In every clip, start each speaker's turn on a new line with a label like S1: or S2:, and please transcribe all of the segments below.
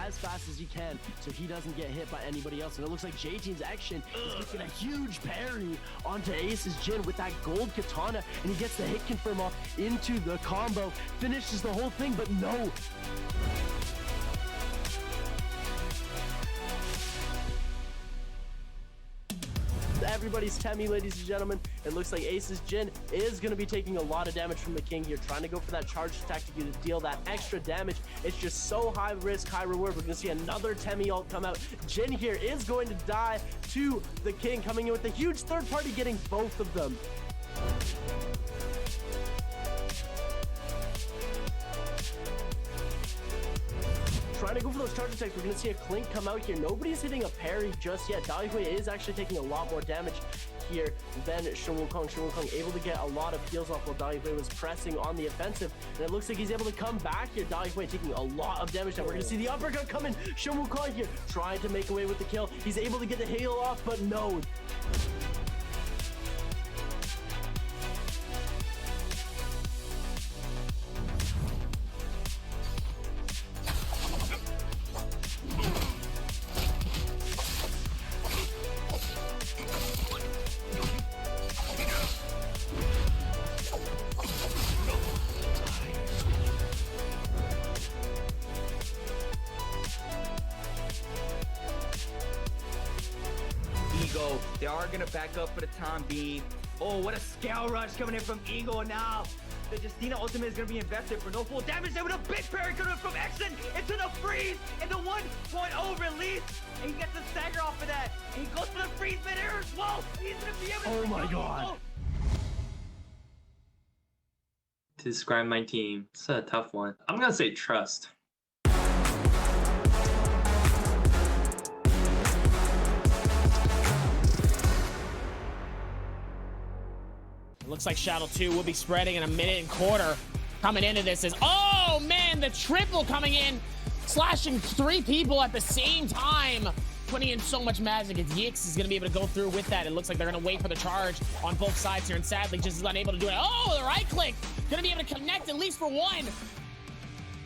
S1: as fast as he can so he doesn't get hit by anybody else. And it looks like J-Team's action is getting a huge parry onto Ace's Jin with that gold katana, and he gets the hit confirm off into the combo, finishes the whole thing, but no. Everybody's Temmie, ladies and gentlemen. It looks like Ace's Jin is going to be taking a lot of damage from the King here, trying to go for that charge attack to deal that extra damage. It's just so high risk, high reward. We're going to see another Temmie ult come out. Jin here is going to die to the King, coming in with a huge third party, getting both of them. Trying to go for those charge attacks. We're going to see a Clink come out here. Nobody's hitting a parry just yet. Daihui is actually taking a lot more damage here than Shun Wukong. Shun Wukong able to get a lot of heals off while Daihui was pressing on the offensive. And it looks like he's able to come back here. Daihui taking a lot of damage. Now we're going to see the uppercut coming. Shun Wukong here trying to make away with the kill. He's able to get the hail off, but no.
S2: They are going to back up for the time being. Oh, what a scale rush coming in from Eagle now. The Justina ultimate is going to be invested for no full damage there with a big parry coming from Exon into the freeze and the 1.0 release. And he gets a stagger off of that. And he goes for the freeze mid-air as well. He's going to be able to...
S1: Oh my god.
S3: To describe my team, it's a tough one. I'm going to say trust.
S4: It looks like Shadow 2 will be spreading in a minute and quarter. Coming into this is, oh man, the triple coming in, slashing 3 people at the same time, putting in so much magic. It's Yix is going to be able to go through with that. It looks like they're going to wait for the charge on both sides here, and sadly just is unable to do it. Oh, the right click, going to be able to connect at least for one.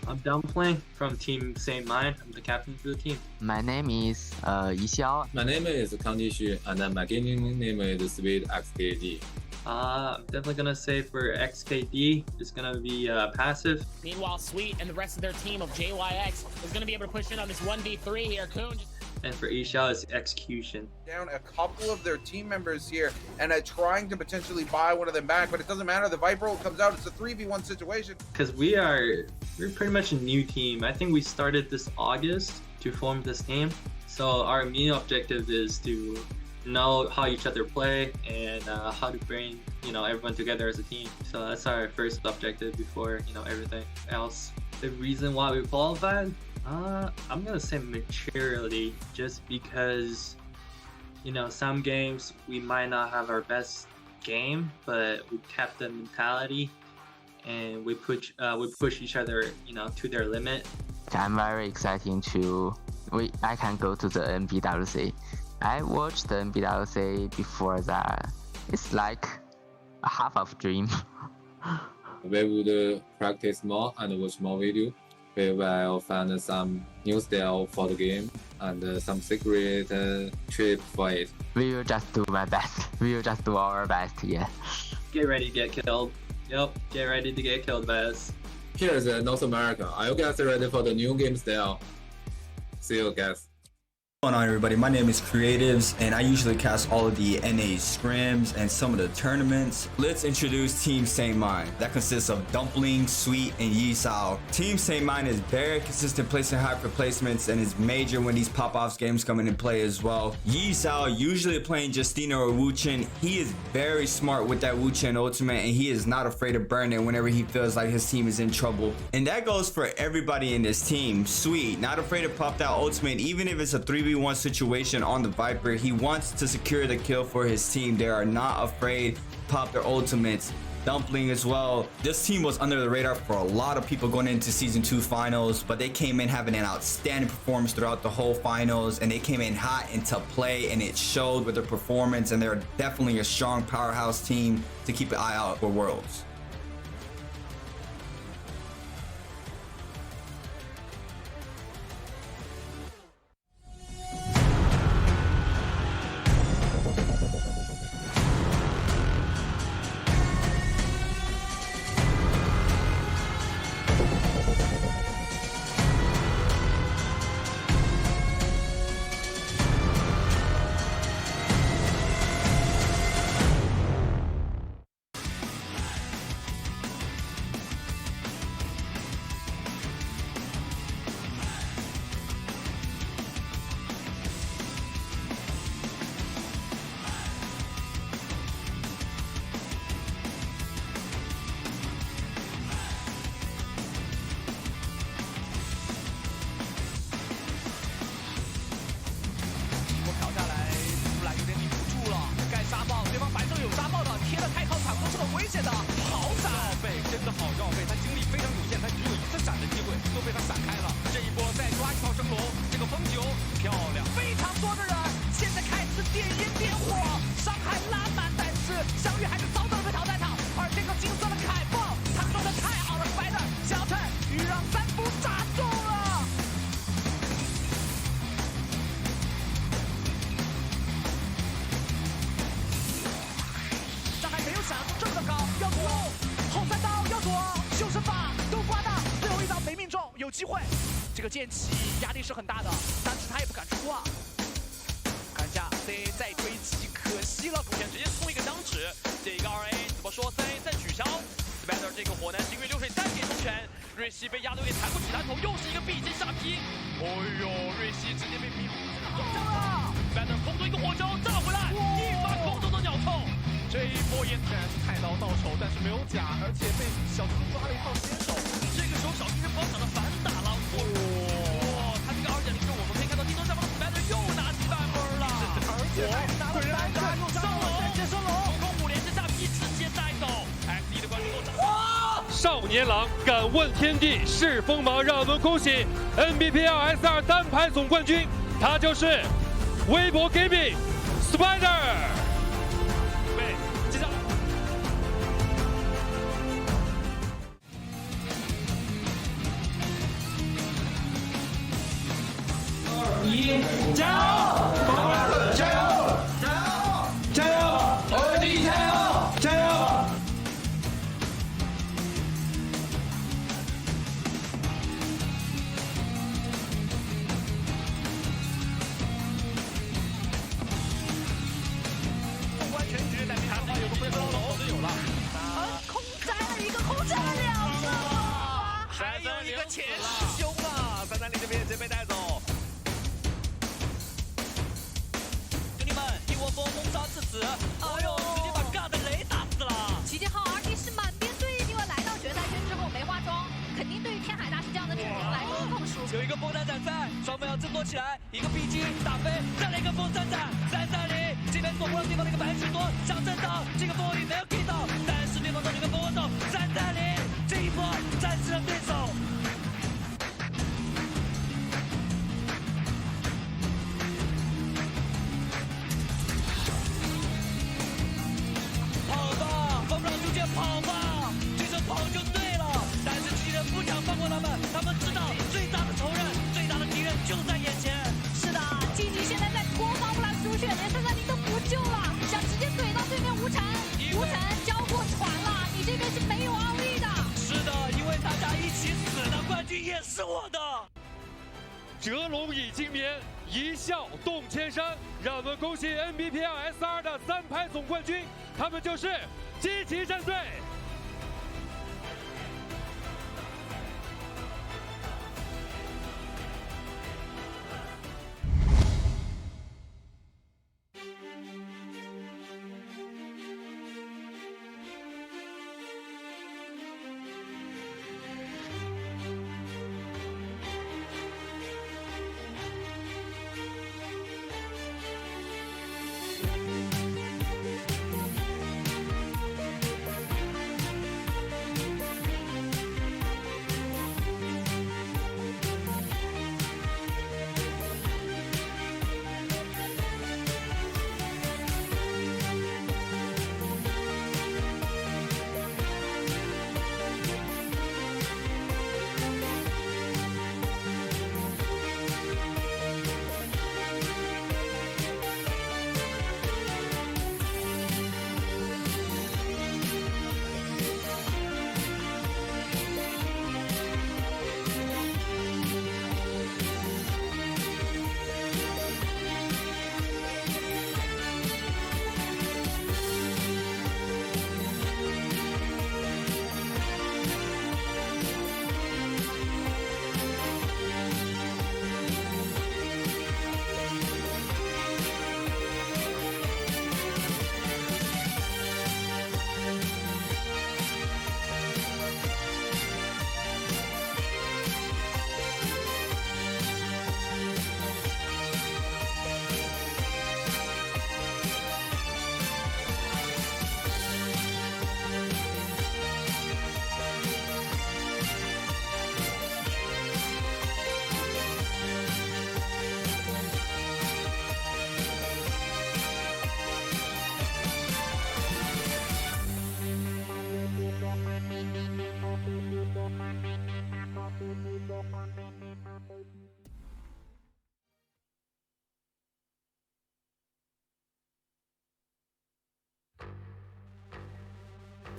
S3: I'm Dumpling from Team Same Mind. I'm the captain for the team.
S5: My name is Yixiao.
S6: My name is Kang Jixu, and my gaming name is Sweet XKD.
S3: I'm definitely gonna say for XKD, it's gonna be passive.
S4: Meanwhile, Sweet and the rest of their team of JYX is going to be able to push in on this 1v3 here. Kun.
S3: And for Isha, it's execution.
S7: Down a couple of their team members here and trying to potentially buy one of them back, but it doesn't matter. The Viper ult comes out. It's a 3v1 situation.
S3: Because we're pretty much a new team. I think we started this August to form this team. So our main objective is to know how each other play and how to bring everyone together as a team. So that's our first objective before everything else. The reason why we qualified, I'm gonna say maturity, just because some games we might not have our best game, but we kept the mentality and we push each other to their limit.
S5: I'm very excited I can go to the NBWC. I watched the NBWC before that. It's like a half of dream.
S6: We would practice more and watch more video. We will find some new style for the game and some secret trick for it.
S5: We will just do my best. We will just do our best, yeah.
S3: Get ready to get killed. Yep, get ready to get killed by us.
S6: Here's North America. Are you guys ready for the new game style? See you guys.
S8: What's going on, everybody? My name is Creatives, and I usually cast all of the NA scrims and some of the tournaments. Let's introduce Team Same Mind. That consists of Dumpling, Sweet, and Yisao. Team Same Mind is very consistent placing hyper placements and is major when these pop-offs games come into play as well. Yisao usually playing Justina or Wuchen. He is very smart with that Wuchen ultimate, and he is not afraid to burn it whenever he feels like his team is in trouble. And that goes for everybody in this team. Sweet, not afraid to pop that ultimate, even if it's a 3v1 situation on the Viper. He wants to secure the kill for his team. They are not afraid to pop their ultimates. Dumpling as well. This team was under the radar for a lot of people going into season 2 finals, but they came in having an outstanding performance throughout the whole finals, and they came in hot into play, and it showed with their performance, and they're definitely a strong powerhouse team to keep an eye out for Worlds.
S9: 个剑起压力是很大的，但是他也不敢出啊。看一下 C 再追击，可惜了，
S10: 目前直接冲一个张纸，这一个2A 怎么说 ？3A 再取消 ，Spider 这个火男行月流水再给冲拳，瑞希被压队给弹过起弹头，又是一个臂针下劈，哎呦，瑞希直接被逼中枪了 ，Spider 空中一个火球炸回来，一发空中的鸟扣。这一波也虽然是太刀到手，但是没有假，而且被小猪抓了一套先手。这个时候小猪是狂场的反打了，哇，他这个2.0中我们可以看到地头上方的 Spider 又拿起半分了，而且还拿了3个上楼，再接上楼，空5连着下劈直接带走 ，XD 的关注度少年郎敢问天地是锋芒，让我们恭喜 NBPL S2单排总冠军，他就是微博 Gaming Spider。对，接下来。1，加油！加油！加油！加油！我的加油！加油！纵观全局，在看到有个飞刀楼就有了，
S9: 空摘了一个，空摘了2个，
S10: 还有一个前师兄啊，330这边直接被带走。风杀刺死，哎呦，直接把尬的雷打死了。
S11: 齐剑浩 RT 是满编队，因为来到决赛圈之后没化妆，肯定对于天海大师这样的主人来说更舒服。
S10: 有一个风闪闪在，双方要争夺起来，一个 BG 打飞，再来一个风闪闪，330，这边躲不了对方的一个白许多，想震荡，这个风雨没有 K 到，但是对方的一个风手330，这一波战胜了对手。跑吧，这时候跑就对了。但是敌人不想放过他们，他们知道最大的仇人、最大的敌人就在眼前。
S11: 是的，GG现在在国防不拦输血，连330都不救了，想直接怼到对面无尘。无尘交过船了，你这边是没有奥利的。
S10: 是的，因为大家一起死的冠军也是我的。折龙已经眠，一笑动千山。让我们恭喜 NBPL S2的3排总冠军，他们就是机器战队。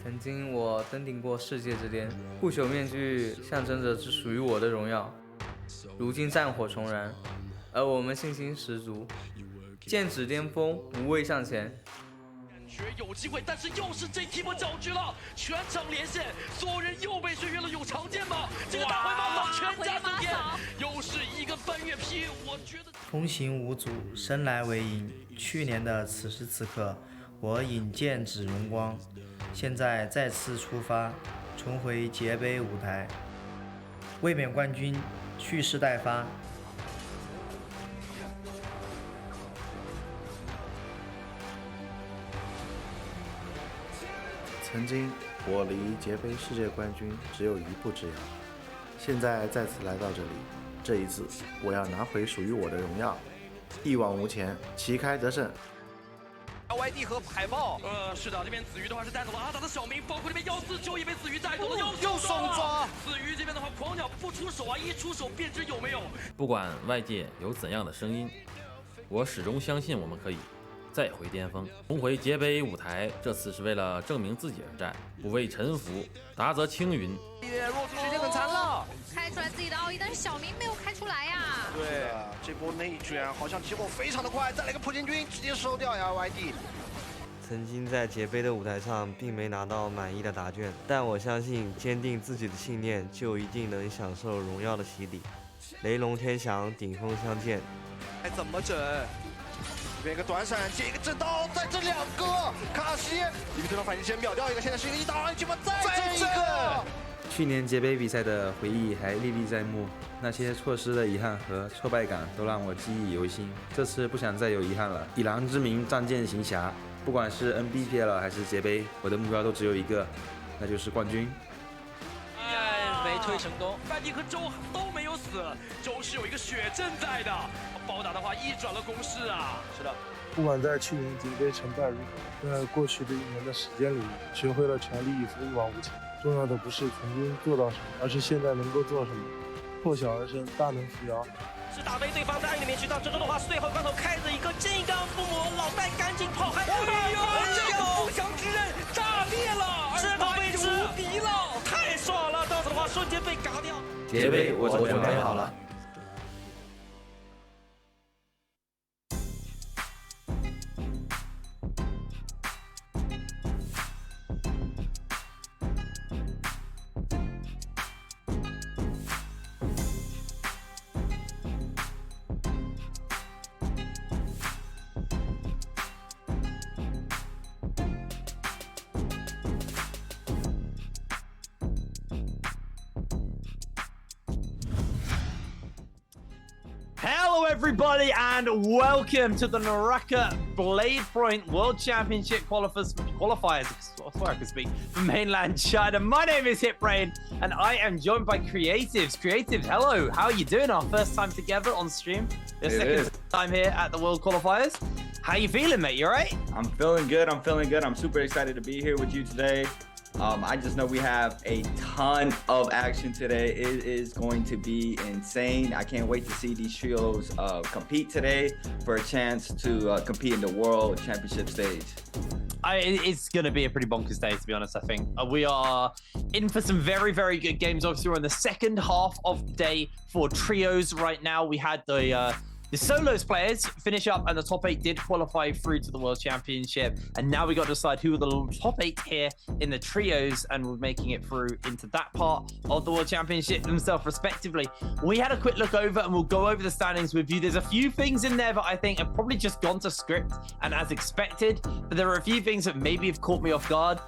S12: 曾经我登顶过世界之巅，不朽面具象征着只属于我的荣耀。如今战火重燃，而我们信心十足，剑指巅峰，无畏向前。
S10: 有机会，但是又是这提莫搅局了，全场连线，所有人又被水月了，有常见吗？这个大回马扫全家增添，又是一个半月劈，我觉得。
S13: 通行无阻，生来为赢。去年的此时此刻，我引剑指荣光，现在再次出发，重回节杯舞台，卫冕冠军蓄势待发。
S14: 曾经我离节杯世界冠军只有一步之遥，现在再次来到这里，这一次我要拿回属于我的荣耀，一往无前，旗开得胜。
S10: YD 和海豹，是的，这边子瑜的话是带走了阿达的小明，包括这边149也被子瑜带走了，又双抓。子瑜这边的话，狂鸟不出手啊，一出手便知有没有。
S15: 不管外界有怎样的声音，我始终相信我们可以再回巅峰，重回节杯舞台。这次是为了证明自己而战，不畏臣服，达则青云。
S9: 弱队时间很残了，
S11: 开出来自己的奥义，但是小明没有开出来呀。
S9: 对，这波内卷好像结果非常的快，再来个破剑君，直接收掉呀 YD。
S16: 曾经在节杯的舞台上并没拿到满意的答卷，但我相信坚定自己的信念，就一定能享受荣耀的洗礼。雷龙天翔，顶峰相见。
S9: 该怎么整？这边一个短闪接一个正刀，再这两个，卡西一个对方反击先秒掉一个，现在是一个1打2，结果再这一个。
S17: 去年节杯比赛的回忆还历历在目，那些错失的遗憾和挫败感都让我记忆犹新。这次不想再有遗憾了，以狼之名仗剑行侠，不管是 NBPL 还是节杯，我的目标都只有一个，那就是冠军。
S10: 没推成功，范迪和周都没有死，周是有一个血阵在的，包打的话一转了攻势啊。是的。
S18: 不管在去年节杯成败如何，在过去的1年的时间里，学会了全力以赴，一往无前。重要的不是曾经做到什么，而是现在能够做什么。破晓而生，大能扶摇。
S19: 是打飞对方在暗里面去到最终的话，最后关头开着一个金刚附魔，老戴赶紧炮嗨！哎呦，这个不祥之刃炸裂了，这个位置无敌了，太爽了！到此的话瞬间被嘎掉。
S17: 节杯我准备好了。
S20: Hello everybody and welcome to the Naraka Blade Point World Championship qualifiers, I swear I could speak, from mainland China. My name is HitBrain and I am joined by Creatives. Creatives, hello, how are you doing? Our first time together on stream, your second time here at the World Qualifiers. How you feeling, mate? You alright?
S8: I'm feeling good, I'm super excited to be here with you today. I just know we have a ton of action today. It is going to be insane. I can't wait to see these trios compete today for a chance to compete in the World Championship stage.
S20: It's going to be a pretty bonkers day, to be honest, I think. We are in for some very, very good games. Obviously, we're in the second half of the day for trios right now. We had the solos players finish up and the top 8 did qualify through to the World Championship. And now we got to decide who are the top 8 here in the trios and we're making it through into that part of the World Championship themselves respectively. We had a quick look over and we'll go over the standings with you. There's a few things in there that I think have probably just gone to script and as expected, but there are a few things that maybe have caught me off guard.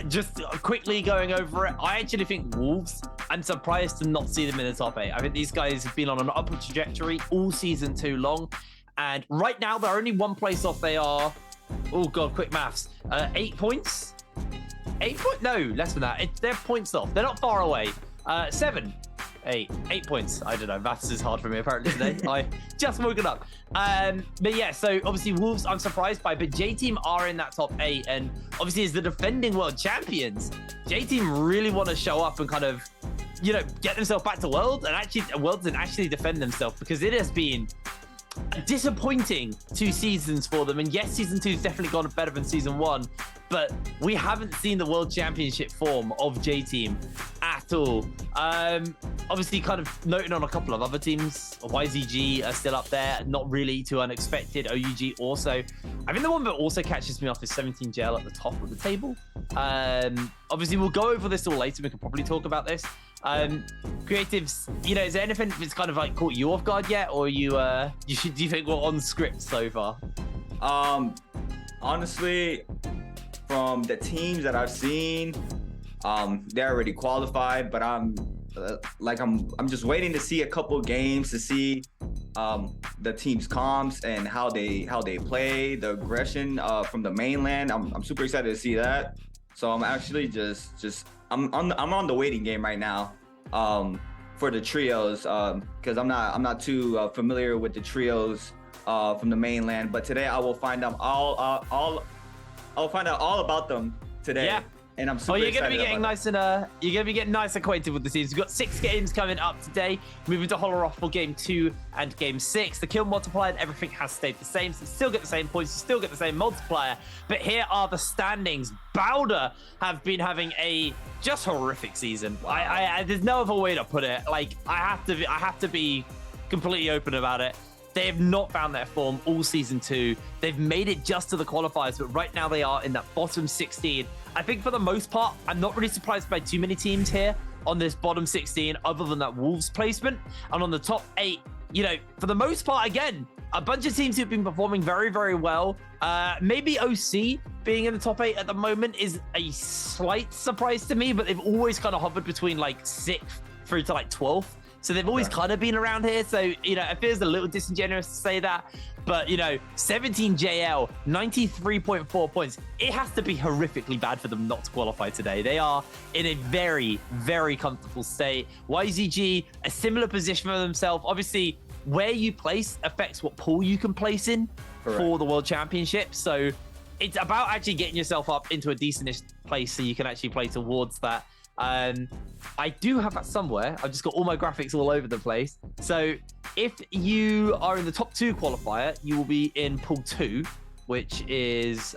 S20: Just quickly going over it, I actually think Wolves, I'm surprised to not see them in the top 8. I think these guys have been on an upward trajectory all season 2 long, and right now they're only 1 place off. They are, oh god, quick maths, 8 points. 8 points? No, less than that. They're points off. They're not far away. 7, 8 points. I don't know. Maths is hard for me apparently today. I just woken up. But yeah, so obviously Wolves I'm surprised by, but J-Team are in that top 8, and obviously as the defending world champions, J-Team really want to show up and kind of, you know, get themselves back to Worlds and actually Worlds and actually defend themselves, because it has been a disappointing 2 seasons for them. And yes, season 2 has definitely gone better than season 1, but we haven't seen the World Championship form of J-Team at at all. Obviously, kind of noting on a couple of other teams. YZG are still up there, not really too unexpected. OUG also. I think the one that also catches me off is 17JL at the top of the table. Obviously, we'll go over this all later. We can probably talk about this. Creatives, you know, is there anything that's kind of like caught you off guard yet, or do you think we're on script so far?
S21: Honestly, from the teams that I've seen, they're already qualified, but I'm just waiting to see a couple games to see the team's comps and how they play, the aggression from the mainland. I'm super excited to see that. So I'm actually I'm on the waiting game right now for the trios because I'm not too familiar with the trios from the mainland. But today I will find out I'll find out all about them today.
S20: Yeah.
S21: And I'm super excited.
S20: You're gonna be getting nice acquainted with the teams. We've got 6 games coming up today. Moving to Holoroth for game 2 and game 6. The kill multiplier and everything has stayed the same. So you still get the same points, you still get the same multiplier. But here are the standings. Bowder have been having a just horrific season. I there's no other way to put it. Like I have to be completely open about it. They have not found their form all season 2. They've made it just to the qualifiers, but right now they are in that bottom 16. I think for the most part, I'm not really surprised by too many teams here on this bottom 16, other than that Wolves placement. And on the top 8, you know, for the most part, again, a bunch of teams who've been performing very, very well. Maybe OC being in the top 8 at the moment is a slight surprise to me, but they've always kind of hovered between like 6th through to like 12th. So they've always kind of been around here. So, you know, it feels a little disingenuous to say that. But, you know, 17JL, 93.4 points. It has to be horrifically bad for them not to qualify today. They are in a very, very comfortable state. YZG, a similar position for themselves. Obviously, where you place affects what pool you can place in for the World Championship. So it's about actually getting yourself up into a decentish place so you can actually play towards that. I do have that somewhere. I've just got all my graphics all over the place. So if you are in the top 2 qualifier, you will be in pool 2, which is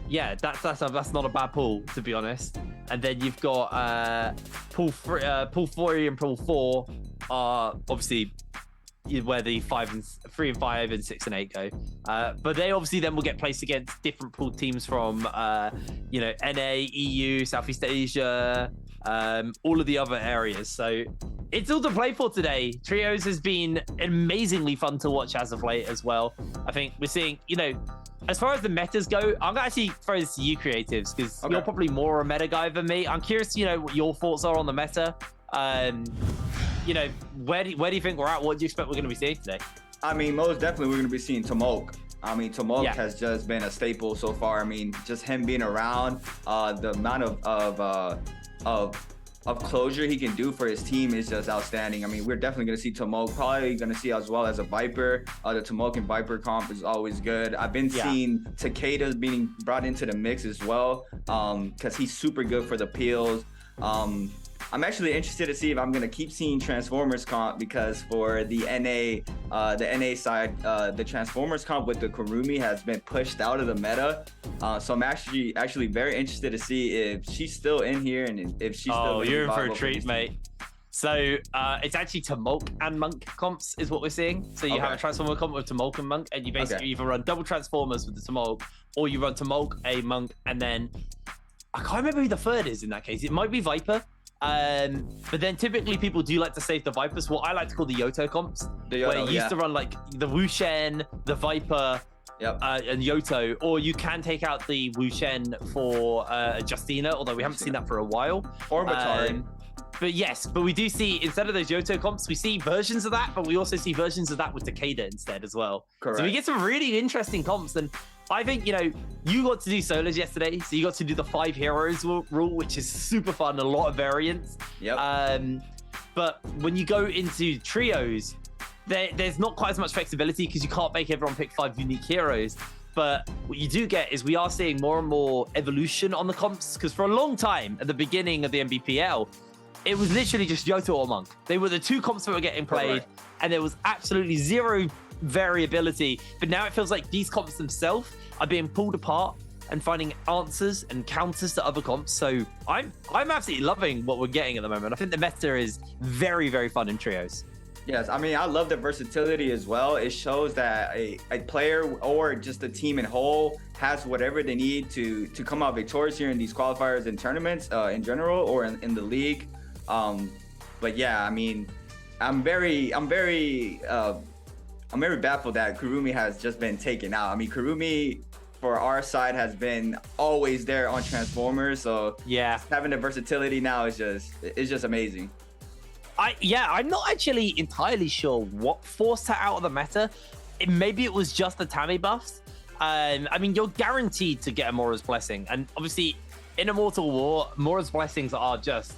S20: yeah, that's not a bad pool, to be honest. And then you've got pool 3 and pool 4 are obviously where the 3 and 5 and 6 and 8 go. But they obviously then will get placed against different pool teams from, you know, NA, EU, Southeast Asia, all of the other areas. So it's all to play for today. Trios has been amazingly fun to watch as of late as well. I think we're seeing, you know, as far as the metas go, I'm gonna actually throw this to you creatives because you're probably more a meta guy than me. I'm curious to, you know, what your thoughts are on the meta. You know, where do you think we're at? What do you expect we're going to be seeing today?
S21: I mean, most definitely we're going to be seeing Tomok. I mean, Tomok has just been a staple so far. I mean, just him being around, the amount of closure he can do for his team is just outstanding. I mean, we're definitely going to see Tomok. Probably going to see as well as a Viper. The Tomok and Viper comp is always good. I've been seeing Takeda being brought into the mix as well because he's super good for the peels. I'm actually interested to see if I'm going to keep seeing Transformers comp because for the NA side, the Transformers comp with the Kurumi has been pushed out of the meta. So I'm actually very interested to see if she's still in here and if she's still.
S20: Oh, you're in for a treat, mate. So it's actually Tomok and Monk comps is what we're seeing. So you have a Transformer comp with Tomok and Monk, and you basically either run double Transformers with the Tomok, or you run Tomok, a Monk, and then I can't remember who the third is in that case. It might be Viper. But then typically people do like to save the Vipers, what I like to call the Yoto comps, where you used to run like the Wushen, the Viper, and Yoto, or you can take out the Wushen for Justina, although we haven't seen that for a while.
S21: Or Batari.
S20: But yes, but we do see, instead of those Yoto comps, we see versions of that, but we also see versions of that with Takeda instead as well.
S21: Correct.
S20: So we get some really interesting comps, and I think, you know, you got to do solos yesterday, so you got to do the 5 heroes rule, which is super fun, a lot of variants. But when you go into trios, there's not quite as much flexibility because you can't make everyone pick 5 unique heroes. But what you do get is we are seeing more and more evolution on the comps, because for a long time at the beginning of the MBPL, it was literally just Yoto or Monk. They were the 2 comps that were getting played, and there was absolutely zero variability. But now it feels like these comps themselves are being pulled apart and finding answers and counters to other comps. So I'm absolutely loving what we're getting at the moment. I think the meta is very, very fun in trios.
S21: Yes, I mean, I love the versatility as well. It shows that a player or just a team in whole has whatever they need to come out victorious here in these qualifiers and tournaments in general, or in the league. But yeah, I mean, I'm very baffled that Kurumi has just been taken out. I mean, Kurumi for our side has been always there on Transformers, so
S20: yeah,
S21: having the versatility now is just amazing.
S20: I'm not actually entirely sure what forced her out of the meta. Maybe it was just the Tammy buffs. I mean, you're guaranteed to get a Mora's Blessing, and obviously in Immortal War, Mora's Blessings are just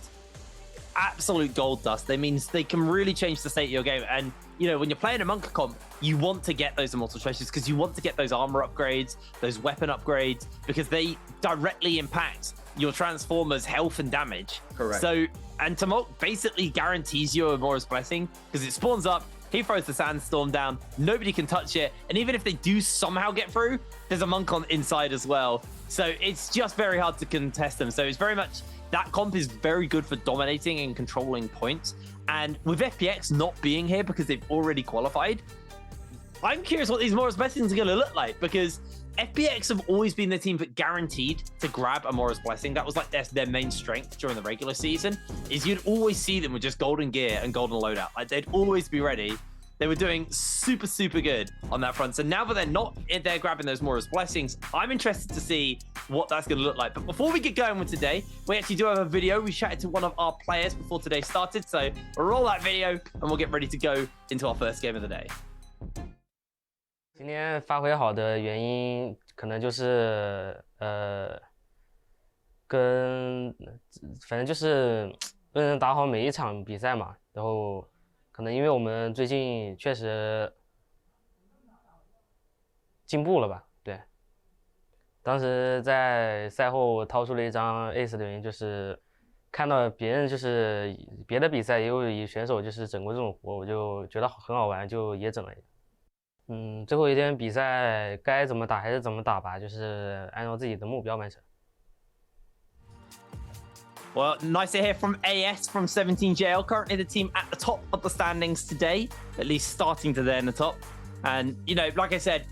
S20: absolute gold dust. They means they can really change the state of your game. And you know, when you're playing a Monk comp, you want to get those Immortal Treasures because you want to get those armor upgrades, those weapon upgrades, because they directly impact your Transformers' health and damage.
S21: Correct.
S20: So, and Tomok basically guarantees you a Mora's Blessing because it spawns up, he throws the Sandstorm down, nobody can touch it, and even if they do somehow get through, there's a Monk on inside as well. So it's just very hard to contest them. So it's very much, that comp is very good for dominating and controlling points. And with FPX not being here because they've already qualified, I'm curious what these Mora's Blessings are going to look like, because FPX have always been the team that guaranteed to grab a Mora's Blessing. That was like their main strength during the regular season, is you'd always see them with just golden gear and golden loadout. Like, they'd always be ready. They were doing super, super good on that front. So now that they're not in there grabbing those Mora's Blessings, I'm interested to see what that's going to look like. But before we get going with today, we actually do have a video. We chatted to one of our players before today started. So we'll roll that video and we'll get ready to go into our first game of the day.
S2: 今天发挥好的原因，可能就是反正就是打好每一场比赛嘛。然后可能因为我们最近确实进步了吧，对。当时在赛后掏出了一张 ace 的原因，就是看到别人就是别的比赛也有选手就是整过这种活，我就觉得很好玩，就也整了一个。最后一天比赛该怎么打还是怎么打吧，就是按照自己的目标完成。
S20: Well, nice to hear from AS from 17JL, currently the team at the top of the standings today, at least starting to there in the top. And, you know, like I said,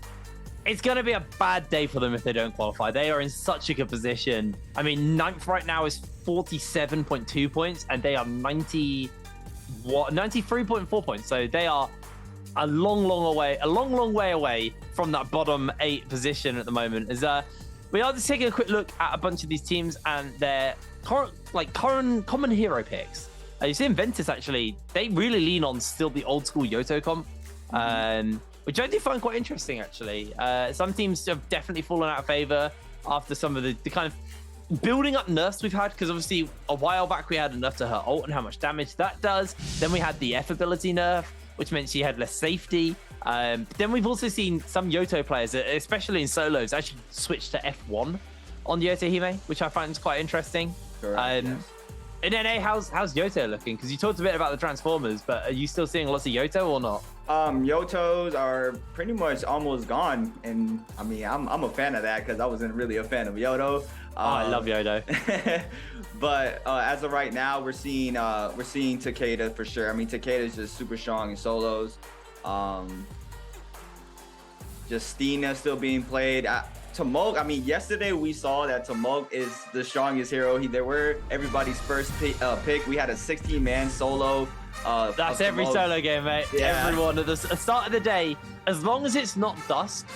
S20: it's going to be a bad day for them if they don't qualify. They are in such a good position. I mean, 9th right now is 47.2 points, and they are 93.4 points. So they are a long way away from that bottom 8 position at the moment. As we are just taking a quick look at a bunch of these teams and their current common hero picks. You see Inventus actually, they really lean on still the old school Yoto comp, which I do find quite interesting actually. Some teams have definitely fallen out of favor after some of the kind of building up nerfs we've had, because obviously a while back we had a nerf to her ult and how much damage that does. Then we had the F ability nerf, which meant she had less safety. Then we've also seen some Yoto players, especially in solos, actually switch to F1 on Yoto Hime, which I find is quite interesting.
S21: Correct, yes.
S20: In NA, how's Yoto looking? Because you talked a bit about the Transformers, but are you still seeing lots of Yoto or not?
S21: Yotos are pretty much almost gone, and I mean, I'm a fan of that because I wasn't really a fan of Yoto.
S20: I love Yoto.
S21: But as of right now, we're seeing Takeda for sure. I mean, Takeda is just super strong in solos. Just Stina still being played. Tomok, I mean, yesterday we saw that Tomok is the strongest hero. They were everybody's first pick. We had a 16-man solo.
S20: That's every solo game, mate.
S21: Yeah.
S20: Everyone at the start of the day, as long as it's not Dusk,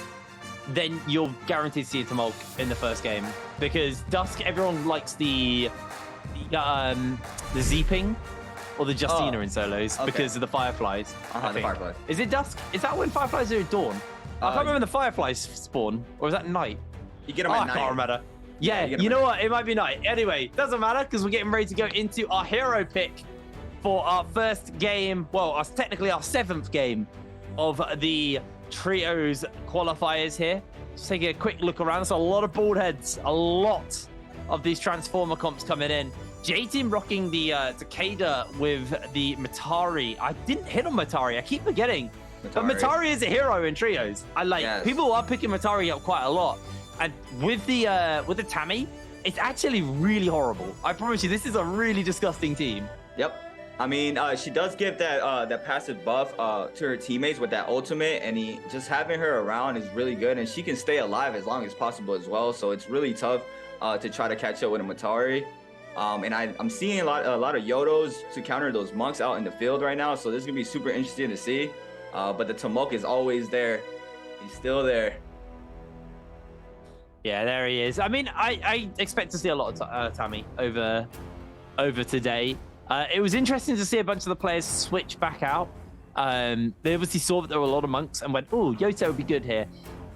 S20: then you're guaranteed to see Tomok in the first game. Because Dusk, everyone likes the Z-Ping or the Justina in solos because of the Fireflies.
S21: The Fireflies.
S20: Is it Dusk? Is that when Fireflies are at dawn? I can't remember the Fireflies spawn, or is that night?
S21: You get them at night.
S20: I can't remember. Yeah, you know what? It might be night. Anyway, doesn't matter because we're getting ready to go into our hero pick for our first game. Well, technically our 7th game of the Trios qualifiers here. Just taking a quick look around. So a lot of bald heads, a lot of these Transformer comps coming in. J-Team rocking the Takeda with the Matari. I didn't hit on Matari. I keep forgetting. But Matari is a hero in Trios. People are picking Matari up quite a lot. And with the Tammy, it's actually really horrible. I promise you, this is a really disgusting team.
S21: Yep. I mean, she does give that passive buff to her teammates with that ultimate, and just having her around is really good, and she can stay alive as long as possible as well. So it's really tough to try to catch up with a Matari. And I'm seeing a lot of Yodos to counter those monks out in the field right now. So this is gonna be super interesting to see. But the Tomok is always there. He's still there.
S20: Yeah, there he is. I mean, I expect to see a lot of Tammy over today. It was interesting to see a bunch of the players switch back out. They obviously saw that there were a lot of monks and went, oh, Yoto would be good here.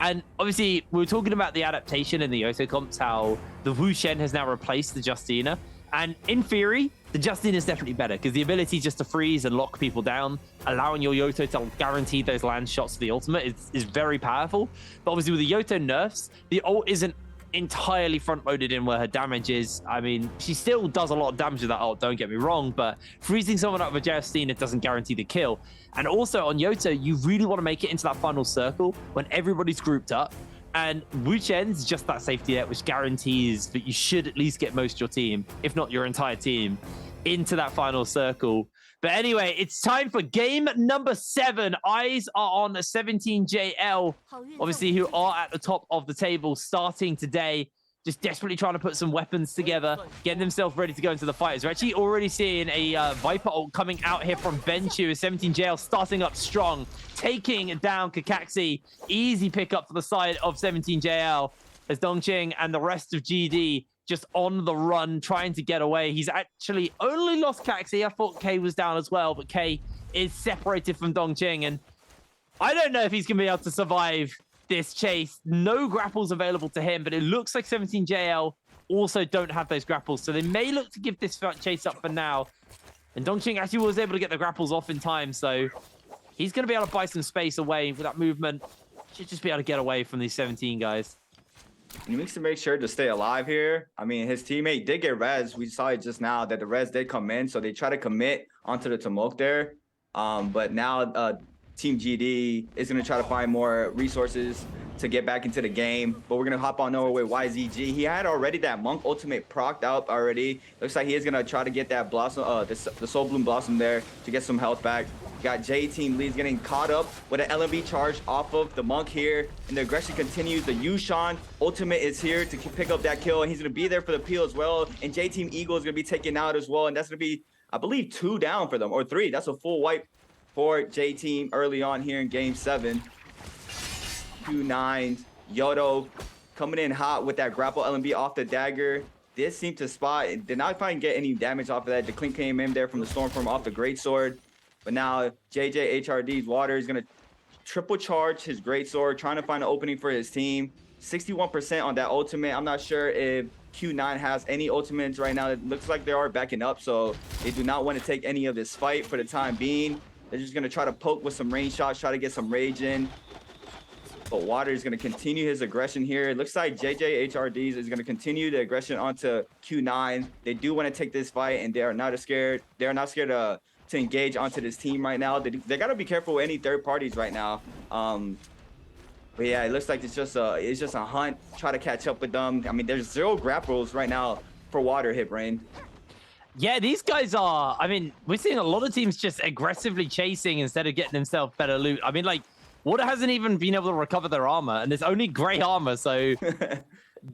S20: And obviously, we were talking about the adaptation in the Yoto comps, how the Wu Shen has now replaced the Justina. And in theory, the Justina is definitely better because the ability just to freeze and lock people down, allowing your Yoto to guarantee those land shots to the ultimate is very powerful. But obviously with the Yoto nerfs, the ult isn't entirely front-loaded in where her damage is. I mean, she still does a lot of damage with that ult, don't get me wrong, but freezing someone out of a Justina doesn't guarantee the kill. And also on Yoto, you really want to make it into that final circle when everybody's grouped up. And Wu Chen's just that safety net, which guarantees that you should at least get most of your team, if not your entire team, into that final circle. But anyway, it's time for game number 7. Eyes are on 17JL, obviously, who are at the top of the table starting today. Just desperately trying to put some weapons together, getting themselves ready to go into the fighters. We're actually already seeing a Viper ult coming out here from Benchu. 17JL starting up strong, taking down Kakaxi. Easy pickup for the side of 17JL as Dongqing and the rest of GD just on the run, trying to get away. He's actually only lost Kakaxi. I thought K was down as well, but K is separated from Dongqing, and I don't know if he's going to be able to survive this chase. No grapples available to him, but it looks like 17JL also don't have those grapples, so they may look to give this chase up for now. And Dongqing actually was able to get the grapples off in time, so he's going to be able to buy some space away with that movement. Should just be able to get away from these 17 guys.
S21: He needs to make sure to stay alive here. I mean, his teammate did get res. We saw it just now that the res did come in, so they try to commit onto the Tomok there. But now Team GD is going to try to find more resources to get back into the game. But we're going to hop on over with YZG. He had already that Monk ultimate procced out already. Looks like he is going to try to get that Blossom, the Soul Bloom Blossom there to get some health back. Got J-Team Lee's getting caught up with an LMB charge off of the Monk here. And the aggression continues. The Yushan ultimate is here to pick up that kill. And he's going to be there for the peel as well. And J-Team Eagle is going to be taken out as well. And that's going to be, I believe, 2 down for them, or 3. That's a full wipe for J-Team early on here in game 7. 2-9. Yodo coming in hot with that grapple LMB off the dagger. Did seem to spot. Did not find get any damage off of that. The Clink came in there from the Stormform off the Greatsword. But now JJ HRD's Water is going to triple charge his Greatsword, trying to find an opening for his team. 61% on that ultimate. I'm not sure if Q9 has any ultimates right now. It looks like they are backing up, so they do not want to take any of this fight for the time being. They're just going to try to poke with some range shots, try to get some rage in. But Water is going to continue his aggression here. It looks like JJ HRDs is going to continue the aggression onto Q9. They do want to take this fight, and they are not scared. They are not scared to engage onto this team right now. They got to be careful with any third parties right now. But yeah, it looks like it's just a hunt. Try to catch up with them. I mean, there's 0 grapples right now for Water, Hibrain.
S20: Yeah, these guys are, I mean, we're seeing a lot of teams just aggressively chasing instead of getting themselves better loot. I mean, like, Water hasn't even been able to recover their armor, and it's only gray armor, so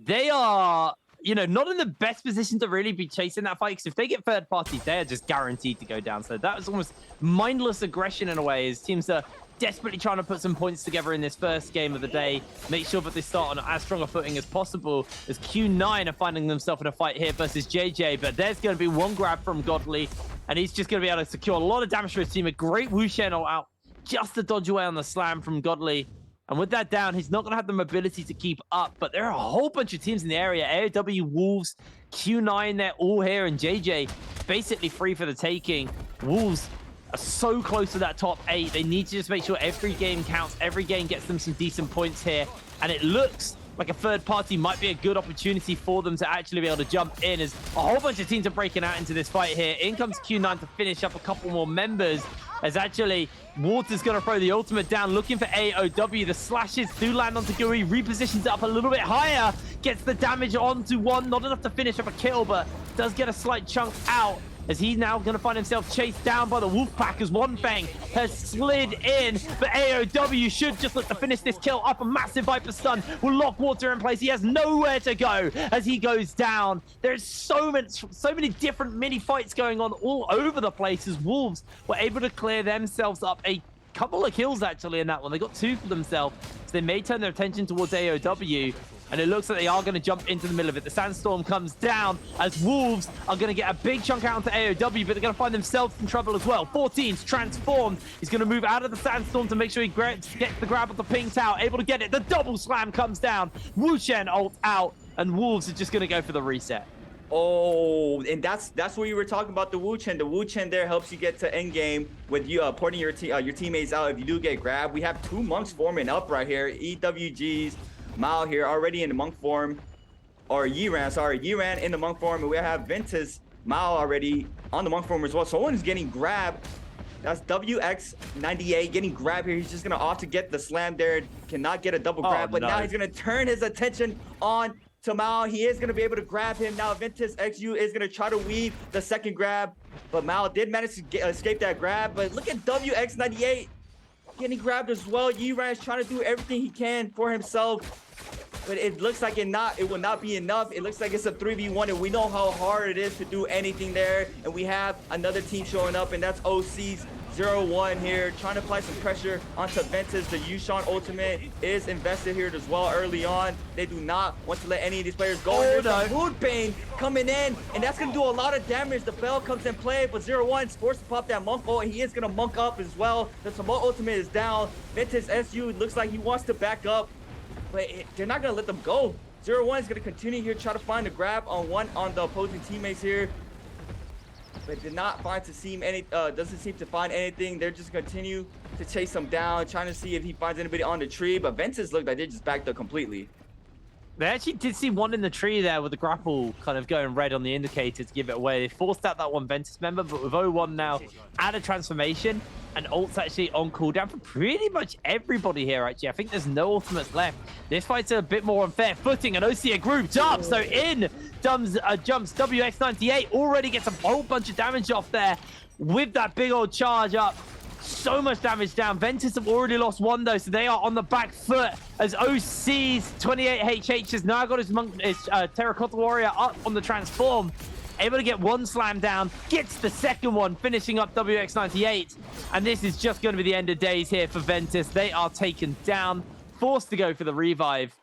S20: they are, you know, not in the best position to really be chasing that fight, because if they get third party, they are just guaranteed to go down. So that was almost mindless aggression in a way, as teams are desperately trying to put some points together in this first game of the day, make sure that they start on as strong a footing as possible, as Q9 are finding themselves in a fight here versus JJ. But there's going to be one grab from Godly, and he's just going to be able to secure a lot of damage for his team. A great Wu Shen out just to dodge away on the slam from Godly. And with that down, he's not going to have the mobility to keep up. But there are a whole bunch of teams in the area. AOW, Wolves, Q9, they're all here. And JJ basically free for the taking. Wolves are so close to that top 8. They need to just make sure every game counts. Every game gets them some decent points here. And it looks like a third party might be a good opportunity for them to actually be able to jump in, as a whole bunch of teams are breaking out into this fight here. In comes Q9 to finish up a couple more members. as actually Water's going to throw the ultimate down, looking for AOW. The slashes do land onto Gui, repositions it up a little bit higher, gets the damage onto one, not enough to finish up a kill, but does get a slight chunk out, as he's now going to find himself chased down by the Wolfpack as One Fang has slid in, but AOW should just look to finish this kill up. A massive Viper stun will lock Water in place. He has nowhere to go as he goes down. There's so many different mini fights going on all over the place, as Wolves were able to clear themselves up a couple of kills actually in that one. They got 2 for themselves, so they may turn their attention towards AOW. And it looks like they are going to jump into the middle of it. The Sandstorm comes down as Wolves are going to get a big chunk out into AOW, but they're going to find themselves in trouble as well. 14's transformed. He's going to move out of the Sandstorm to make sure he gets the grab of the Ping Tower. Able to get it. The double slam comes down. Wu Chen ult out, and Wolves are just going to go for the reset.
S21: Oh, and that's what you were talking about, the Wu Chen. The Wu Chen there helps you get to end game with you porting your teammates out if you do get grabbed. We have 2 monks forming up right here. EWGs. Mao here already in the monk form, or Yiran, sorry, Yiran in the monk form, and we have Ventus Mao already on the monk form as well. Someone is getting grabbed. That's WX98 getting grabbed here. He's just gonna opt to get the slam there. Cannot get a double grab, but now he's gonna turn his attention on to Mao. He is gonna be able to grab him now. Ventus XU is gonna try to weave the second grab, but Mao did manage to escape that grab. But look at WX98 getting grabbed as well. Yiran is trying to do everything he can for himself, but it looks like it will not be enough. It looks like it's a 3v1, and we know how hard it is to do anything there. And we have another team showing up, and that's OC's 0-1 here, trying to apply some pressure onto Ventus. The Yushan ultimate is invested here as well early on. They do not want to let any of these players go. There's a Mood Bane coming in, and that's going to do a lot of damage. The Bell comes in play, but 0-1 is forced to pop that Monk ult, and he is going to Monk up as well. The Samoa ultimate is down. Ventus SU looks like he wants to back up, but they're not going to let them go. 0-1 is going to continue here, try to find a grab on the opposing teammates here, but did not find doesn't seem to find anything. They're just continue to chase him down, trying to see if he finds anybody on the tree, but Ventus looked like they just backed up completely.
S20: They actually did see one in the tree there with the grapple kind of going red on the indicator to give it away. They forced out that one Ventus member, but with 0-1 now out of transformation, and ult's actually on cooldown for pretty much everybody here, actually. I think there's no ultimates left. This fight's a bit more unfair footing, and OC are grouped up, so in jumps WX98, already gets a whole bunch of damage off there with that big old charge up. So much damage down. Ventus have already lost 1 though, so they are on the back foot as OC's 28HH has now got his Terracotta Warrior up on the transform. Able to get 1 slam down, gets the second one, finishing up WX98. And this is just going to be the end of days here for Ventus. They are taken down, forced to go for the revive.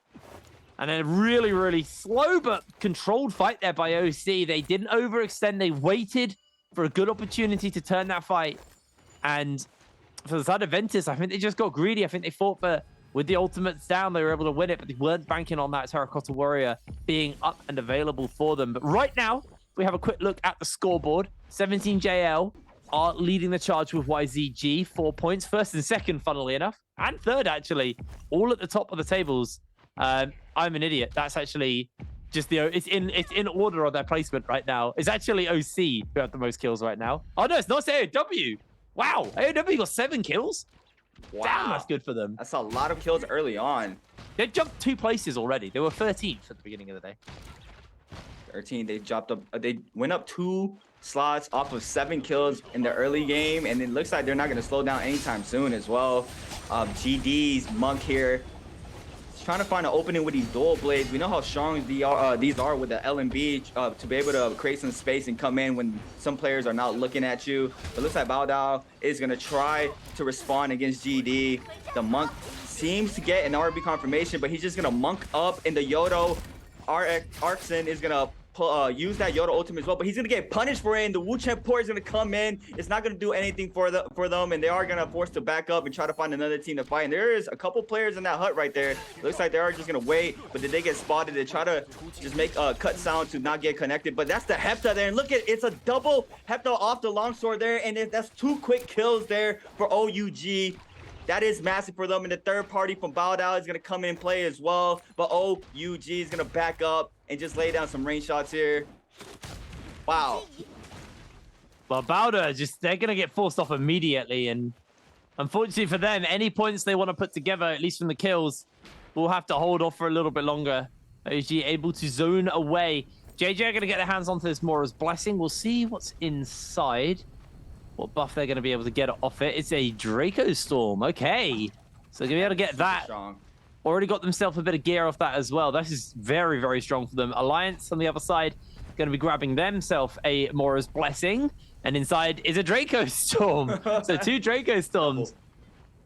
S20: And then a really, really slow but controlled fight there by OC. They didn't overextend. They waited for a good opportunity to turn that fight. And for the side of Ventus, I think they just got greedy. I think they fought with the ultimates down, they were able to win it, but they weren't banking on that Terracotta Warrior being up and available for them. But right now, we have a quick look at the scoreboard. 17JL are leading the charge with YZG, 4 points. First and second, funnily enough. And third, actually, all at the top of the tables. I'm an idiot. That's actually just it's in order on their placement right now. It's actually OC who have the most kills right now. Oh no, it's not AOW. Wow, AOW got 7 kills. Wow. Damn, that's good for them.
S21: That's a lot of kills early on.
S20: They jumped 2 places already. They were 13th at the beginning of the day.
S21: 13, they dropped up. They went up 2 slots off of 7 kills in the early game, and it looks like they're not going to slow down anytime soon as well. GD's Monk here, trying to find an opening with these dual blades. We know how strong these are with the LMB to be able to create some space and come in when some players are not looking at you. It looks like Bao Dao is going to try to respond against GD. The Monk seems to get an RB confirmation, but he's just going to Monk up in the Yodo. Arxen is going to use that Yoda ultimate as well, but he's gonna get punished for it, and the Wu Chen port is gonna come in. It's not gonna do anything for them, and they are gonna force to back up and try to find another team to fight. And there is a couple players in that hut right there. Looks like they are just gonna wait, but did they get spotted? They try to just make a cut sound to not get connected, but that's the Hepta there. And look at it's a double Hepta off the longsword there, and that's 2 quick kills there for OUG. That is massive for them, and the third party from Bao Dao is going to come in and play as well. But OUG is going to back up and just lay down some range shots here. Wow.
S20: But Bowder, they're going to get forced off immediately. And unfortunately for them, any points they want to put together, at least from the kills, will have to hold off for a little bit longer. OG able to zone away. JJ are going to get their hands onto this Mora's Blessing. We'll see what's inside. What buff they're going to be able to get off it. It's a Draco Storm. Okay. So they're going to be able to get that.
S21: Strong.
S20: Already got themselves a bit of gear off that as well. This is very, very strong for them. Alliance on the other side going to be grabbing themselves a Mora's Blessing. And inside is a Draco Storm. So 2 Draco Storms.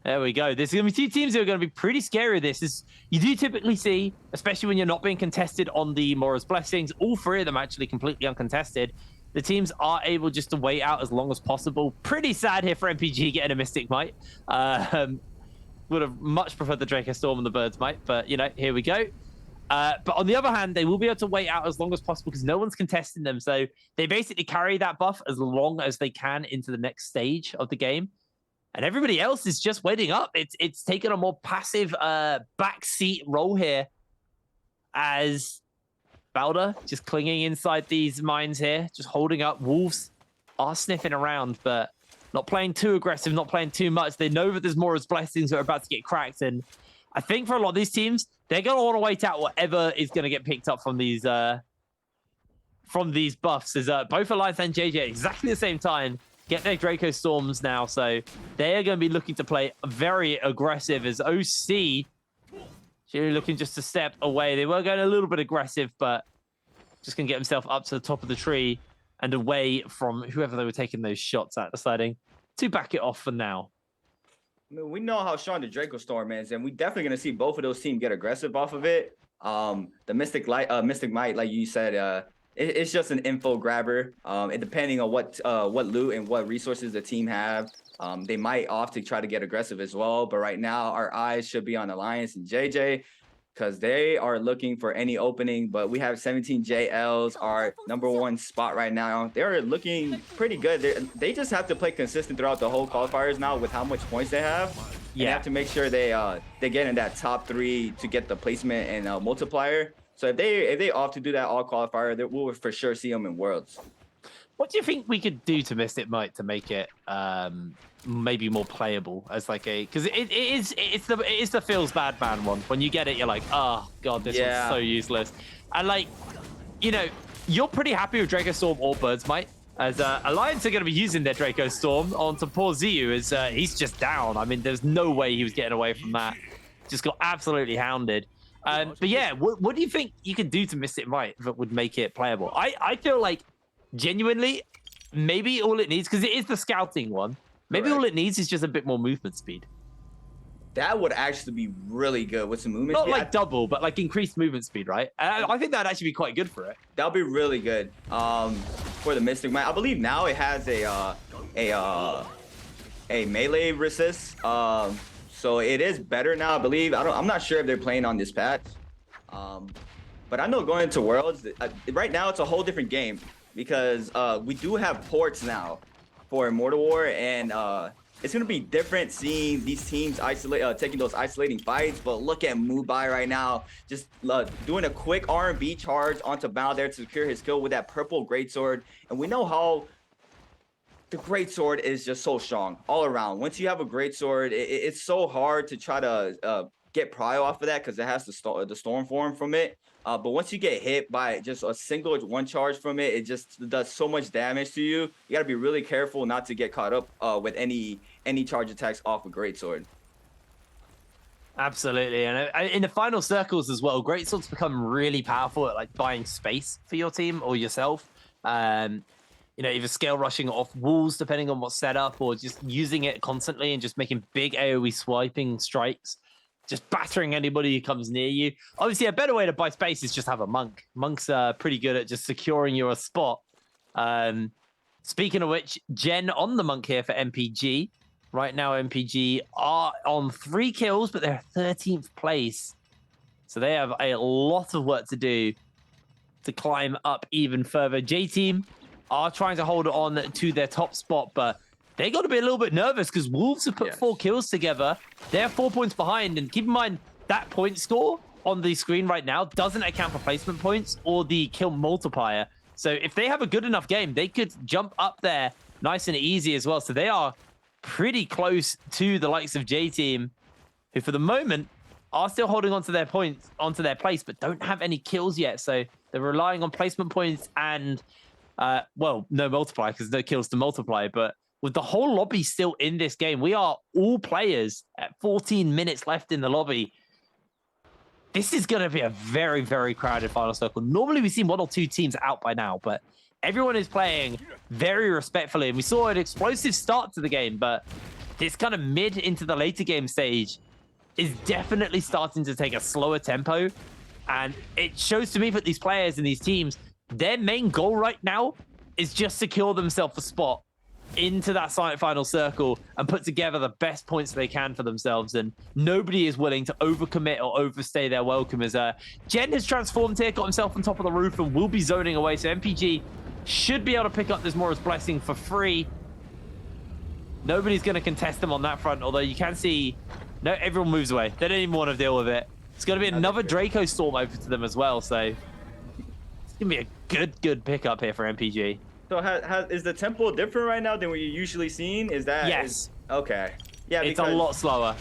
S20: There we go. There's going to be 2 teams who are going to be pretty scary with this. You do typically see, especially when you're not being contested on the Mora's Blessings, all 3 of them actually completely uncontested. The teams are able just to wait out as long as possible. Pretty sad here for MPG getting a Mystic Might. Would have much preferred the Draco Storm and the Bird's Might, but, you know, here we go. But on the other hand, they will be able to wait out as long as possible because no one's contesting them. So they basically carry that buff as long as they can into the next stage of the game. And everybody else is just waiting up. It's taken a more passive backseat role here as Bowder just clinging inside these mines here, just holding up. Wolves are sniffing around, but not playing too aggressive, not playing too much. They know that there's Mora's Blessings that are about to get cracked. And I think for a lot of these teams, they're going to want to wait out whatever is going to get picked up from these buffs. As both Alliance and JJ at exactly the same time get their Draco Storms now. So they are going to be looking to play very aggressive as OC looking just to step away. They were going a little bit aggressive, but just going to get himself up to the top of the tree and away from whoever they were taking those shots at, deciding to back it off for now.
S21: I mean, we know how strong the Draco Storm is, and we're definitely going to see both of those teams get aggressive off of it. The Mystic Might, like you said, it's just an info grabber. And depending on what loot and what resources the team have, they might opt to try to get aggressive as well. But right now, our eyes should be on Alliance and JJ because they are looking for any opening. But we have 17 JLs, our #1 spot right now. They're looking pretty good. They just have to play consistent throughout the whole qualifiers now with how much points they have. Yeah. They have to make sure they get in that top 3 to get the placement and multiplier. So if they opt to do that all qualifier, we'll for sure see them in Worlds.
S20: What do you think we could do to Mystic Might to make it maybe more playable as like a, because it's the feels bad man one. When you get it, you're like, oh god, this one's so useless. And like, you know, you're pretty happy with Draco Storm or Bird's Might. As Alliance are going to be using their Draco Storm onto poor Ziyu as he's just down. I mean, there's no way he was getting away from that. Just got absolutely hounded. But yeah, what do you think you could do to Mystic Might that would make it playable? I feel like genuinely, maybe all it needs, because it is the scouting one, maybe all it needs is just a bit more movement speed.
S21: That would actually be really good with some movement
S20: speed.
S21: Not
S20: like double, but like increased movement speed, right? I think that'd actually be quite good for it.
S21: That would be really good for the Mystic Might. I believe now it has a melee resist. So it is better now, I believe. I'm not sure if they're playing on this patch. But I know going into Worlds, right now it's a whole different game because we do have ports now for Immortal War, and it's going to be different seeing these teams taking those isolating fights. But look at Mubai right now, just doing a quick R&B charge onto Bao there to secure his kill with that purple greatsword. And we know how the greatsword is just so strong all around. Once you have a greatsword, it's so hard to try to get prio off of that because it has the storm form from it. But once you get hit by just a single one charge from it, it just does so much damage to you. You got to be really careful not to get caught up with any charge attacks off a greatsword.
S20: Absolutely, and in the final circles as well, greatswords become really powerful at like buying space for your team or yourself. You know, either scale rushing off walls, depending on what's set up, or just using it constantly and just making big AoE swiping strikes, just battering anybody who comes near you. Obviously, a better way to buy space is just have a monk. Monks are pretty good at just securing your spot. Speaking of which, Jen on the monk here for MPG. Right now, MPG are on 3 kills, but they're 13th place. So they have a lot of work to do to climb up even further. J-Team are trying to hold on to their top spot, but they got to be a little bit nervous because Wolves have put 4 kills together. They're 4 points behind, and keep in mind that point score on the screen right now doesn't account for placement points or the kill multiplier. So if they have a good enough game, they could jump up there nice and easy as well. So they are pretty close to the likes of J Team, who for the moment are still holding onto their points, onto their place, but don't have any kills yet. So they're relying on placement points and, well, no multiplier because no kills to multiply. But with the whole lobby still in this game, we are all players at 14 minutes left in the lobby. This is going to be a very, very crowded final circle. Normally, we've seen 1 or 2 teams out by now, but everyone is playing very respectfully. And we saw an explosive start to the game, but this kind of mid into the later game stage is definitely starting to take a slower tempo. And it shows to me that these players and these teams, their main goal right now is just secure themselves a spot into that final circle and put together the best points they can for themselves. And nobody is willing to overcommit or overstay their welcome as Jen has transformed here, got himself on top of the roof and will be zoning away. So MPG should be able to pick up this Mora's Blessing for free. Nobody's going to contest them on that front, although you can see no, everyone moves away. They don't even want to deal with it. It's going to be another Draco Storm over to them as well. So it's going to be a good pickup here for MPG.
S21: So is the tempo different right now than what you're usually seeing? Is that
S20: yes?
S21: Okay. Yeah,
S20: it's a lot slower.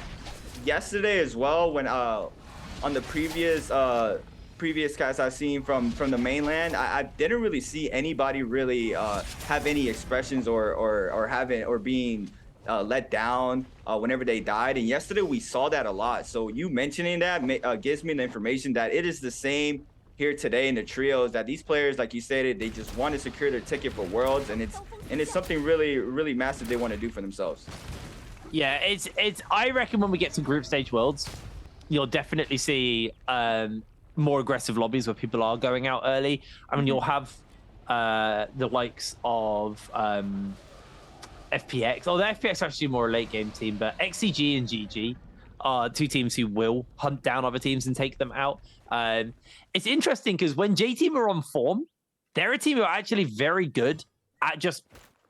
S21: Yesterday as well, when on the previous cast I've seen from the mainland, I didn't really see anybody really have any expressions or being let down whenever they died. And yesterday we saw that a lot. So you mentioning that gives me the information that it is the same here today in the trios, that these players, like you stated, they just want to secure their ticket for Worlds, and it's something really massive they want to do for themselves.
S20: Yeah, it's I reckon when we get to group stage Worlds, you'll definitely see more aggressive lobbies where people are going out early. I mean, you'll have the likes of FPX. Oh, the FPX are actually more a late game team, but XCG and GG are 2 teams who will hunt down other teams and take them out. It's interesting because when J Team are on form, they're a team who are actually very good at just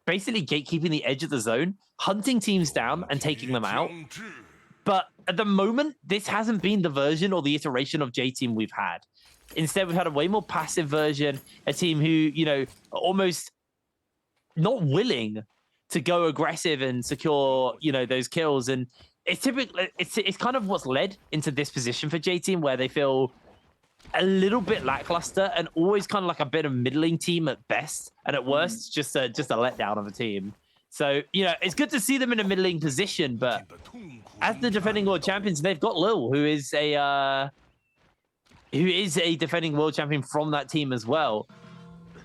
S20: basically gatekeeping the edge of the zone, hunting teams down and taking them out. But at the moment, this hasn't been the version or the iteration of J Team we've had. Instead, we've had a way more passive version, a team who, you know, are almost not willing to go aggressive and secure, you know, those kills. And it's typically, it's kind of what's led into this position for J Team, where they feel a little bit lackluster and always kind of like a bit of middling team at best, and at worst, just a letdown of a team. So, you know, it's good to see them in a middling position, but as the defending world champions, they've got Lil, who is a defending world champion from that team as well.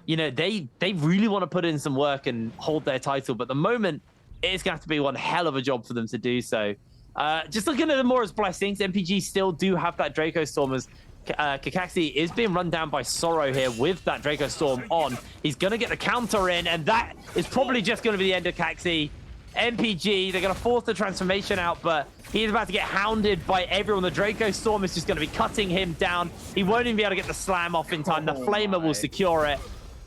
S20: You know, they really want to put in some work and hold their title, but at the moment, it's going to have to be one hell of a job for them to do so. Just looking at the Mora's Blessings, MPG still do have that Draco Storm as Kakaxi is being run down by Sorrow here with that Draco Storm on. He's going to get the counter in, and that is probably just going to be the end of Kakaxi. MPG, they're going to force the transformation out, but he's about to get hounded by everyone. The Draco Storm is just going to be cutting him down. He won't even be able to get the slam off in time. The Flamer will secure it.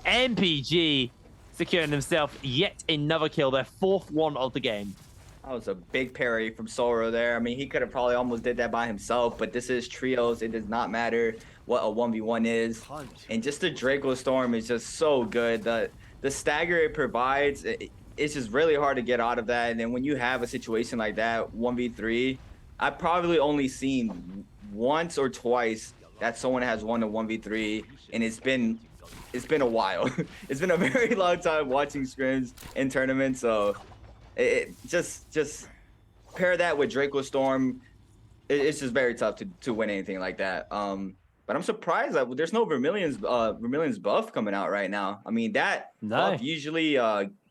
S20: MPG securing himself yet another kill, their 4th one of the game.
S21: That was a big parry from Sorrow there. I mean, he could have probably almost did that by himself, but this is trios. It does not matter what a 1v1 is. And just the Draco Storm is just so good. The stagger it provides, it's just really hard to get out of that. And then when you have a situation like that, 1v3, I've probably only seen once or twice that someone has won a 1v3, and it's been a while. It's been a very long time watching scrims in tournaments, so it just pair that with Draco Storm, it's just very tough to win anything like that. But I'm surprised that there's no Vermilion's buff coming out right now. I mean, that buff usually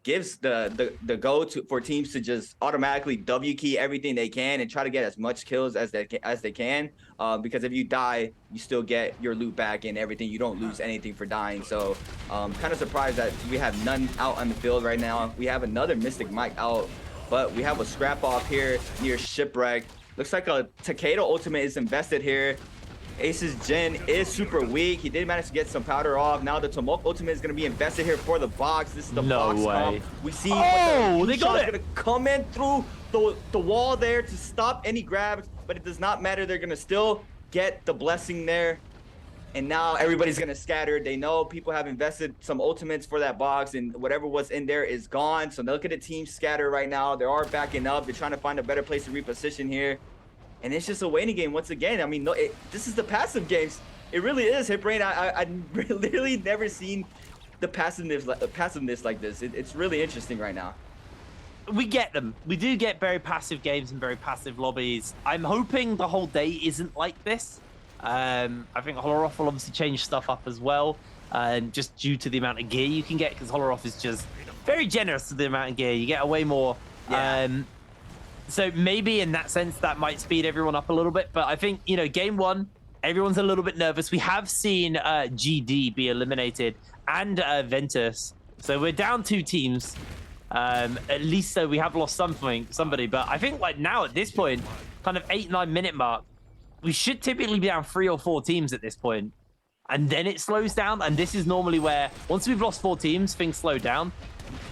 S21: gives the go for teams to just automatically W key everything they can and try to get as much kills as they can. Because if you die, you still get your loot back and everything. You don't lose anything for dying. So kind of surprised that we have none out on the field right now. We have another Mystic Mike out, but we have a scrap off here near Shipwreck. Looks like a Takeda ultimate is invested here. Ace's Jin is super weak. He did manage to get some powder off. Now the Tomok ultimate is going to be invested here for the box. This is the box comp. We see
S20: they got it.
S21: Going to come in through the wall there to stop any grabs, but it does not matter. They're going to still get the blessing there. and now everybody's gonna scatter. They know people have invested some ultimates for that box, and whatever was in there is gone. So look at the team scatter right now. They are backing up. They're trying to find a better place to reposition here, and it's just a waiting game once again. I mean, no, this is the passive games. It really is. Hitbrain, I literally never seen the passiveness like this. It's really interesting right now.
S20: We get them. We do get very passive games and very passive lobbies. I'm hoping the whole day isn't like this. I think Holoroth will obviously change stuff up as well, just due to the amount of gear you can get, because Holoroth is just very generous with the amount of gear. You get way more. Yeah. So maybe in that sense, that might speed everyone up a little bit. But I think, you know, game one, everyone's a little bit nervous. We have seen GD be eliminated and Ventus. So we're down 2 teams. At least so we have lost somebody. But I think like now at this point, kind of 8-9 minute mark, we should typically be down 3 or 4 teams at this point. And then it slows down. And this is normally where once we've lost 4 teams, things slow down.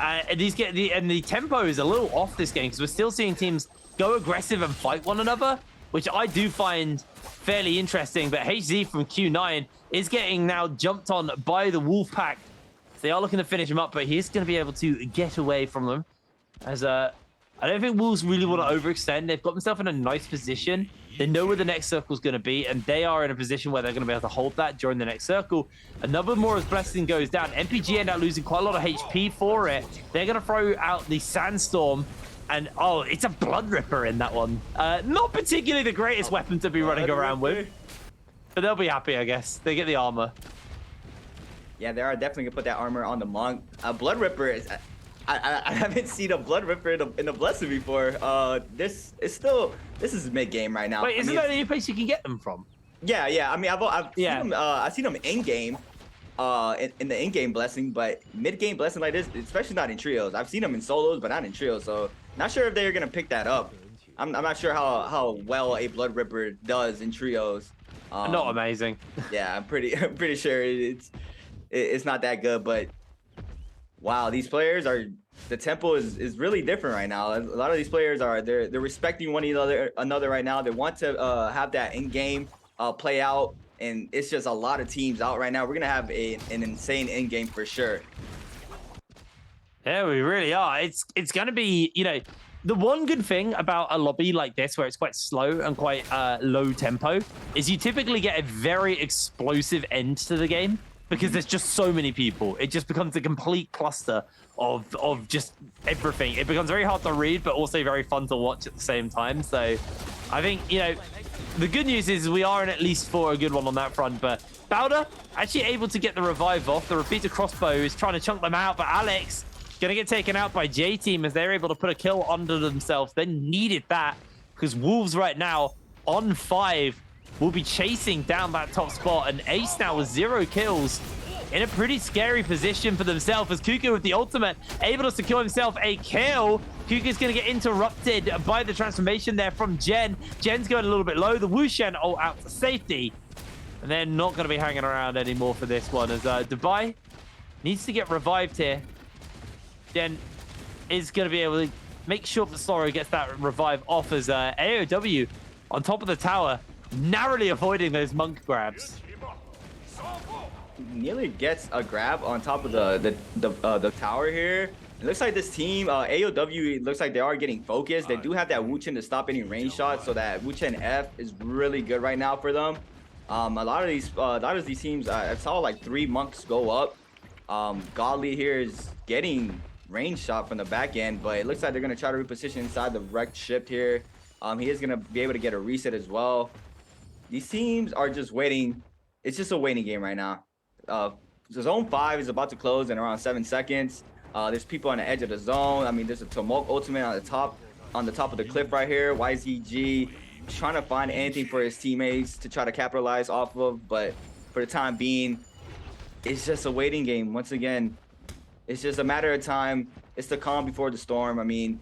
S20: And the tempo is a little off this game because we're still seeing teams go aggressive and fight one another, which I do find fairly interesting. But HZ from Q9 is getting now jumped on by the Wolfpack. They are looking to finish him up, but he's going to be able to get away from them. As I don't think Wolves really want to overextend. They've got themselves in a nice position. They know where the next circle is going to be, and they are in a position where they're going to be able to hold that during the next circle. Another Mora's Blessing goes down. MPG end up losing quite a lot of HP for it. They're going to throw out the Sandstorm, and oh, it's a Blood Ripper in that one. Not particularly the greatest weapon to be running around with, but they'll be happy, I guess. They get the armor.
S21: Yeah, they are definitely gonna put that armor on the Monk. Blood Ripper is. I haven't seen a Blood Ripper in a Blessing before. This is mid game right now.
S20: Wait, isn't that any place you can get them from?
S21: Yeah. I mean, I've seen them in game, in the in game Blessing, but mid game Blessing like this, especially not in trios. I've seen them in solos, but not in trios. So not sure if they're gonna pick that up. I'm not sure how well a Blood Ripper does in trios.
S20: Not amazing.
S21: Yeah, I'm pretty sure it's not that good, but wow, these players are, the tempo is really different right now. A lot of these players they're respecting one another right now. They want to have that in-game play out, and it's just a lot of teams out right now. We're gonna have an insane in-game for sure.
S20: Yeah, we really are. It's gonna be, you know, the one good thing about a lobby like this, where it's quite slow and quite low tempo, is you typically get a very explosive end to the game. Because there's just so many people. It just becomes a complete cluster of just everything. It becomes very hard to read, but also very fun to watch at the same time. So I think, you know, the good news is we are in at least for a good one on that front. But Bowder actually able to get the revive off. The repeater crossbow is trying to chunk them out, but Alex going to get taken out by J-Team as they're able to put a kill under themselves. They needed that because Wolves right now on 5 will be chasing down that top spot, and Ace now with 0 kills in a pretty scary position for themselves as Kuka with the ultimate able to secure himself a kill. Kuka's going to get interrupted by the transformation there from Jen. Jen's going a little bit low. The Wushen ult out to safety, and they're not going to be hanging around anymore for this one as Dubai needs to get revived here. Jen is going to be able to make sure that Sorrow gets that revive off as AOW on top of the tower, narrowly avoiding those monk grabs.
S21: Nearly gets a grab on top of the tower here. It looks like this team, AOW, it looks like they are getting focused. They do have that Wu-Chen to stop any range shots, so that Wu-Chen F is really good right now for them. A lot of these teams, I saw like 3 monks go up. Godly here is getting range shot from the back end, but it looks like they're gonna try to reposition inside the wrecked ship here. He is gonna be able to get a reset as well. These teams are just waiting. It's just a waiting game right now. Zone 5 is about to close in around 7 seconds. There's people on the edge of the zone. I mean, there's a Tumult ultimate on the top of the cliff right here. YZG trying to find anything for his teammates to try to capitalize off of, but for the time being, it's just a waiting game. Once again, it's just a matter of time. It's the calm before the storm. I mean,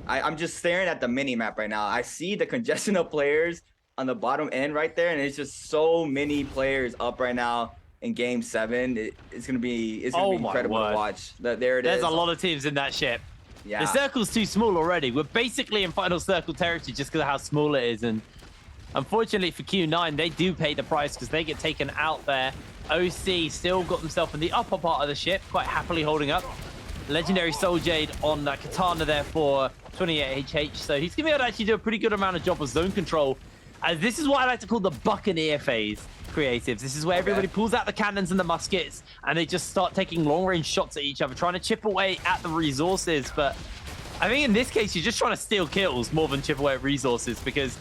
S21: I'm just staring at the mini map right now. I see the congestion of players on the bottom end right there, and it's just so many players up right now in game 7. It's gonna be incredible to watch. There it is.
S20: There's a lot of teams in that ship. Yeah. The circle's too small already. We're basically in final circle territory just because of how small it is, and Unfortunately for Q9, they do pay the price because they get taken out there. OC still got themselves in the upper part of the ship, quite happily holding up. Legendary Soul Jade on that Katana there for 28HH. So he's going to be able to actually do a pretty good amount of job of zone control. This is what I like to call the Buccaneer phase, Creatives. This is where everybody pulls out the cannons and the muskets and they just start taking long-range shots at each other, trying to chip away at the resources. But I think in this case, you're just trying to steal kills more than chip away at resources because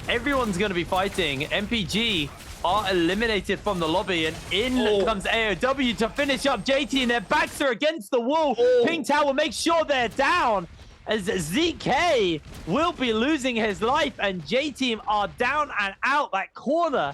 S20: everyone's going to be fighting. MPG are eliminated from the lobby, and in comes AOW to finish up JT, and their backs are against the wall. Pink Tower will make sure they're down, as ZK will be losing his life, and J-Team are down and out. That corner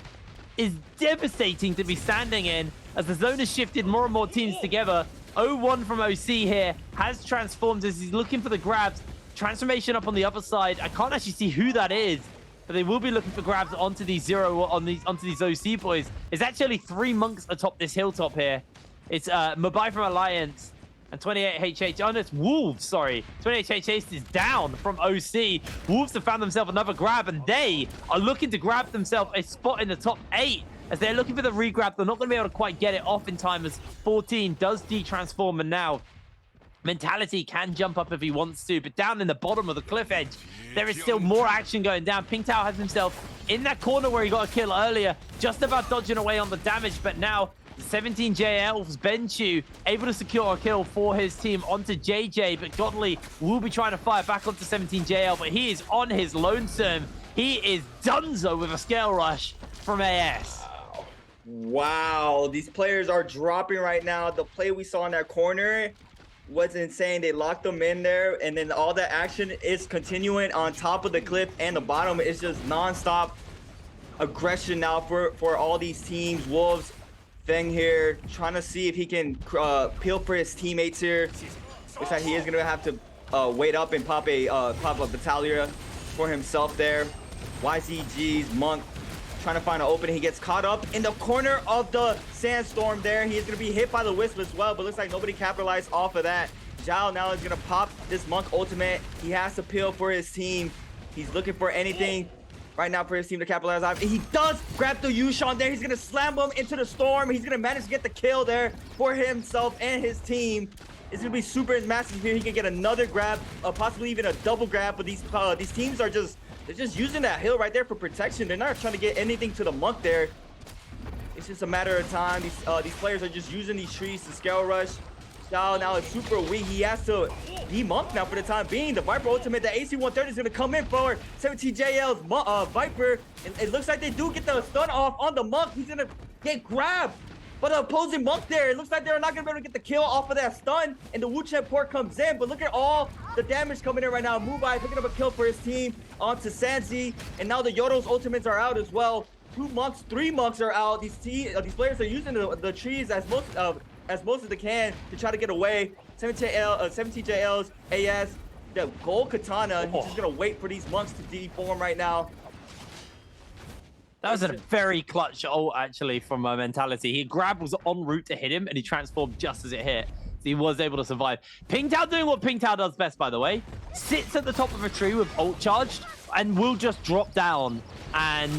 S20: is devastating to be standing in, as the zone has shifted more and more teams together. 0-1 from OC here, has transformed as he's looking for the grabs. Transformation up on the other side. I can't actually see who that is, but they will be looking for grabs onto these onto these OC boys. There's actually 3 monks atop this hilltop here. It's Mabai from Alliance and 28HH. Oh, no, it's Wolves, sorry. 28HH is down from OC. Wolves have found themselves another grab, and they are looking to grab themselves a spot in the top 8 as they're looking for the regrab. They're not going to be able to quite get it off in time as 14 does de-transform, and now Mentality can jump up if he wants to, but down in the bottom of the cliff edge, there is still more action going down. Pink Tao has himself in that corner where he got a kill earlier, just about dodging away on the damage, but now 17JL's Benchu able to secure a kill for his team onto JJ, but Godly will be trying to fire back onto 17JL, but he is on his lonesome. He is donezo with a scale rush from AS.
S21: Wow, these players are dropping right now. The play we saw in that corner was insane. They locked them in there, and then all the action is continuing on top of the cliff, and the bottom is just non-stop aggression now for all these teams. Wolves, Feng here, trying to see if he can peel for his teammates here. Looks like he is gonna have to wait up and pop a Battalia for himself there. YZG's Monk trying to find an opening. He gets caught up in the corner of the sandstorm there. He is going to be hit by the Wisp as well, but looks like nobody capitalized off of that. Zhao now is going to pop this Monk ultimate. He has to peel for his team. He's looking for anything right now for his team to capitalize on. He does grab the Yushan there. He's going to slam him into the storm. He's going to manage to get the kill there for himself and his team. It's going to be super massive here. He can get another grab, possibly even a double grab, but these teams are just they're just using that hill right there for protection. They're not trying to get anything to the Monk there. It's just a matter of time. These players are just using these trees to scale rush. Xiao now is super weak. He has to be Monk now for the time being. The Viper ultimate, the AC-130 is going to come in for 17JL's Viper. And it looks like they do get the stun off on the Monk. He's going to get grabbed by the opposing Monk there. It looks like they're not going to be able to get the kill off of that stun. And the Wuchen port comes in. But look at all the damage coming in right now. Mubai picking up a kill for his team onto Sanzi. And now the Yodo's ultimates are out as well. 2 monks, 3 monks are out. These players are using the trees as most as they can to try to get away. 17JL's AS, the gold katana. He's just going to wait for these monks to deform right now.
S20: That was a very clutch ult, actually, from Mentality. He grabbed, was en route to hit him, and he transformed just as it hit. So he was able to survive. Ping Tao doing what Ping Tao does best, by the way. Sits at the top of a tree with ult charged, and will just drop down and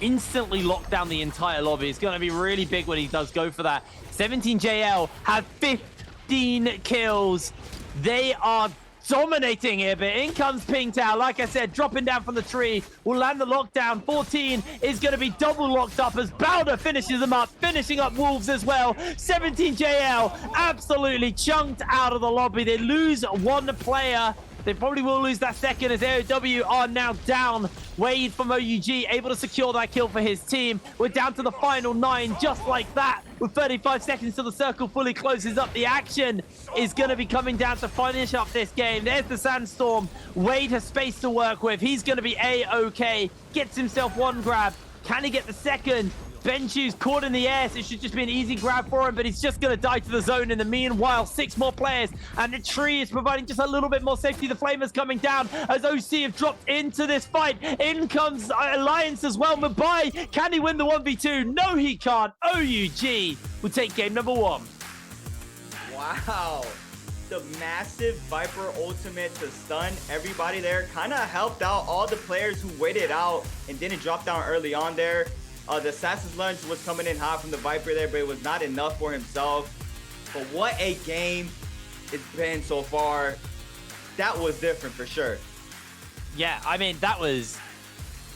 S20: instantly lock down the entire lobby. It's going to be really big when he does go for that. 17JL have 15 kills. They are dominating here, but in comes Ping Tao. Like I said, dropping down from the tree will land the lockdown. 14 is going to be double locked up as Bowder finishes them up, finishing up Wolves as well. 17JL absolutely chunked out of the lobby. They lose 1 player. They probably will lose that second as AOW are now down. Wade from OUG able to secure that kill for his team. We're down to the final 9 just like that. With 35 seconds till the circle fully closes up. The action is going to be coming down to finish up this game. There's the Sandstorm. Wade has space to work with. He's going to be A-OK. Gets himself 1 grab. Can he get the second? Benchu's caught in the air, so it should just be an easy grab for him, but he's just going to die to the zone in the meanwhile. 6 more players, and the tree is providing just a little bit more safety. The Flamers coming down as OC have dropped into this fight. In comes Alliance as well. Mabai, can he win the 1v2? No, he can't. OUG will take game number 1.
S21: Wow. the massive Viper ultimate to stun everybody there kind of helped out all the players who waited out and didn't drop down early on there. The Assassin's Lunge was coming in hot from the Viper there, but it was not enough for himself. But what a game it's been so far. That was different for sure.
S20: Yeah, I mean, that was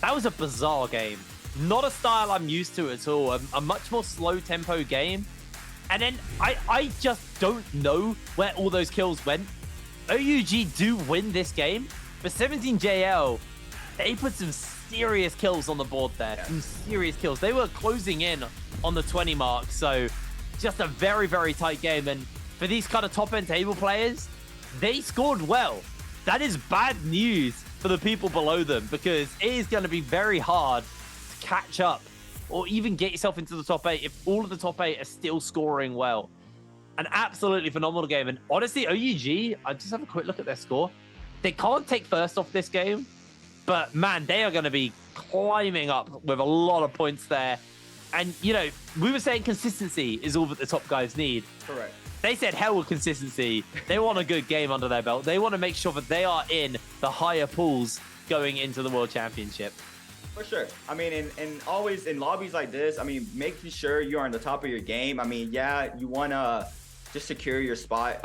S20: a bizarre game. Not a style I'm used to at all. A much more slow tempo game. And then I just don't know where all those kills went. OUG do win this game, but 17JL, they put some serious kills on the board there. Some serious kills. They were closing in on the 20 mark. So just a very, very tight game. And for these kind of top-end table players, they scored well. That is bad news for the people below them, because it is going to be very hard to catch up or even get yourself into the top 8 if all of the top 8 are still scoring well. An absolutely phenomenal game. And honestly, OUG, I just have a quick look at their score. They can't take first off this game, but man, they are going to be climbing up with a lot of points there. And, you know, we were saying consistency is all that the top guys need.
S21: Correct.
S20: They said hell with consistency. They want a good game under their belt. They want to make sure that they are in the higher pools going into the World Championship.
S21: For sure. I mean, and always in lobbies like this, I mean, making sure you're on the top of your game. I mean, yeah, you want to just secure your spot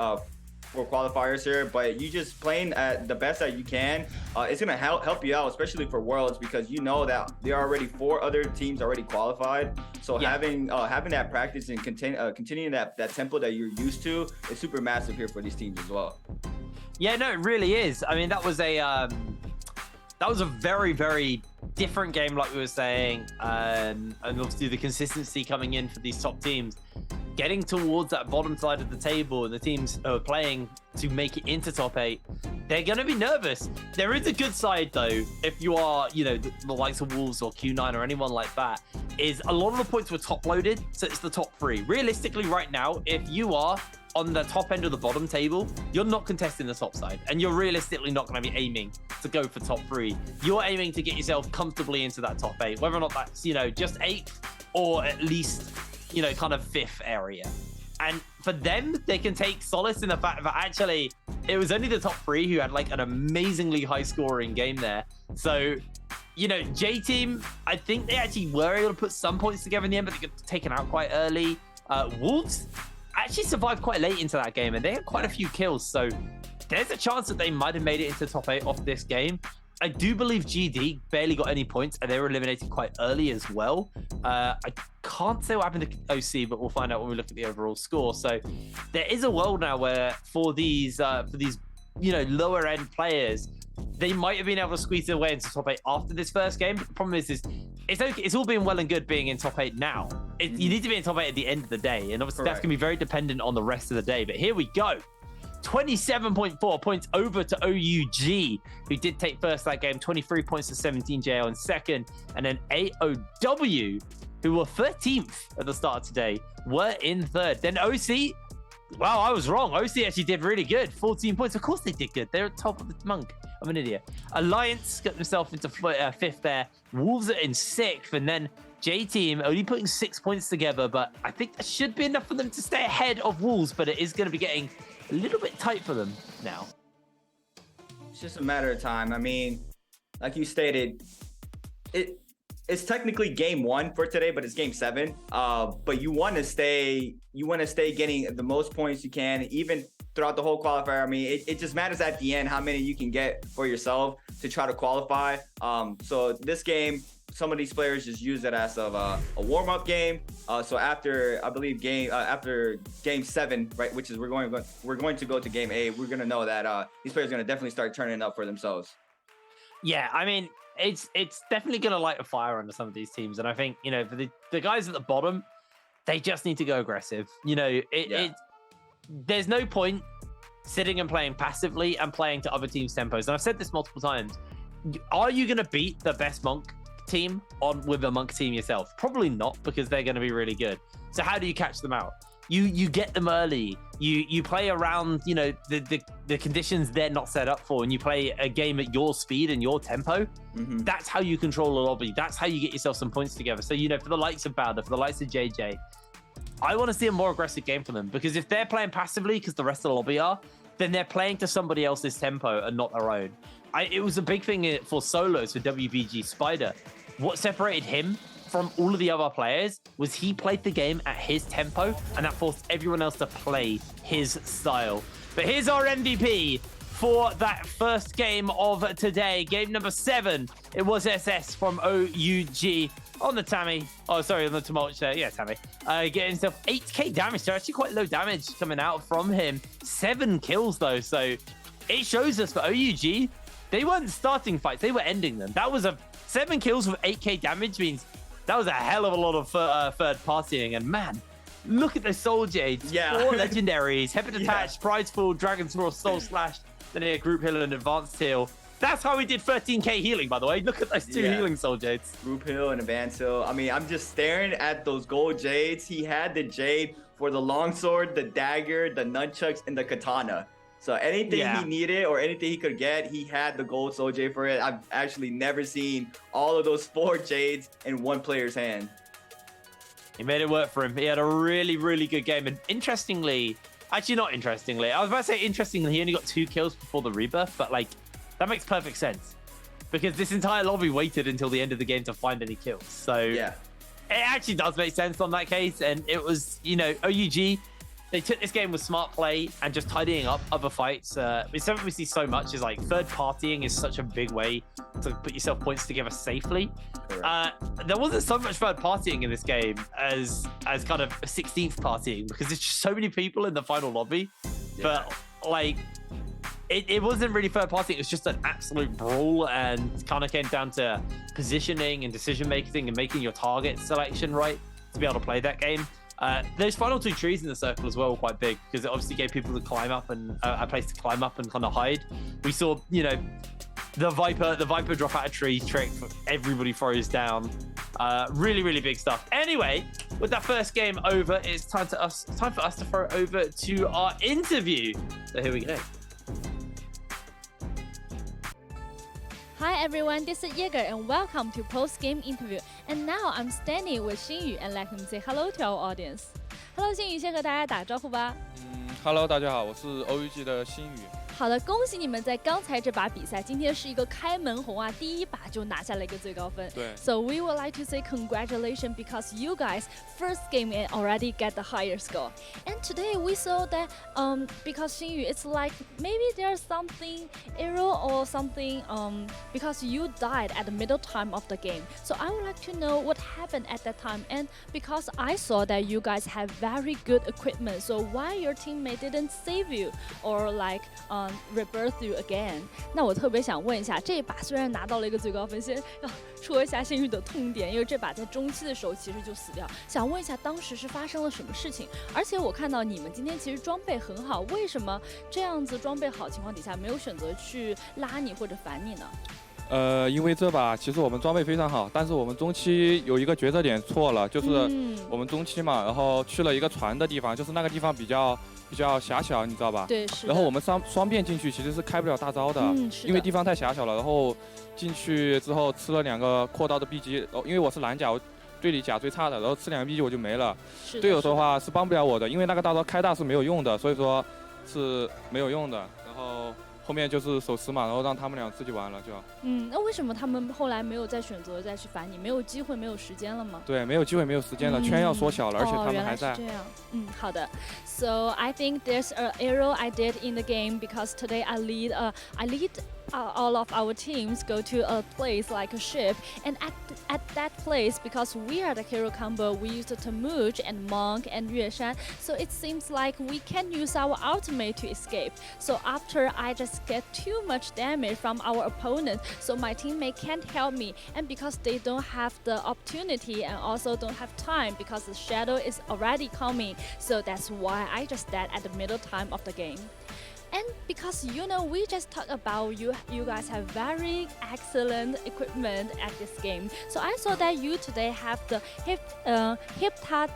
S21: for qualifiers here, but you just playing at the best that you can. It's going to help you out, especially for Worlds, because you know that there are already 4 other teams already qualified. So having that practice and continuing that tempo that you're used to is super massive here for these teams as well.
S20: Yeah, no, it really is. I mean, that was a very, very different game, like we were saying, and obviously the consistency coming in for these top teams, getting towards that bottom side of the table, and the teams who are playing to make it into top 8, they're going to be nervous. There is a good side, though, if you are, you know, the likes of Wolves or Q9 or anyone like that, is a lot of the points were top loaded, so it's the top 3. Realistically, right now, if you are on the top end of the bottom table, you're not contesting the top side, and you're realistically not going to be aiming to go for top 3. You're aiming to get yourself comfortably into that top 8, whether or not that's, you know, just 8th or at least, you know, kind of 5th area. And for them, they can take solace in the fact that actually it was only the top 3 who had like an amazingly high scoring game there. So, you know, J Team, I think they actually were able to put some points together in the end, but they got taken out quite early. Wolves actually survived quite late into that game, and they had quite a few kills. So there's a chance that they might have made it into top 8 off this game. I do believe GD barely got any points, and they were eliminated quite early as well. I can't say what happened to OC, but we'll find out when we look at the overall score. So there is a world now where for these you know, lower end players, they might have been able to squeeze their way into top 8 after this first game. But the problem is it's okay. It's all being well and good being in top 8 now. You need to be in top 8 at the end of the day, and obviously that's going to be very dependent on the rest of the day. But here we go. 27.4 points over to OUG, who did take first that game. 23 points to 17JL in second, and then AOW, who were 13th at the start of today, were in third. Then OC, wow, I was wrong. OC actually did really good. 14 points. Of course they did good. They're at top of the monk. I'm an idiot. Alliance got themselves into 5th there. Wolves are in 6th, and then J Team only putting 6 points together, but I think that should be enough for them to stay ahead of Wolves, but it is going to be getting a little bit tight for them now.
S21: It's just a matter of time. I mean, like you stated, it's technically game 1 for today, but it's game 7. But you want to stay getting the most points you can, even throughout the whole qualifier. I mean, it just matters at the end how many you can get for yourself to try to qualify. So this game, some of these players just use it as a warm-up game. So after, I believe, after game 7, right, which is we're going to go to game 8, we're gonna know that these players are gonna definitely start turning up for themselves.
S20: Yeah, I mean, it's definitely gonna light a fire under some of these teams, and I think, you know, for the guys at the bottom, they just need to go aggressive. You know, there's no point sitting and playing passively and playing to other teams' tempos. And I've said this multiple times. Are you gonna beat the best Monk team with a Monk team yourself? Probably not, because they're going to be really good. So how do you catch them out? You get them early. You play around, you know, the conditions they're not set up for, and you play a game at your speed and your tempo. That's how you control a lobby. That's how you get yourself some points together. So, you know, for the likes of Bowder, for the likes of JJ, I want to see a more aggressive game from them, because if they're playing passively because the rest of the lobby are, then they're playing to somebody else's tempo and not their own. It was a big thing for solos for WBG Spider. What separated him from all of the other players was he played the game at his tempo, and that forced everyone else to play his style. But here's our MVP for that first game of today. Game number 7. It was SS from OUG on the Tammy. Oh, sorry, on the Tumult. Yeah, Tammy. Getting himself 8k damage. So actually quite low damage coming out from him. 7 kills, though. So it shows us for OUG, they weren't starting fights. They were ending them. That was 7 kills with 8k damage means that was a hell of a lot of third partying. And man, look at the Soul Jades.
S21: Yeah.
S20: 4 legendaries. Heaven Attached, Prideful, Dragon's Roar, Soul Slash, then a Group Heal and Advanced Heal. That's how we did 13k healing, by the way. Look at those 2 healing Soul Jades.
S21: Group Heal and Advanced Heal. I mean, I'm just staring at those gold Jades. He had the Jade for the longsword, the dagger, the nunchucks, and the katana. So anything he needed or anything he could get, he had the gold Soul Jade for it. I've actually never seen all of those 4 Jades in one player's hand.
S20: He made it work for him. He had a really, really good game. And interestingly, actually not interestingly, I was about to say interestingly, he only got 2 kills before the rebirth, but like, that makes perfect sense. Because this entire lobby waited until the end of the game to find any kills. So it actually does make sense on that case. And it was, you know, OUG, they took this game with smart play and just tidying up other fights. It's something we see so much is like third partying is such a big way to put yourself points together safely. There wasn't so much third partying in this game as kind of 16th partying, because there's just so many people in the final lobby. But like, it wasn't really third partying. It was just an absolute brawl, and kind of came down to positioning and decision making and making your target selection right to be able to play that game. Those final 2 trees in the circle as well were quite big, because it obviously gave people to climb up and a place to climb up and kind of hide. We saw, you know, the Viper drop out a tree trick, everybody throws down. Really, really big stuff. Anyway, with that first game over, it's time for us to throw it over to our interview. So here we go.
S11: Hi everyone, this is Jaeger and welcome to post-game interview. And now I'm standing with Xinyu and let him say hello to our audience. Hello， 星宇，先和大家打个招呼吧。
S1: Hello， 大家好，我是 OUG 的星宇。
S11: 好的，恭喜你们在刚才这把比赛，今天是一个开门红啊，第一把就拿下了一个最高分。
S1: 对。
S11: So we would like to say congratulations because you guys first game and already get the higher score. And today we saw that because Xinyu, it's like maybe there's something error or something because you died at the middle time of the game. So I would like to know what happened at that time. And because I saw that you guys have very good equipment, so why your teammate didn't save you or like rebirth you again？ 那我特别想问一下，这一把虽然拿到了一个最高分，先要戳一下星宇的痛点，因为这把在中期的时候其实就死掉。想问一下，当时是发生了什么事情？而且我看到你们今天其实装备很好，为什么这样子装备好情况底下没有选择去拉你或者反你呢？
S1: 因为这把其实我们装备非常好，但是我们中期有一个决策点错了，就是我们中期嘛，然后去了一个船的地方，就是那个地方比较狭小，你知道吧？
S11: 对，是。
S1: 然后我们双便进去其实是开不了大招的，因为地方太狭小了。然后进去之后吃了2个扩刀的 B 级，因为我是蓝甲，我队里甲最差的，然后吃2个 B 级我就没了。队友的话是帮不了我的，因为那个大招开大是没有用的，所以说是没有用的。然后后面就是手持嘛，然后让他们俩自己玩了就。
S11: 那为什么他们后来没有再选择再去反你？没有机会，没有时间了吗？
S1: 对，没有机会，没有时间了，圈要缩小了，而且他们还在。
S11: 原来是这样。好的。So I think there's an error I did in the game because today I lead all of our teams go to a place like a ship, and at that place, because we are the hero combo, we use the Tamuj and Monk and Yueshan, so it seems like we can use our ultimate to escape. So after I just get too much damage from our opponent, so my teammate can't help me, and because they don't have the opportunity and also don't have time because the shadow is already coming, so that's why I just died at the middle time of the game. And because you know, we just talked about you guys have very excellent equipment at this game. So I saw that you today have the hip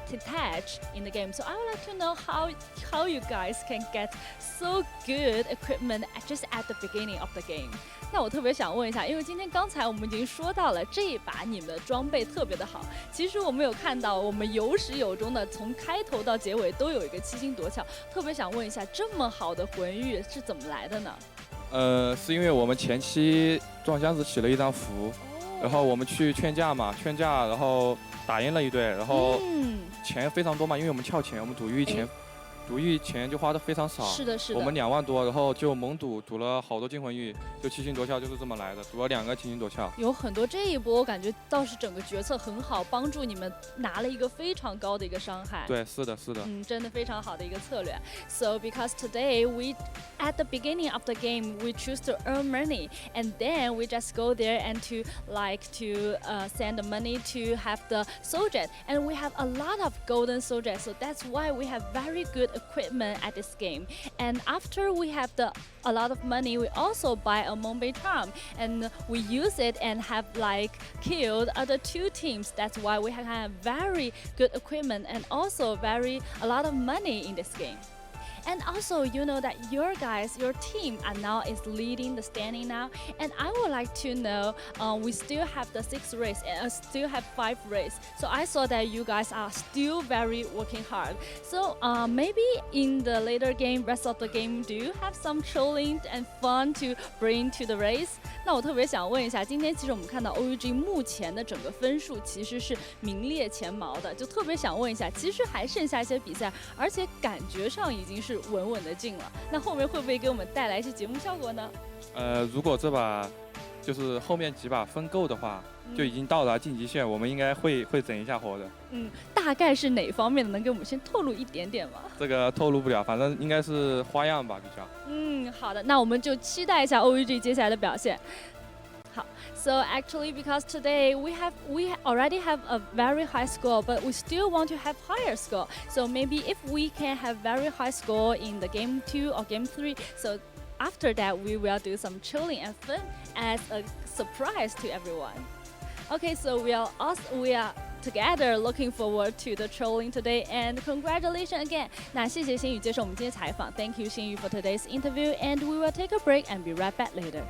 S11: detach in the game. So I would like to know how you guys can get so good equipment just at the beginning of the game. 那我特别想问一下，因为今天刚才我们已经说到了这一把你们的装备特别的好，其实我们有看到我们有始有终的从开头到结尾都有一个7星夺鞘，特别想问一下，这么好的魂玉是怎么来的呢？
S1: 是因为我们前期撞箱子起了一张符，然后我们去劝架嘛，然后打赢了一队，然后钱非常多嘛，因为我们撬钱，我们赌玉钱就花的非常少，
S11: 是的，是的。
S1: 我们2万多，然后就猛赌了好多金魂玉，就7星夺鞘就是这么来的，赌了2个7星夺鞘。
S11: 有很多这一波，我感觉倒是整个决策很好，帮助你们拿了一个非常高的一个伤害。
S1: 对，是的，是的。
S11: 真的非常好的一个策略。So because today we at the beginning of the game we choose to earn money and then we just go there and to send the money to have the soldier and we have a lot of golden soldiers, so that's why we have very good equipment at this game. And after we have a lot of money, we also buy a Moonbei charm and we use it and have like killed other 2 teams. That's why we have very good equipment and also a lot of money in this game. And also, you know that your team is leading the standing now. And I would like to know, we still have the 6 race and still have 5 race. So I saw that you guys are still very working hard. So maybe in the later game, rest of the game, do you have some trolling and fun to bring to the race? 那我特别想问一下，今天其实我们看到 OUG 目前的整个分数其实是名列前茅的，就特别想问一下，其实还剩下一些比赛，而且感觉上已经是稳稳的进了，那后面会不会给我们带来一些节目效果呢？
S1: 如果这把就是后面几把分够的话，就已经到达晋级线，我们应该会整一下活的。
S11: 大概是哪方面的？能给我们先透露一点点吗？
S1: 这个透露不了，反正应该是花样吧，比较。
S11: 好的，那我们就期待一下 OUG 接下来的表现。好 ，So actually, because today we already have a very high score, but we still want to have higher score. So maybe if we can have very high score in the game 2 or game 3, so after that we will do some chilling and fun as a surprise to everyone. Okay, so we are together looking forward to the trolling today, and congratulations again. 那谢谢星宇接受我们今天采访 ，Thank you 星宇 for today's interview, and we will take a break and be right back later.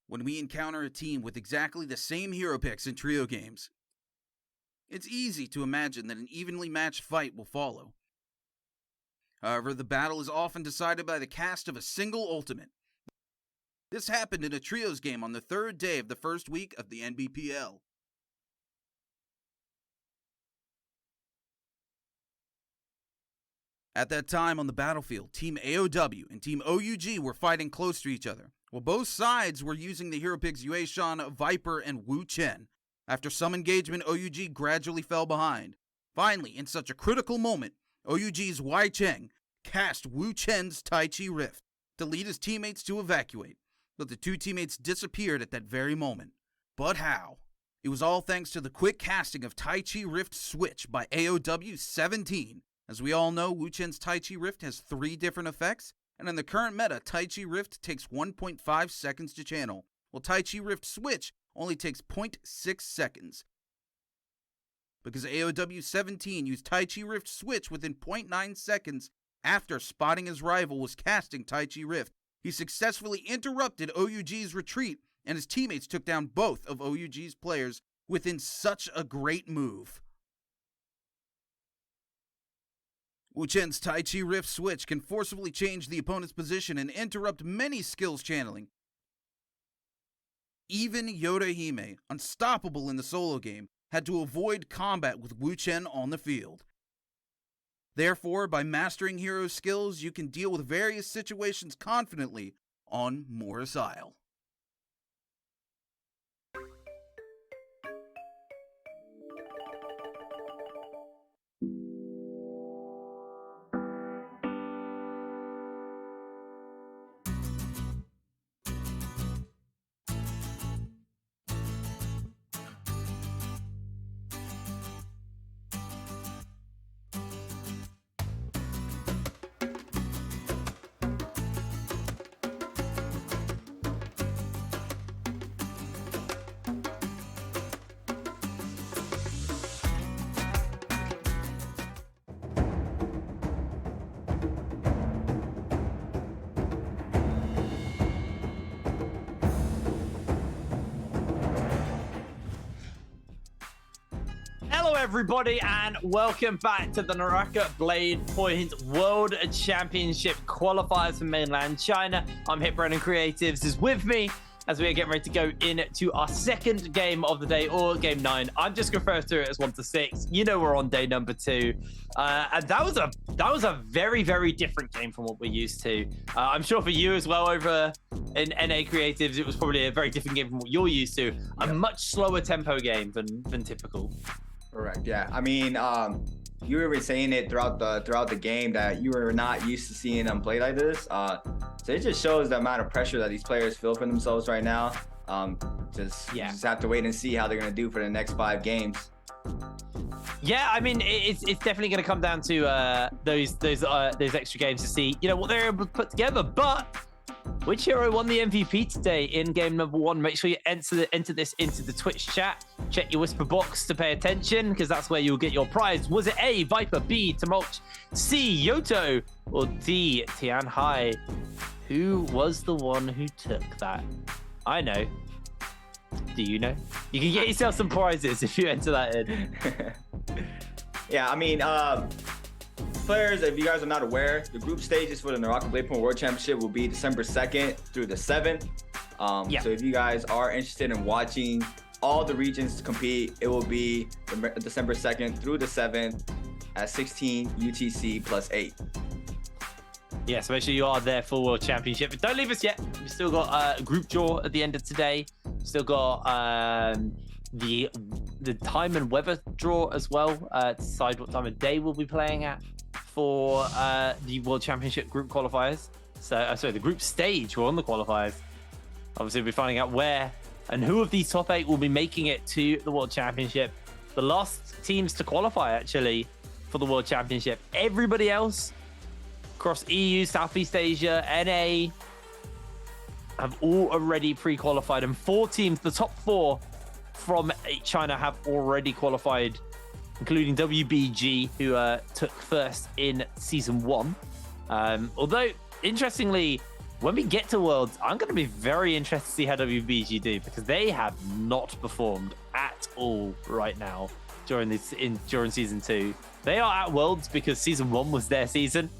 S7: When we encounter a team with exactly the same hero picks in trio games, it's easy to imagine that an evenly matched fight will follow. However, the battle is often decided by the cast of a single ultimate. This happened in a trios game on the 3rd day of the first week of the NBPL. At that time on the battlefield, Team AOW and Team OUG were fighting close to each other, while both sides were using the hero picks Yue Shan, Viper, and Wu Chen. After some engagement, OUG gradually fell behind. Finally, in such a critical moment, OUG's Wei Cheng cast Wu Chen's Tai Chi Rift to lead his teammates to evacuate, but the 2 teammates disappeared at that very moment. But how? It was all thanks to the quick casting of Tai Chi Rift Switch by AOW 17. As we all know, Wu Chen's Tai Chi Rift has 3 different effects, and in the current meta, Tai Chi Rift takes 1.5 seconds to channel, while Tai Chi Rift Switch only takes 0.6 seconds. Because AOW 17 used Tai Chi Rift Switch within 0.9 seconds after spotting his rival was casting Tai Chi Rift, he successfully interrupted OUG's retreat and his teammates took down both of OUG's players within such a great move. Wu Chen's Tai Chi Rift switch can forcibly change the opponent's position and interrupt many skills channeling. Even Yoda Hime, unstoppable in the solo game, had to avoid combat with Wu Chen on the field. Therefore, by mastering hero skills, you can deal with various situations confidently on Morris Isle.
S20: Hello everybody and welcome back to the Naraka Blade Point World Championship qualifiers for mainland China. I'm Hitbrand and Creatives is with me as we are getting ready to go into our second game of the day, or game 9. I'm just going to refer to it as 1 to 6. You know we're on day number 2. And that was a very, very different game from what we're used to. I'm sure for you as well over in NA Creatives, it was probably a very different game from what you're used to. A much slower tempo game than typical.
S21: Correct. Yeah. I mean, you were saying it throughout the game that you were not used to seeing them play like this. So it just shows the amount of pressure that these players feel for themselves right now. Just have to wait and see how they're gonna do for the next 5 games.
S20: Yeah, I mean, it's definitely going to come down to those extra games to see, you know, what they're able to put together. But which hero won the MVP today in game number 1? Make sure you enter this into the Twitch chat. Check your whisper box to pay attention, because that's where you'll get your prize. Was it A, Viper, B, Tumult, C, Yoto, or D, Tian Hai? Who was the one who took that? I know. Do you know? You can get yourself some prizes if you enter that in.
S21: Yeah, I mean, players, if you guys are not aware, the group stages for the Naraka Blade Point World Championship will be December 2nd through the 7th. So if you guys are interested in watching all the regions compete, it will be December 2nd through the 7th at 16 UTC plus 8.
S20: Yeah, so make sure you are there for World Championship. But don't leave us yet. We've still got a group draw at the end of today. Still got the time and weather draw as well to decide what time of day we'll be playing at for the World Championship group qualifiers. So, sorry, the group stage. We're on the qualifiers. Obviously, we'll be finding out where and who of these top 8 will be making it to the World Championship. The last teams to qualify, actually, for the World Championship. Everybody else across EU, Southeast Asia, NA, have all already pre-qualified, and 4 teams, the top 4 from China, have already qualified, including WBG, who took first in season 1. Although, interestingly, when we get to Worlds, I'm going to be very interested to see how WBG do, because they have not performed at all right now during season 2. They are at Worlds because season 1 was their season.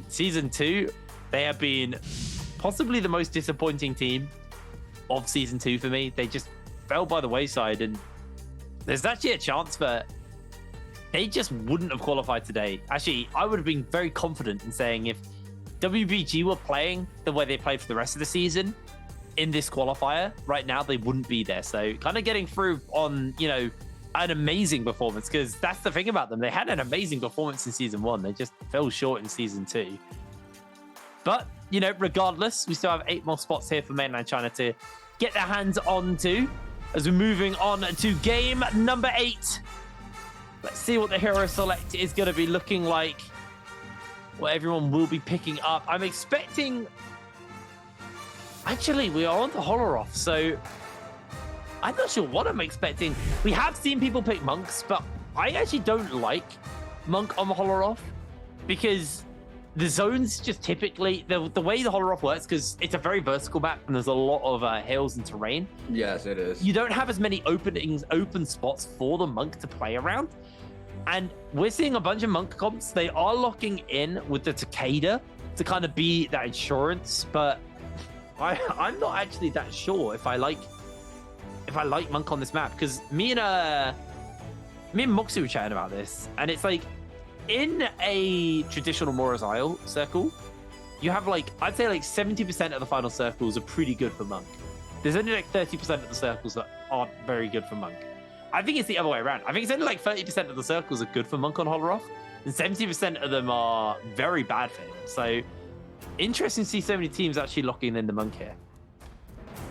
S20: Season 2, they have been possibly the most disappointing team of season 2 for me. They just fell by the wayside, and there's actually a chance that they just wouldn't have qualified today. Actually, I would have been very confident in saying if WBG were playing the way they played for the rest of the season in this qualifier, right now they wouldn't be there. So kind of getting through on, you know, an amazing performance, because that's the thing about them. They had an amazing performance in season 1. They just fell short in season 2. But, you know, regardless, we still have 8 more spots here for mainland China to get their hands onto as we're moving on to game number 8. Let's see what the hero select is going to be looking like, what everyone will be picking up. I'm expecting... Actually, we are on the Holoroth, so I'm not sure what I'm expecting. We have seen people pick Monks, but I actually don't like Monk on the Holoroth, because the zones just typically, the way the Holoroth works, because it's a very vertical map and there's a lot of hills and terrain.
S21: Yes, it is.
S20: You don't have as many open spots for the Monk to play around. And we're seeing a bunch of Monk comps. They are locking in with the Takeda to kind of be that insurance, but I'm not actually that sure if I like Monk on this map, because me and Moxie were chatting about this, and it's like in a traditional Mora's Isle circle, you have like, I'd say like 70% of the final circles are pretty good for Monk. There's only like 30% of the circles that aren't very good for Monk. I think it's the other way around. I think it's only like 30% of the circles are good for Monk on Holoroth, and 70% of them are very bad for him. So interesting to see so many teams actually locking in the Monk here.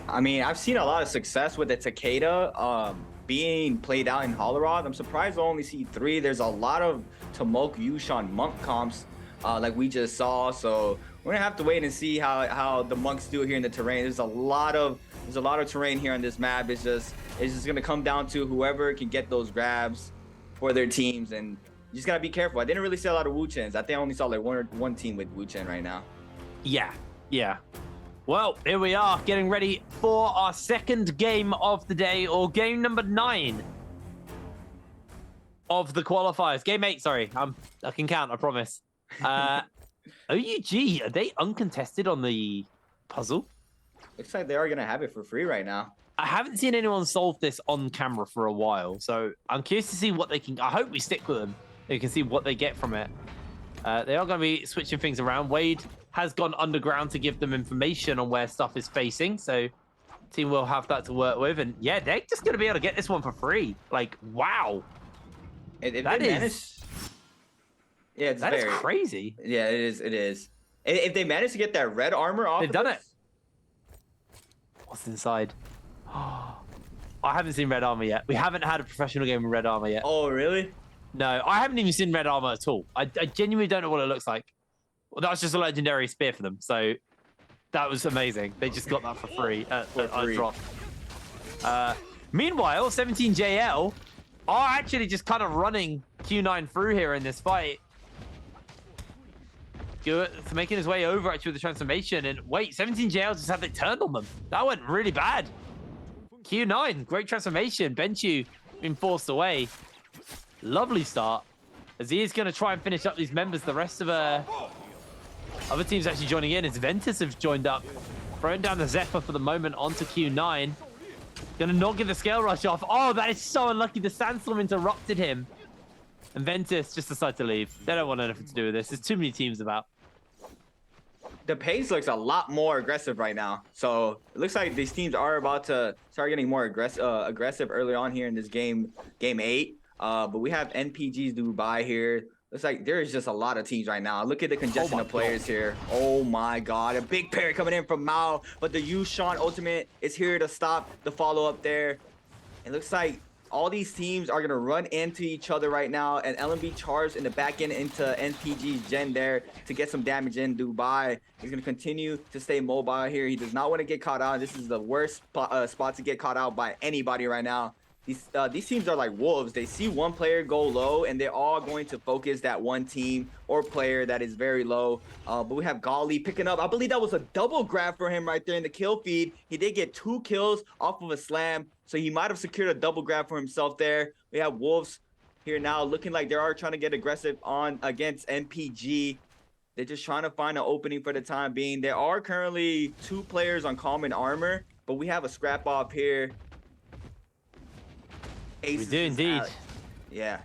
S21: I mean, I've seen a lot of success with the Takeda being played out in Holoroth. I'm surprised I only see 3. There's a lot of Tomok, Yushan, Monk comps like we just saw. So we're gonna have to wait and see how the Monks do here in the terrain. There's a lot of terrain here on this map. It's just gonna come down to whoever can get those grabs for their teams, and you just gotta be careful. I didn't really see a lot of Wu Chens. I think I only saw like one team with Wu Chen right now.
S20: Yeah. Well, here we are getting ready for our second game of the day, or game number 9 of the qualifiers. Game 8, sorry. I can count, I promise. OUG, are they uncontested on the puzzle?
S21: Looks like they are going to have it for free right now.
S20: I haven't seen anyone solve this on camera for a while, so I'm curious to see what they can... I hope we stick with them. You can see what they get from it. They are going to be switching things around. Wade has gone underground to give them information on where stuff is facing, so team will have that to work with. And yeah, they're just going to be able to get this one for free. Like, wow. That is crazy.
S21: Yeah, it is. If they manage to get that red armor off,
S20: they've done it. What's inside? I haven't seen red armor yet. We haven't had a professional game with red armor yet.
S21: Oh, really?
S20: No, I haven't even seen red armor at all. I genuinely don't know what it looks like. Well, that was just a legendary spear for them, so that was amazing. They just got that for free at drop. Meanwhile, 17JL are actually just kind of running Q9 through here in this fight. Good, making his way over actually with the transformation, and wait, 17JL just had it turned on them. That went really bad. Q9, great transformation. Benchu being forced away. Lovely start. As he is going to try and finish up these members, the rest of other teams actually joining in. As Ventus have joined up. Throwing down the Zephyr for the moment onto Q9. Going to not get the scale rush off. Oh, that is so unlucky. The Sandstorm interrupted him. And Ventus just decided to leave. They don't want anything to do with this. There's too many teams about.
S21: The pace looks a lot more aggressive right now. So it looks like these teams are about to start getting more aggressive early on here in this game 8. But we have NPG's Dubai here. Looks like there's just a lot of teams right now. Look at the congestion of players here. Oh my God, a big parry coming in from Mao, but the Yushan ultimate is here to stop the follow-up there. It looks like all these teams are gonna run into each other right now, and LMB charged in the back end into NPG's Gen there to get some damage in. Dubai, he's gonna continue to stay mobile here. He does not want to get caught out. This is the worst spot to get caught out by anybody right now. These teams are like wolves. They see one player go low, and they're all going to focus that one team or player that is very low. But we have Gali picking up. I believe that was a double grab for him right there in the kill feed. He did get 2 kills off of a slam, so he might have secured a double grab for himself there. We have Wolves here now looking like they are trying to get aggressive on against NPG. They're just trying to find an opening for the time being. There are currently 2 players on common armor, but we have a scrap off here.
S20: We do indeed.
S21: Yeah.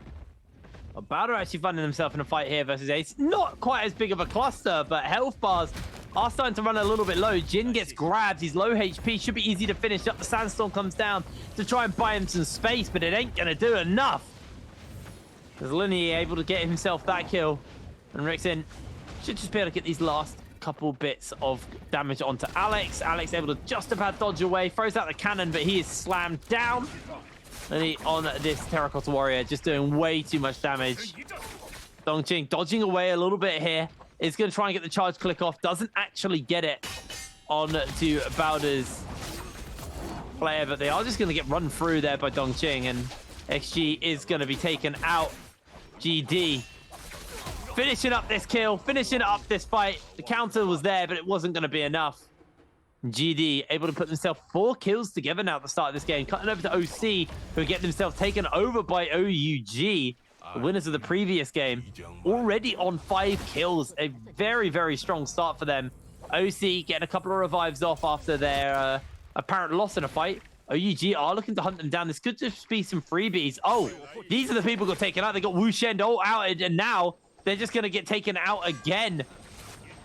S20: Bowder actually finding himself in a fight here versus Ace. Not quite as big of a cluster, but health bars are starting to run a little bit low. Jin gets grabbed. He's low HP. Should be easy to finish up. The Sandstorm comes down to try and buy him some space, but it ain't going to do enough. As Linny able to get himself that kill. And Rixin should just be able to get these last couple bits of damage onto Alex. Alex able to just about dodge away. Throws out the cannon, but he is slammed down. And on this Terracotta Warrior, just doing way too much damage. Dongqing dodging away a little bit here. Is going to try and get the charge click off. Doesn't actually get it on to Bowder's player, but they are just going to get run through there by Dongqing, and XG is going to be taken out. GD. finishing up this kill, finishing up this fight. The counter was there, but it wasn't going to be enough. GD able to put themselves 4 kills together now at the start of this game. Cutting over to OC, who are getting themselves taken over by OUG, the winners of the previous game. Already on 5 kills. A very, very strong start for them. OC getting a couple of revives off after their apparent loss in a fight. OUG are looking to hunt them down. This could just be some freebies. Oh, these are the people who got taken out. They got Wu Shendo outed, and now they're just going to get taken out again.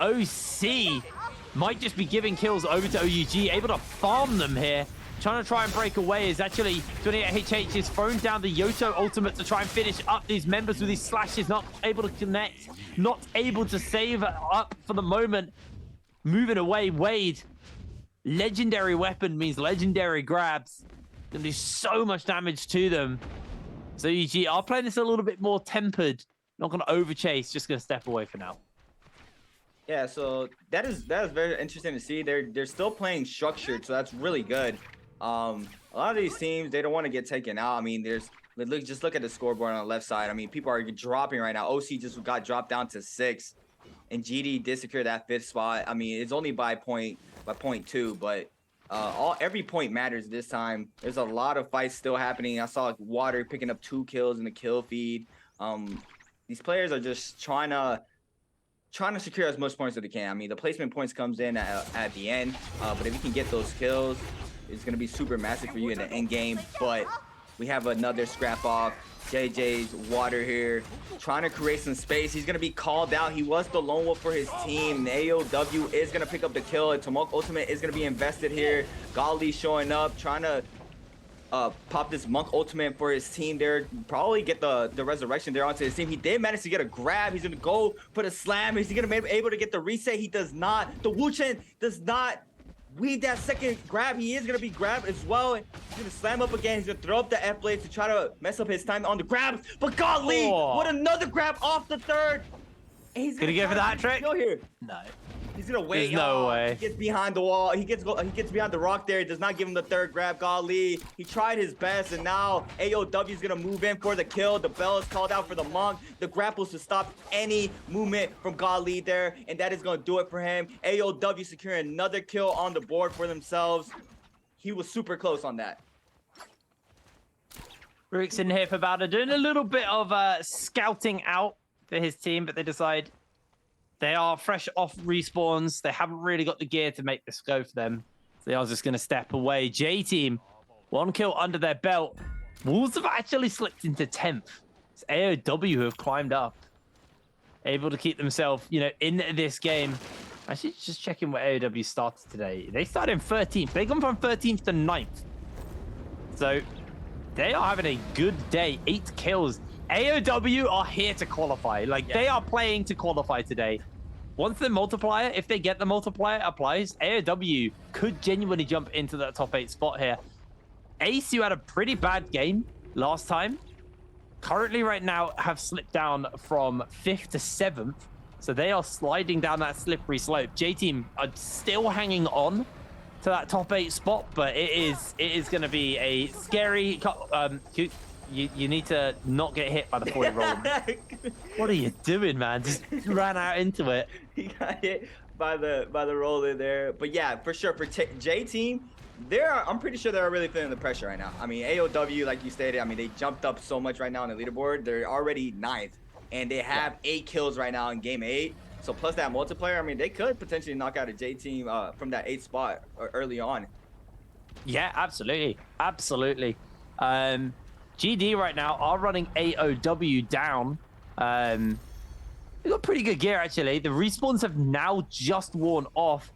S20: OC might just be giving kills over to OUG, able to farm them here. Trying to try and break away is actually 28HH is thrown down the Yoto ultimate to try and finish up these members with these slashes. Not able to connect, not able to save up for the moment. Moving away, Wade. Legendary weapon means legendary grabs. Gonna do so much damage to them. So OUG are playing this a little bit more tempered. Not gonna overchase, just gonna step away for now.
S21: Yeah, so that is very interesting to see. They're still playing structured, so that's really good. A lot of these teams, they don't want to get taken out. I mean, just look at the scoreboard on the left side. I mean, people are dropping right now. OC just got dropped down to 6, and GD did secure that 5th spot. I mean, it's only by 0.2, but every point matters this time. There's a lot of fights still happening. I saw Water picking up 2 kills in the kill feed. These players are just trying to secure as much points as they can. I mean, the placement points comes in at the end, but if you can get those kills, it's going to be super massive for you in the end game. But we have another scrap off. JJ's Water here, trying to create some space. He's going to be called out. He was the lone wolf for his team. The AOW is going to pick up the kill. And Tomok Ultimate is going to be invested here. Gali showing up, trying to pop this Monk Ultimate for his team there. Probably get the resurrection there onto his team. He did manage to get a grab. He's going to go put a slam. Is he going to be able to get the reset? He does not. The Wu Chen does not weed that second grab. He is going to be grabbed as well. He's going to slam up again. He's going to throw up the F blade to try to mess up his time on the grab. But Golly, what another grab off the 3rd. And he's going to
S20: go for that trick?
S21: Here.
S20: No.
S21: He's gonna wait.
S20: There's no way.
S21: He gets behind the wall. He gets behind the rock there. It does not give him the 3rd grab. Golly, he tried his best, and now AOW is gonna move in for the kill. The bell is called out for the Monk. The grapples to stop any movement from Golly there, and that is gonna do it for him. AOW securing another kill on the board for themselves. He was super close on that.
S20: Rook's in here for Bowder, doing a little bit of scouting out for his team, but they decide they are fresh off respawns. They haven't really got the gear to make this go for them. So they are just going to step away. J-Team, 1 kill under their belt. Wolves have actually slipped into 10th. It's AOW who have climbed up. Able to keep themselves, in this game. Actually, just checking where AOW started today. They started in 13th. They've gone from 13th to 9th. So they are having a good day. 8 kills. AOW are here to qualify. They are playing to qualify today. Once the multiplier, if they get the multiplier applies, AOW could genuinely jump into that top 8 spot here. Ace, who had a pretty bad game last time, currently right now have slipped down from 5th to 7th. So they are sliding down that slippery slope. J-Team are still hanging on to that top 8 spot, but it is going to be a scary... You need to not get hit by the 40 roll. What are you doing, man? Just ran out into it.
S21: He got hit by the roller there. But yeah, for sure, for J-Team, I'm pretty sure they're really feeling the pressure right now. I mean, AOW, like you stated, I mean, they jumped up so much right now on the leaderboard. They're already 9th, and they have 8 kills right now in game 8. So plus that multiplayer, I mean, they could potentially knock out a J-Team from that 8th spot early on.
S20: Yeah, absolutely. Absolutely. GD right now are running AOW down. They've got pretty good gear, actually. The respawns have now just worn off.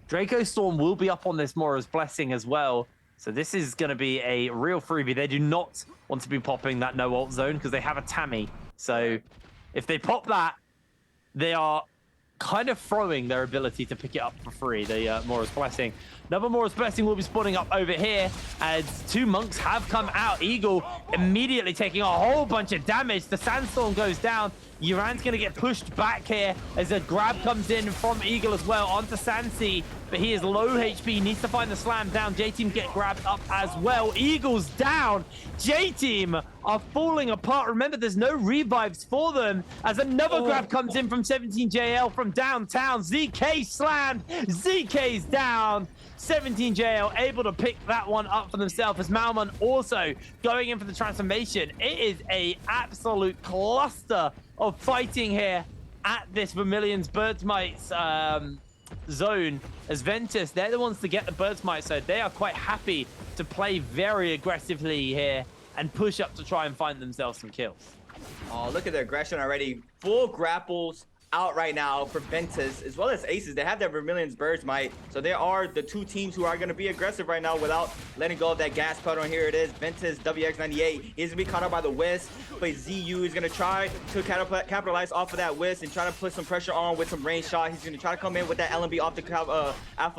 S20: Draco Storm will be up on this Mora's Blessing as well. So this is going to be a real freebie. They do not want to be popping that no ult zone because they have a Tammy. So if they pop that, they are kind of throwing their ability to pick it up for free, the Mora's Blessing. Another Mora's Blessing will be spawning up over here as 2 monks have come out. Eagle immediately taking a whole bunch of damage. The Sandstorm goes down. Uran's going to get pushed back here as a grab comes in from Eagle as well onto Sansi. but he is low HP, needs to find the slam down. J-Team get grabbed up as well. Eagles down. J-Team are falling apart. Remember, there's no revives for them as another grab comes in from 17JL from downtown. ZK slammed. ZK's down. 17JL able to pick that one up for themselves as Malman also going in for the transformation. It is a absolute cluster of fighting here at this Vermilion's Birdsmites zone as Ventus, they're the ones to get the Birdsmite, so they are quite happy to play very aggressively here and push up to try and find themselves some kills.
S21: Oh, look at the aggression already. Full grapples out right now for Ventus, as well as Aces. They have their Vermilion's Birdsmite, so they are the two teams who are going to be aggressive right now without letting go of that gas pedal. And here it is, Ventus WX98. He's going to be caught up by the Wisp, but ZU is going to try to capitalize off of that Wisp and try to put some pressure on with some range shot. He's going to try to come in with that LMB off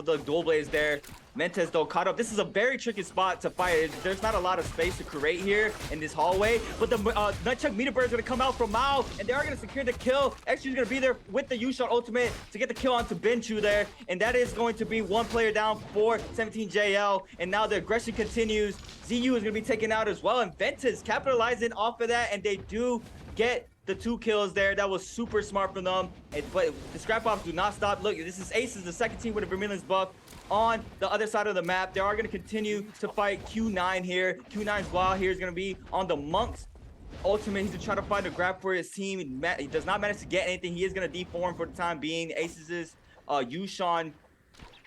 S21: the dual blades there. Ventus, though, caught up. This is a very tricky spot to fight. There's not a lot of space to create here in this hallway, but the Nutchuck Meter Bird is going to come out from Mao, and they are going to secure the kill. XG is going to be there with the U-Shot ultimate to get the kill onto Benchu there, and that is going to be one player down for 17JL, and now the aggression continues. ZU is going to be taken out as well, and Ventus capitalizing off of that, and they do get the 2 kills there. That was super smart from them, but the scrap-offs do not stop. Look, this is Aces, the second team with a Vermilion's buff on the other side of the map. They are going to continue to fight Q9 here. Q9's wild here is going to be on the Monk's ultimate. He's going to try to find a grab for his team. He does not manage to get anything. He is going to deform for the time being. Aces' Yushan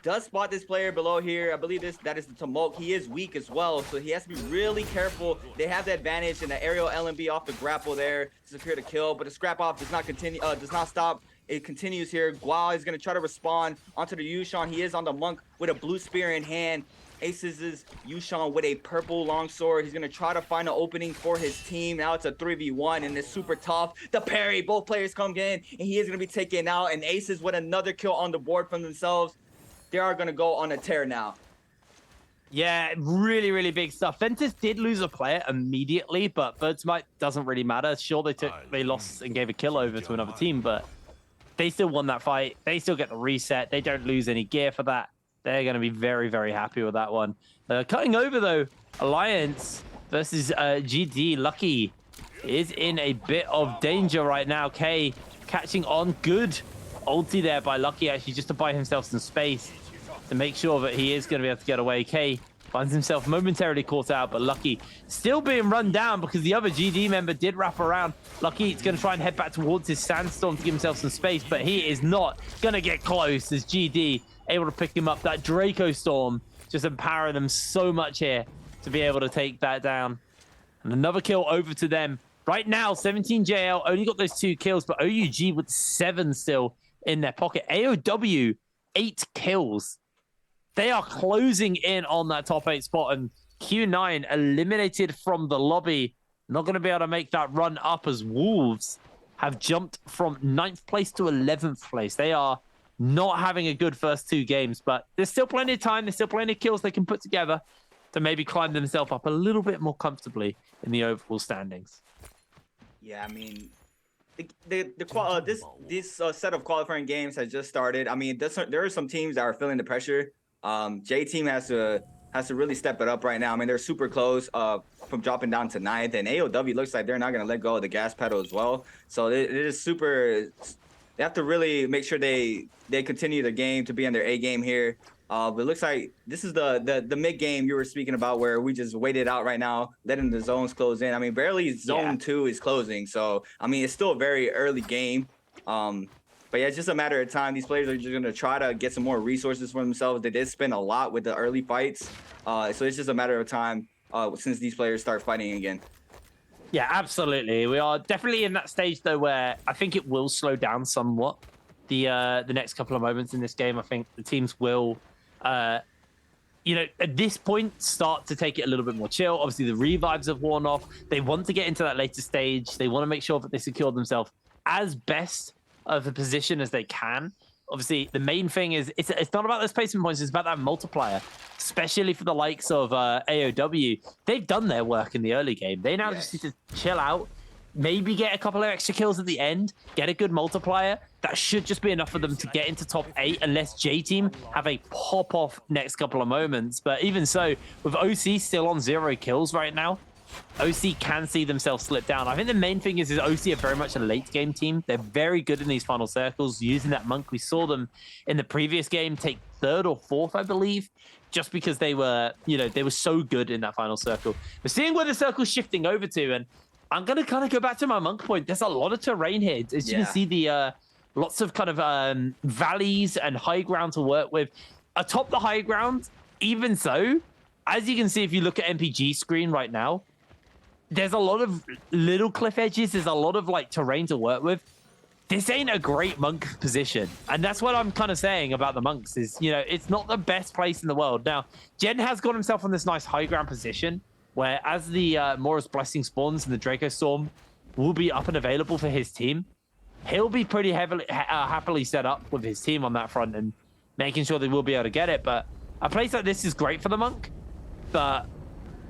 S21: does spot this player below here. I believe that is the Tumult. He is weak as well, so he has to be really careful. They have the advantage in the aerial LMB off the grapple there to secure the kill, but the scrap off does not continue, does not stop. It continues here. Guao is going to try to respond onto the Yushan. He is on the Monk with a blue spear in hand. Aces' Yushan with a purple longsword. He's going to try to find an opening for his team. Now it's a 3v1 and it's super tough. The parry, both players come in and he is going to be taken out. And Aces with another kill on the board from themselves. They are going to go on a tear now.
S20: Yeah, really, really big stuff. Ventus did lose a player immediately, but Birdsmite doesn't really matter. Sure, they lost and gave a kill over to another team, but they still won that fight. They still get the reset. They don't lose any gear for that. They're going to be very, very happy with that one. Cutting over, though, Alliance versus GD. Lucky is in a bit of danger right now. K catching on. Good ulti there by Lucky, actually, just to buy himself some space to make sure that he is going to be able to get away. K finds himself momentarily caught out, but Lucky still being run down because the other GD member did wrap around. Lucky is going to try and head back towards his Sandstorm to give himself some space, but he is not going to get close as GD able to pick him up. That Draco Storm just empowering them so much here to be able to take that down. And another kill over to them. Right now, 17JL only got those 2 kills, but OUG with 7 still in their pocket. AOW, 8 kills. They are closing in on that top 8 spot, and Q9 eliminated from the lobby. Not going to be able to make that run up as Wolves have jumped from 9th place to 11th place. They are not having a good first 2 games, but there's still plenty of time. There's still plenty of kills they can put together to maybe climb themselves up a little bit more comfortably in the overall standings.
S21: Yeah, I mean, this set of qualifying games has just started. I mean, there are some teams that are feeling the pressure. J-Team has to really step it up right now. I mean, they're super close from dropping down to 9th, and AOW looks like they're not going to let go of the gas pedal as well. So it is super. They have to really make sure they continue the game to be on their A game here. But it looks like this is the mid game you were speaking about, where we just waited out right now, letting the zones close in. I mean, barely zone 2 is closing, so I mean it's still a very early game. But yeah, it's just a matter of time. These players are just going to try to get some more resources for themselves. They did spend a lot with the early fights. So it's just a matter of time since these players start fighting again.
S20: Yeah, absolutely. We are definitely in that stage, though, where I think it will slow down somewhat. The next couple of moments in this game, I think the teams will, at this point, start to take it a little bit more chill. Obviously, the revives have worn off. They want to get into that later stage. They want to make sure that they secure themselves as best of a position as they can. Obviously, the main thing is it's not about those placement points, it's about that multiplier, especially for the likes of AOW. They've done their work in the early game. They now just need to chill out, maybe get a couple of extra kills at the end, get a good multiplier. That should just be enough for them to get into top 8 unless J-Team have a pop-off next couple of moments. But even so, with OC still on 0 kills right now, OC can see themselves slip down. I think the main thing is OC are very much a late game team. They're very good in these final circles using that monk. We saw them in the previous game take 3rd or 4th, I believe, just because they were, they were so good in that final circle. We're seeing where the circle's shifting over to, and I'm going to kind of go back to my monk point. There's a lot of terrain here. As you can see, the lots of kind of valleys and high ground to work with. Atop the high ground, even so, as you can see, if you look at MPG's screen right now, there's a lot of little cliff edges. There's a lot of like terrain to work with. This ain't a great monk position. And that's what I'm kind of saying about the monks is, it's not the best place in the world. Now, Jen has got himself on this nice high ground position where as the Mora's Blessing spawns and the Draco Storm will be up and available for his team, he'll be pretty happily set up with his team on that front and making sure they will be able to get it. But a place like this is great for the monk. But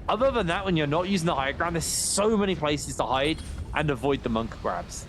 S20: other than that, when you're not using the high ground, there's so many places to hide and avoid the monk grabs.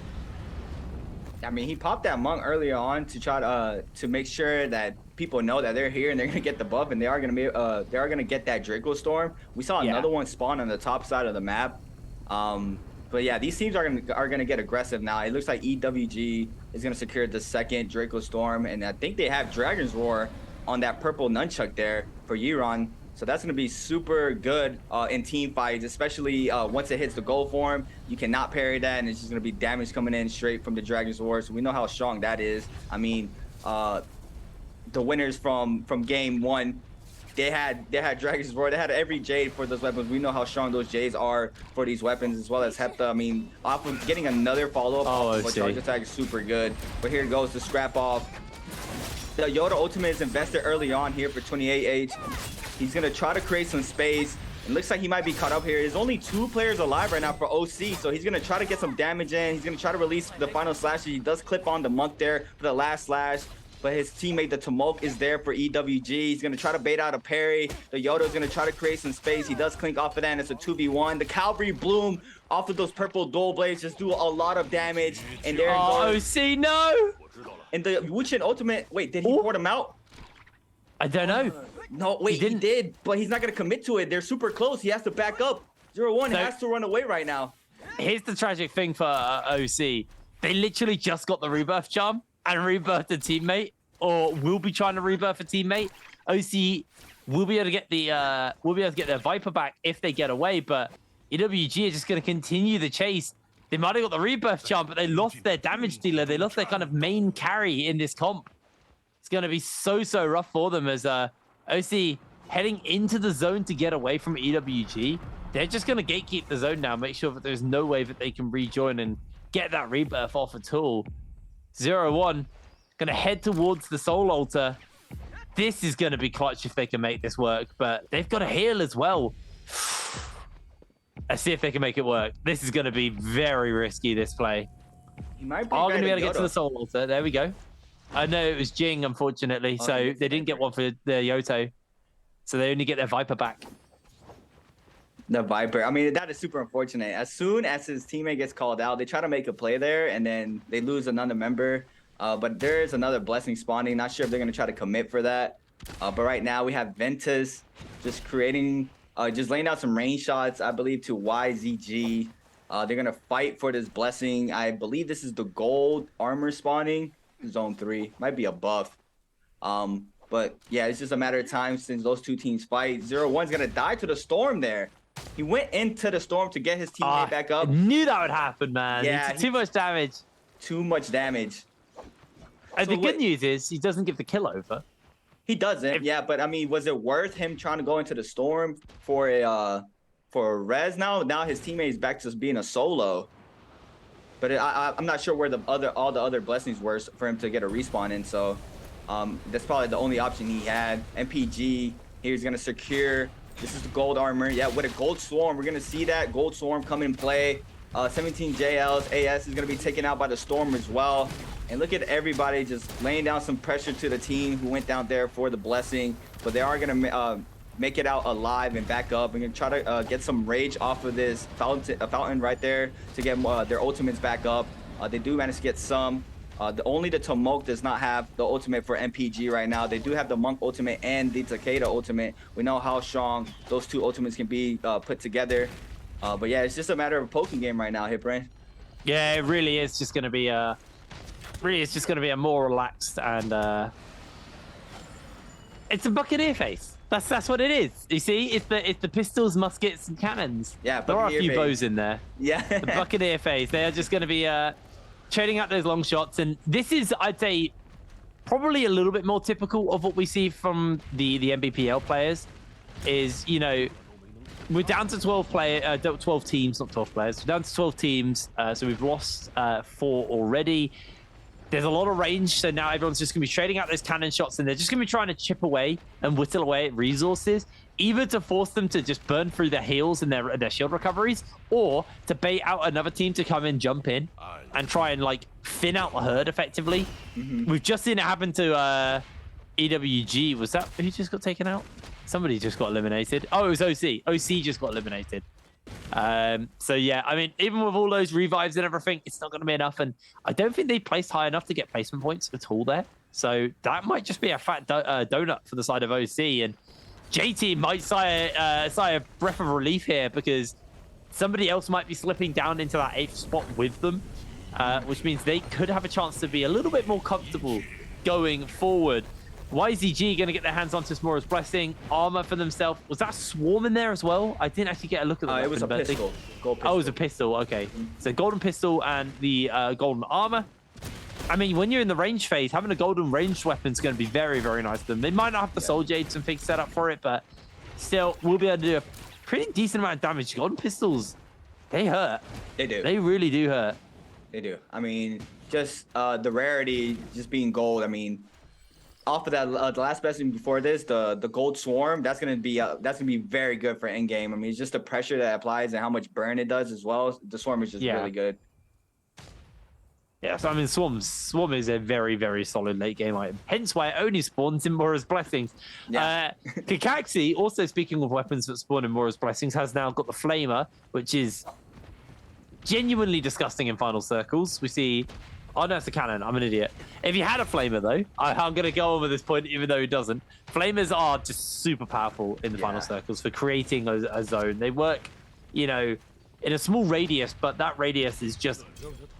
S21: I mean, he popped that monk earlier on to try to make sure that people know that they're here and they're gonna get the buff and they are gonna get that Draco Storm. We saw another one spawn on the top side of the map. But yeah, these teams are gonna get aggressive now. It looks like EWG is gonna secure the 2nd Draco Storm, and I think they have Dragon's Roar on that purple nunchuck there for Yiron. So that's going to be super good in team fights, especially once it hits the gold form. You cannot parry that, and it's just going to be damage coming in straight from the Dragon's Roar. So we know how strong that is. I mean, the winners from game 1, they had Dragon's Roar. They had every Jade for those weapons. We know how strong those Jades are for these weapons, as well as Hepta. I mean, off of getting another follow-up off of a charge attack is super good. But here it goes to scrap off. The Yoda ultimate is invested early on here for 28H. He's going to try to create some space. It looks like he might be caught up here. There's only 2 players alive right now for OC, so he's going to try to get some damage in. He's going to try to release the final slash. He does clip on the monk there for the last slash, but his teammate, the Tumulk, is there for EWG. He's going to try to bait out a parry. The Yoda is going to try to create some space. He does clink off of that, and it's a 2v1. The Cavalry Bloom off of those purple dual blades just do a lot of damage. And there it goes.
S20: OC, no!
S21: And the Wuchen ultimate, wait, did he port him out?
S20: I don't know.
S21: No, wait, he did, but he's not going to commit to it. They're super close. He has to back up. 0-1 has to run away right now.
S20: Here's the tragic thing for OC. They literally just got the rebirth charm and rebirthed a teammate, or will be trying to rebirth a teammate. OC will be able to get their Viper back if they get away, but EWG are just going to continue the chase. They might have got the rebirth charm, but they lost their damage dealer. They lost their kind of main carry in this comp. It's going to be so rough for them as OC heading into the zone to get away from EWG. They're just going to gatekeep the zone now, make sure that there's no way that they can rejoin and get that rebirth off at all. 0-1, going to head towards the Soul Altar. This is going to be clutch if they can make this work, but they've got a heal as well. Let's see if they can make it work. This is going to be very risky, this play.
S21: He might be
S20: going to be able to get to the Soul Altar. There we go. I know it was Jing, unfortunately, so they didn't get one for the Yoto. So they only get their Viper back.
S21: The Viper. I mean, that is super unfortunate. As soon as his teammate gets called out, they try to make a play there, and then they lose another member. But there is another Blessing spawning. Not sure if they're going to try to commit for that. But right now, we have Ventus just creating, just laying out some range shots, I believe, to YZG. They're going to fight for this Blessing. I believe this is the gold armor spawning. Zone 3. Might be a buff. But yeah, it's just a matter of time since those two teams fight. 0-1's going to die to the Storm there. He went into the Storm to get his teammate back up.
S20: I knew that would happen, man.
S21: Yeah,
S20: too much damage.
S21: Too much damage.
S20: And the good news is he doesn't give the kill over.
S21: He doesn't, yeah. But I mean, was it worth him trying to go into the Storm for a res now? Now his teammate is back to being a solo. But I'm not sure where all the other blessings were for him to get a respawn in. So that's probably the only option he had. MPG, he's gonna secure. This is the gold armor. Yeah, with a gold swarm, we're gonna see that gold swarm come in play. 17 JLs, AS is gonna be taken out by the Storm as well. And look at everybody just laying down some pressure to the team who went down there for the blessing. But they are gonna make it out alive and back up. And try to get some rage off of this fountain right there to get their ultimates back up. They do manage to get some. Only the Tomok does not have the ultimate for MPG right now. They do have the Monk ultimate and the Takeda ultimate. We know how strong those two ultimates can be put together. But yeah, it's just a matter of a poking game right now, Hitbrain.
S20: Yeah, it really is just going to be a more relaxed and it's a Buccaneer face. That's what it is. You see, it's the pistols, muskets, and cannons.
S21: Yeah,
S20: there are a few
S21: face.
S20: bows in there.
S21: Yeah,
S20: the Buccaneer face. They are just going to be trading out those long shots, and this is, I'd say, probably a little bit more typical of what we see from the NBPL players. Is, you know, we're down to 12 teams, not 12 players. We're down to 12 teams, so we've lost 4 already. There's a lot of range, so now everyone's just going to be trading out those cannon shots, and they're just going to be trying to chip away and whittle away at resources, either to force them to just burn through their heals and their shield recoveries, or to bait out another team to come in, jump in, and try and, like, thin out the herd, effectively. We've just seen it happen to EWG. Was that who just got taken out? Somebody just got eliminated. Oh, it was OC. OC just got eliminated. So yeah, I mean, even with all those revives and everything, it's not going to be enough, and I don't think they placed high enough to get placement points at all there. So that might just be a fat donut for the side of OC, and JT might sigh a breath of relief here, because somebody else might be slipping down into that 8th spot with them, which means they could have a chance to be a little bit more comfortable going forward. YZG going to get their hands on Tismora's Blessing. Armor for themselves. Was that Swarm in there as well? I didn't actually get a look at that.
S21: It was a pistol. Gold pistol.
S20: Oh, it was a pistol. Okay. So golden pistol and the golden armor. I mean, when you're in the range phase, having a golden ranged weapon is going to be very, very nice to them. They might not have the Soul Jades and things set up for it, but still, we'll be able to do a pretty decent amount of damage. Golden pistols, they hurt.
S21: They do.
S20: They really do hurt.
S21: They do. I mean, just the rarity, just being gold. I mean, off of that, the last best before this, the gold swarm, that's gonna be very good for end game. I mean, it's just the pressure that applies and how much burn it does as well. The swarm is just really good.
S20: Yeah, so I mean, Swarm is a very, very solid late game item. Hence why it only spawns in Mora's Blessings. Yeah. Kakaxi, also speaking of weapons that spawn in Mora's Blessings, has now got the Flamer, which is genuinely disgusting in final circles. We see... Oh, no, it's a cannon. I'm an idiot. If he had a Flamer, though, I'm going to go on with this point, even though he doesn't. Flamers are just super powerful in the final circles for creating a zone. They work, you know, in a small radius, but that radius is just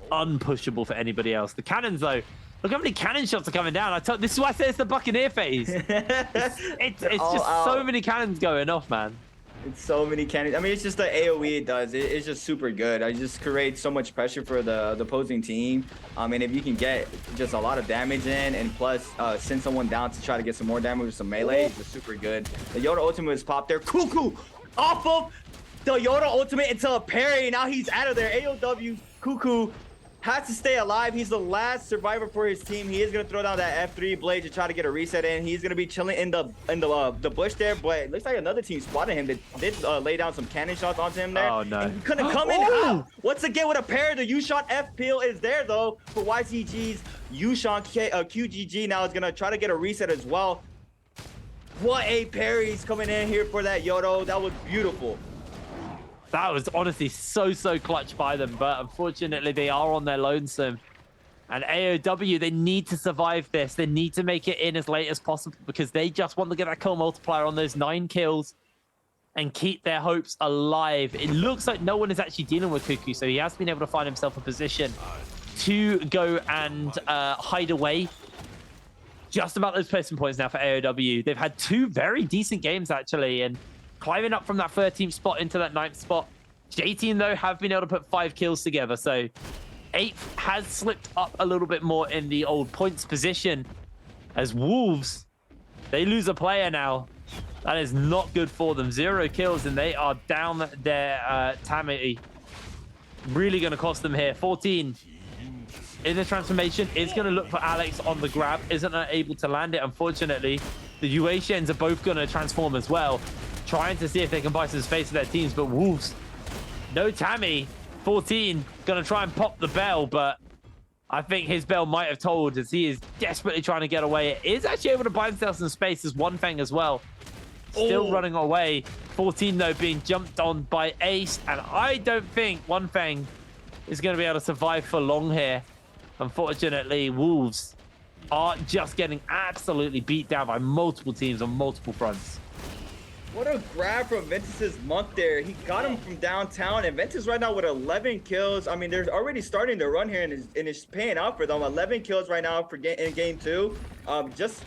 S20: unpushable for anybody else. The cannons, though, look how many cannon shots are coming down. This is why I say it's the Buccaneer phase. It's just so many cannons going off, man.
S21: It's so many cannons. I mean, it's just the AoE it does. It's just super good. I just create so much pressure for the opposing team. And if you can get just a lot of damage in, and plus send someone down to try to get some more damage with some melee, it's just super good. The Yoda ultimate is popped there. Cuckoo off of the Yoda ultimate into a parry. Now he's out of there. AOW Cuckoo has to stay alive. He's the last survivor for his team. He is gonna throw down that F3 blade to try to get a reset in. He's gonna be chilling in the bush there, but it looks like another team spotted him. They did lay down some cannon shots onto him there.
S20: Oh no!
S21: And he couldn't come in. How? Once again with a parry, the U-shot F peel is there though for YCG's U-shot. QGG now is gonna try to get a reset as well. What a parry! He's coming in here for that Yodo. That was beautiful.
S20: That was honestly so clutch by them, but unfortunately they are on their lonesome. And AOW, they need to survive this. They need to make it in as late as possible, because they just want to get that kill multiplier on those 9 kills and keep their hopes alive. It looks like no one is actually dealing with Cuckoo, so he has been able to find himself a position to go and hide away. Just about those placement points now for AOW. They've had 2 very decent games, actually, and climbing up from that 13th spot into that 9th spot. J-Team, though, have been able to put 5 kills together. So 8th has slipped up a little bit more in the old points position. As Wolves, they lose a player now. That is not good for them. 0 kills, and they are down their Tammy. Really going to cost them here. 14 in the transformation. Is going to look for Alex on the grab. Isn't able to land it, unfortunately. The Uasians are both going to transform as well, trying to see if they can buy some space for their teams, but Wolves, no Tammy. 14 gonna try and pop the bell, but I think his bell might have told, as he is desperately trying to get away. It is actually able to buy himself some space as One Fang as well. still running away. 14 though being jumped on by Ace, and I don't think One Feng is going to be able to survive for long here. Unfortunately, Wolves are just getting absolutely beat down by multiple teams on multiple fronts.
S21: What a grab from Ventus's Monk there. He got him from downtown, and Ventus right now with 11 kills. I mean, they're already starting to run here, and it's paying out for them. 11 kills right now for in game 2. Just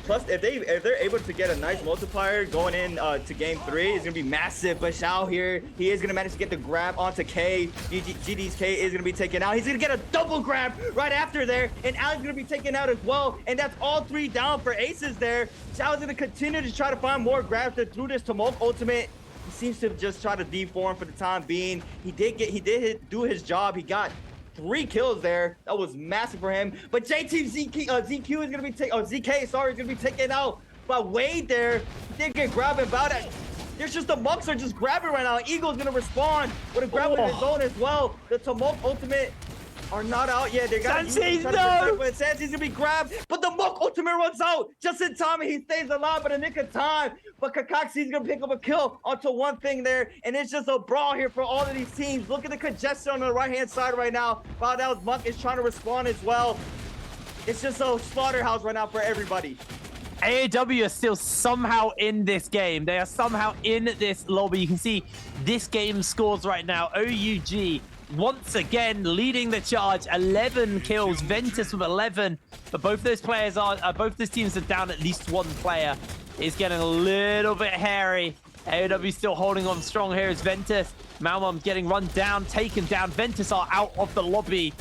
S21: plus, if they're able to get a nice multiplier going in to game 3, it's gonna be massive. But Xiao here, he is gonna manage to get the grab onto K. GD's K is gonna be taken out. He's gonna get a double grab right after there, and Ali's gonna be taken out as well. And that's all 3 down for Aces there. Xiao's gonna continue to try to find more grabs through this Tumult ultimate. He seems to just try to deform for the time being. He did do his job. He got 3 kills there. That was massive for him. But JT ZQ is gonna be ZK, sorry, is gonna be taken out by Wade there. He did get grabbed about it. There's just the Monks are just grabbing right now. Eagle's gonna respond with a grab in his own as well. The Tumult ultimate are not out yet. They got Sansi's gonna be grabbed, but the Monk ultimate runs out just in time, and he stays alive in the nick of time. But Kakaxi's gonna pick up a kill onto One Thing there, and it's just a brawl here for all of these teams. Look at the congestion on the right-hand side right now. Valdel's Monk is trying to respond as well. It's just a slaughterhouse right now for everybody.
S20: AAW are still somehow in this game. They are somehow in this lobby. You can see this game scores right now. OUG once again leading the charge, 11 kills. Ventus with 11, but both those players are, both those teams are down at least 1 player. It's getting a little bit hairy. AOW still holding on strong here as Ventus. Malmum getting run down, taken down. Ventus are out of the lobby,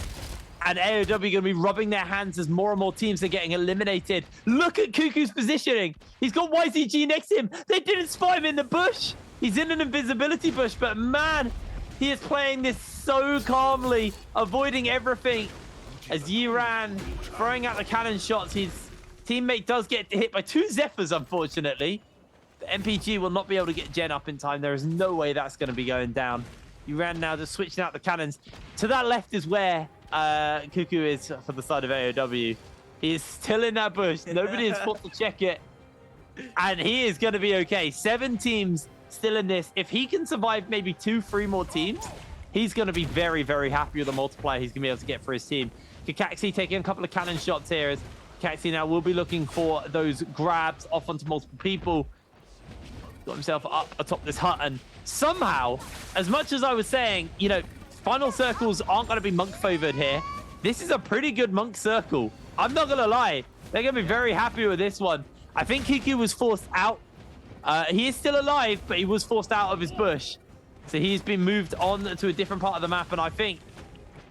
S20: and AOW going to be rubbing their hands as more and more teams are getting eliminated. Look at Cuckoo's positioning. He's got YZG next to him. They didn't spot him in the bush. He's in an invisibility bush, but man, he is playing this so calmly, avoiding everything. As Yiran throwing out the cannon shots, his teammate does get hit by 2 Zephyrs, unfortunately. The MPG will not be able to get Gen up in time. There is no way that's going to be going down. Yiran now just switching out the cannons. To that left is where Cuckoo is for the side of AOW. He is still in that bush. Nobody has fought to check it. And he is going to be okay. 7 teams still in this. If he can survive maybe 2-3 more teams, he's going to be very, very happy with the multiplier he's going to be able to get for his team. Kakaxi taking a couple of cannon shots here as Kakaxi now will be looking for those grabs off onto multiple people. Got himself up atop this hut, and somehow, as much as I was saying, you know, final circles aren't going to be monk favored here. This is a pretty good monk circle. I'm not going to lie. They're going to be very happy with this one. I think Kiku was forced out. He is still alive, but he was forced out of his bush. So he's been moved on to a different part of the map, and I think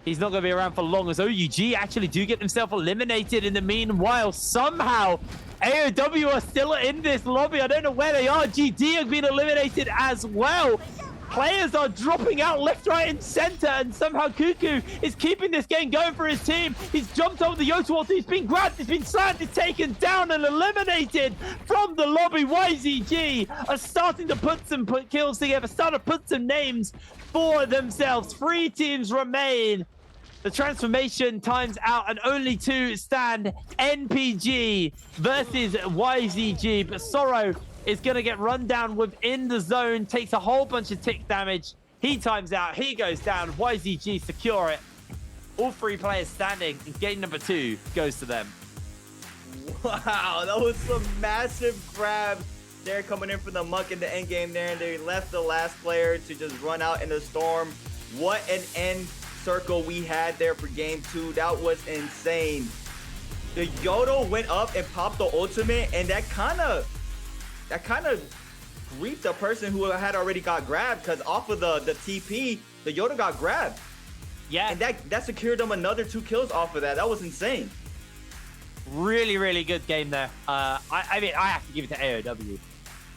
S20: he's not going to be around for long, as OUG actually do get themselves eliminated in the meanwhile. Somehow, AOW are still in this lobby. I don't know where they are. GD have been eliminated as well. Players are dropping out left, right, and center, and somehow Cuckoo is keeping this game going for his team. He's jumped over the Yoto ulti. He's been grabbed, he's been slammed, he's taken down and eliminated from the lobby. YZG are starting to put some kills together, starting to put some names for themselves. 3 teams remain. The transformation times out, and only 2 stand. NPG versus YZG, but Sorrow is going to get run down within the zone, takes a whole bunch of tick damage. He times out, he goes down. YZG secure it. All 3 players standing, and game number 2 goes to them.
S21: Wow, that was some massive grabs. They're coming in from the muck in the end game there, and they left the last player to just run out in the storm. What an end circle we had there for game 2. That was insane. The Yodo went up and popped the ultimate, and that kind of griefed the person who had already got grabbed, because off of the TP, the Yoda got grabbed.
S20: Yeah.
S21: And that secured them another 2 kills off of that. That was insane.
S20: Really, really good game there. I mean, I have to give it to AOW.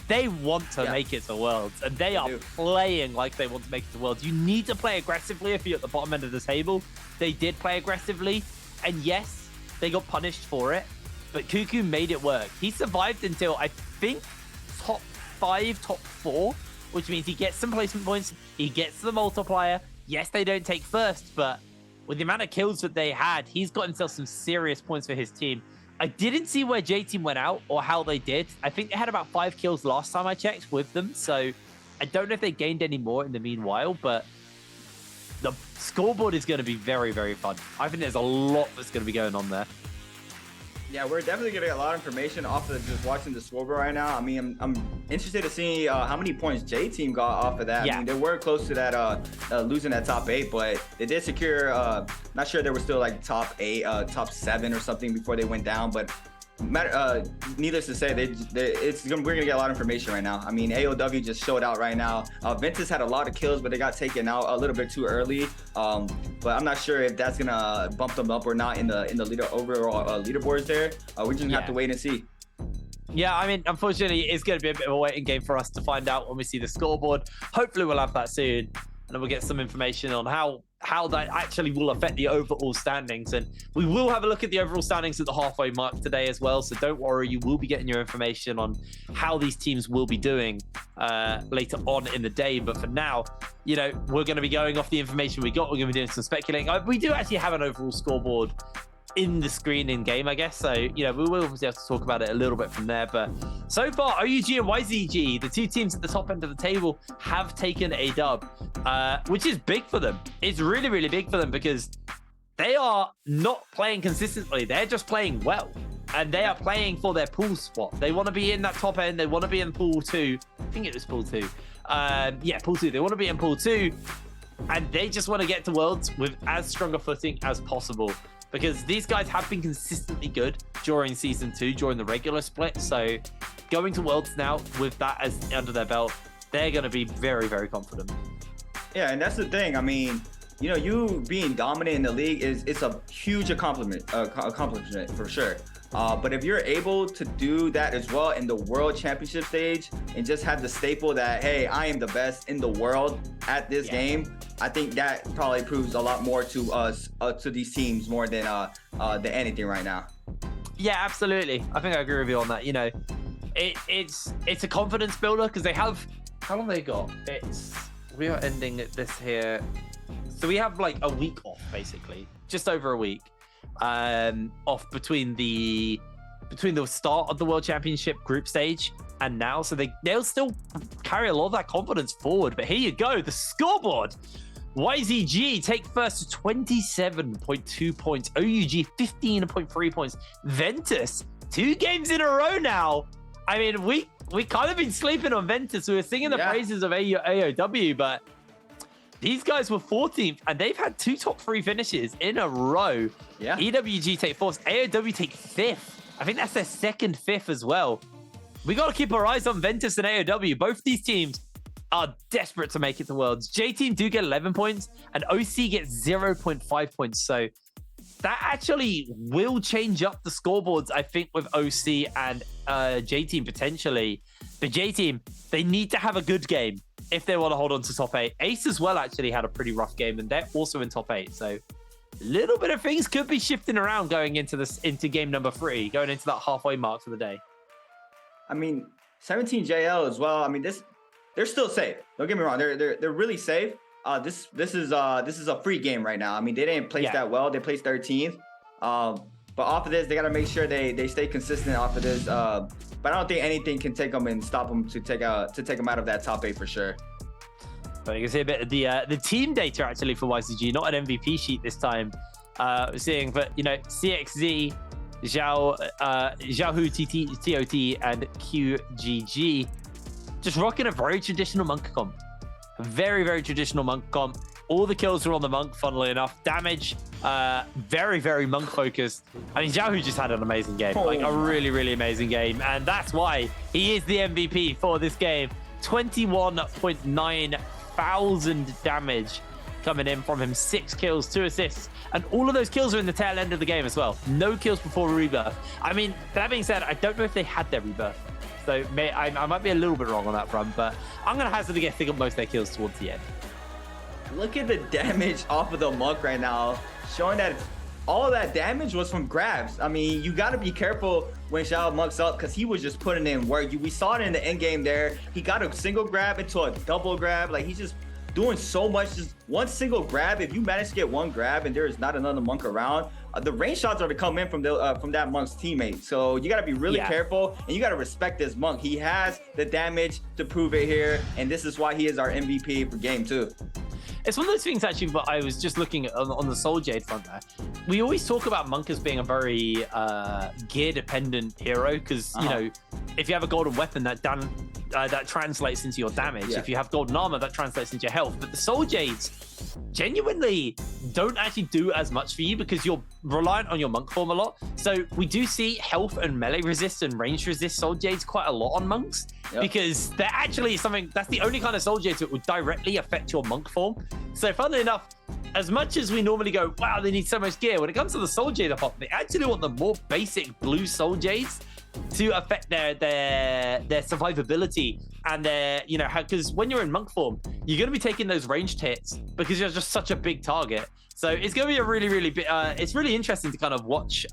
S20: They want to make it to Worlds, and they are playing like they want to make it to Worlds. You need to play aggressively if you're at the bottom end of the table. They did play aggressively, and yes, they got punished for it, but Cuckoo made it work. He survived until, I think, top 5, top 4, which means he gets some placement points, he gets the multiplier. Yes, they don't take first, but with the amount of kills that they had, he's got himself some serious points for his team. I didn't see where J Team went out or how they did. I think they had about 5 kills last time I checked with them. So I don't know if they gained any more in the meanwhile, but the scoreboard is going to be very, very fun. I think there's a lot that's going to be going on there.
S21: Yeah, we're definitely getting a lot of information off of just watching the scoreboard right now. I mean, I'm interested to see how many points J Team got off of that.
S20: Yeah.
S21: I mean, they were close to that losing that top 8, but they did secure. Not sure they were still like top 8, top 7 or something before they went down, but. Needless to say, we're gonna get a lot of information right now. I mean, AOW just showed out right now. Ventus had a lot of kills, but they got taken out a little bit too early. But I'm not sure if that's gonna bump them up or not in the overall leaderboards there. We're just gonna have to wait and see.
S20: Yeah, I mean, unfortunately, it's going to be a bit of a waiting game for us to find out when we see the scoreboard. Hopefully, we'll have that soon, and then we'll get some information on how that actually will affect the overall standings. And we will have a look at the overall standings at the halfway mark today as well. So don't worry, you will be getting your information on how these teams will be doing later on in the day. But for now, you know, we're going to be going off the information we got. We're going to be doing some speculating. We do actually have an overall scoreboard in the screen in game, I guess. So, you know, we will obviously have to talk about it a little bit from there. But so far, OUG and YZG, the two teams at the top end of the table, have taken a dub, which is big for them. It's really, really big for them because they are not playing consistently. They're just playing well. And they are playing for their pool spot. They want to be in that top end. They want to be in pool 2. I think it was pool 2. Yeah, pool 2. They want to be in pool 2. And they just want to get to Worlds with as strong a footing as possible. Because these guys have been consistently good during Season 2, during the regular split. So going to Worlds now with that as under their belt, they're going to be very, very confident.
S21: Yeah, and that's the thing. I mean, you know, you being dominant in the league it's a huge accomplishment for sure. But if you're able to do that as well in the World Championship stage and just have the staple that, hey, I am the best in the world at this game, I think that probably proves a lot more to us, to these teams more than anything right now.
S20: Yeah, absolutely. I think I agree with you on that. You know, it's a confidence builder because they have, how long they got? We are ending this here. So we have like a week off, basically, just over a week. Off between the start of the World Championship group stage and now, so they'll still carry a lot of that confidence forward. But here you go, the scoreboard. YZG take first to 27.2 points, OUG 15.3 points, Ventus 2 games in a row now. I mean, we kind of been sleeping on Ventus. We were singing the praises of AOW, but these guys were 14th, and they've had 2 top 3 finishes in a row.
S21: Yeah.
S20: EWG take 4th, AOW take 5th. I think that's their second 5th as well. We got to keep our eyes on Ventus and AOW. Both these teams are desperate to make it to Worlds. J-Team do get 11 points, and OC gets 0.5 points. So that actually will change up the scoreboards, I think, with OC and J-Team potentially. But J-Team, they need to have a good game if they want to hold on to top 8. Ace as well actually had a pretty rough game, and they're also in top 8. So a little bit of things could be shifting around going into game number 3, going into that halfway mark for the day.
S21: I mean, 17JL as well. I mean, they're still safe. Don't get me wrong. They're really safe. This is a free game right now. I mean, they didn't place that well. They placed 13th. But off of this, they got to make sure they stay consistent off of this. But I don't think anything can take them and stop them to take them out of that top 8 for sure.
S20: But you can see a bit of the team data actually for YCG, not an MVP sheet this time. We're seeing, but you know, CXZ, Zhao, TOT, and QGG just rocking a very traditional monk comp. A very, very traditional monk comp. All the kills are on the monk, funnily enough. Damage, very, very monk focused. I mean, Zhao just had an amazing game, like a really, really amazing game. And that's why he is the MVP for this game. 21.9 thousand damage coming in from him. 6 kills, 2 assists. And all of those kills are in the tail end of the game as well. No kills before rebirth. I mean, that being said, I don't know if they had their rebirth. So I might be a little bit wrong on that front, but I'm going to hazard a guess they got most of their kills towards the end.
S21: Look at the damage off of the monk right now, showing that all of that damage was from grabs. I mean, you got to be careful when Zhao mucks up because he was just putting in work. We saw it in the end game there. He got a single grab into a double grab. Like, he's just doing so much. Just one single grab. If you manage to get one grab and there is not another monk around, the range shots are to come in from that monk's teammate. So you got to be really careful, and you got to respect this monk. He has the damage to prove it here, and this is why he is our MVP for game 2.
S20: It's one of those things, actually, but I was just looking at on the Soul Jade front there. We always talk about Monk as being a very gear-dependent hero, because, you know, if you have a golden weapon, that translates into your damage. If you have golden armor, that translates into your health. But the Soul Jades genuinely don't actually do as much for you because you're reliant on your monk form a lot. So we do see health and melee resist and range resist Soul Jades quite a lot on monks, because they're actually that's the only kind of Soul Jades that would directly affect your monk form. So funnily enough, as much as we normally go, wow, they need so much gear, when it comes to the Soul Jade hop, they actually want the more basic blue Soul Jades to affect their survivability and their, you know, because when you're in monk form, you're going to be taking those ranged hits because you're just such a big target. So it's going to be a really, really big, it's really interesting to kind of watch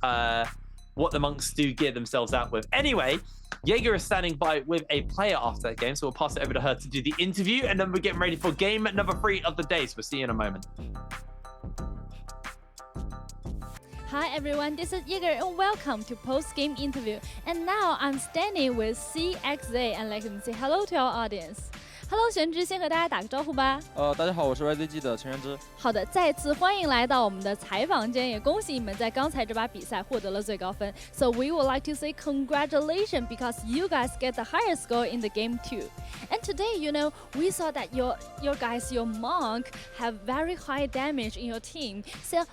S20: what the monks do gear themselves out with. Anyway, Jaeger is standing by with a player after that game, so we'll pass it over to her to do the interview, and then we're getting ready for game number 3 of the day, so we'll see you in a moment.
S11: Hi everyone, this is Jaeger and welcome to post-game interview. And now I'm standing with CXZ and let him say hello to our audience. Hello， 玄之，先和大家打个招呼吧。
S4: 大家好，我是 YZG 的陈玄之。
S11: 好的，再次欢迎来到我们的采访间，也恭喜你们在刚才这把比赛获得了最高分。So we would like to say congratulations because you guys get the highest score in the game 2. And today, you know, we saw that your monk have very high damage in your team. So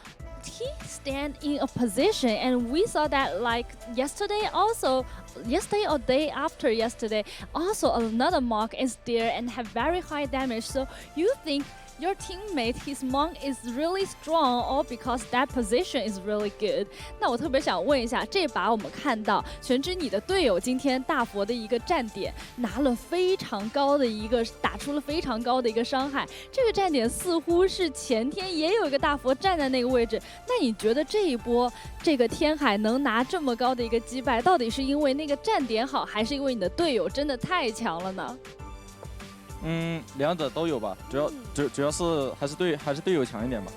S11: he stand in a position, and we saw that like yesterday or day after yesterday, also another monk is there and have very high damage. So you think your teammate, his monk is really strong, or because that position is really good? 那我特别想问一下，这把我们看到玄之你的队友今天大佛的一个站点拿了非常高的一个，打出了非常高的一个伤害。这个站点似乎是前天也有一个大佛站在那个位置。那你觉得这一波这个天海能拿这么高的一个击败，到底是因为那个站点好，还是因为你的队友真的太强了呢？
S4: 两者都有吧，主要是还是队友强一点吧。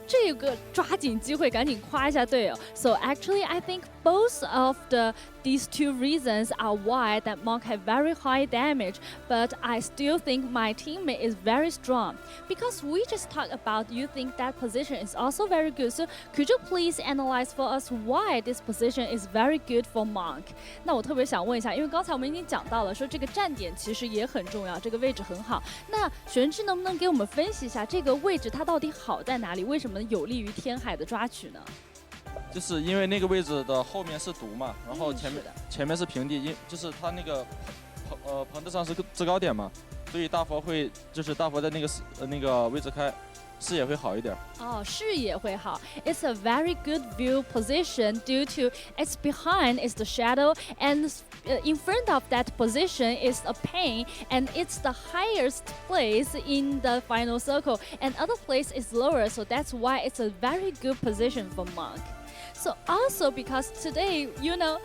S11: 这个抓紧机会赶紧夸一下队友。So actually, I think both of these two reasons are why that monk have very high damage, but I still think my teammate is very strong. Because we just talked about you think that position is also very good. So could you please analyze for us why this position is very good for monk? 那我特别想问一下，因为刚才我们已经讲到了，说这个站点其实也很重要，这个位置很好。那玄之能不能给我们分析一下这个位置它到底好在哪里？为什么有利于天海的抓取呢？
S4: 就是因为那个位置的后面是毒嘛，然后前面是平地，就是它那个棚子上是制高点嘛，所以大佛在那个位置开，视野会好一点。
S11: 视野会好。It's a very good view position due to it's behind is the shadow and in front of that position is a pane and it's the highest place in the final circle and other place is lower, so that's why it's a very good position for monk. So also because today, you know,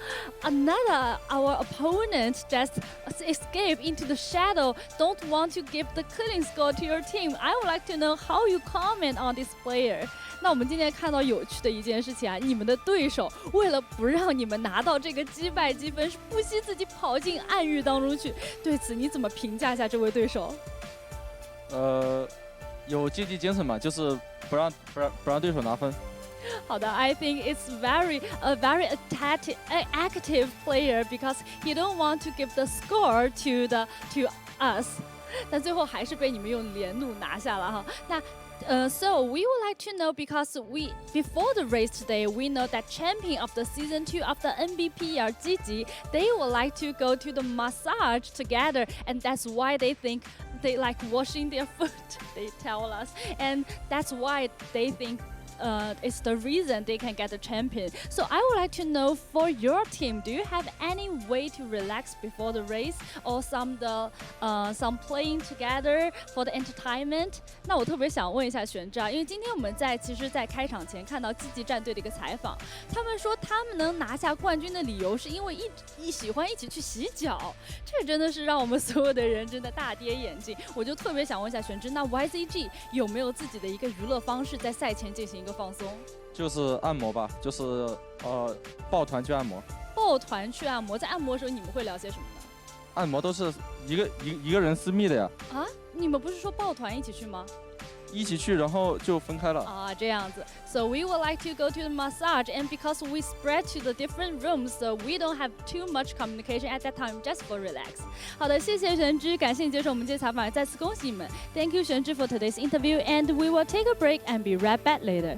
S11: our opponent just escaped into the shadow, don't want to give the killing score to your team. I would like to know how you comment on this player. 那我们今天看到有趣的一件事情啊，你们的对手为了不让你们拿到这个击败积分，是不惜自己跑进暗域当中去。对此你怎么评价一下这位对手？
S4: 有竞技精神嘛，就是不让对手拿分。
S11: 好的 I think it's a very active player because he don't want to give the score to us. 但最后还是被你们用连怒拿下了哈。那So we would like to know because before the race today, we know that champion of the season 2 of the NBP are Gigi. They would like to go to the massage together, and that's why they think they like washing their foot. They tell us, and that's why they think is the reason they can get the champion. So I would like to know, for your team, do you have any way to relax before the race, or some playing together for the entertainment? 那我特别想问一下玄之啊，因为今天我们其实在开场前看到积极战队的一个采访，他们说他们能拿下冠军的理由是因为喜欢一起去洗脚，这真的是让我们所有的人真的大跌眼镜。我就特别想问一下玄之，那 YZG 有没有自己的一个娱乐方式，在赛前进行一个放松？
S4: 就是按摩吧，就是抱团去按摩。
S11: 抱团去按摩，在按摩的时候你们会聊些什么呢？
S4: 按摩都是一个人私密的呀。
S11: 啊，你们不是说抱团一起去吗？
S4: 一起去，然后就分开了。
S11: 啊，这样子。So we would like to go to the massage, and because we spread to the different rooms, so we don't have too much communication at that time, just for relax. 好的，谢谢玄之，感谢你接受我们这次采访，再次恭喜你们。Thank you, 玄之 for today's interview, and we will take a break and be right back later.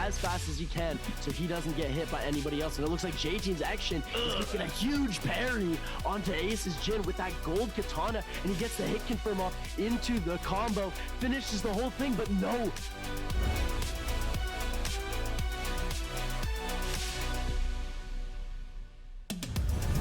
S5: as fast as he can so he doesn't get hit by anybody else. And it looks like J-Team's action is getting a huge parry onto Ace's Jin with that gold katana, and he gets the hit confirm off into the combo, finishes the whole thing, but no.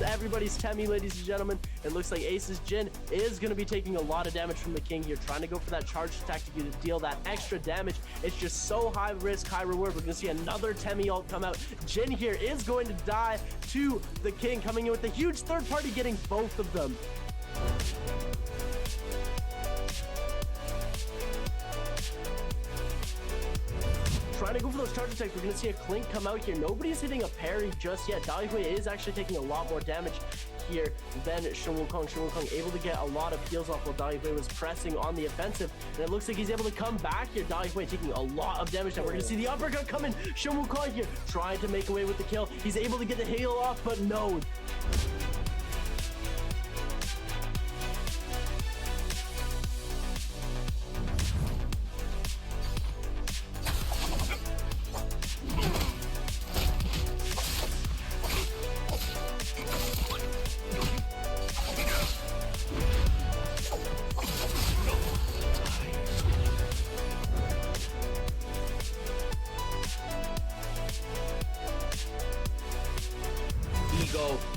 S5: Everybody's Temmie, ladies and gentlemen. It looks like Ace's Jin is going to be taking a lot of damage from the King here, trying to go for that charge tactic to deal that extra damage. It's just so high risk, high reward. We're going to see another Temmie ult come out. Jin here is going to die to the King, coming in with a huge third party, getting both of them. Trying to go for those charge attacks. We're going to see a Clink come out here. Nobody's hitting a parry just yet. Dalihui is actually taking a lot more damage here than Shen Wukong. Shen Wukong able to get a lot of heals off while Dalihui was pressing on the offensive. And it looks like he's able to come back here. Dalihui taking a lot of damage. Now we're going to see the uppercut coming. Shen Wukong here trying to make away with the kill. He's able to get the heal off, but no.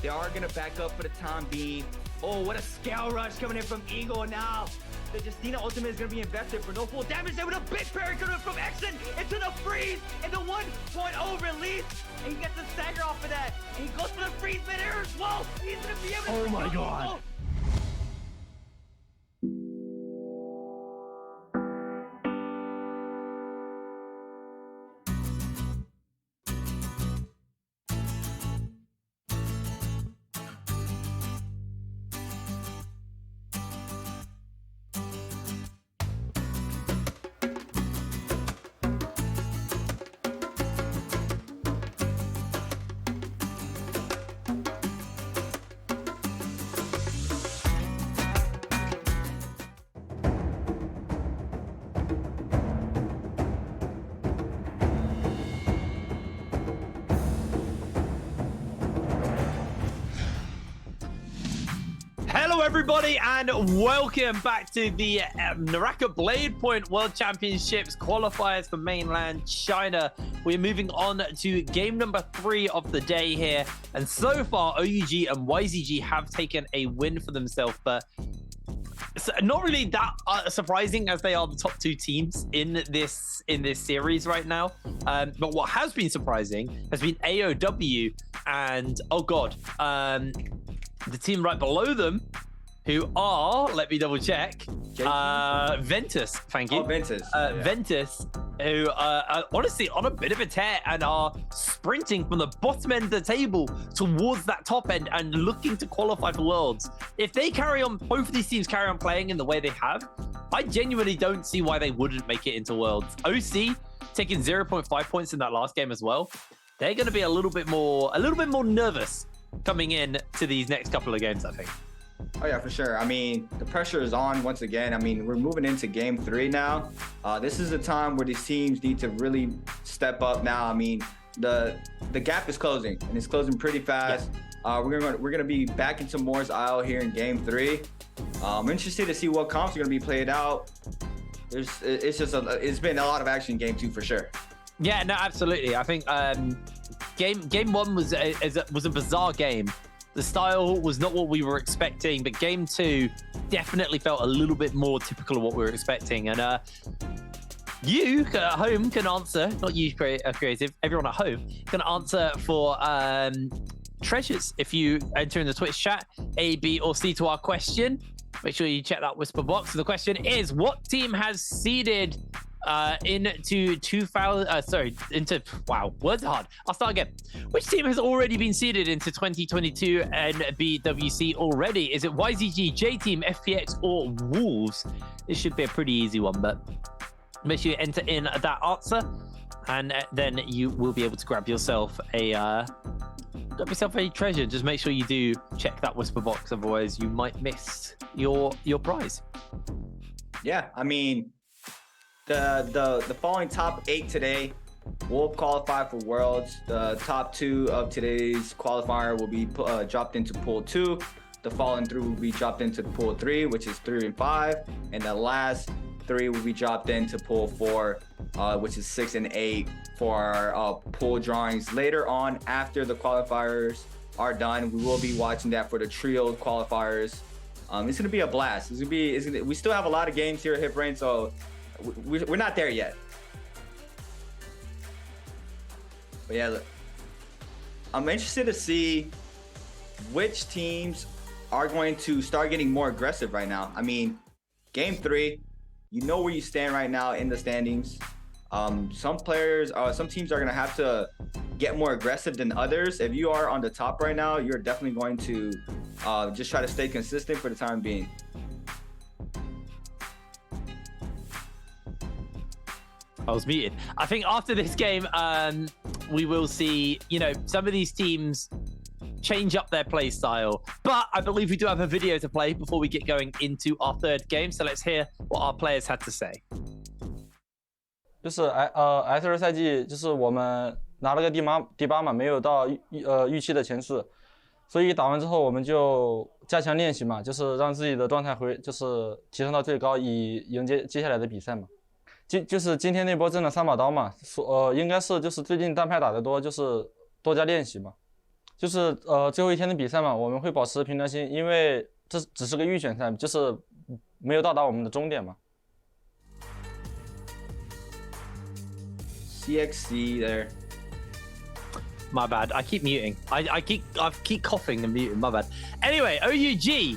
S21: They are gonna back up for the time being. Oh, what a scale rush coming in from Eagle now. The Justina ultimate is gonna be invested for no full damage there with a big parry coming from Exon into the freeze and the 1.0 release. And he gets the stagger off of that. And he goes for the freeze mid-air as well. He's gonna be able to—
S5: Oh my god.
S20: Hello, everybody, and welcome back to the Naraka Blade Point World Championships qualifiers for mainland China. We're moving on to game number 3 of the day here, and so far, OUG and YZG have taken a win for themselves, but it's not really that surprising as they are the top 2 teams in this series right now. But what has been surprising has been AOW and the team right below them, who are, let me double check, Ventus, thank you.
S21: Oh, Ventus.
S20: Ventus, who are honestly on a bit of a tear and are sprinting from the bottom end of the table towards that top end and looking to qualify for Worlds. If they carry on, both of these teams carry on playing in the way they have, I genuinely don't see why they wouldn't make it into Worlds. OC taking 0.5 points in that last game as well. They're going to be a little bit more nervous coming in to these next couple of games, I think.
S21: Oh yeah, for sure. I mean, the pressure is on once again. I mean, we're moving into game 3 now. This is a time where these teams need to really step up now. I mean, the gap is closing, and it's closing pretty fast. Yeah. We're gonna be back into Moore's Isle here in game 3. I'm interested to see what comps are gonna be played out. It's been a lot of action in game 2 for sure.
S20: Yeah, no, absolutely. I think game 1 was a bizarre game. The style was not what we were expecting, but game 2 definitely felt a little bit more typical of what we were expecting. And you at home can answer, not you creative, everyone at home can answer for treasures if you enter in the Twitch chat A, B, or C to our question. Make sure you check that whisper box. The question is, what team has seeded words are hard. I'll start again. Which team has already been seeded into 2022 NBWC already? Is it YZG, J-Team, FPX, or Wolves? This should be a pretty easy one, but make sure you enter in that answer, and then you will be able to grab yourself a treasure. Just make sure you do check that whisper box, otherwise you might miss your prize.
S21: Yeah, I mean, the following top 8 today will qualify for Worlds. The top 2 of today's qualifier will be dropped into Pool 2. The following 3 will be dropped into Pool 3, which is 3 and 5. And the last 3 will be dropped into Pool 4, which is 6 and 8 for our pool drawings. Later on, after the qualifiers are done, we will be watching that for the trio qualifiers. It's going to be a blast. We still have a lot of games here at Hip Brain, so we're not there yet. But yeah, look, I'm interested to see which teams are going to start getting more aggressive right now. I mean, game 3, you know where you stand right now in the standings. Some teams are going to have to get more aggressive than others. If you are on the top right now, you're definitely going to just try to stay consistent for the time being.
S20: I was muted. I think after this game, we will see, some of these teams change up their play style. But I believe we do have a video to play before we get going into our 3rd game. So let's hear what our players had to say.
S3: S2 赛季就是我们拿了个第8嘛，没有到预期的前4，所以打完之后我们就加强练习嘛，就是让自己的状态就是提升到最高，以迎接接下来的比赛嘛。就是今天那波挣了3把刀嘛，应该是就是最近单排打得多，就是多加练习嘛。就是最后一天的比赛嘛，我们会保持平常心，因为这只是个预选赛，就是没有到达我们的终点嘛。
S21: CXC there.
S20: My bad. I keep muting. I keep coughing and muting. My bad. Anyway, OUG.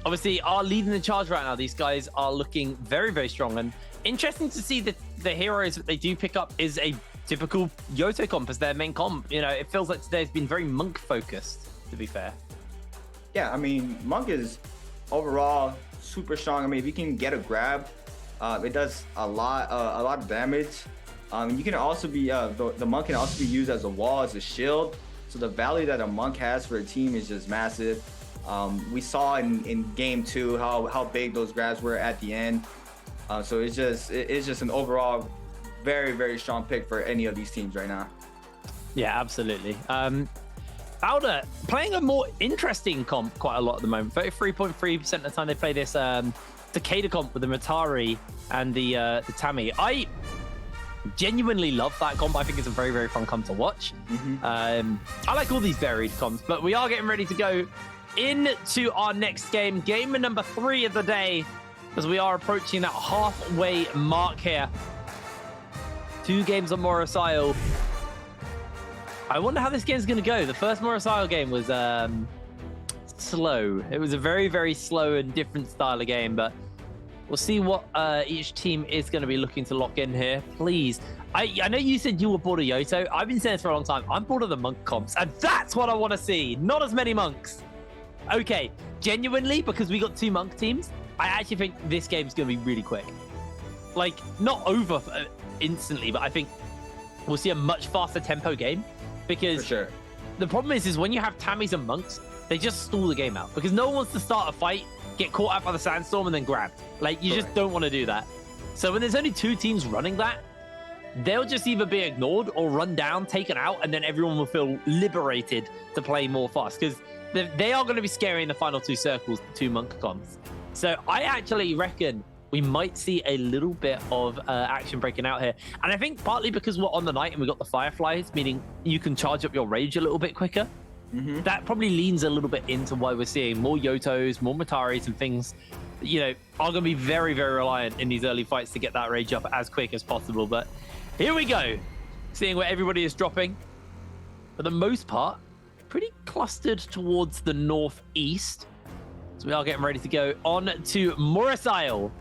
S20: Obviously are leading the charge right now. These guys are looking very, very strong, and interesting to see that the heroes that they do pick up is a typical Yoto comp as their main comp. It feels like today's been very Monk focused, to be fair.
S21: Yeah, I mean, Monk is overall super strong. I mean, if you can get a grab, it does a lot of damage. You can also be the Monk can also be used as a wall, as a shield. So the value that a Monk has for a team is just massive. We saw in game 2 how big those grabs were at the end. So it's just an overall very, very strong pick for any of these teams right now.
S20: Yeah, absolutely. Powder playing a more interesting comp quite a lot at the moment. 33.3% of the time they play this Takeda comp with the Matari and the Tammy. I genuinely love that comp. I think it's a very, very fun comp to watch. I like all these varied comps, but we are getting ready to go into our next game, game number 3 of the day, as we are approaching that halfway mark here. 2 games on Morris Isle. I wonder how this game's going to go. The first Morris Isle game was slow. It was a very, very slow and different style of game, but we'll see what each team is going to be looking to lock in here. Please. I know you said you were bored of Yoto. I've been saying this for a long time. I'm bored of the monk comps, and that's what I want to see. Not as many monks. Okay, genuinely, because we got 2 monk teams, I actually think this game's going to be really quick. Like, not over instantly, but I think we'll see a much faster tempo game. Because the problem is when you have Tammys and monks, they just stall the game out. Because no one wants to start a fight, get caught out by the sandstorm, and then grabbed. Like, you just don't want to do that. So when there's only 2 teams running that, they'll just either be ignored or run down, taken out, and then everyone will feel liberated to play more fast. Because they are going to be scary in the final 2 circles, the 2 monk comps. So I actually reckon we might see a little bit of action breaking out here. And I think partly because we're on the night and we got the Fireflies, meaning you can charge up your rage a little bit quicker. That probably leans a little bit into why we're seeing more Yotos, more Mataris, and things, you know, are going to be very, very reliant in these early fights to get that rage up as quick as possible. But here we go. Seeing where everybody is dropping. For the most part, pretty clustered towards the northeast. So we are getting ready to go on to Morris Isle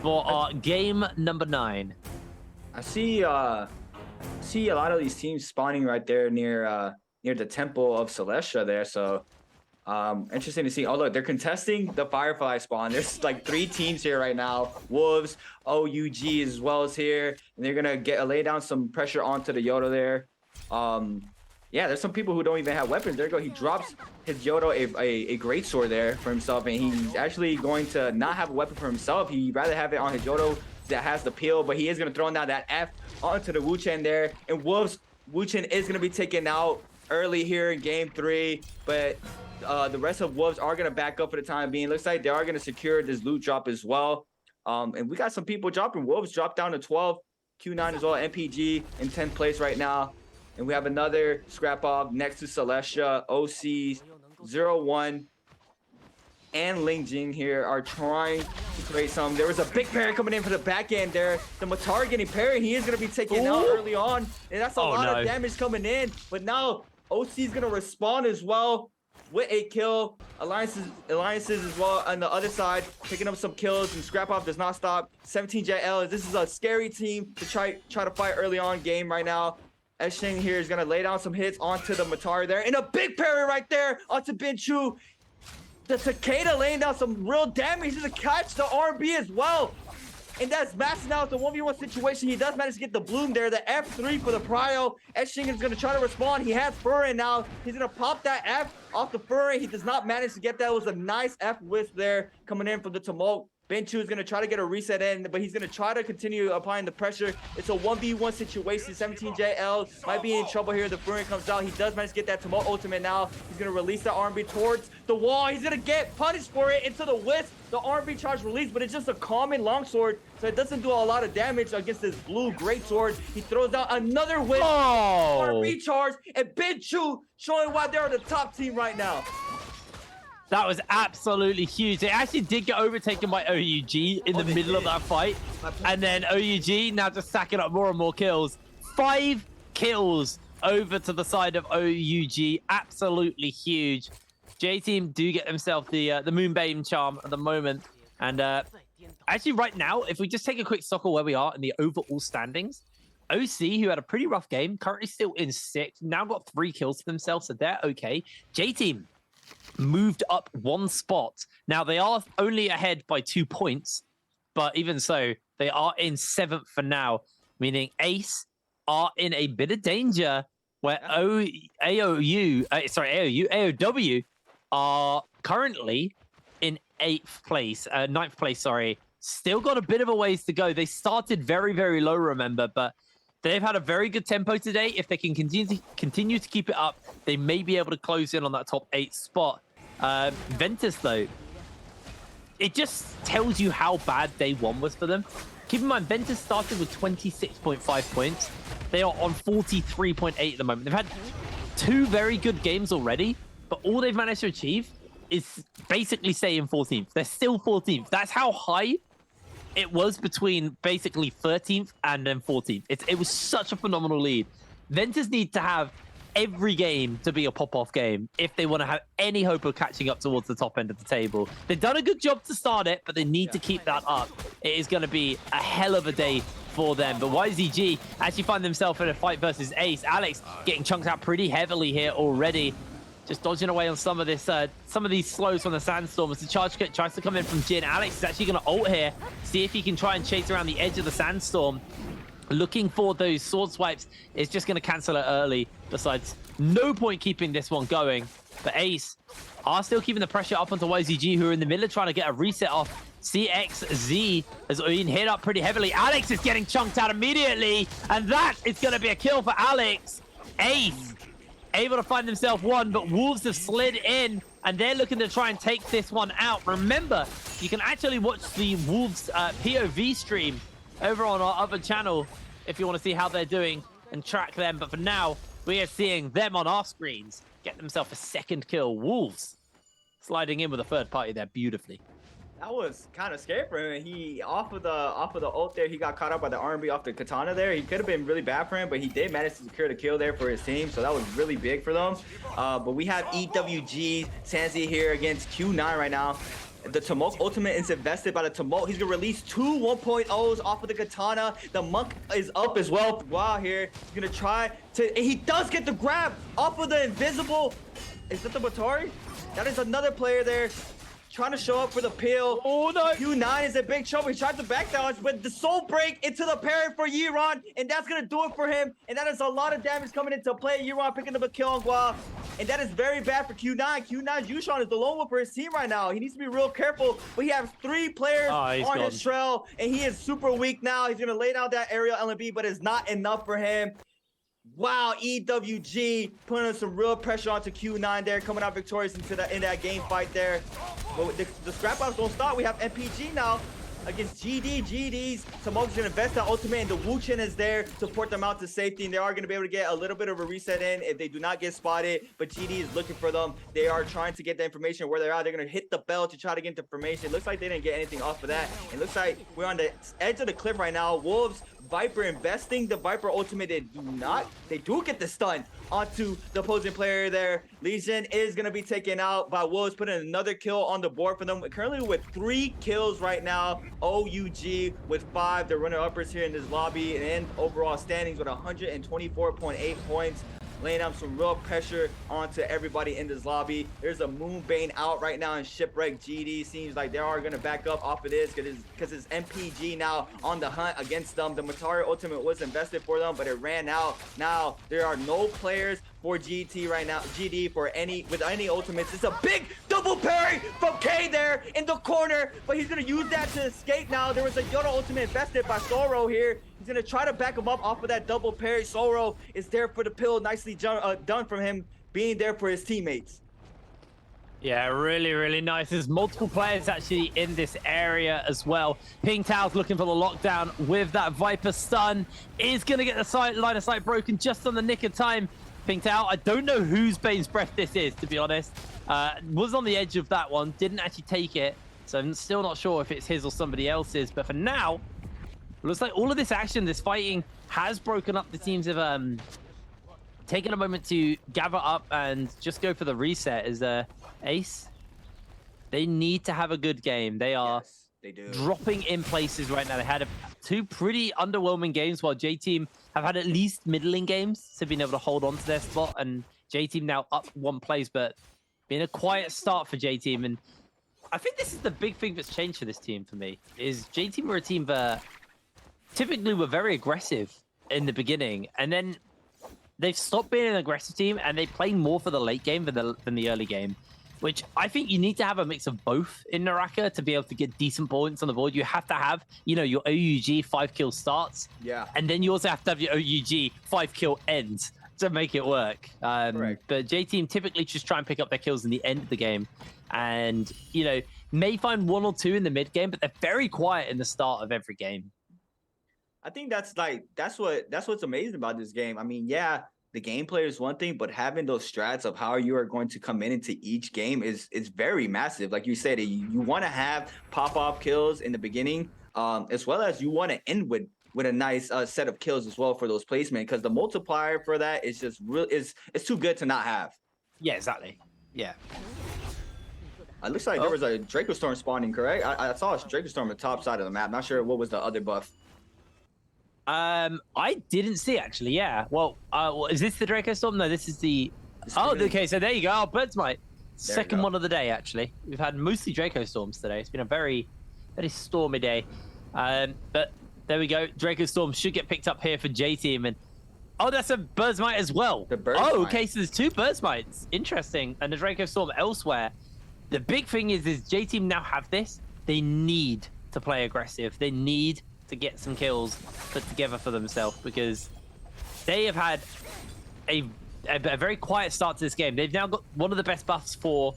S20: for our game number 9.
S21: I see a lot of these teams spawning right there near the Temple of Celestia there. So interesting to see. Oh, look, they're contesting the Firefly spawn. There's like 3 teams here right now. Wolves, OUG as well as here. And they're going to lay down some pressure onto the Yoda there. Yeah, there's some people who don't even have weapons. There you go. He drops his Yodo a greatsword there for himself, and he's actually going to not have a weapon for himself. He'd rather have it on his Yodo that has the peel, but he is going to throw down that F onto the Wu-Chen there. And Wolves, Wu-Chen is going to be taken out early here in game 3, but the rest of Wolves are going to back up for the time being. Looks like they are going to secure this loot drop as well. And we got some people dropping. Wolves dropped down to 12, Q9 as well, MPG in 10th place right now. And we have another scrap off next to Celestia. OC 01 and Ling Jing here are trying to create some. There was a big parry coming in for the back end there. The Matar getting parried. He is going to be taken out early on. And that's a lot of damage coming in. But now OC is going to respond as well with a kill. Alliances as well on the other side, picking up some kills, and scrap off does not stop. 17JL, this is a scary team to try to fight early on game right now. Eshing here is going to lay down some hits onto the Matari there. And a big parry right there onto Binchu. The Takeda laying down some real damage to catch the R&B as well. And that's maxing out the 1v1 situation. He does manage to get the bloom there. The F3 for the Prio. Eshing is going to try to respond. He has Furin now. He's going to pop that F off the Furin. He does not manage to get that. It was a nice F wisp there coming in from the Tumult. Benchu is going to try to get a reset in, but he's going to try to continue applying the pressure. It's a 1v1 situation. 17JL might be in trouble here. The Furin comes out. He does manage to get that Tumult ultimate now. He's going to release the R&B towards the wall. He's going to get punished for it into the wisp. The R&B charge release, but it's just a common longsword, so it doesn't do a lot of damage against this blue greatsword. He throws out another wisp. R&B charge, and Benchu showing why they're the top team right now.
S20: That was absolutely huge. They actually did get overtaken by OUG in the middle of that fight. And then OUG now just sacking up more and more kills. 5 kills over to the side of OUG. Absolutely huge. J-Team do get themselves the Moonbeam charm at the moment. And actually right now, if we just take a quick stock of where we are in the overall standings, OC, who had a pretty rough game, currently still in 6th, now got 3 kills to themselves, so they're okay. J-Team moved up 1 spot. Now, they are only ahead by 2 points, but even so, they are in 7th for now, meaning Ace are in a bit of danger where AOW are currently in 9th place, sorry. Still got a bit of a ways to go. They started very, very low, remember, but They've had a very good tempo today. If they can continue to keep it up, they may be able to close in on that top 8 spot. Ventus, though, it just tells you how bad day 1 was for them. Keep in mind, Ventus started with 26.5 points. They are on 43.8 at the moment. They've had 2 very good games already, but all they've managed to achieve is basically stay in 14th. They're still 14th. That's how high it was between basically 13th and then 14th. It was such a phenomenal lead. Ventus need to have every game to be a pop-off game if they want to have any hope of catching up towards the top end of the table. They've done a good job to start it, but they need to keep that up. It is going to be a hell of a day for them. But YZG actually find themselves in a fight versus Ace. Alex getting chunked out pretty heavily here already. Just dodging away on some of these slows from the Sandstorm as the charge kit tries to come in from Jin. Alex is actually going to ult here, see if he can try and chase around the edge of the Sandstorm. Looking for those sword swipes is just going to cancel it early. Besides, no point keeping this one going. But Ace are still keeping the pressure up onto YZG, who are in the middle of trying to get a reset off. CXZ has been hit up pretty heavily. Alex is getting chunked out immediately, and that is going to be a kill for Alex. Ace able to find themselves one, but Wolves have slid in, and they're looking to try and take this one out. Remember, you can actually watch the Wolves POV stream over on our other channel if you want to see how they're doing and track them. But for now, we are seeing them on our screens get themselves a second kill. Wolves sliding in with a third party there beautifully.
S21: That was kind of scary for him. He off of the ult there, he got caught up by the R&B off the katana there. He could have been really bad for him, but he did manage to secure the kill there for his team, so that was really big for them. But we have EWG Sansi here against Q9 right now. The Tumult ultimate is invested by the Tumult. He's gonna release 2 1.0s off of the katana. The monk is up as well. Wow, here he's gonna try to. He does get the grab off of the invisible. Is that the Batari? That is another player there trying to show up for the peel.
S20: Oh no!
S21: Q9 is in big trouble. He tried to back dodge, but the soul break into the parry for Yiron, and that's gonna do it for him. And that is a lot of damage coming into play. Yiron picking up a kill on Gua. And that is very bad for Q9. Q9's Yushan is the lone one for his team right now. He needs to be real careful. But he has 3 players on his trail, and he is super weak now. He's going to lay down that aerial LMB, but it's not enough for him. Wow, EWG putting some real pressure onto Q9 there, coming out victorious in that game fight there. But the scrap outs don't stop. We have MPG now against GD. GD's Tumult's gonna invest that ultimate, and the Wu Chen is there to support them out to safety, and they are gonna be able to get a little bit of a reset in if they do not get spotted. But GD is looking for them. They are trying to get the information where they're at. They're gonna hit the bell to try to get the information. Looks like they didn't get anything off of that. It looks like we're on the edge of the cliff right now. Wolves, Viper investing the Viper ultimate. They do get the stun onto the opposing player there. Legion is going to be taken out by Wolves, putting another kill on the board for them. Currently with 3 kills right now. OUG with 5. The runner-uppers here in this lobby, and overall standings with 124.8 points. Laying down some real pressure onto everybody in this lobby. There's a Moonbane out right now in Shipwreck. GD seems like they are going to back up off of this because it's MPG now on the hunt against them. The Matari ultimate was invested for them, but it ran out. Now there are no players for GT right now. GD with any ultimates. It's a big double parry from K there in the corner, but he's going to use that to escape now. There was a Yoda ultimate invested by Soro here. He's going to try to back him up off of that double parry. Soro is there for the pill. Nicely done from him being there for his teammates.
S20: Yeah, really, really nice. There's multiple players actually in this area as well. Ping Tao's looking for the lockdown with that Viper stun. Is going to get the line of sight broken just on the nick of time. Ping Tao, I don't know whose Bane's Breath this is, to be honest. Was on the edge of that one. Didn't actually take it. So I'm still not sure if it's his or somebody else's. But for now, looks like all of this action, this fighting, has broken up. The teams have taken a moment to gather up and just go for the reset. Is Ace? They need to have a good game. They are dropping in places right now. They had 2 pretty underwhelming games, while J-Team have had at least middling games to being able to hold on to their spot. And J-Team now up 1 place, but been a quiet start for J-Team. And I think this is the big thing that's changed for this team for me, is J-Team were a team that typically were very aggressive in the beginning, and then they've stopped being an aggressive team and they play more for the late game than the early game. which I think you need to have a mix of both in Naraka to be able to get decent points on the board. You have to have, you know, your OUG 5-kill starts.
S21: Yeah.
S20: And then you also have to have your OUG 5-kill ends to make it work. But J Team typically just try and pick up their kills in the end of the game. And, you know, may find 1 or 2 in the mid game, but they're very quiet in the start of every game.
S21: I think that's what's amazing about this game. I mean, yeah, the gameplay is one thing, but having those strats of how you are going to come into each game is very massive. Like you said, you want to have pop-off kills in the beginning, as well as you want to end with a nice set of kills as well for those placement, because the multiplier for that is just it's too good to not have.
S20: Yeah, exactly. Yeah.
S21: It looks like there was a Draco Storm spawning, correct? I saw a Draco Storm on the top side of the map. Not sure what was the other buff.
S20: I didn't see actually. Yeah. Well, is this the Draco Storm? No, this is the. Okay. So there you go. Oh, Birdsmite. Second one of the day actually. We've had mostly Draco Storms today. It's been a very, very stormy day. But there we go. Draco Storm should get picked up here for J Team, and that's a Birdsmite as well. Oh, okay. So there's 2 Birdsmites. Interesting. And the Draco Storm elsewhere. The big thing is J Team now have this. They need to play aggressive. They need to get some kills put together for themselves, because they have had a very quiet start to this game. They've now got one of the best buffs for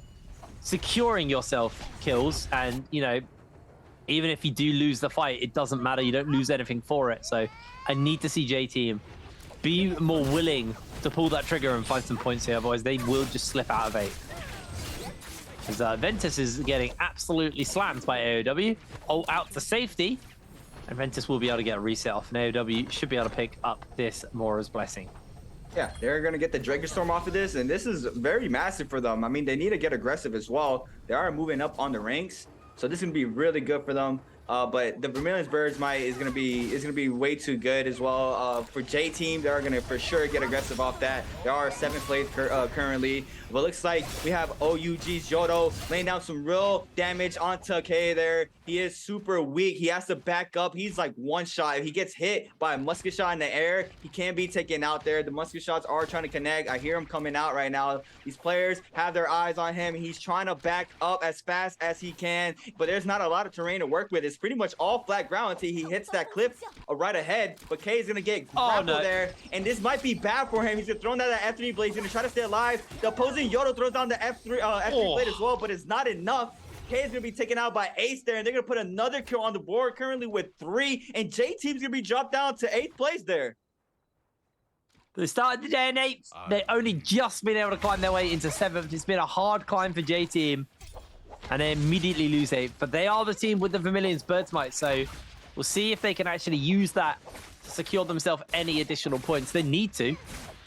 S20: securing yourself kills, and you know, even if you do lose the fight, it doesn't matter. You don't lose anything for it. So I need to see J Team be more willing to pull that trigger and find some points here, otherwise they will just slip out of 8. As Ventus is getting absolutely slammed by AOW. Out to safety. And Ventus will be able to get a reset off. And AOW should be able to pick up this Mora's Blessing.
S21: Yeah, they're going to get the Draco Storm off of this. And this is very massive for them. I mean, they need to get aggressive as well. They are moving up on the ranks. So this is going to be really good for them. But the Vermilion's Birdsmite is gonna be way too good as well. For J Team, they're gonna for sure get aggressive off that. There are 7th place currently, but looks like we have OUG's Yodo laying down some real damage onto K there. He is super weak. He has to back up. He's like 1 shot. If he gets hit by a musket shot in the air, he can be taken out there. The musket shots are trying to connect. I hear him coming out right now. These players have their eyes on him. He's trying to back up as fast as he can, but there's not a lot of terrain to work with. It's pretty much all flat ground until he hits that cliff right ahead. But K is gonna get grappled there, and this might be bad for him. He's gonna throw down that F3 blade. He's gonna try to stay alive. The opposing Yodo throws down the F3 blade as well, but it's not enough. K is gonna be taken out by Ace there, and they're gonna put another kill on the board currently with 3, and J Team's gonna be dropped down to 8th place there.
S20: They started the day in 8th. They only just been able to climb their way into 7th. It's been a hard climb for J Team, and they immediately lose 8th. But they are the team with the Vermilion's Birdsmite, so we'll see if they can actually use that to secure themselves any additional points. They need to.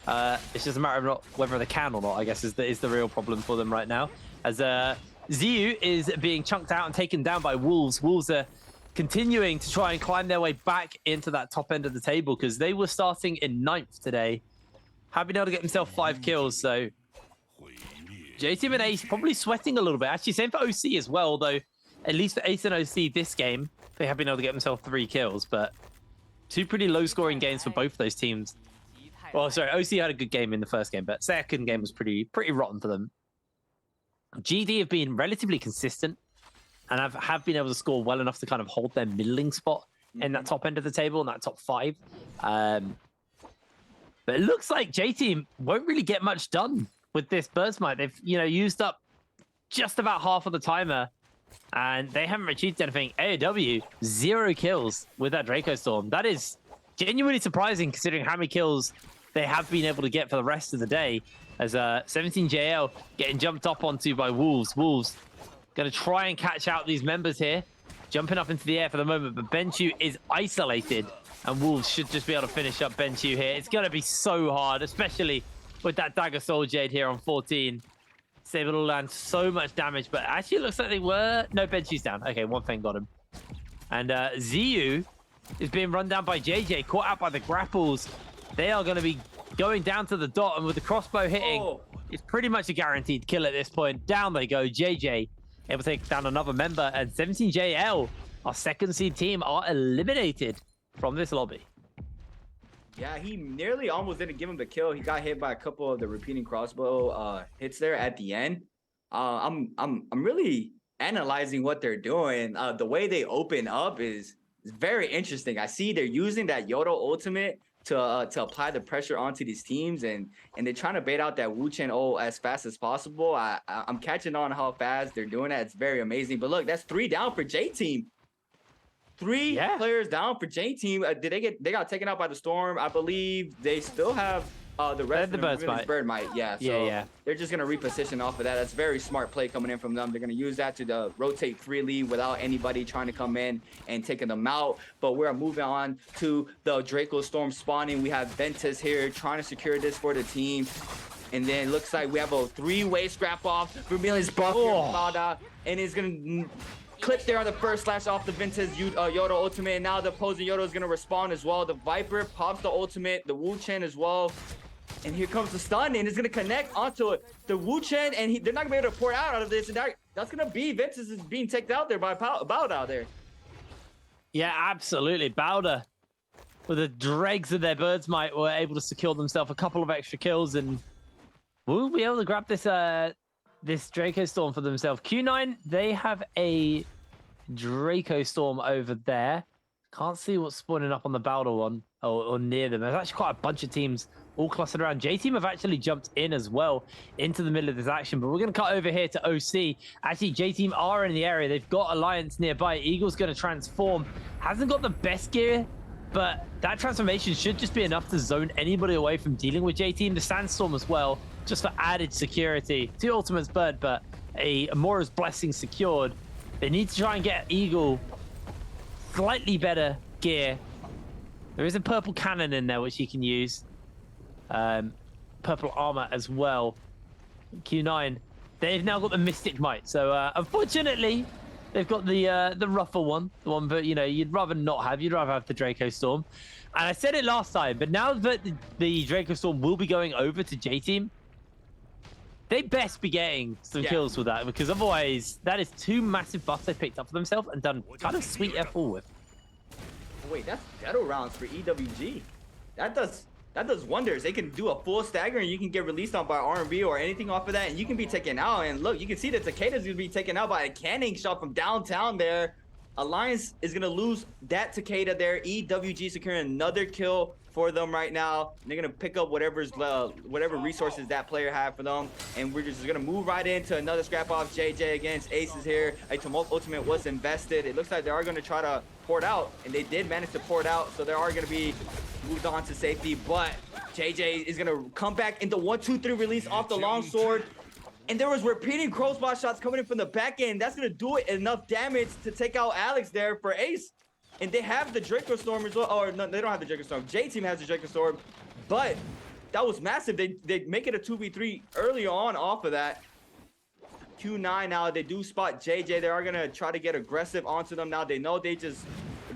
S20: It's just a matter of whether they can or not, I guess, is the real problem for them right now. As Ziyu is being chunked out and taken down by Wolves. Wolves are continuing to try and climb their way back into that top end of the table, because they were starting in 9th today, have been able to get themselves 5 kills. So J Team and Ace probably sweating a little bit. Actually, same for OC as well, though. At least for Ace and OC this game, they have been able to get themselves 3 kills, but 2 pretty low-scoring games for both those teams. Well, sorry, OC had a good game in the first game, but second game was pretty rotten for them. GD have been relatively consistent and have been able to score well enough to kind of hold their middling spot in that top end of the table, in that top 5. But it looks like J Team won't really get much done with this Birdsmite. They've, used up just about half of the timer, and they haven't achieved anything. AOW, 0 kills with that Draco Storm. That is genuinely surprising considering how many kills they have been able to get for the rest of the day. As 17JL getting jumped up onto by Wolves. Wolves going to try and catch out these members here. Jumping up into the air for the moment, but Benchu is isolated, and Wolves should just be able to finish up Benchu here. It's going to be so hard, especially with that Dagger Soul Jade here on 14. It's able to land so much damage, but actually it looks like they were... No, Benchu's down. Okay, one thing got him. And Ziyu is being run down by JJ, caught out by the grapples. They are going to be going down to the dot, and with the crossbow hitting, it's pretty much a guaranteed kill at this point. Down they go. JJ able to take down another member, and 17JL, our second seed team, are eliminated from this lobby.
S21: Yeah, he nearly almost didn't give him the kill. He got hit by a couple of the repeating crossbow hits there at the end. I'm really analyzing what they're doing. The way they open up is very interesting. I see they're using that Yodel ultimate to apply the pressure onto these teams, and they're trying to bait out that Wu Chen ult as fast as possible. I'm catching on how fast they're doing that. It's very amazing. But look, that's 3 down for J Team. 3 players down for J Team. They got taken out by the Storm. I believe they still have the rest of the Bird Might. Yeah, so they're just gonna reposition off of that. That's very smart play coming in from them. They're gonna use that to rotate freely without anybody trying to come in and taking them out. But we're moving on to the Draco Storm spawning. We have Ventus here trying to secure this for the team. And then looks like we have a 3-way scrap off. Vermilion's buff here, and he's gonna clip there on the first slash off the Ventus Yoda ultimate. And now the opposing Yoda is gonna respond as well. The Viper pops the ultimate, the Wu Chen as well. And here comes the stun, and it's going to connect onto it. The Wu Chen, and they're not going to be able to pour out of this. And that's going to be Ventus is being taken out there by Bowder out there.
S20: Yeah, absolutely. Bowder, with the dregs of their Bird's Might, were able to secure themselves a couple of extra kills, and will be able to grab this this Draco Storm for themselves. Q9, they have a Draco Storm over there. Can't see what's spawning up on the Bowder one or near them. There's actually quite a bunch of teams all clustered around. J-Team have actually jumped in as well into the middle of this action, but we're going to cut over here to OC. Actually, J-Team are in the area. They've got Alliance nearby. Eagle's going to transform. Hasn't got the best gear, but that transformation should just be enough to zone anybody away from dealing with J-Team. The Sandstorm as well, just for added security. 2 ultimates bird, but a Amora's Blessing secured. They need to try and get Eagle slightly better gear. There is a purple cannon in there which he can use. Purple armor as well. Q9, they've now got the Mystic Might. So unfortunately, they've got the rougher one, the one that you'd rather not have. You'd rather have the Draco Storm. And I said it last time, but now that the Draco Storm will be going over to J Team, they best be getting some kills with that, because otherwise that is 2 massive buffs they picked up for themselves and done kind of sweet F4 with.
S21: Wait, that's battle rounds for EWG. That does wonders. They can do a full stagger, and you can get released on by R&B or anything off of that, and you can be taken out. And look, you can see that Takeda's gonna be taken out by a canning shot from downtown there. Alliance is gonna lose that Takeda there. EWG securing another kill for them right now. They're gonna pick up whatever resources that player had for them, and we're just gonna move right into another scrap off. JJ against Aces here. A Tumult ultimate was invested. It looks like they are gonna try to pour it out, and they did manage to pour it out, so they are gonna be moved on to safety. But JJ is gonna come back into 1-2-3 release off the longsword. And there was repeating crossbar shots coming in from the back end. That's gonna do it enough damage to take out Alex there for Ace. And they have the Draco Storm as well. Or no, they don't have the Draco Storm. J-Team has the Draco Storm. But that was massive. They make it a 2v3 early on off of that. Q9 now, they do spot JJ. They are gonna try to get aggressive onto them now. They know they just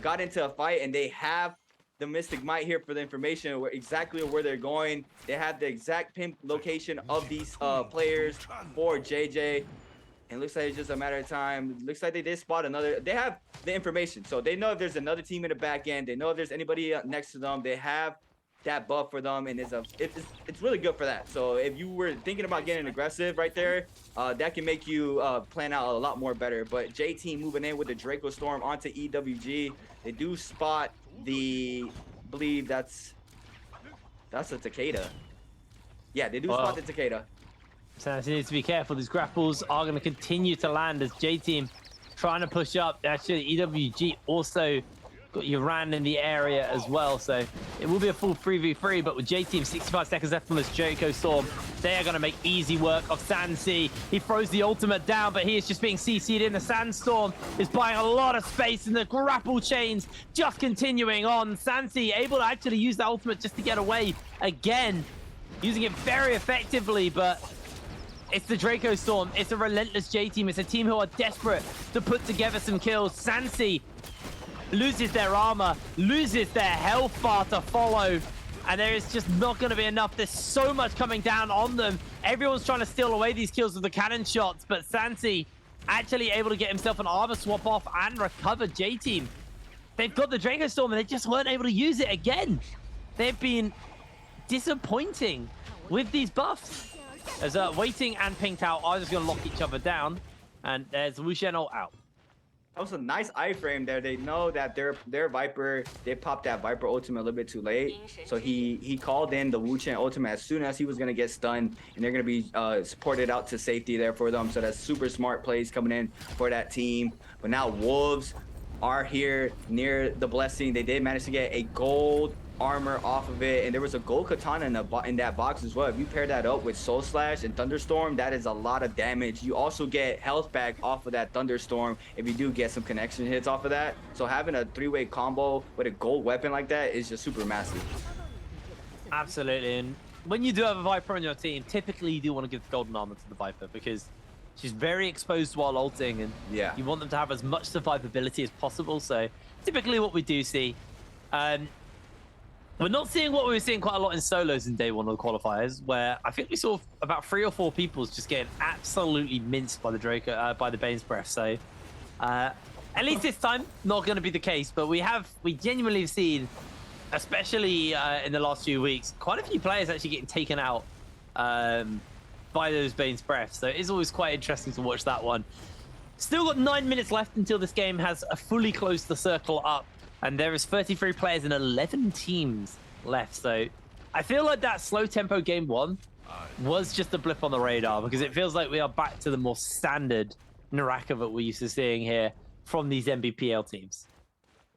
S21: got into a fight, and they have the Mystic Might here for the information exactly where they're going. They have the exact pin location of these players for JJ. And it looks like it's just a matter of time. It looks like they did spot another. They have the information, so they know if there's another team in the back end. They know if there's anybody next to them. They have that buff for them, and it's really good for that. So if you were thinking about getting aggressive right there, that can make you plan out a lot more better. But J-Team moving in with the Draco Storm onto EWG. They do spot I believe that's a Takeda. Yeah, they do spot the Takeda.
S20: Sansi needs to be careful. These grapples are going to continue to land as J-Team trying to push up. Actually, EWG also got Uran in the area as well, so it will be a full 3v3, but with J-Team 65 seconds left from this Draco Storm, they are going to make easy work of Sansi. He throws the ultimate down, but he is just being CC'd in. The Sandstorm is buying a lot of space, and the grapple chains just continuing on. Sansi able to actually use the ultimate just to get away again, using it very effectively, but it's the Draco Storm. It's a relentless J-Team. It's a team who are desperate to put together some kills. Sansi loses their armor, loses their health bar to follow, and there is just not going to be enough. There's so much coming down on them. Everyone's trying to steal away these kills with the cannon shots, but Sansi actually able to get himself an armor swap off and recover J-Team. They've got the Draco Storm, and they just weren't able to use it again. They've been disappointing with these buffs. As Waiting and Pinked Out are just going to lock each other down. And there's Wu Shen ult out.
S21: That was a nice iframe there. They know that their Viper, they popped that Viper ultimate a little bit too late. So he called in the Wu Chen ultimate as soon as he was going to get stunned. And they're going to be supported out to safety there for them. So that's super smart plays coming in for that team. But now Wolves are here near the Blessing. They did manage to get a gold armor off of it, and there was a gold katana in that box as well. If you pair that up with Soul Slash and Thunderstorm, that is a lot of damage. You also get health back off of that Thunderstorm if you do get some connection hits off of that. So having a 3-way combo with a gold weapon like that is just super massive.
S20: Absolutely, and when you do have a Viper on your team, typically you do want to give the golden armor to the Viper because she's very exposed while ulting, and you want them to have as much survivability as possible. So typically what we do see, we're not seeing what we were seeing quite a lot in solos in day one of the qualifiers, where I think we saw about 3 or 4 people just getting absolutely minced by the Draco, by the Bane's Breath. So at least this time, not going to be the case. But we genuinely have seen, especially in the last few weeks, quite a few players actually getting taken out by those Bane's Breaths. So it is always quite interesting to watch that one. Still got 9 minutes left until this game has fully closed the circle up. And there is 33 players and 11 teams left. So I feel like that slow tempo game 1 was just a blip on the radar, because it feels like we are back to the more standard Naraka that we're used to seeing here from these NBPL teams.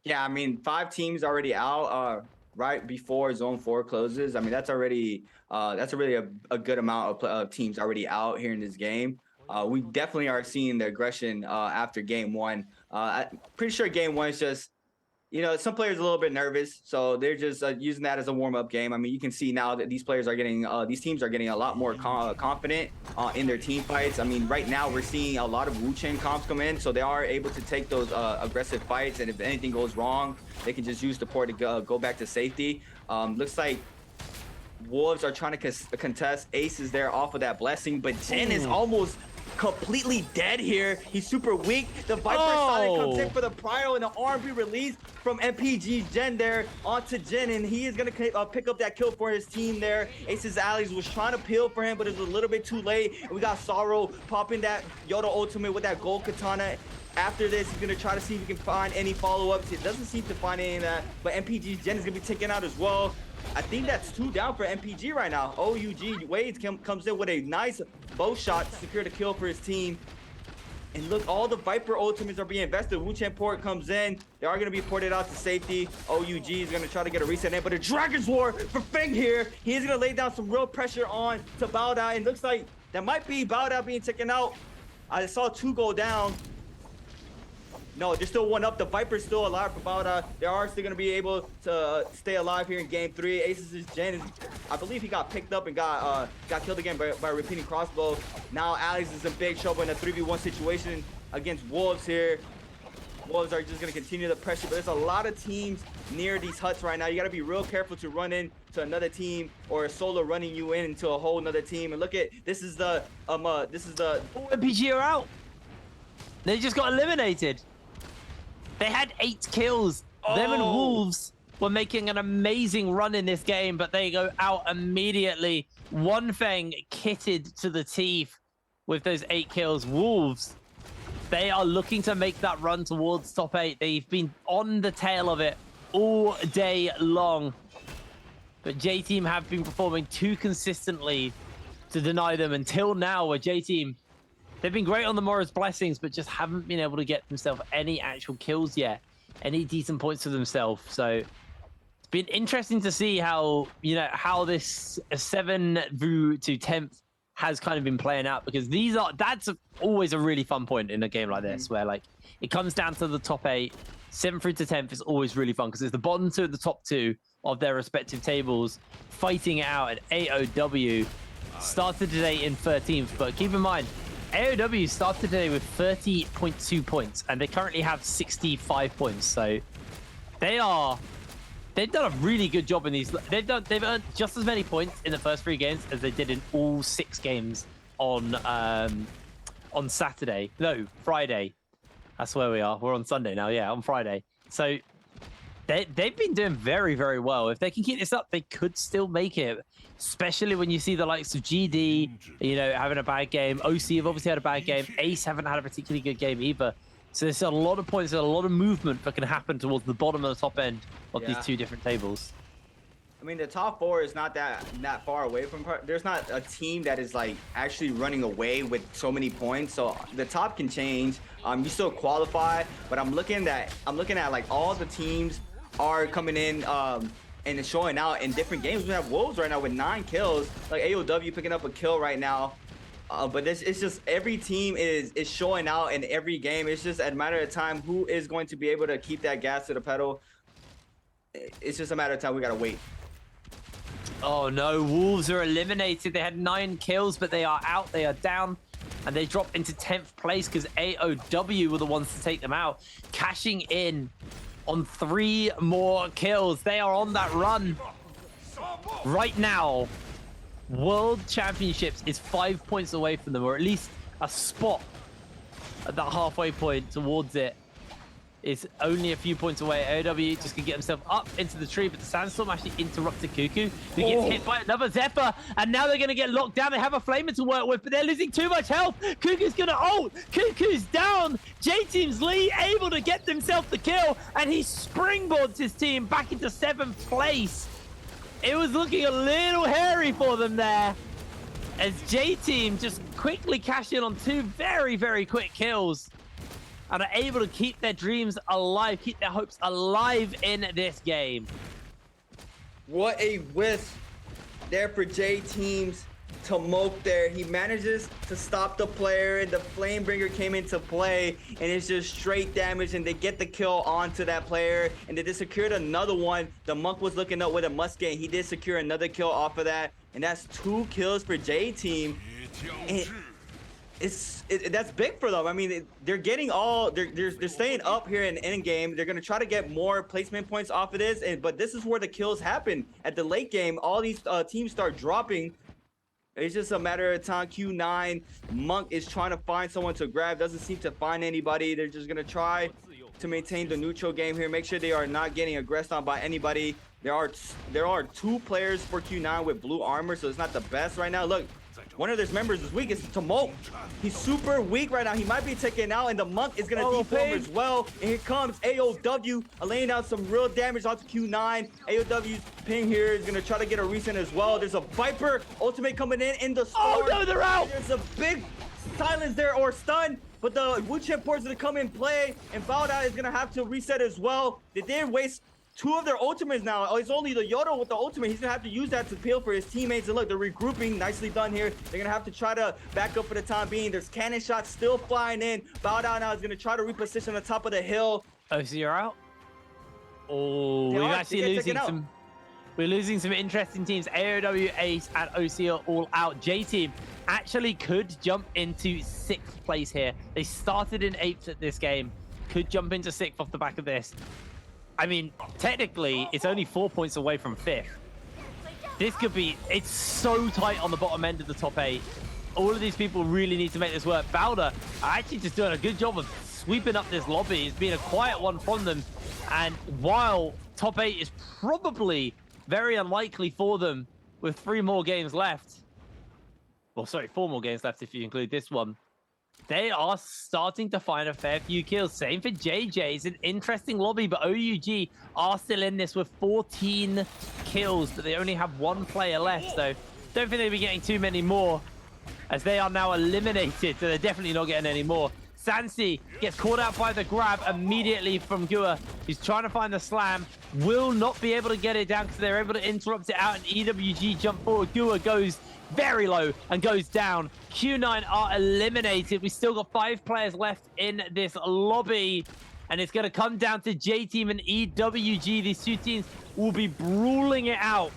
S21: Yeah, I mean, 5 teams already out right before Zone 4 closes. I mean, that's already a good amount of teams already out here in this game. We definitely are seeing the aggression after game 1. I'm pretty sure game 1 is just, you know, some players are a little bit nervous, so they're just using that as a warm-up game. I mean, you can see now that these players are getting, these teams are getting a lot more confident in their team fights. I mean, right now we're seeing a lot of Wu Chen comps come in, so they are able to take those aggressive fights, and if anything goes wrong, they can just use the port to go back to safety. Looks like Wolves are trying to contest. Ace is there off of that Blessing, but Jin is almost completely dead here. He's super weak. The Viper Sonic comes in for the Prio, and the RB release from MPG Jen there onto Jin, and he is going to pick up that kill for his team there. Ace's Allies was trying to peel for him, but it was a little bit too late. And we got Sorrow popping that Yoda ultimate with that gold katana. After this, he's going to try to see if he can find any follow-ups. It doesn't seem to find any of that, but MPG Jen is going to be taken out as well. I think that's 2 down for MPG right now. OUG Wade comes in with a nice bow shot to secure the kill for his team. And look, all the Viper ultimates are being invested. Wu Chen port comes in. They are going to be ported out to safety. OUG is going to try to get a reset in, but a Dragon's War for Feng here. He is going to lay down some real pressure on to Baoda. And looks like that might be Baoda being taken out. I saw 2 go down. No, there's still 1 up. The Viper's still alive for Baoda. They are still going to be able to stay alive here in game 3. Ace's Jen, I believe he got picked up and got killed again by a repeating crossbow. Now Alex is in big trouble in a 3v1 situation against Wolves here. Wolves are just going to continue the pressure, but there's a lot of teams near these huts right now. You got to be real careful to run in to another team, or a solo running you into a whole nother team. And look at, this is the
S20: MPG are out. They just got eliminated. They had 8 kills. Them and Wolves were making an amazing run in this game, but they go out immediately. One Feng kitted to the teeth with those 8 kills. Wolves, they are looking to make that run towards top 8. They've been on the tail of it all day long. But J-Team have been performing too consistently to deny them until now, where J-Team, they've been great on the Morris Blessings, but just haven't been able to get themselves any actual kills yet, any decent points for themselves. So it's been interesting to see how, you know, how this 7 through to 10th has kind of been playing out, because that's always a really fun point in a game like this, where like it comes down to the top 8. 7th through to 10th is always really fun because it's the bottom 2 and the top 2 of their respective tables fighting it out. And AOW started today in 13th, but keep in mind, AOW started today with 30.2 points, and they currently have 65 points. So they've done a really good job in these. They've earned just as many points in the first 3 games as they did in all 6 games on Saturday. No, Friday. That's where we are. We're on Sunday now. Yeah, on Friday. So they've been doing very, very well. If they can keep this up, they could still make it, especially when you see the likes of GD, you know, having a bad game. OC have obviously had a bad game. Ace haven't had a particularly good game either. So there's a lot of points, there's a lot of movement that can happen towards the bottom of the top end of these two different tables.
S21: I mean, the top 4 is not that far away from. There's not a team that is like actually running away with so many points. So the top can change. You still qualify, but I'm looking at like all the teams are coming in and showing out in different games. We have Wolves right now with 9 kills. Like AOW picking up a kill right now. But it's just every team is showing out in every game. It's just a matter of time who is going to be able to keep that gas to the pedal. It's just a matter of time. We gotta wait.
S20: Oh no, Wolves are eliminated. They had 9 kills, but they are out, they are down, and they drop into 10th place because AOW were the ones to take them out, cashing in on 3 more kills. They are on that run. Right now, World Championships is 5 points away from them, or at least a spot at that halfway point towards it. Is only a few points away. AOW just can get himself up into the tree, but the sandstorm actually interrupted Cuckoo, who gets hit by another Zephyr, and now they're going to get locked down. They have a flamer to work with, but they're losing too much health. Cuckoo's going to ult. Cuckoo's down. J-Team's Lee able to get themselves the kill, and he springboards his team back into 7th place. It was looking a little hairy for them there, as J-Team just quickly cash in on 2 very, very quick kills, and are able to keep their dreams alive, keep their hopes alive in this game.
S21: What a whiff there for J-Team's Tomok there. He manages to stop the player, and the Flamebringer came into play, and it's just straight damage, and they get the kill onto that player, and they just secured another one. The Monk was looking up with a musket, and he did secure another kill off of that, and that's 2 kills for J-Team. That's big for them. I mean, they're getting all they're staying up here in end game. They're gonna try to get more placement points off of this, but this is where the kills happen at the late game. All these teams start dropping. It's just a matter of time. Q9 Monk is trying to find someone to grab. Doesn't seem to find anybody. They're just gonna try to maintain the neutral game here. Make sure they are not getting aggressed on by anybody. There are 2 players for Q9 with blue armor, so it's not the best right now. Look. One of their members is weak. It's Tomok. He's super weak right now. He might be taken out, and the Monk is going to deform as well. And here comes AOW laying out some real damage onto Q9. AOW's ping here is going to try to get a recent as well. There's a Viper ultimate coming in the storm.
S20: Oh, no, they're out.
S21: There's a big silence there, or stun. But the Wu-Chip port's going to come in play, and Baoda is going to have to reset as well. They did waste 2 of their ultimates now. Oh, it's only the Yodo with the ultimate. He's gonna have to use that to peel for his teammates. And look, they're regrouping. Nicely done here. They're gonna have to try to back up for the time being. There's cannon shots still flying in. Bow Down now is gonna try to reposition on the top of the hill.
S20: Oh, so you're out? Oh, we're actually losing some. We're losing some interesting teams. AOW, Ace, and OC are all out. J-Team actually could jump into 6th place here. They started in 8th at this game. Could jump into 6th off the back of this. I mean, technically, it's only 4 points away from 5th. This could be... It's so tight on the bottom end of the top 8. All of these people really need to make this work. Bowder are actually just doing a good job of sweeping up this lobby. It's been a quiet one from them. And while top 8 is probably very unlikely for them with 3 more games left... Well, sorry, 4 more games left if you include this one. They are starting to find a fair few kills. Same for JJ. It's an interesting lobby, but OUG are still in this with 14 kills, but they only have 1 player left, so don't think they'll be getting too many more, as they are now eliminated, so they're definitely not getting any more. Sansi gets caught out by the grab immediately from Gua. He's trying to find the slam. Will not be able to get it down because they're able to interrupt it out, and EWG jump forward. Gua goes very low and goes down. Q9 are eliminated. We still got 5 players left in this lobby, and it's going to come down to J-Team and EWG. These 2 teams will be brawling it out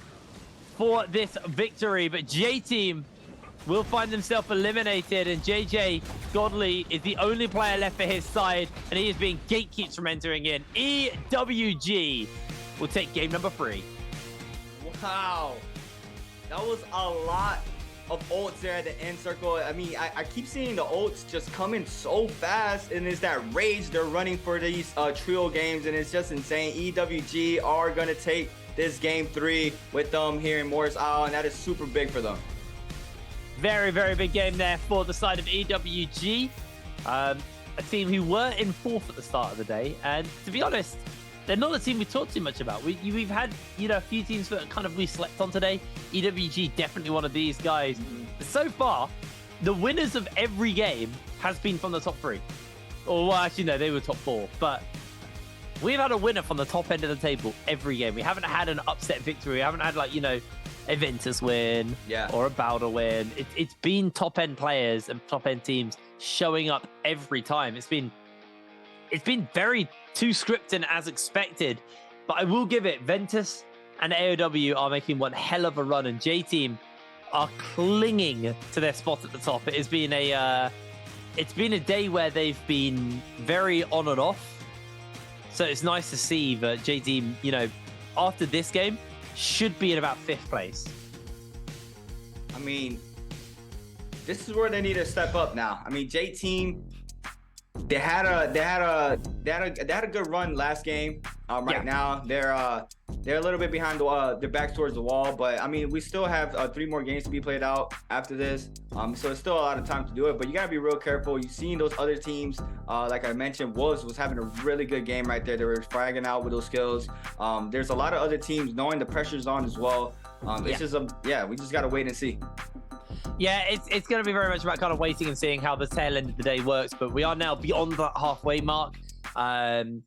S20: for this victory, but J-Team will find themselves eliminated, and JJ Godley is the only player left for his side, and he is being gatekeeps from entering in. EWG will take game number 3.
S21: Wow. That was a lot of ults there at the end circle. I mean, I keep seeing the ults just come in so fast, and it's that rage they're running for these trio games, and it's just insane. EWG are gonna take this game 3 with them here in Morris Isle, and that is super big for them.
S20: Very, very big game there for the side of EWG. A team who were in 4th at the start of the day, and to be honest, they're not a team we talked too much about. We've had, a few teams that kind of we slept on today. EWG definitely one of these guys. So far, the winners of every game has been from the top 3. Or, well, actually, no, they were top 4. But we've had a winner from the top end of the table every game. We haven't had an upset victory. We haven't had, a Ventus win or a Bowder win. It's been top-end players and top-end teams showing up every time. It's been very too scripted as expected, but I will give it, Ventus and AOW are making one hell of a run, and J-Team are clinging to their spot at the top. It has been it's been a day where they've been very on and off, so it's nice to see that J-Team, after this game, should be in about 5th place.
S21: I mean, this is where they need to step up now. I mean, J-Team, they had a good run last game. Now they're a little bit behind their backs towards the wall, but I mean, we still have 3 more games to be played out after this. So it's still a lot of time to do it, but you gotta be real careful. You've seen those other teams, like I mentioned, Wolves was having a really good game right there. They were fragging out with those skills. There's a lot of other teams knowing the pressure's on as well. It's just we just gotta wait and see.
S20: Yeah, it's going to be very much about kind of waiting and seeing how the tail end of the day works. But we are now beyond that halfway mark, and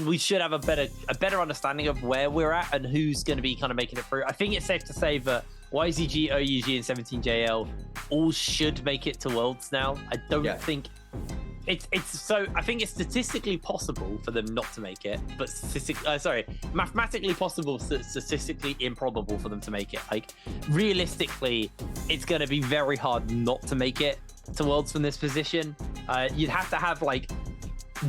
S20: we should have a better understanding of where we're at and who's going to be kind of making it through. I think it's safe to say that YZG, OUG, and 17JL all should make it to Worlds now. I don't think I think it's statistically possible for them not to make it, but mathematically possible, statistically improbable for them to make it. Like, realistically, it's going to be very hard not to make it to Worlds from this position. You'd have to have,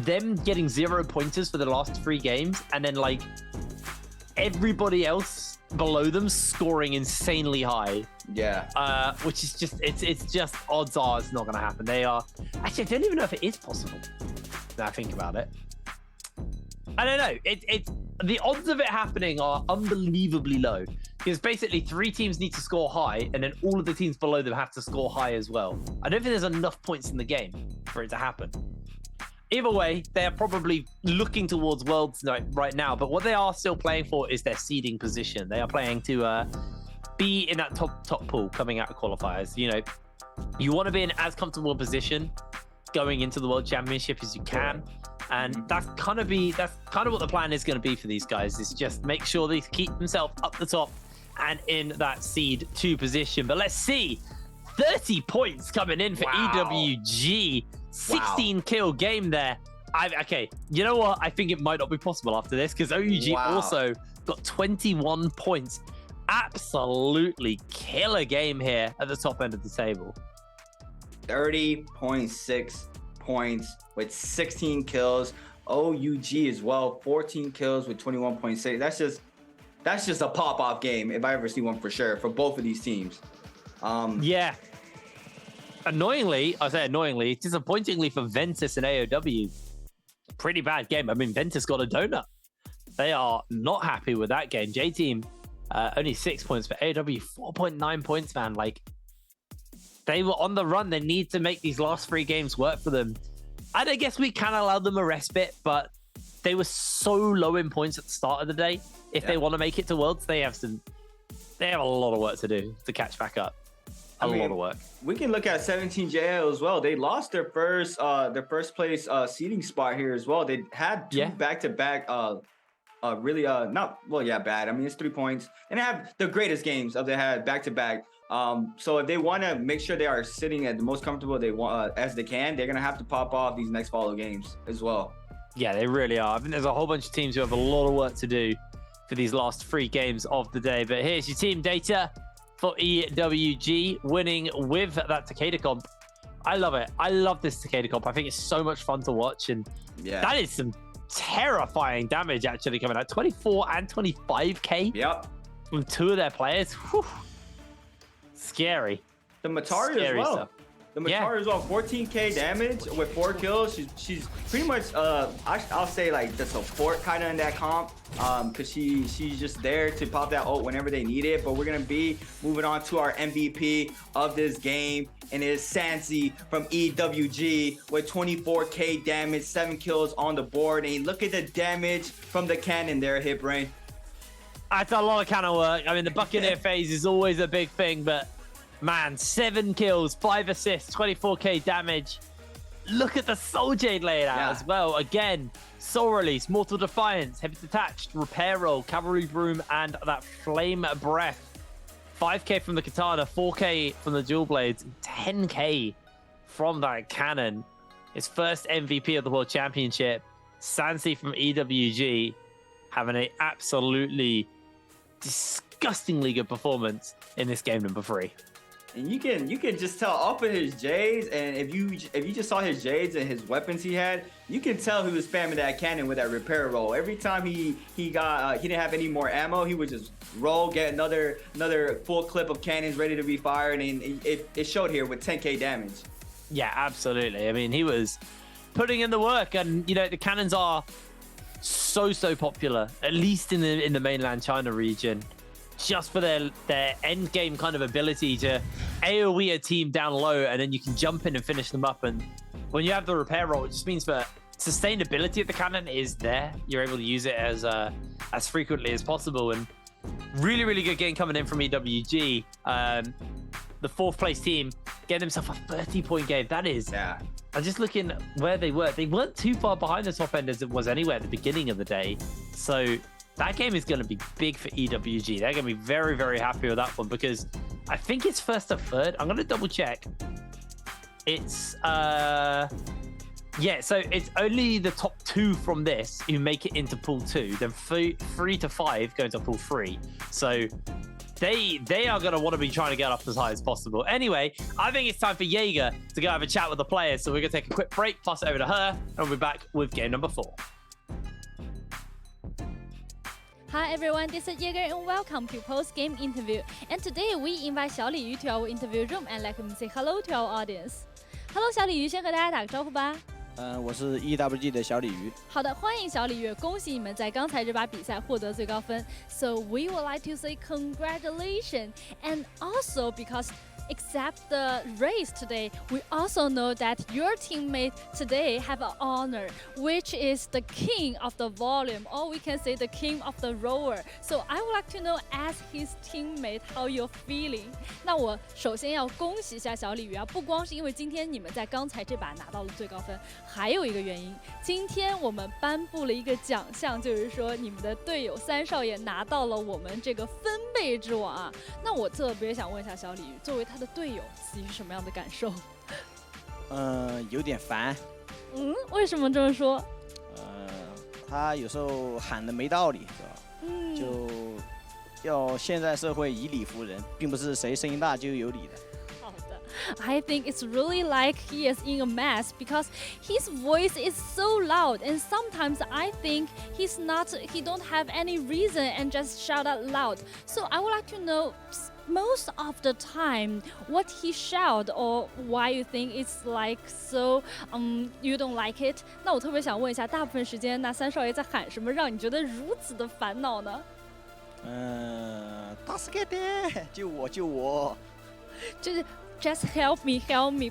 S20: them getting 0 pointers for the last 3 games, and then, everybody else below them scoring insanely high.
S21: Yeah.
S20: Which is just, it's just odds are it's not going to happen. They are, actually, I don't even know if it is possible now I think about it. I don't know. The odds of it happening are unbelievably low, because basically 3 teams need to score high, and then all of the teams below them have to score high as well. I don't think there's enough points in the game for it to happen. Either way, they're probably looking towards Worlds right now, but what they are still playing for is their seeding position. They are playing to be in that top pool coming out of qualifiers. You want to be in as comfortable a position going into the World Championship as you can, and that's kind of what the plan is going to be for these guys. Is just make sure they keep themselves up the top and in that seed 2 position. But let's see, 30 points coming in for EWG. 16 kill game there. Okay, you know what? I think it might not be possible after this, because OUG also got 21 points. Absolutely killer game here at the top end of the table.
S21: 30.6 points with 16 kills. OUG as well, 14 kills with 21.6. That's just a pop-off game if I ever see one, for sure, for both of these teams.
S20: Yeah. Annoyingly, disappointingly for Ventus and AOW, pretty bad game. I mean, Ventus got a donut. They are not happy with that game. J-Team, only 6 points, but AOW, 4.9 points, man. They were on the run. They need to make these last 3 games work for them. And I guess we can allow them a respite, but they were so low in points at the start of the day. If they want to make it to Worlds, they have a lot of work to do to catch back up. A lot of work.
S21: We can look at 17JL as well. They lost their first place seeding spot here as well. They had 2 back-to-back really bad. I mean, it's 3 points. And they have the greatest games they had back-to-back. So if they want to make sure they are sitting at the most comfortable they want as they can, they're going to have to pop off these next follow games as well.
S20: Yeah, they really are. I think there's a whole bunch of teams who have a lot of work to do for these last 3 games of the day. But here's your team data for EWG, winning with that Takeda comp. I love it. I love this Takeda comp. I think it's so much fun to watch, and that is some terrifying damage actually coming out. 24 and 25k.
S21: Yep.
S20: From 2 of their players. Whew. Scary.
S21: the Matari as well. The Matari as well, 14k damage with 4 kills. She's pretty much I'll say like the support kind of in that comp, cause she's just there to pop that ult whenever they need it. But we're gonna be moving on to our MVP of this game, and it is Sansi from EWG with 24k damage, 7 kills on the board. And look at the damage from the cannon there, Hiprain.
S20: That's a lot of cannon work. I mean, the Buccaneer phase is always a big thing, but man, 7 kills, 5 assists, 24k damage. Look at the Soul Jade layout as well. Again, Soul Release, Mortal Defiance, Heavy Detached, Repair Roll, Cavalry Broom, and that Flame Breath. 5k from the Katana, 4k from the Dual Blades, 10k from that cannon. His first MVP of the World Championship. Sansi from EWG having an absolutely disgustingly good performance in this game number 3.
S21: And you can just tell off of his Jades, and if you just saw his Jades and his weapons he had, you can tell he was spamming that cannon with that repair roll. Every time he didn't have any more ammo, he would just roll, get another full clip of cannons ready to be fired, and it showed here with 10k damage.
S20: Yeah, absolutely. I mean, he was putting in the work, and you know the cannons are so popular, at least in the mainland China region. Just for their end game kind of ability to AoE a team down low, and then you can jump in and finish them up. And when you have the repair roll, it just means that sustainability of the cannon is there. You're able to use it as frequently as possible. And really good game coming in from EWG. The 4th place team getting themselves a 30-point game. That is, I'm just looking where they were. They weren't too far behind the top end as it was anyway at the beginning of the day. So that game is going to be big for EWG. They're going to be very happy with that one, because I think it's 1st to 3rd. I'm going to double check. It's so it's only the top 2 from this who make it into pool 2. Then 3 to 5 go into pool 3. So they are going to want to be trying to get up as high as possible. Anyway, I think it's time for Jaeger to go have a chat with the players. So we're going to take a quick break, pass it over to her, and we'll be back with game number 4.
S11: Hi everyone, this is Jaeger and welcome to post-game interview. And today we invite 小鲤鱼 to our interview room and let him say hello to our audience. Hello 小鲤鱼，先和大家打个招呼吧。
S6: 我是 EWG 的小鲤鱼。
S11: 好的，欢迎小鲤鱼，恭喜你们在刚才这把比赛获得最高分。So we would like to say congratulations, and also because except the race today, we also know that your teammate today have an honor, which is the king of the volume, or we can say the king of the rower. So I would like to know, as his teammate, how you're feeling. 那我首先要恭喜一下小鲤鱼啊，不光是因为今天你们在刚才这把拿到了最高分，还有一个原因，今天我们颁布了一个奖项，就是说你们的队友3少爷拿到了我们这个分贝之王啊。那我特别想问一下小鲤鱼，作为他的队友，自己是什么样的感受？
S6: 有点烦。
S11: 为什么这么说？
S6: 他有时候喊的没道理，是吧？就要现在社会以理服人，并不是谁声音大就有理的。
S11: I think it's really like he is in a mess because his voice is so loud, and sometimes I think he don't have any reason and just shout out loud. So I would like to know most of the time what he shout or why you think it's like so you don't like it. 那我特别想问一下，大部分时间那3少爷在喊什么，让你觉得如此的烦恼呢？
S6: 大师给的，救我，救我！
S11: 就是。Just help me,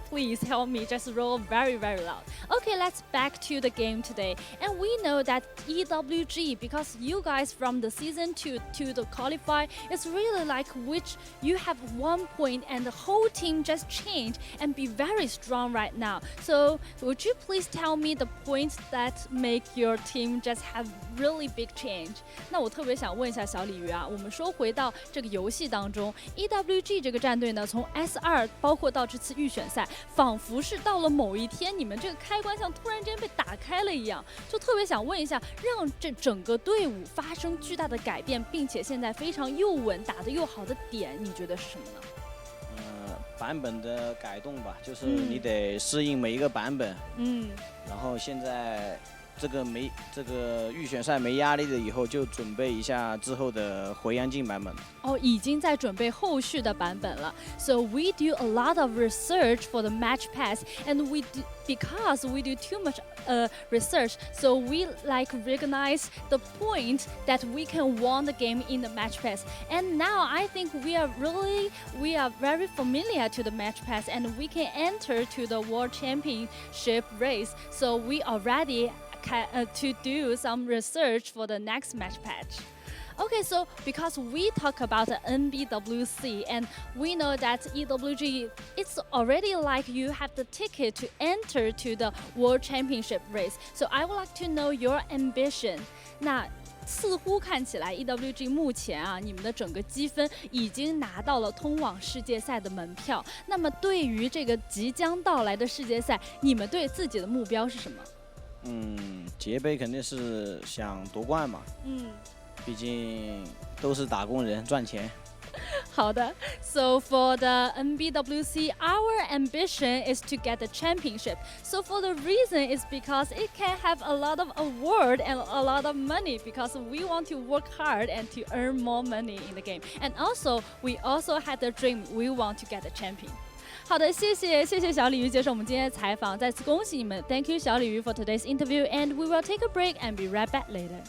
S11: please help me. Just roll very loud. Okay, let's back to the game today. And we know that EWG, because you guys from the season 2 to the qualifier, it's really like which you have 1 point and the whole team just changed and be very strong right now. So would you please tell me the points that make your team just have really big change? 那我特别想问一下小鲤鱼啊，我们说回到这个游戏当中 ，EWG 这个战队呢，从 S2包括到这次预选赛，仿佛是到了某一天，你们这个开关像突然间被打开了一样，就特别想问一下，让这整个队伍发生巨大的改变，并且现在非常又稳、打得又好的点，你觉得是什么呢？
S6: 版本的改动吧，就是你得适应每一个版本。然后现在这个预选赛没压力了以后，就准备一下之后的回阳镜版本。
S11: 哦，已经在准备后续的版本了。So we do a lot of research for the match pass, and because we do too much research, so we like recognize the point that we can win the game in the match pass. And now I think we are very familiar to the match pass, and we can enter to the world championship race. So we are ready to do some research for the next match patch. Okay, so because we talk about the NBWC and we know that EWG, it's already like you have the ticket to enter to the World Championship race. So I would like to know your ambition. 那似乎看起来 EWG 目前啊，你们的整个积分已经拿到了通往世界赛的门票。那么对于这个即将到来的世界赛，你们对自己的目标是什么？
S6: 捷杯肯定是想夺冠嘛。毕竟都是打工人赚钱。
S11: 好的 ，So for the NBWC, our ambition is to get the championship. So for the reason is because it can have a lot of award and a lot of money because we want to work hard and to earn more money in the game. And also, we also had the dream we want to get the champion. 好的，谢谢小鲤鱼接受我们今天的采访，再次恭喜你们 ！Thank you 小鲤鱼 for today's interview, and we will take a break and be right back later.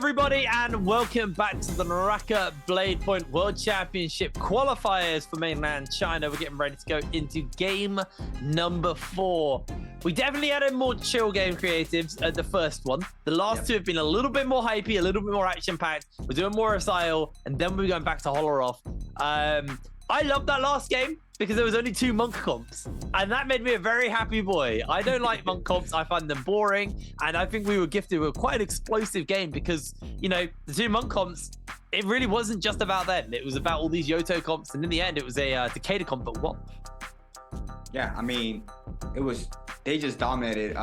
S20: everybody, and welcome back to the Naraka Blade Point World Championship qualifiers for mainland China. We're getting ready to go into game number 4. We definitely had a more chill game, creatives, at the first one. The last two have been a little bit more hypey, a little bit more action-packed. We're doing more style, and then we're going back to Holoroth. I loved that last game because there was only 2 monk comps, and that made me a very happy boy. I don't like monk comps. I find them boring, and I think we were gifted with quite an explosive game because, you know, the 2 monk comps, it really wasn't just about them. It was about all these Yoto comps, and in the end, it was a Takeda comp that won.
S21: Yeah, I mean, they just dominated.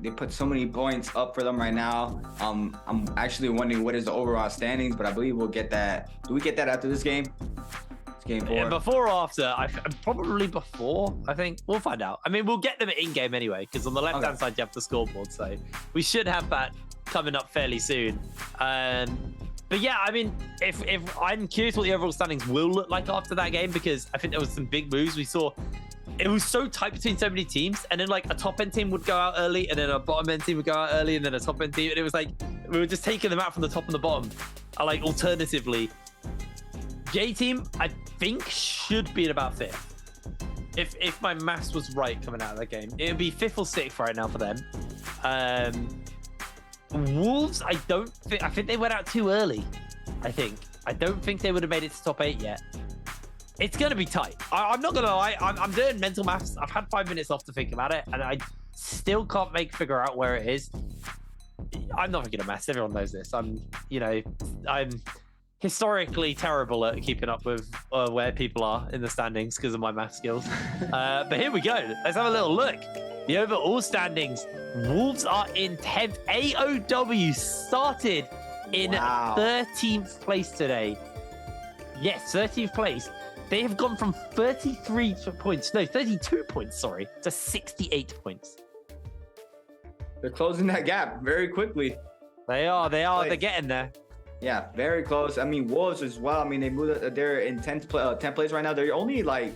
S21: They put so many points up for them right now. I'm actually wondering what is the overall standings, but I believe we'll get that. Do we get that after this game? Game 4.
S20: Yeah, before or after? Probably before, I think. We'll find out. I mean, we'll get them in-game anyway, because on the left-hand side, you have the scoreboard, so we should have that coming up fairly soon. But yeah, I mean, if I'm curious what the overall standings will look like after that game, because I think there was some big moves. We saw it was so tight between so many teams, and then like a top-end team would go out early, and then a bottom-end team would go out early, and then a top-end team, and it was like we were just taking them out from the top and the bottom, like alternatively. J team, I think, should be at about 5th. If my maths was right coming out of that game, it would be 5th or 6th right now for them. Wolves, I think they went out too early. I don't think they would have made it to top 8 yet. It's gonna be tight. I'm not gonna lie. I'm doing mental maths. I've had 5 minutes off to think about it, and I still can't figure out where it is. I'm not good at maths. Everyone knows this. I'm historically terrible at keeping up with where people are in the standings because of my math skills. But here we go. Let's have a little look. The overall standings. Wolves are in 10th. AOW started in 13th place today. Yes, 13th place. They have gone from 32 points, sorry, to 68 points.
S21: They're closing that gap very quickly.
S20: They are. They're getting there.
S21: Yeah, very close. I mean, Wolves as well. I mean, they're in 10th place right now. They're only like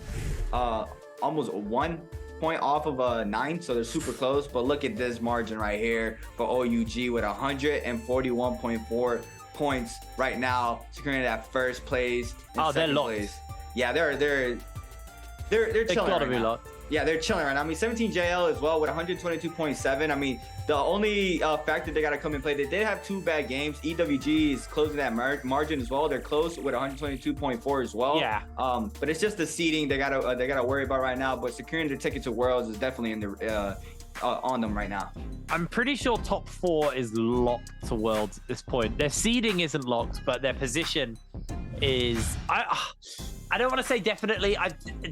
S21: almost 1 point off of 9, so they're super close. But look at this margin right here for OUG with 141.4 points right now, securing that first place.
S20: They're locked.
S21: Place. Yeah, they're chilling right now. Locked. Yeah, they're chilling right now. I mean, 17JL as well with 122.7. I mean, the only factor they got to come and play, they did have 2 bad games. EWG is closing that margin as well. They're close with 122.4 as well.
S20: Yeah.
S21: But it's just the seeding they gotta worry about right now. But securing the ticket to Worlds is definitely in the on them right now.
S20: I'm pretty sure top 4 is locked to Worlds at this point. Their seeding isn't locked, but their position is. I don't want to say definitely.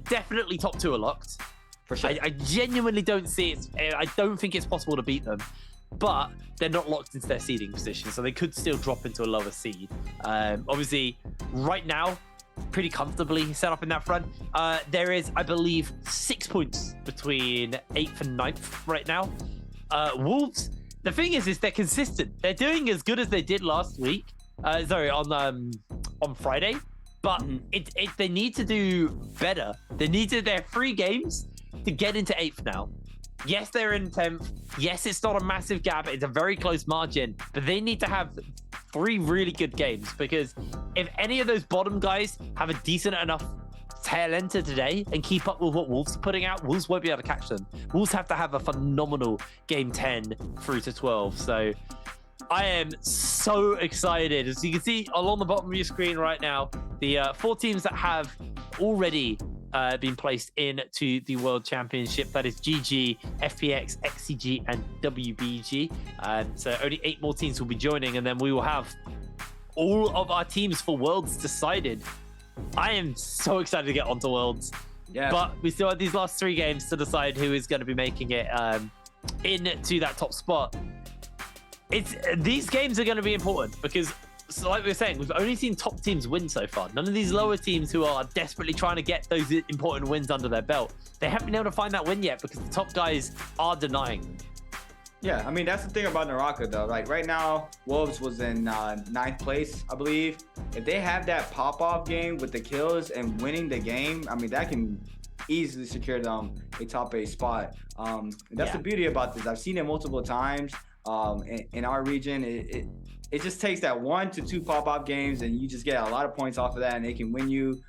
S20: Definitely top 2 are locked.
S21: For sure.
S20: I genuinely don't see it. I don't think it's possible to beat them, but they're not locked into their seeding position, so they could still drop into a lower seed. Obviously, right now, pretty comfortably set up in that front. There is, I believe, 6 points between 8th and 9th right now. Wolves, the thing is they're consistent. They're doing as good as they did last week. On Friday, but they need to do better. Their 3 games to get into 8th now. Yes, they're in 10th. Yes, it's not a massive gap. It's a very close margin, but they need to have 3 really good games, because if any of those bottom guys have a decent enough tail end to today and keep up with what Wolves are putting out, Wolves won't be able to catch them. Wolves have to have a phenomenal game 10 through to 12. So I am so excited. As you can see along the bottom of your screen right now, the 4 teams that have already been placed into the World Championship. That is GG, FPX, XCG, and WBG. So only 8 more teams will be joining, and then we will have all of our teams for Worlds decided. I am so excited to get onto Worlds.
S21: Yeah.
S20: But we still have these last 3 games to decide who is going to be making it into that top spot. These games are going to be important because, so like we were saying, we've only seen top teams win so far. None of these lower teams who are desperately trying to get those important wins under their belt, they haven't been able to find that win yet because the top guys are denying them.
S21: Yeah, I mean, that's the thing about Naraka, though. Like, right now, Wolves was in 9th place, I believe. If they have that pop-off game with the kills and winning the game, I mean, that can easily secure them a top 8 spot. That's the beauty about this. I've seen it multiple times. in our region, it just takes that 1 to 2 pop-up games, and you just get a lot of points off of that, and they can win you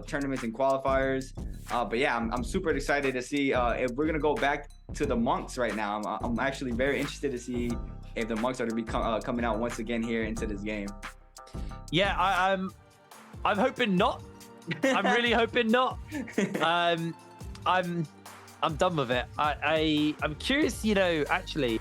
S21: tournaments and qualifiers. But yeah, I'm super excited to see if we're gonna go back to the monks right now. I'm actually very interested to see if the monks are to be coming out once again here into this game.
S20: Yeah, I'm hoping not. I'm really hoping not. I'm done with it. I'm curious, you know, actually,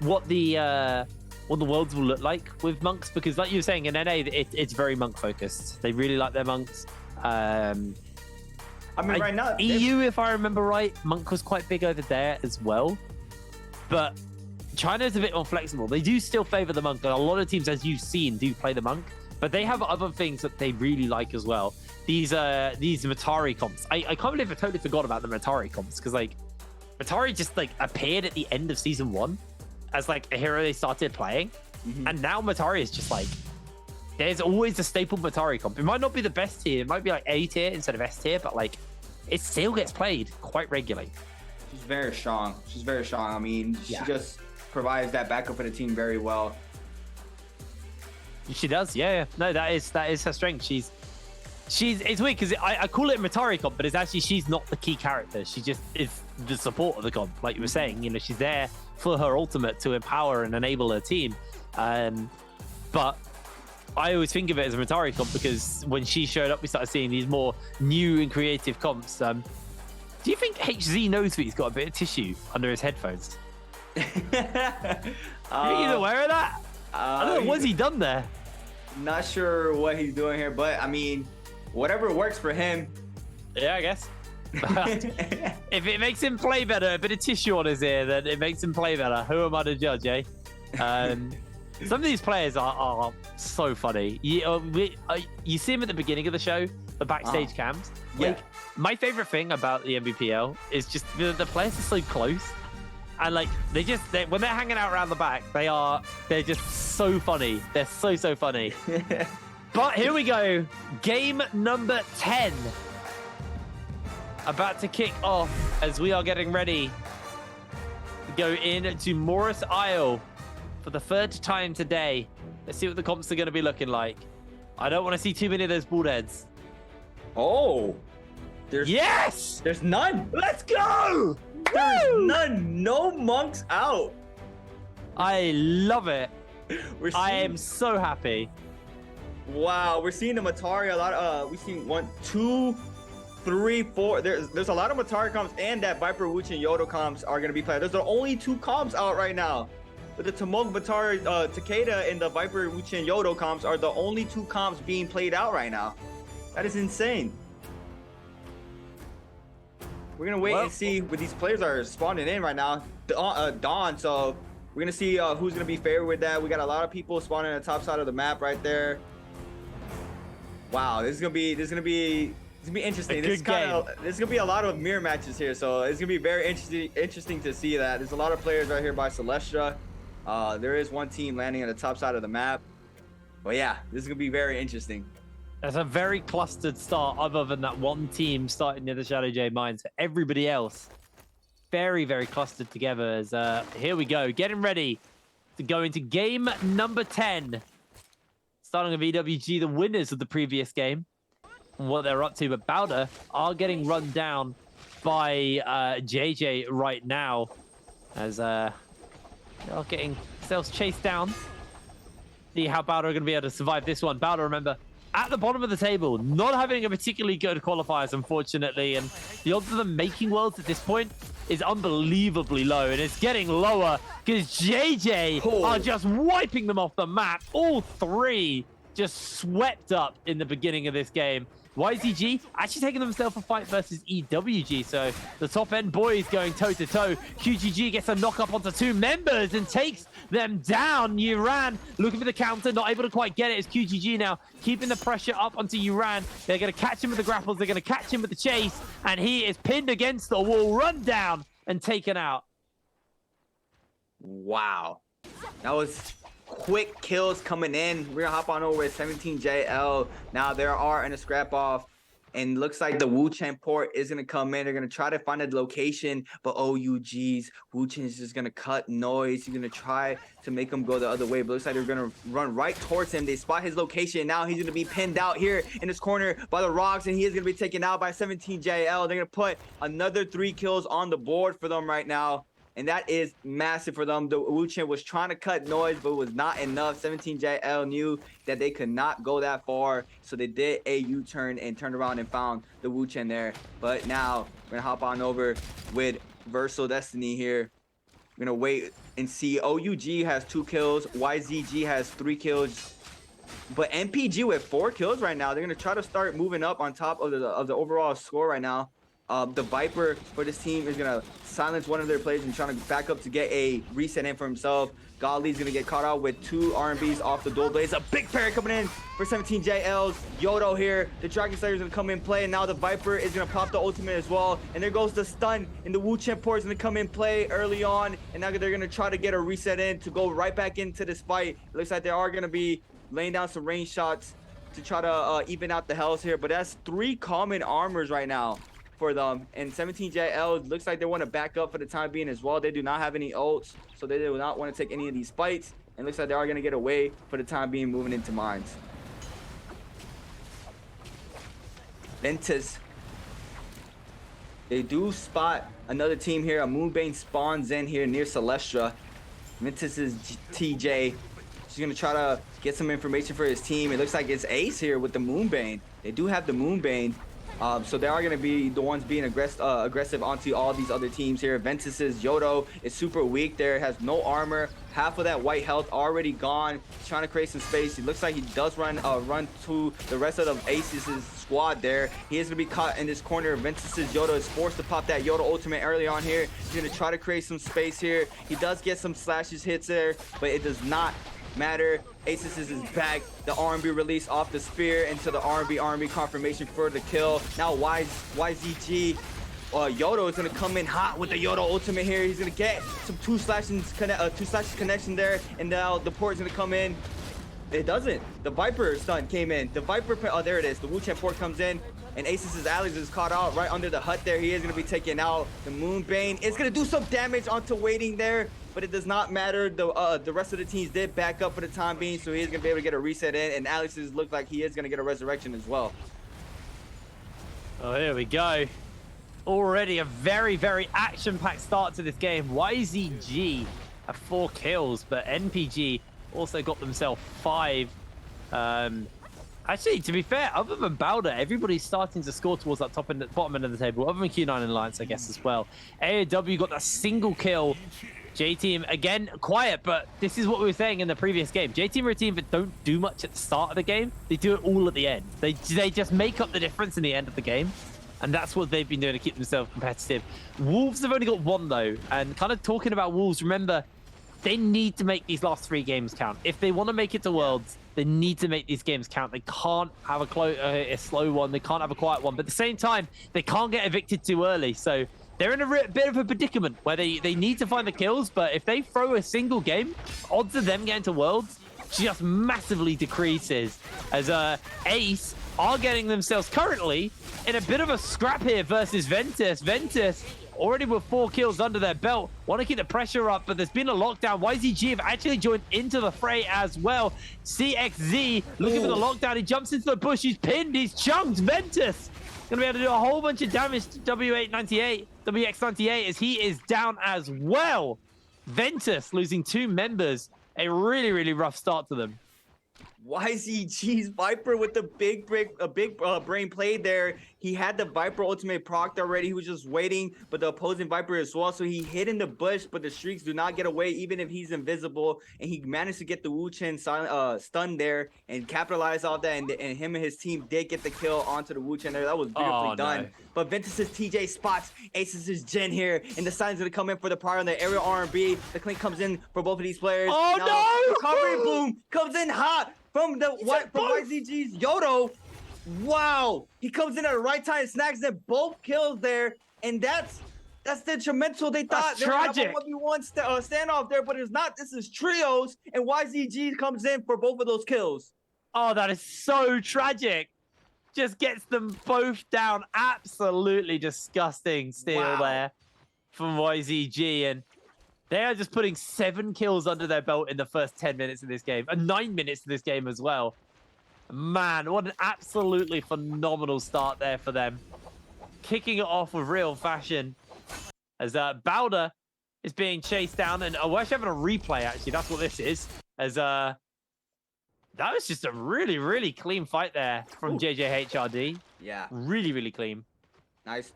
S20: what the worlds will look like with monks, because like you were saying, in NA, it's very monk focused. They really like their monks.
S21: I mean, right now,
S20: EU, if I remember right, monk was quite big over there as well. But China's a bit more flexible. They do still favor the monk, and a lot of teams, as you've seen, do play the monk. But they have other things that they really like as well. These Matari comps. I can't believe I totally forgot about the Matari comps, because like Matari just like appeared at the end of season 1 as like a hero they started playing, and now Matari is just like, there's always a staple Matari comp. It might not be the best tier, it might be like A tier instead of S tier, but like it still gets played quite regularly.
S21: She's very strong. She's very strong. I mean, she just provides that backup for the team very well.
S20: She does, yeah. No, that is her strength. She's it's weird because I call it a Matari comp, but it's actually, she's not the key character. She just is the support of the comp, like you were saying. You know, she's there for her ultimate to empower and enable her team. But I always think of it as a Matari comp because when she showed up, we started seeing these more new and creative comps. Do you think HZ knows that he's got a bit of tissue under his headphones? Are you aware of that? I don't know, what's he done there?
S21: Not sure what he's doing here, but I mean, whatever works for him.
S20: Yeah, I guess. If it makes him play better, a bit of tissue on his ear, then it makes him play better. Who am I to judge, eh? Some of these players are so funny. You see them at the beginning of the show, the backstage cams. Like, my favorite thing about the NBPL is just the players are so close. And like when they're hanging out around the back, they're just so funny. They're so funny. But here we go. Game number 10. About to kick off as we are getting ready to go into Morris Isle for the 3rd time today. Let's see what the comps are going to be looking like. I don't want to see too many of those bald heads.
S21: Oh, there's none.
S20: Let's go.
S21: There's none. No monks out.
S20: I love it. I am so happy.
S21: Wow, we're seeing the Matari a lot. We've seen 1, 2, 3, 4. There's a lot of Matari comps, and that Viper, Wuch, and Yodo comps are gonna be played. There's the only 2 comps out right now. But the Tamog, Matari, Takeda, and the Viper, Wuch, and Yodo comps are the only 2 comps being played out right now. That is insane. We're gonna wait and see what these players are spawning in right now. Dawn, so we're gonna see who's gonna be favored with that. We got a lot of people spawning on the top side of the map right there. Wow, this is gonna be interesting. This is gonna be a lot of mirror matches here, so it's gonna be very interesting to see that. There's a lot of players right here by Celestia. There is one team landing on the top side of the map. But yeah, this is gonna be very interesting.
S20: That's a very clustered start, other than that one team starting near the Shadow J mines. For everybody else, very, very clustered together. As here we go, getting ready to go into game number 10. Starting with EWG, the winners of the previous game, and what they're up to. But Bowder are getting run down by JJ right now, as they are getting themselves chased down. See how Bowder are going to be able to survive this one. Bowder, remember, at the bottom of the table, not having a particularly good qualifiers, unfortunately, and the odds of them making worlds at this point is unbelievably low, and it's getting lower because JJ are just wiping them off the map. All 3 just swept up in the beginning of this game. YZG actually taking themselves a fight versus EWG, so the top end boys going toe-to-toe. QGG gets a knock up onto 2 members and takes them down. Uran looking for the counter, not able to quite get it. It's QGG now keeping the pressure up onto Uran. They're going to catch him with the grapples, they're going to catch him with the chase, and he is pinned against the wall, run down and taken out.
S21: Wow, that was quick kills coming in. We're gonna hop on over with 17JL. Now there are in a scrap off And looks like the Wu Chen port is going to come in. They're going to try to find a location, but OUG's Wu Chen is just going to cut noise. He's going to try to make him go the other way, but looks like they're going to run right towards him. They spot his location. Now he's going to be pinned out here in this corner by the rocks, and he is going to be taken out by 17JL. They're going to put another 3 kills on the board for them right now. And that is massive for them. The Wu Chen was trying to cut noise, but it was not enough. 17JL knew that they could not go that far, so they did a U-turn and turned around and found the Wu Chen there. But now we're gonna hop on over with Versal Destiny here. We're gonna wait and see. OUG has 2 kills. YZG has 3 kills. But NPG with 4 kills right now. They're gonna try to start moving up on top of the overall score right now. The Viper for this team is going to silence one of their players and trying to back up to get a reset in for himself. Godly's going to get caught out with 2 RMBs off the dual blades. A big parry coming in for 17JL's. Yodo here. The Dragon Slayer is going to come in play. And now the Viper is going to pop the ultimate as well. And there goes the stun. And the Wu Chen port is going to come in play early on. And now they're going to try to get a reset in to go right back into this fight. It looks like they are going to be laying down some range shots to try to even out the health here. But that's 3 common armors right now for them, and 17JL looks like they want to back up for the time being as well. They do not have any ults, so they do not want to take any of these fights, and looks like they are going to get away for the time being, moving into mines. Ventus, they do spot another team here. A Moonbane spawns in here near Celestra. Ventus is TJ. She's going to try to get some information for his team. It looks like it's Ace here with the Moonbane. They do have the Moonbane. So they are going to be the ones being aggressive onto all these other teams here. Ventus's Yodo is super weak there, has no armor, half of that white health already gone. He's trying to create some space. It looks like he does run to the rest of the Ace's squad there. He is going to be caught in this corner. Ventus's Yodo is forced to pop that Yodo ultimate early on here. He's going to try to create some space here. He does get some slashes hits there, but it does not matter. Aces is back. The RMB release off the spear into the RMB confirmation for the kill. Now YZG Yodo is gonna come in hot with the Yodo ultimate here. He's gonna get some two slashes connection there, and now the port is gonna come in. It doesn't. The Viper stun came in. The Viper, oh there it is. The Wu Chen port comes in, and Aces' Alex is caught out right under the hut there. He is gonna be taken out. The Moonbane is gonna do some damage onto waiting there, but it does not matter. The rest of the teams did back up for the time being, so he is gonna be able to get a reset in, and Alex's look like he is gonna get a resurrection as well.
S20: Oh, here we go. Already a very, very action-packed start to this game. YZG have 4 kills, but NPG also got themselves 5. Actually, to be fair, other than Bowder, everybody's starting to score towards that bottom end of the table, other than Q9 and Alliance, I guess, as well. AOW got that single kill. J-Team, again, quiet, but this is what we were saying in the previous game. J-Team are a team that don't do much at the start of the game. They do it all at the end. They just make up the difference in the end of the game. And that's what they've been doing to keep themselves competitive. Wolves have only got 1, though. And kind of talking about Wolves, remember, they need to make these last 3 games count. If they want to make it to Worlds, they need to make these games count. They can't have a slow one. They can't have a quiet one. But at the same time, they can't get evicted too early. So they're in a bit of a predicament where they need to find the kills. But if they throw a single game, odds of them getting to Worlds just massively decreases. As Ace are getting themselves currently in a bit of a scrap here versus Ventus. Ventus already with 4 kills under their belt. Want to keep the pressure up, but there's been a lockdown. YZG have actually joined into the fray as well. CXZ looking for the lockdown. He jumps into the bush. He's pinned. He's chunked. Ventus going to be able to do a whole bunch of damage to WX98 as he is down as well. Ventus losing 2 members. A really, really rough start to them.
S21: YZG's Viper with the big brain play there. He had the Viper ultimate procced already. He was just waiting, but the opposing Viper as well. So he hid in the bush, but the streaks do not get away even if he's invisible. And he managed to get the Wu Chen stun there and capitalize off that. And him and his team did get the kill onto the Wu Chen there. That was beautifully done. No. But Ventus's TJ spots Ace's Jen here, and the sign's gonna come in for the prior on the aerial R&B. The clink comes in for both of these players.
S20: Oh
S21: now,
S20: no!
S21: Recovery boom comes in hot from YZG's Yodo. Wow, he comes in at the right time, snags them both kills there, and that's detrimental. They thought they were gonna have a 1v1 standoff there, but it's not. This is trios, and YZG comes in for both of those kills.
S20: Oh, that is so tragic. just gets them both down. Absolutely disgusting steal there from YZG. And they are just putting 7 kills under their belt in the first 10 minutes of this game. And 9 minutes of this game as well. Man, what an absolutely phenomenal start there for them. Kicking it off with real fashion. As Bowder is being chased down. And we're actually having a replay, actually. That's what this is. As that was just a really, really clean fight there from JJHRD.
S21: Yeah.
S20: Really, really clean.
S21: Nice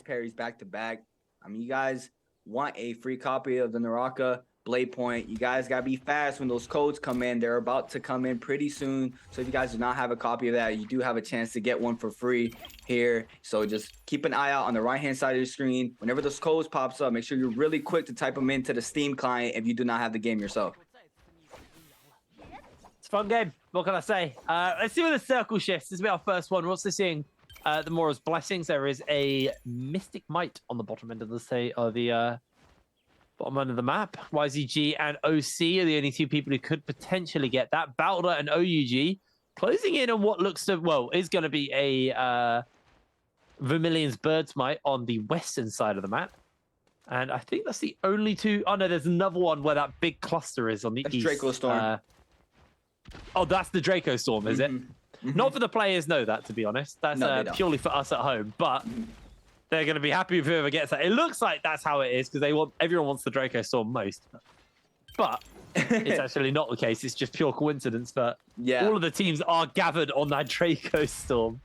S21: parries back to back. I mean, you guys want a free copy of the Naraka Blade Point. You guys got to be fast when those codes come in. They're about to come in pretty soon. So if you guys do not have a copy of that, you do have a chance to get one for free here. So just keep an eye out on the right-hand side of your screen. Whenever those codes pops up, make sure you're really quick to type them into the Steam client if you do not have the game yourself.
S20: It's a fun game. What can I say? Let's see where the circle shifts. This will be our first one. We're also seeing the Mora's Blessings. There is a Mystic Might on the bottom end of the bottom end of the map. YZG and OC are the only 2 people who could potentially get that. Bowder and OUG closing in on what looks to, well, is going to be a Vermilion's Bird's Might on the western side of the map. And I think that's the only 2. Oh, no, there's another one where that big cluster is on the east.
S21: Draco Storm.
S20: Oh, that's the Draco Storm, is it? Not for the players know that, to be honest. That's purely for us at home. But they're going to be happy with whoever gets that. It looks like that's how it is because everyone wants the Draco Storm most. But it's actually not the case. It's just pure coincidence that all of the teams are gathered on that Draco Storm.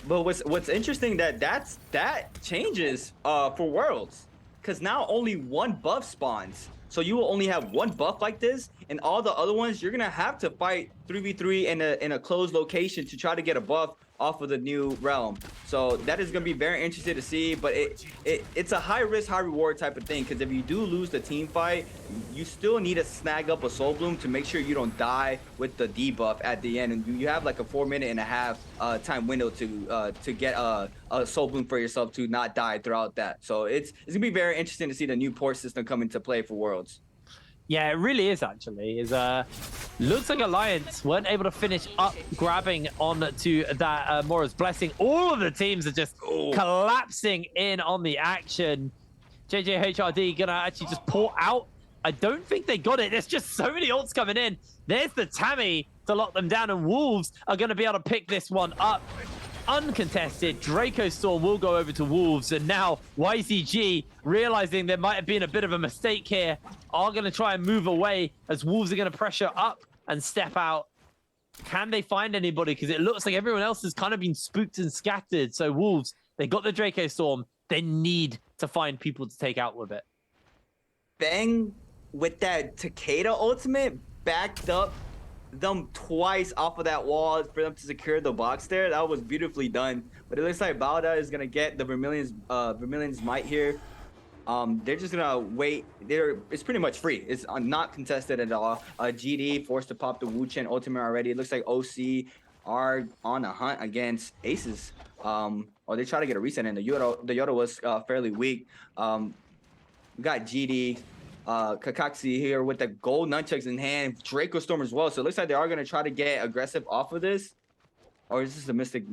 S21: But what's interesting that changes for Worlds, because now only 1 buff spawns. So you will only have 1 buff like this, and all the other ones you're gonna have to fight 3v3 in a closed location to try to get a buff off of the new realm. So that is gonna be very interesting to see, but it's a high risk, high reward type of thing, because if you do lose the team fight, you still need to snag up a soul bloom to make sure you don't die with the debuff at the end, and you have like a 4.5-minute time window to get a soul bloom for yourself to not die throughout that. So it's gonna be very interesting to see the new port system come into play for Worlds.
S20: Yeah, it really is actually. Looks like Alliance weren't able to finish up grabbing onto that Mora's Blessing. All of the teams are just collapsing in on the action. JJHRD gonna actually just pour out. I don't think they got it. There's just so many ults coming in. There's the Tammy to lock them down, and Wolves are gonna be able to pick this one up. Uncontested, Draco Storm will go over to Wolves, and now YZG, realizing there might have been a bit of a mistake here, are going to try and move away as Wolves are going to pressure up and step out. Can they find anybody? Because it looks like everyone else has kind of been spooked and scattered. So Wolves, they got the Draco Storm. They need to find people to take out with it.
S21: Bang with that Takeda ultimate backed up them twice off of that wall for them to secure the box there. That was beautifully done. But it looks like Balda is gonna get the Vermilion's Might here. They're just gonna wait. It's pretty much free. It's not contested at all. GD forced to pop the Wu Chen ultimate already. It looks like OC are on a hunt against Aces. Or they try to get a reset in. The Yoda was fairly weak. We got GD. Kakaxi here with the gold nunchucks in hand, Draco Storm as well. So it looks like they are going to try to get aggressive off of this. Or is this the Mystic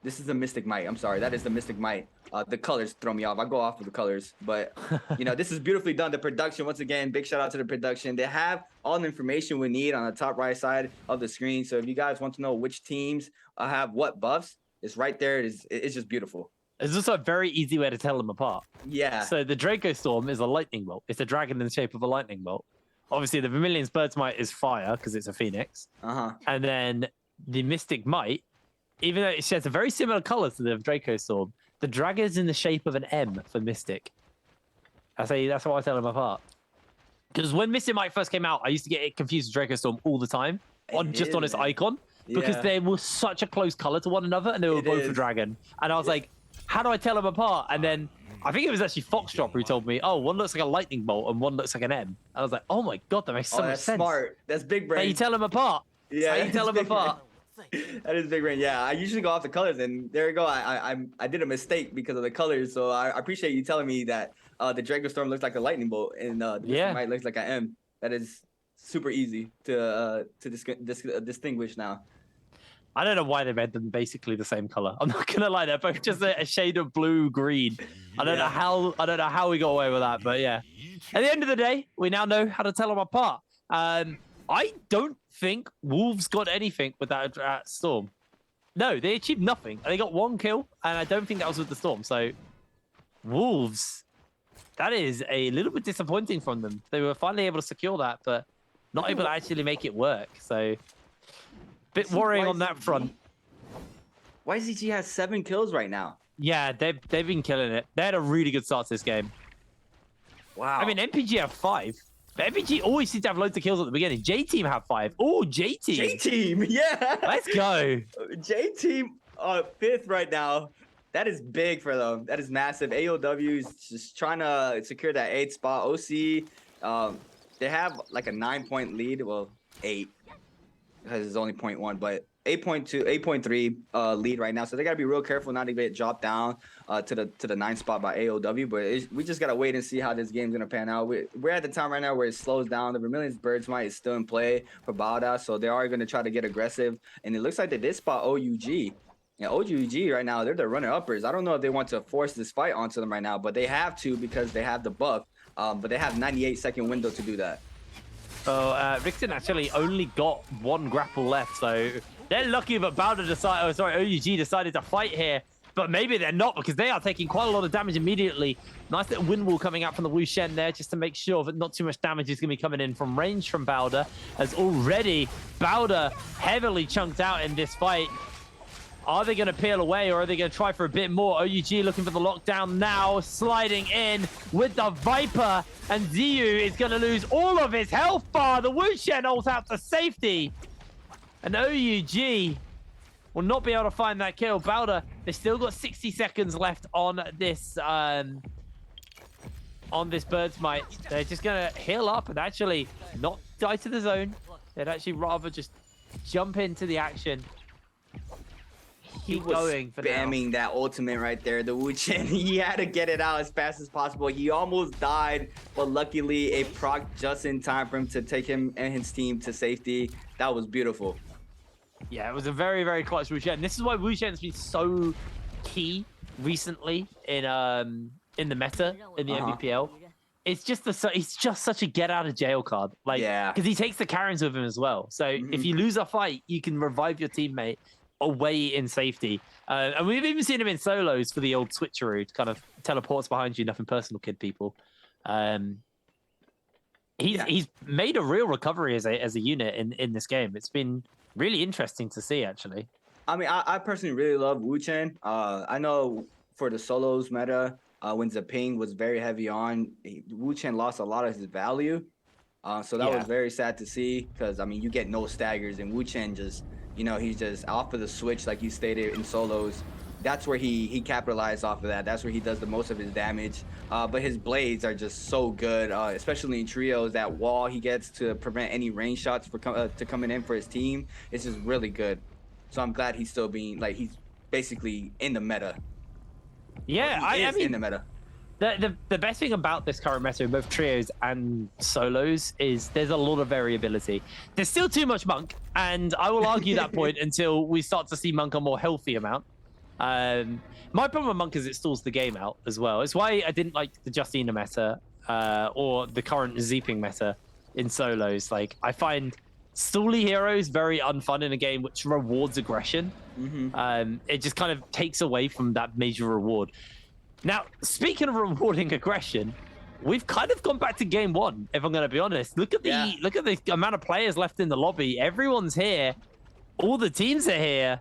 S21: this is the Mystic Might. I'm sorry, that is the Mystic Might. The colors throw me off. I go off of the colors, but you know, this is beautifully done. The production, once again, big shout out to the production. They have all the information we need on the top right side of the screen. So if you guys want to know which teams have what buffs, it's right there. It's just beautiful.
S20: There's also a very easy way to tell them apart.
S21: Yeah.
S20: So the Draco Storm is a lightning bolt. It's a dragon in the shape of a lightning bolt. Obviously, the Vermilion's Bird's Might is fire because it's a phoenix. And then the Mystic Might, even though it shares a very similar color to the Draco Storm, the dragon is in the shape of an M for Mystic. That's how I tell them apart. Because when Mystic Might first came out, I used to get it confused with Draco Storm all the time, on its icon, because they were such a close color to one another, and they were both a dragon. And I was like, how do I tell them apart? And then I think it was actually Foxdrop who told me, oh, one looks like a lightning bolt and one looks like an M. I was like, oh my God, that makes so much sense.
S21: That's smart. That's big brain.
S20: How you tell them apart.
S21: Yeah,
S20: how you tell them apart.
S21: That is big brain. Yeah, I usually go off the colors, and there you go. I did a mistake because of the colors. So I appreciate you telling me that the Draco Storm looks like a lightning bolt and the Might looks like an M. That is super easy to distinguish now.
S20: I don't know why they made them basically the same color. I'm not gonna lie, they're both just a shade of blue-green. I don't know how we got away with that, but yeah. At the end of the day, we now know how to tell them apart. I don't think Wolves got anything with that Storm. No, they achieved nothing. They got 1 kill, and I don't think that was with the Storm. So, Wolves, that is a little bit disappointing from them. They were finally able to secure that, but not able to actually make it work. So, bit worrying on that front.
S21: YZG has 7 kills right now.
S20: Yeah, they've been killing it. They had a really good start to this game.
S21: Wow.
S20: I mean, MPG have 5. But MPG always seems to have loads of kills at the beginning. J-Team have 5. Oh, J-Team.
S21: J-Team, yeah.
S20: Let's go.
S21: J-Team 5th right now. That is big for them. That is massive. AOW is just trying to secure that 8th spot. OC, they have like a 9-point lead. Well, 8 because it's only 0.1, but 8.2, 8.3 lead right now. So they got to be real careful not to get dropped down to the 9th spot by AOW. But we just got to wait and see how this game's going to pan out. We're at the time right now where it slows down. The Vermilion's Birds Might is still in play for Bauda, so they are going to try to get aggressive. And it looks like they did spot OUG. Yeah, OUG right now, they're the runner-uppers. I don't know if they want to force this fight onto them right now, but they have to because they have the buff. But they have 98-second window to do that.
S20: So Rickson actually only got 1 grapple left, so they're lucky that Bauda decided, OUG decided to fight here, but maybe they're not because they are taking quite a lot of damage immediately. Nice little wind wall coming out from the Wu Shen there just to make sure that not too much damage is going to be coming in from range from Bauda, as already Bauda heavily chunked out in this fight. Are they going to peel away or are they going to try for a bit more? OUG looking for the lockdown now, sliding in with the Viper, and Ziyu is going to lose all of his health bar. The Wu Shen ult out to safety. And OUG will not be able to find that kill. Bauda, they still got 60 seconds left on this Bird's Might. They're just going to heal up and actually not die to the zone. They'd actually rather just jump into the action. Keep going for
S21: spamming that ultimate right there. The Wu Chen, he had to get it out as fast as possible. He almost died, but luckily a proc just in time for him to take him and his team to safety. That was beautiful.
S20: Yeah, it was a very, very clutch Wu Shen. This is why Wu Shen's been so key recently in the meta in the NBPL. It's just he's just such a get out of jail card. Like, because he takes the Karens with him as well. So if you lose a fight, you can revive your teammate away in safety. And we've even seen him in solos for the old switcheroo to kind of teleports behind you, nothing personal, kid people. He's made a real recovery as a unit in this game. It's been really interesting to see, actually.
S21: I mean, I personally really love Wu Chen. I know for the solos meta, when Zaping was very heavy on, Wu Chen lost a lot of his value. So that was very sad to see because, I mean, you get no staggers and Wu Chen just, you know, he's just off of the switch, like you stated in solos. That's where he capitalized off of that. That's where he does the most of his damage. But his blades are just so good, especially in trios. That wall he gets to prevent any range shots to coming in for his team. It's just really good. So I'm glad he's still being, like, he's basically in the meta.
S20: Yeah,
S21: I mean, in the meta.
S20: The best thing about this current meta in both trios and solos is there's a lot of variability. There's still too much Monk, and I will argue that point until we start to see Monk a more healthy amount. My problem with Monk is it stalls the game out as well. It's why I didn't like the Justina meta or the current Zeeping meta in solos. Like, I find stally heroes very unfun in a game which rewards aggression. It just kind of takes away from that major reward. Now, speaking of rewarding aggression, we've kind of gone back to game one, if I'm going to be honest. Look at the amount of players left in the lobby. Everyone's here. All the teams are here.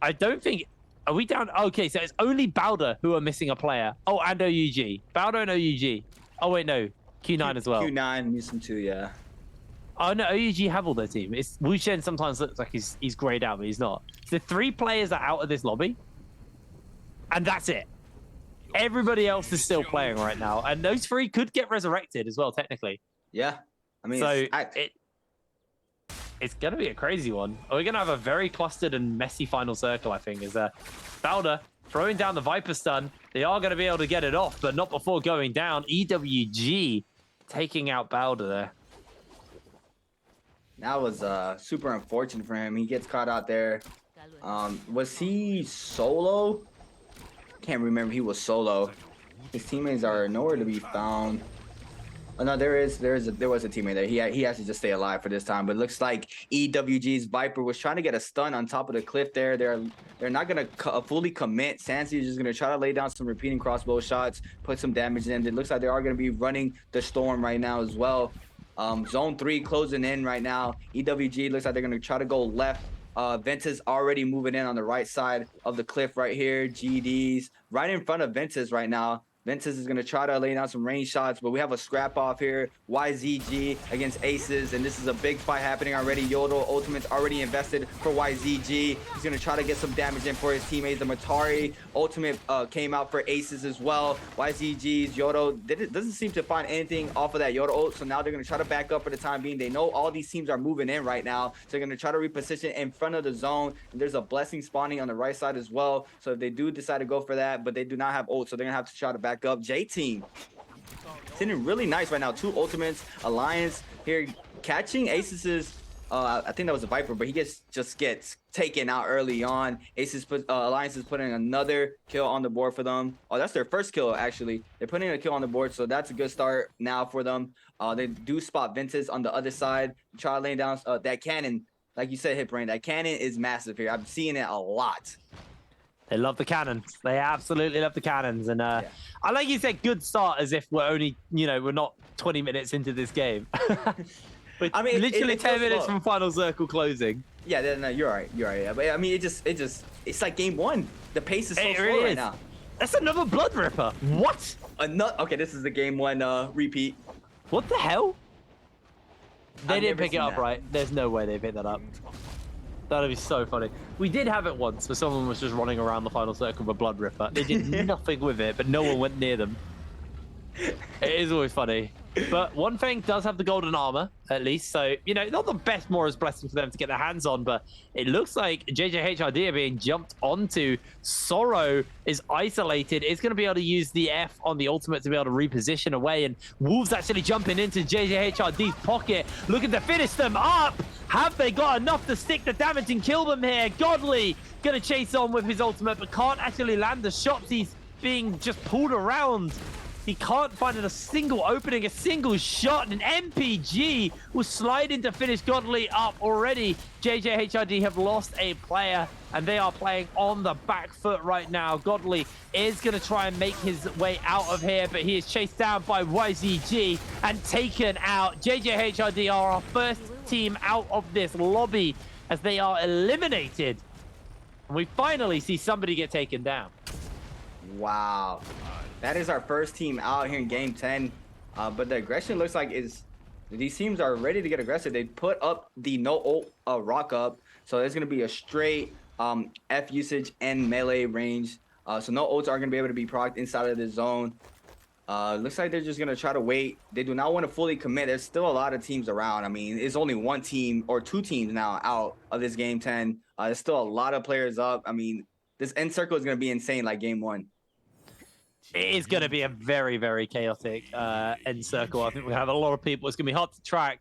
S20: I don't think... Are we down? Okay, so it's only Bauda who are missing a player. Oh, and OUG. Bauda and OUG. Oh, wait, no. Q9 as well.
S21: Q9 missing too, yeah.
S20: Oh, no, OUG have all their team. It's Wu Shen sometimes looks like he's grayed out, but he's not. So 3 players are out of this lobby. And that's it. Everybody else is still playing right now. And those 3 could get resurrected as well, technically.
S21: Yeah. I mean,
S20: so it's going to be a crazy one. We're going to have a very clustered and messy final circle, I think, is Bauda throwing down the Viper stun. They are going to be able to get it off, but not before going down. EWG taking out Bauda there.
S21: That was super unfortunate for him. He gets caught out there. Was he solo? Can't remember. He was solo. His teammates are nowhere to be found. Oh, no, there was a teammate there. He has to just stay alive for this time. But it looks like EWG's Viper was trying to get a stun on top of the cliff there. They're not gonna fully commit. Sansi is just gonna try to lay down some repeating crossbow shots, put some damage in. It looks like they are gonna be running the storm right now as well. Zone 3 closing in right now. EWG looks like they're gonna try to go left. Ventus already moving in on the right side of the cliff right here. GDs right in front of Ventus right now. Ventus is going to try to lay down some range shots, but we have a scrap off here. YZG against Aces, and this is a big fight happening already. Yodel Ultimate's already invested for YZG. He's going to try to get some damage in for his teammates. The Matari Ultimate came out for Aces as well. YZG's Yodel doesn't seem to find anything off of that Yodel ult, so now they're going to try to back up for the time being. They know all these teams are moving in right now, so they're going to try to reposition in front of the zone. And there's a blessing spawning on the right side as well, so if they do decide to go for that, but they do not have ult, so they're going to have to try to back up. J-Team sitting really nice right now. 2 ultimates. Alliance here catching Aces's I think that was a Viper, but he just gets taken out early on. Alliance is putting another kill on the board for them. Oh, that's their first kill actually. They're putting a kill on the board, so that's a good start now for them. They do spot Ventus on the other side. Try laying down that cannon. Like you said, Hipbrain, that cannon is massive here. I'm seeing it a lot.
S20: They love the cannons. They absolutely love the cannons. And I like you said, good start, as if we're only, we're not 20 minutes into this game. But I mean, literally 10 minutes from final circle closing.
S21: Yeah, no, you're right. You're right. But I mean, it's like game 1. The pace is so slow right now.
S20: That's another Blood Ripper. What?
S21: Okay, this is the game 1 repeat.
S20: What the hell? They didn't pick it up, right? There's no way they picked that up. That'd be so funny. We did have it once where someone was just running around the final circle with a Blood Ripper. They did nothing with it, but no one went near them. It is always funny. But one thing does have the golden armor, at least. So, not the best Mora's blessing for them to get their hands on, but it looks like JJHRD are being jumped onto. Sorrow is isolated. It's going to be able to use the F on the ultimate to be able to reposition away. And Wolves actually jumping into JJHRD's pocket, looking to finish them up. Have they got enough to stick the damage and kill them here? Godly going to chase on with his ultimate, but can't actually land the shots. He's being just pulled around. He can't find a single opening, a single shot. And MPG will slide in to finish Godly up already. JJHRD have lost a player, and they are playing on the back foot right now. Godly is going to try and make his way out of here, but he is chased down by YZG and taken out. JJHRD are our first team out of this lobby as they are eliminated. And we finally see somebody get taken down.
S21: Wow. That is our first team out here in game 10. But the aggression looks like these teams are ready to get aggressive. They put up the no ult rock up. So there's going to be a straight F usage and melee range. So no ults are going to be able to be procced inside of the zone. Looks like they're just going to try to wait. They do not want to fully commit. There's still a lot of teams around. I mean, it's only 1 team or 2 teams now out of this game 10. There's still a lot of players up. I mean, this end circle is going to be insane like game 1.
S20: It is going to be a very, very chaotic end circle. I think we have a lot of people. It's going to be hard to track.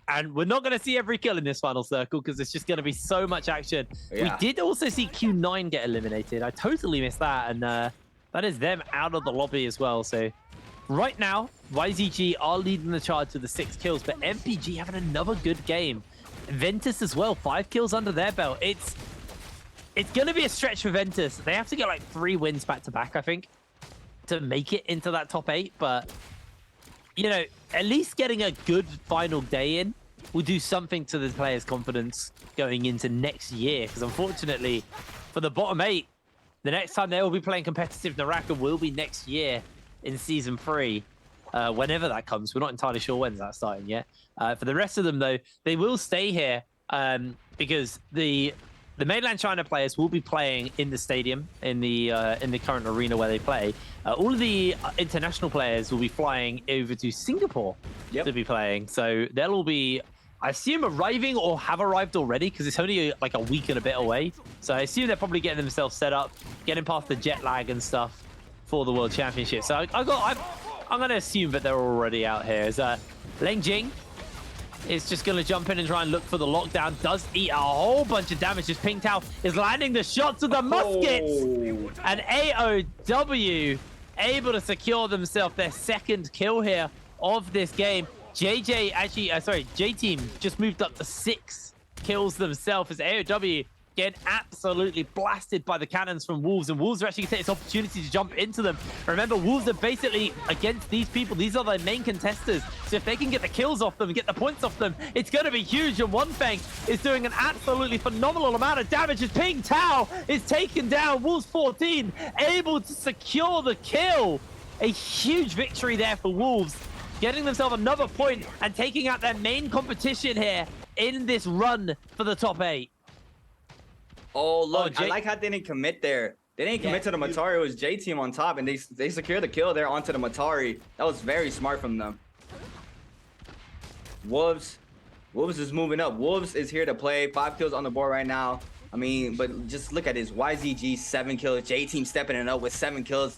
S20: And we're not going to see every kill in this final circle because it's just going to be so much action. Yeah. We did also see Q9 get eliminated. I totally missed that. And that is them out of the lobby as well. So right now, YZG are leading the charge with the 6 kills, but MPG having another good game. Ventus as well, 5 kills under their belt. It's going to be a stretch for Ventus. They have to get like 3 wins back to back, I think, to make it into that top 8, but at least getting a good final day in will do something to the players' confidence going into next year, because unfortunately for the bottom 8, the next time they will be playing competitive Naraka will be next year in season 3, whenever that comes. We're not entirely sure when's that starting yet. For the rest of them though, they will stay here because the mainland China players will be playing in the stadium, in the current arena where they play. All of the international players will be flying over to Singapore to be playing. So they'll all be, I assume, arriving or have arrived already because it's only like a week and a bit away. So I assume they're probably getting themselves set up, getting past the jet lag and stuff for the World Championship. So I'm going to assume that they're already out here. As Leng Jing is just going to jump in and try and look for the lockdown. Does eat a whole bunch of damage as Ping Tao is landing the shots with the muskets. And AOW able to secure themselves their second kill here of this game. J-Team just moved up to 6 kills themselves as AOW getting absolutely blasted by the cannons from Wolves, and Wolves are actually going to take this opportunity to jump into them. Remember, Wolves are basically against these people. These are their main contesters, so if they can get the kills off them and get the points off them, it's going to be huge. And One Fang is doing an absolutely phenomenal amount of damage as Ping Tao is taken down. Wolves 14 able to secure the kill. A huge victory there for Wolves, getting themselves another point and taking out their main competition here in this run for the top 8.
S21: Oh, look, I like how they didn't commit there. They didn't commit to the Matari. It was J-Team on top, and they secured the kill there onto the Matari. That was very smart from them. Wolves is moving up. Wolves is here to play. 5 kills on the board right now. I mean, but just look at this. YZG 7 kills. J-Team stepping it up with 7 kills.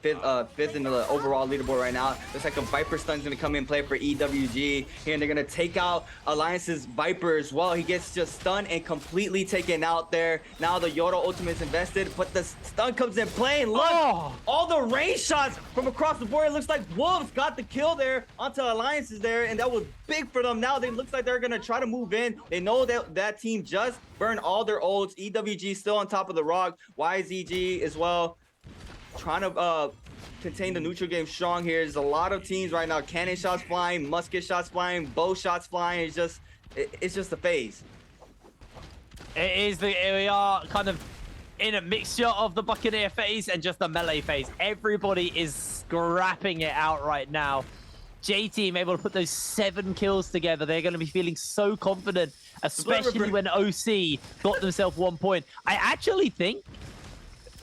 S21: Fifth in the overall leaderboard right now. Looks like a Viper stun's gonna come in play for EWG here, and they're gonna take out Alliance's Viper as well. He gets just stunned and completely taken out there. Now the Yoda ultimate's invested, but the stun comes in play. And look, all the range shots from across the board. It looks like Wolves got the kill there onto Alliance's there, and that was big for them. Now they looks like they're gonna try to move in. They know that that team just burned all their ults. EWG still on top of the rock. YZG as well, trying to contain the neutral game strong here. There's a lot of teams right now. Cannon shots flying, musket shots flying, bow shots flying. It's just a phase.
S20: We are kind of in a mixture of the Buccaneer phase and just the melee phase. Everybody is scrapping it out right now. J-Team able to put those 7 kills together. They're going to be feeling so confident, especially when OC got themselves 1 point. I actually think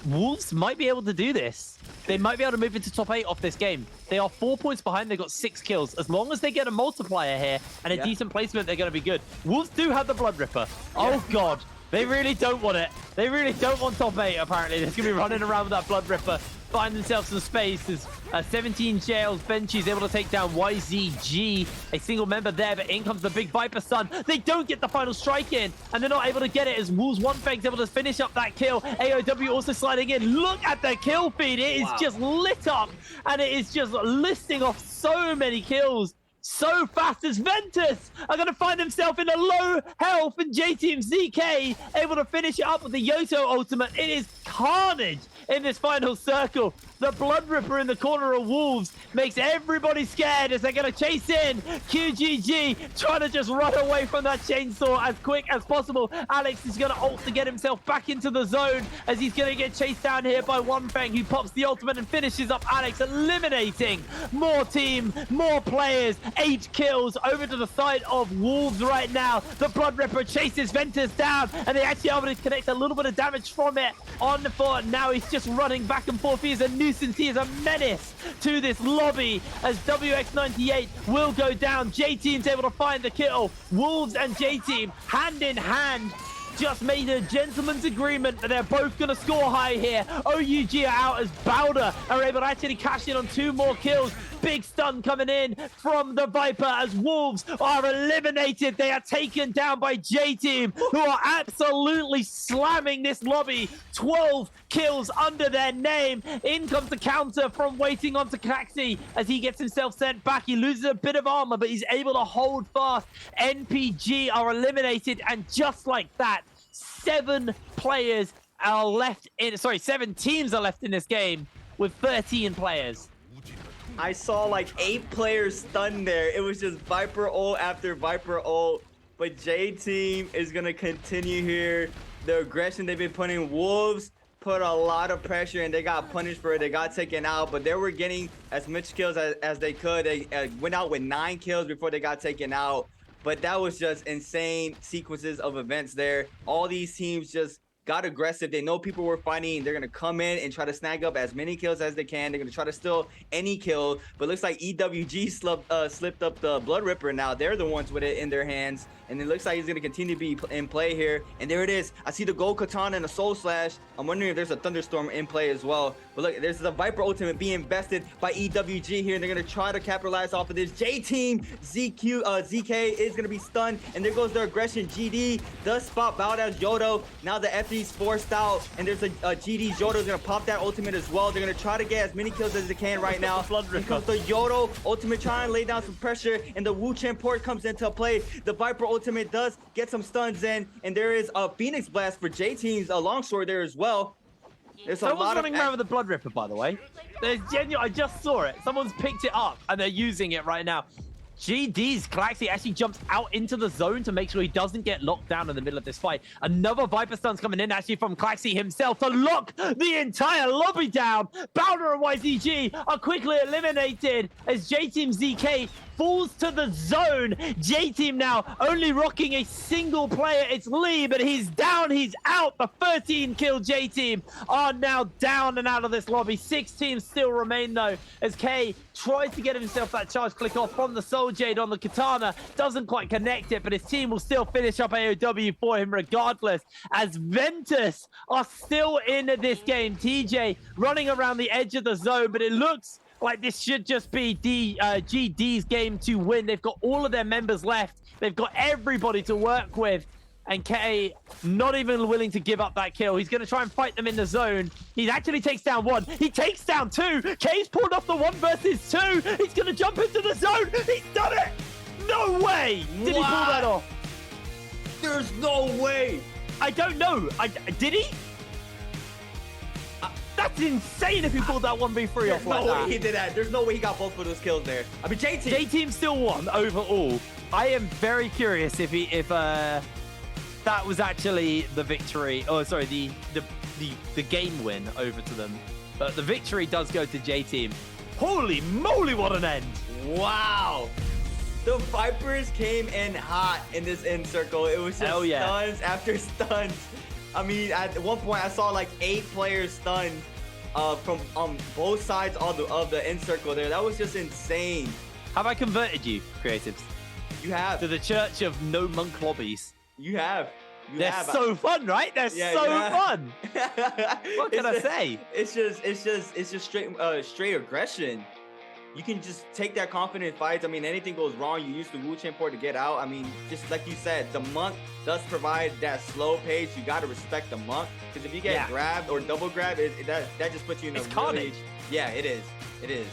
S20: Wolves might be able to do this. They might be able to move into top 8 off this game. They are 4 points behind. They've got 6 kills. As long as they get a multiplier here and a decent placement, they're going to be good. Wolves do have the Blood Ripper. Oh, God. They really don't want it. They really don't want top 8, apparently. They're going to be running around with that Blood Ripper. Find themselves some space as 17 jails. Benchi's able to take down YZG. A single member there, but in comes the big Viper Stun. They don't get the final strike in, and they're not able to get it as Wolves One Fang's able to finish up that kill. AOW also sliding in. Look at the kill feed. It is just lit up, and it is just listing off so many kills so fast as Ventus are going to find themselves in a low health, and J-Team ZK able to finish it up with the Yoto ultimate. It is carnage in this final circle. The Blood Ripper in the corner of Wolves makes everybody scared as they're going to chase in. QGG trying to just run away from that chainsaw as quick as possible. Alex is going to ult to get himself back into the zone as he's going to get chased down here by One Fang, who pops the ultimate and finishes up Alex, eliminating more team, more players. 8 kills over to the side of Wolves right now. The Blood Ripper chases Ventus down, and they actually are able to connect a little bit of damage from it on for now. He's just running back and forth. He is a nuisance. He is a menace to this lobby as WX98 will go down. J-Team's able to find the kill. Wolves and J-Team hand in hand just made a gentleman's agreement that they're both going to score high here. OUG are out as Bowder are able to actually cash in on 2 more kills. Big stun coming in from the Viper as Wolves are eliminated. They are taken down by J-Team, who are absolutely slamming this lobby. 12 kills under their name. In comes the counter from waiting on Takaxi as he gets himself sent back. He loses a bit of armor, but he's able to hold fast. NPG are eliminated, and just like that, 7 players are left in, 7 teams are left in this game with 13 players.
S21: I saw like 8 players stunned there. It was just Viper ult after Viper ult. But J-Team is going to continue here. The aggression they've been putting. Wolves put a lot of pressure and they got punished for it. They got taken out, but they were getting as much kills as they could. They went out with 9 kills before they got taken out. But that was just insane sequences of events there. All these teams just got aggressive. They know people were fighting. They're going to come in and try to snag up as many kills as they can. They're going to try to steal any kill. But it looks like EWG slipped up the Blood Ripper. Now they're the ones with it in their hands. And it looks like he's going to continue to be in play here. And there it is. I see the gold katana and a soul slash. I'm wondering if there's a thunderstorm in play as well. But look, there's the Viper ultimate being invested by EWG here, and they're going to try to capitalize off of this. J-Team, ZK is going to be stunned, and there goes their aggression. GD does spot Bout as Yodo. Now the FD's forced out, and there's a GD. Yodo's going to pop that ultimate as well. They're going to try to get as many kills as they can right now. Because the Yodo ultimate trying to lay down some pressure, and the Wu Chen port comes into play. The Viper ultimate does get some stuns in, and there is a Phoenix Blast for J-Team's longsword there as well. There's a lot
S20: running around with the Blood Ripper, by the way. There's genuine. I just saw it. Someone's picked it up and they're using it right now. GD's Klaxi actually jumps out into the zone to make sure he doesn't get locked down in the middle of this fight. Another Viper stun's coming in actually from Klaxi himself to lock the entire lobby down. Bowder and YZG are quickly eliminated as J-Team ZK falls to the zone. J-Team now only rocking a single player. It's Lee, but he's down. He's out. The 13 kill J-Team are now down and out of this lobby. 6 teams still remain though as K tries to get himself that charge click off from the Soul Jade on the Katana. Doesn't quite connect it, but his team will still finish up AOW for him regardless as Ventus are still in this game. TJ running around the edge of the zone, but it looks like this should just be GD's game to win. They've got all of their members left. They've got everybody to work with. And K not even willing to give up that kill. He's going to try and fight them in the zone. He actually takes down 1. He takes down 2. K's pulled off the 1 versus 2. He's going to jump into the zone. He's done it. No way. Did he pull that off?
S21: There's no way.
S20: I don't know. Did he? That's insane if he pulled that 1v3 off like that.
S21: There's no way he did that. There's no way he got both of those kills there. I mean,
S20: J-Team still won overall. I am very curious if that was actually the victory. Oh, sorry, the game win over to them. But the victory does go to J-Team. Holy moly, what an end.
S21: Wow. The Vipers came in hot in this end circle. It was just stuns after stuns. I mean, at one point I saw like 8 players stunned from both sides of the end circle there. That was just insane.
S20: Have I converted you, creatives?
S21: You have.
S20: To the Church of No Monk Lobbies.
S21: You have.
S20: They're so fun, right? They're so fun. What can I say?
S21: It's just straight aggression. You can just take that confident fights. I mean, anything goes wrong, you use the Wu Chen port to get out. I mean, just like you said, the Monk does provide that slow pace. You got to respect the Monk because if you get grabbed or double grabbed, that just puts you in a
S20: carnage.
S21: Yeah, it is. It is.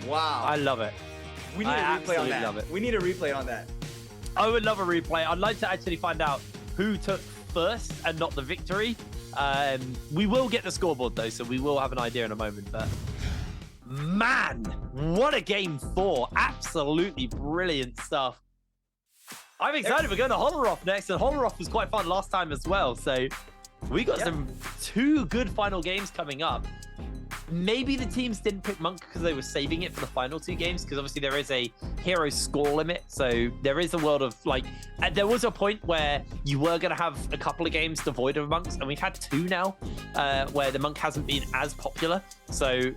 S21: Wow.
S20: I love it.
S21: We need a replay on that. We need a replay on that.
S20: I would love a replay. I'd like to actually find out who took first and not the victory. We will get the scoreboard though, so we will have an idea in a moment. But man, what a game 4. Absolutely brilliant stuff. I'm excited. We're going to Holleroff next, and Holleroff was quite fun last time as well. So we got some 2 good final games coming up. Maybe the teams didn't pick Monk because they were saving it for the final 2 games, because obviously there is a hero score limit. So there is a world of like, there was a point where you were going to have a couple of games devoid of Monks, and we've had 2 now where the Monk hasn't been as popular. So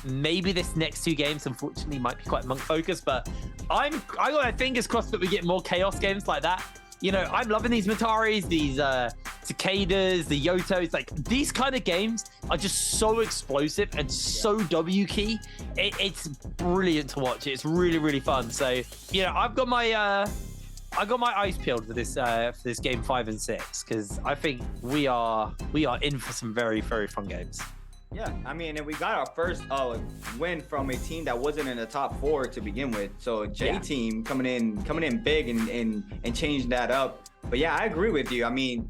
S20: maybe this next 2 games, unfortunately, might be quite Monk focused, but I got my fingers crossed that we get more Chaos games like that. You know, I'm loving these Mataris, these Cicadas, the Yotos. Like, these kind of games are just so explosive and so W key. It's brilliant to watch. It's really, really fun. So, you know, I've got my eyes peeled for this game 5 and 6, because I think we are in for some very, very fun games.
S21: Yeah, I mean, and we got our first win from a team that wasn't in the top 4 to begin with. So J-Team coming in big and changing that up. But yeah, I agree with you. I mean,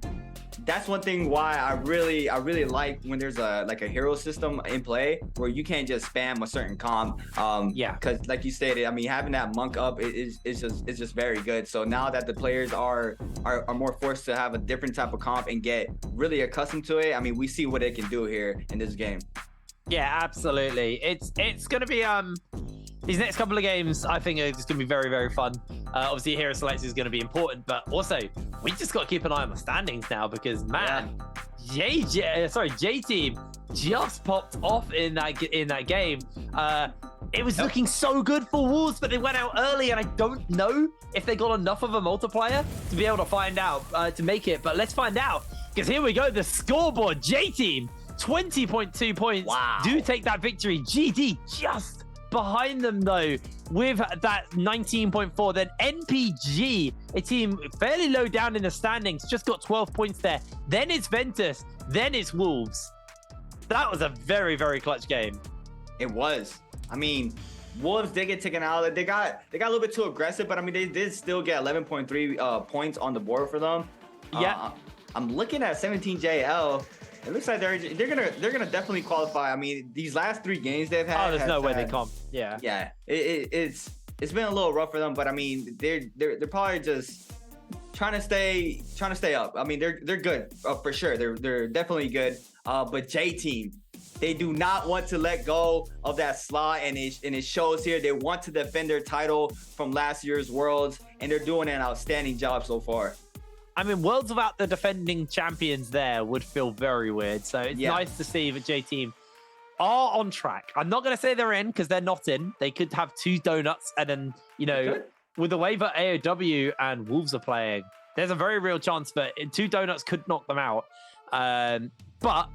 S21: that's one thing why I really like when there's a hero system in play where you can't just spam a certain comp. Because like you stated, I mean, having that Monk up is just very good. So now that the players are more forced to have a different type of comp and get really accustomed to it, I mean, we see what it can do here in this game.
S20: Yeah, absolutely. It's gonna be these next couple of games, I think it's going to be very, very fun. Obviously, hero selection is going to be important, but also we just got to keep an eye on the standings now, because man, J-Team just popped off in that game. It was looking so good for Wolves, but they went out early, and I don't know if they got enough of a multiplier to be able to find out to make it. But let's find out, because here we go. The scoreboard: J-Team 20.2 points do take that victory. GD just behind them though with that 19.4. Then NPG, a team fairly low down in the standings, just got 12 points there. Then it's Ventus, then it's Wolves. That was a very, very clutch game.
S21: It was. I mean, Wolves did get taken out. They got a little bit too aggressive, but I mean, they did still get 11.3 points on the board for them.
S20: Yeah.
S21: I'm looking at 17JL. It looks like they're gonna definitely qualify. I mean, these last 3 games they've had.
S20: Oh, there's no way they come. Yeah.
S21: Yeah. It's been a little rough for them, but I mean, they're probably just trying to stay up. I mean, they're good for sure. They're definitely good. But J Team, they do not want to let go of that slot, and it shows here. They want to defend their title from last year's Worlds, and they're doing an outstanding job so far.
S20: I mean, Worlds without the defending champions there would feel very weird. So it's nice to see that J Team are on track. I'm not going to say they're in because they're not in. They could have 2 donuts, and then, you know, with the way that AOW and Wolves are playing, there's a very real chance that 2 donuts could knock them out. But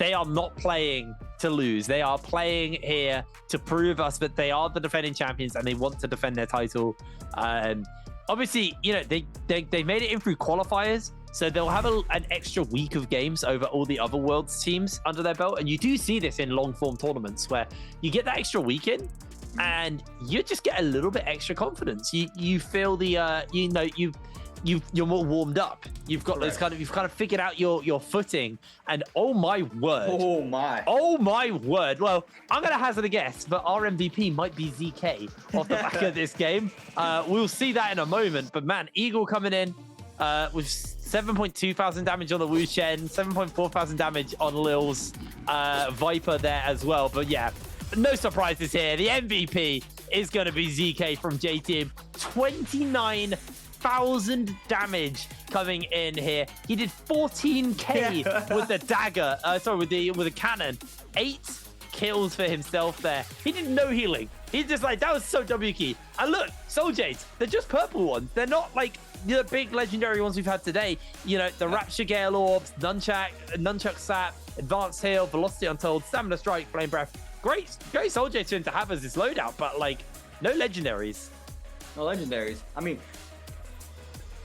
S20: they are not playing to lose. They are playing here to prove us that they are the defending champions and they want to defend their title. Obviously, you know, they made it in through qualifiers, so they'll have an extra week of games over all the other Worlds teams under their belt. And you do see this in long-form tournaments where you get that extra week in and you just get a little bit extra confidence. You feel the, you know, you're more warmed up. You've got this you've kind of figured out your footing, and oh my word.
S21: Oh my
S20: word. Well, I'm gonna hazard a guess, but our MVP might be ZK off the back of this game. We'll see that in a moment. But man, Eagle coming in with 7.2 thousand damage on the Wu Chen, 7.4 thousand damage on Lil's Viper there as well. But yeah, no surprises here. The MVP is gonna be ZK from J Team. 29,000 damage coming in here. He did 14k with the dagger. With the cannon. 8 kills for himself there. He did no healing. He's just like, that was so W key. And look, Soul Jades, they're just purple ones. They're not like the big legendary ones we've had today. You know, the Rapture Gale Orbs, Nunchuck Sap, Advanced Heal, Velocity Untold, Stamina Strike, Flame Breath. Great Soul Jades to have as this loadout, but like, no legendaries.
S21: No legendaries. I mean,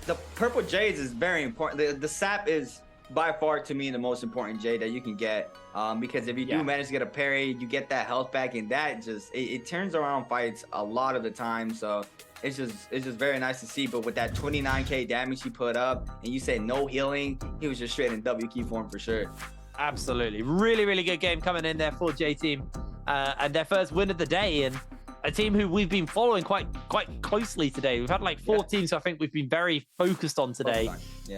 S21: the purple Jades is very important. The sap is by far, to me, the most important Jade that you can get. Because if you do manage to get a parry, you get that health back, and that just it turns around fights a lot of the time. So it's just very nice to see. But with that 29k damage he put up, and you said no healing, he was just straight in W key form for sure.
S20: Absolutely, really, really good game coming in there for J Team, and their first win of the day, and a team who we've been following quite closely today. We've had like 4 teams who I think we've been very focused on today.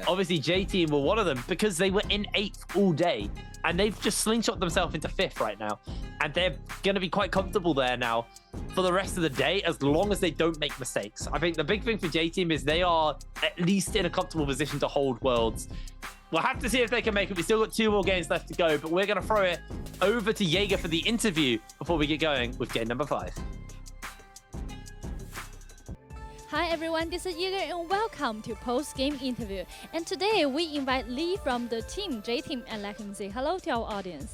S20: Obviously, J Team were one of them because they were in 8th all day, and they've just slingshot themselves into 5th right now, and they're going to be quite comfortable there now for the rest of the day, as long as they don't make mistakes. I think the big thing for J Team is they are at least in a comfortable position to hold Worlds. We'll have to see if they can make it. We've still got 2 more games left to go, but we're going to throw it over to Jaeger for the interview before we get going with game number 5.
S11: Hi everyone, this is Jaeger and welcome to post-game interview. And today we invite Lee from the team J Team and let him say hello to our audience.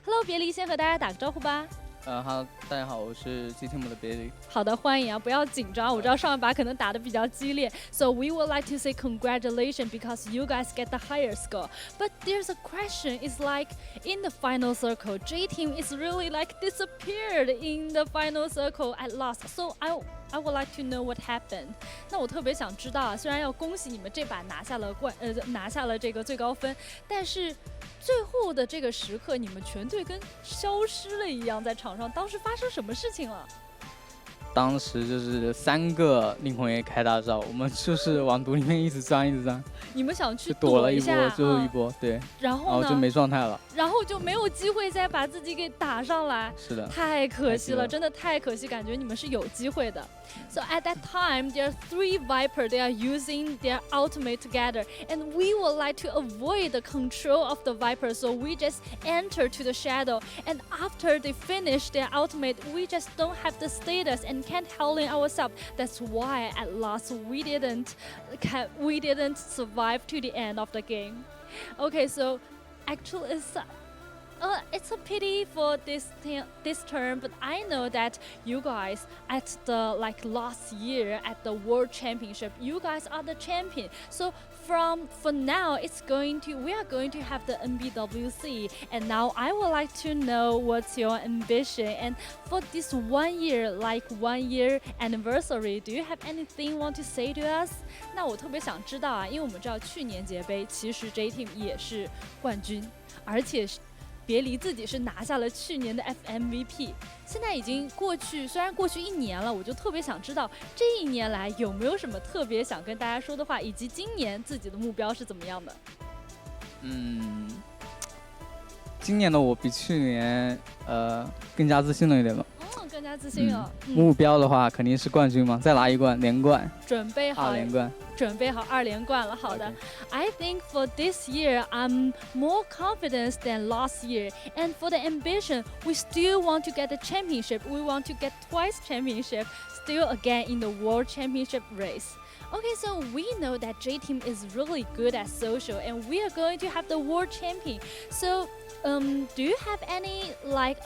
S11: Hello， 别离，先和大家打个招呼吧。
S12: 哈，大家好，我是 J Team 的别离。
S11: 好的，欢迎啊，不要紧张，我知道上一把可能打得比较激烈。So we would like to say congratulations because you guys get the higher score. But there's a question, it's like in the final circle, J Team is really like disappeared in the final circle at last. So I would like to know what happened. 那我特别想知道啊，虽然要恭喜你们这把拿下了这个最高分，但是最后的这个时刻，你们全队跟消失了一样在场上，当时发生什么事情了？
S12: 当时就是3个灵魂 A 开大招，我们就是往毒里面一直钻。
S11: 你们想去
S12: 躲了
S11: 一下，
S12: 最后一波，对。
S11: 然后呢？
S12: 就没状态了。
S11: 然后就没有机会再把自己给打上来。
S12: 是的。
S11: 太可惜了，真的太可惜，感觉你们是有机会的。So at that time, there are 3 Viper. They are using their ultimate together, and we would like to avoid the control of the Viper. So we just enter to the shadow, and after they finish their ultimate, we just don't have the status and can't healing ourselves. That's why at last we didn't survive to the end of the game. Okay, so actually It's a pity for this term, but I know that you guys at the last year at the World Championship, you guys are the champion. So for now, we are going to have the NBWC, and now I would like to know what's your ambition. And for this 1 year anniversary, do you have anything want to say to us? 那我特别想知道啊，因为我们知道去年节杯其实 J Team 也是冠军，而且别离自己是拿下了去年的 FMVP。现在已经过去，虽然过去1年了，我就特别想知道这1年来有没有什么特别想跟大家说的话，以及今年自己的目标是怎么样的。
S12: 今年的我比去年更加自信了一点吧。
S11: 更加自信了。
S12: 目标的话肯定是冠军嘛，再拿1冠连冠。
S11: 准备好
S12: 2连冠。
S11: 准备好2连冠了。好的。I think for this year I'm more confident than last year, and for the ambition, we still want to get the championship. We want to get twice championship, still again in the World Championship race. Okay, so we know that J Team is really good at social, and we are going to have the world champion. So, do you have any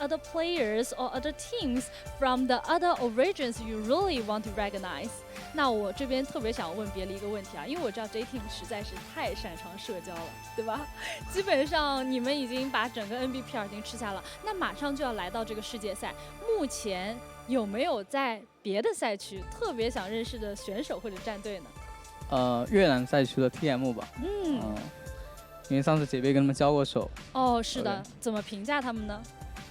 S11: other players or other teams from the other origins you really want to recognize? 那我这边特别想问别离一个问题啊，因为我知道 J Team 实在是太擅长社交了，对吧？基本上你们已经把整个 NBPR 已经吃下了，那马上就要来到这个世界赛，目前有没有在别的赛区特别想认识的选手或者战队呢？
S12: 越南赛区的 TM 吧。因为上次姐妹跟他们交过手。
S11: 哦，是的，怎么评价他们呢？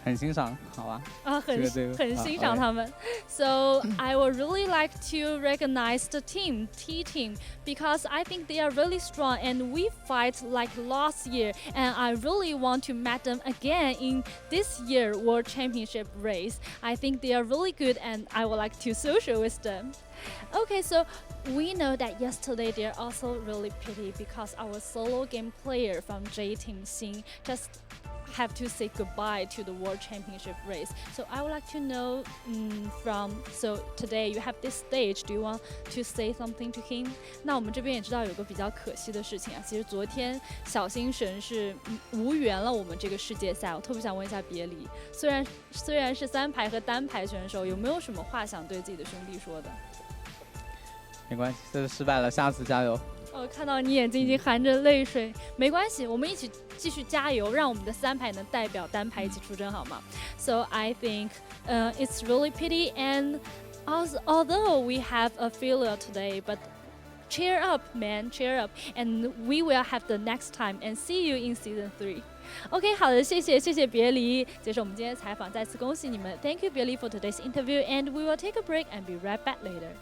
S12: 很欣赏，好吧。
S11: 很欣赏他们。So I would really like to recognize the team, T Team, because I think they are really strong and we fight like last year, and I really want to meet them again in this year World Championship race. I think they are really good and I would like to social with them. Okay, so we know that yesterday they're also really pity because our solo game player from J Team Xin just have to say goodbye to the World Championship race. So I would like to know so today you have this stage, do you want to say something to him? 那我们这边也知道有个比较可惜的事情啊，其实昨天小星神是无缘了我们这个世界赛，我特别想问一下别离，虽然是3排和单排选手，有没有什么话想对自己的兄弟说的？
S12: 没关系，这次失败了，下次加油。
S11: 看到你眼睛已经含着泪水，没关系，我们一起继续加油，让我们的3排能代表单排一起出征，好吗？ So I think it's really pity, and although we have a failure today, but cheer up, man, cheer up, and we will have the next time, and see you in season 3. OK， 好的，谢谢别离接受我们今天的采访，再次恭喜你们。Thank you, 别离 for today's interview, and we will take a break and be right back later.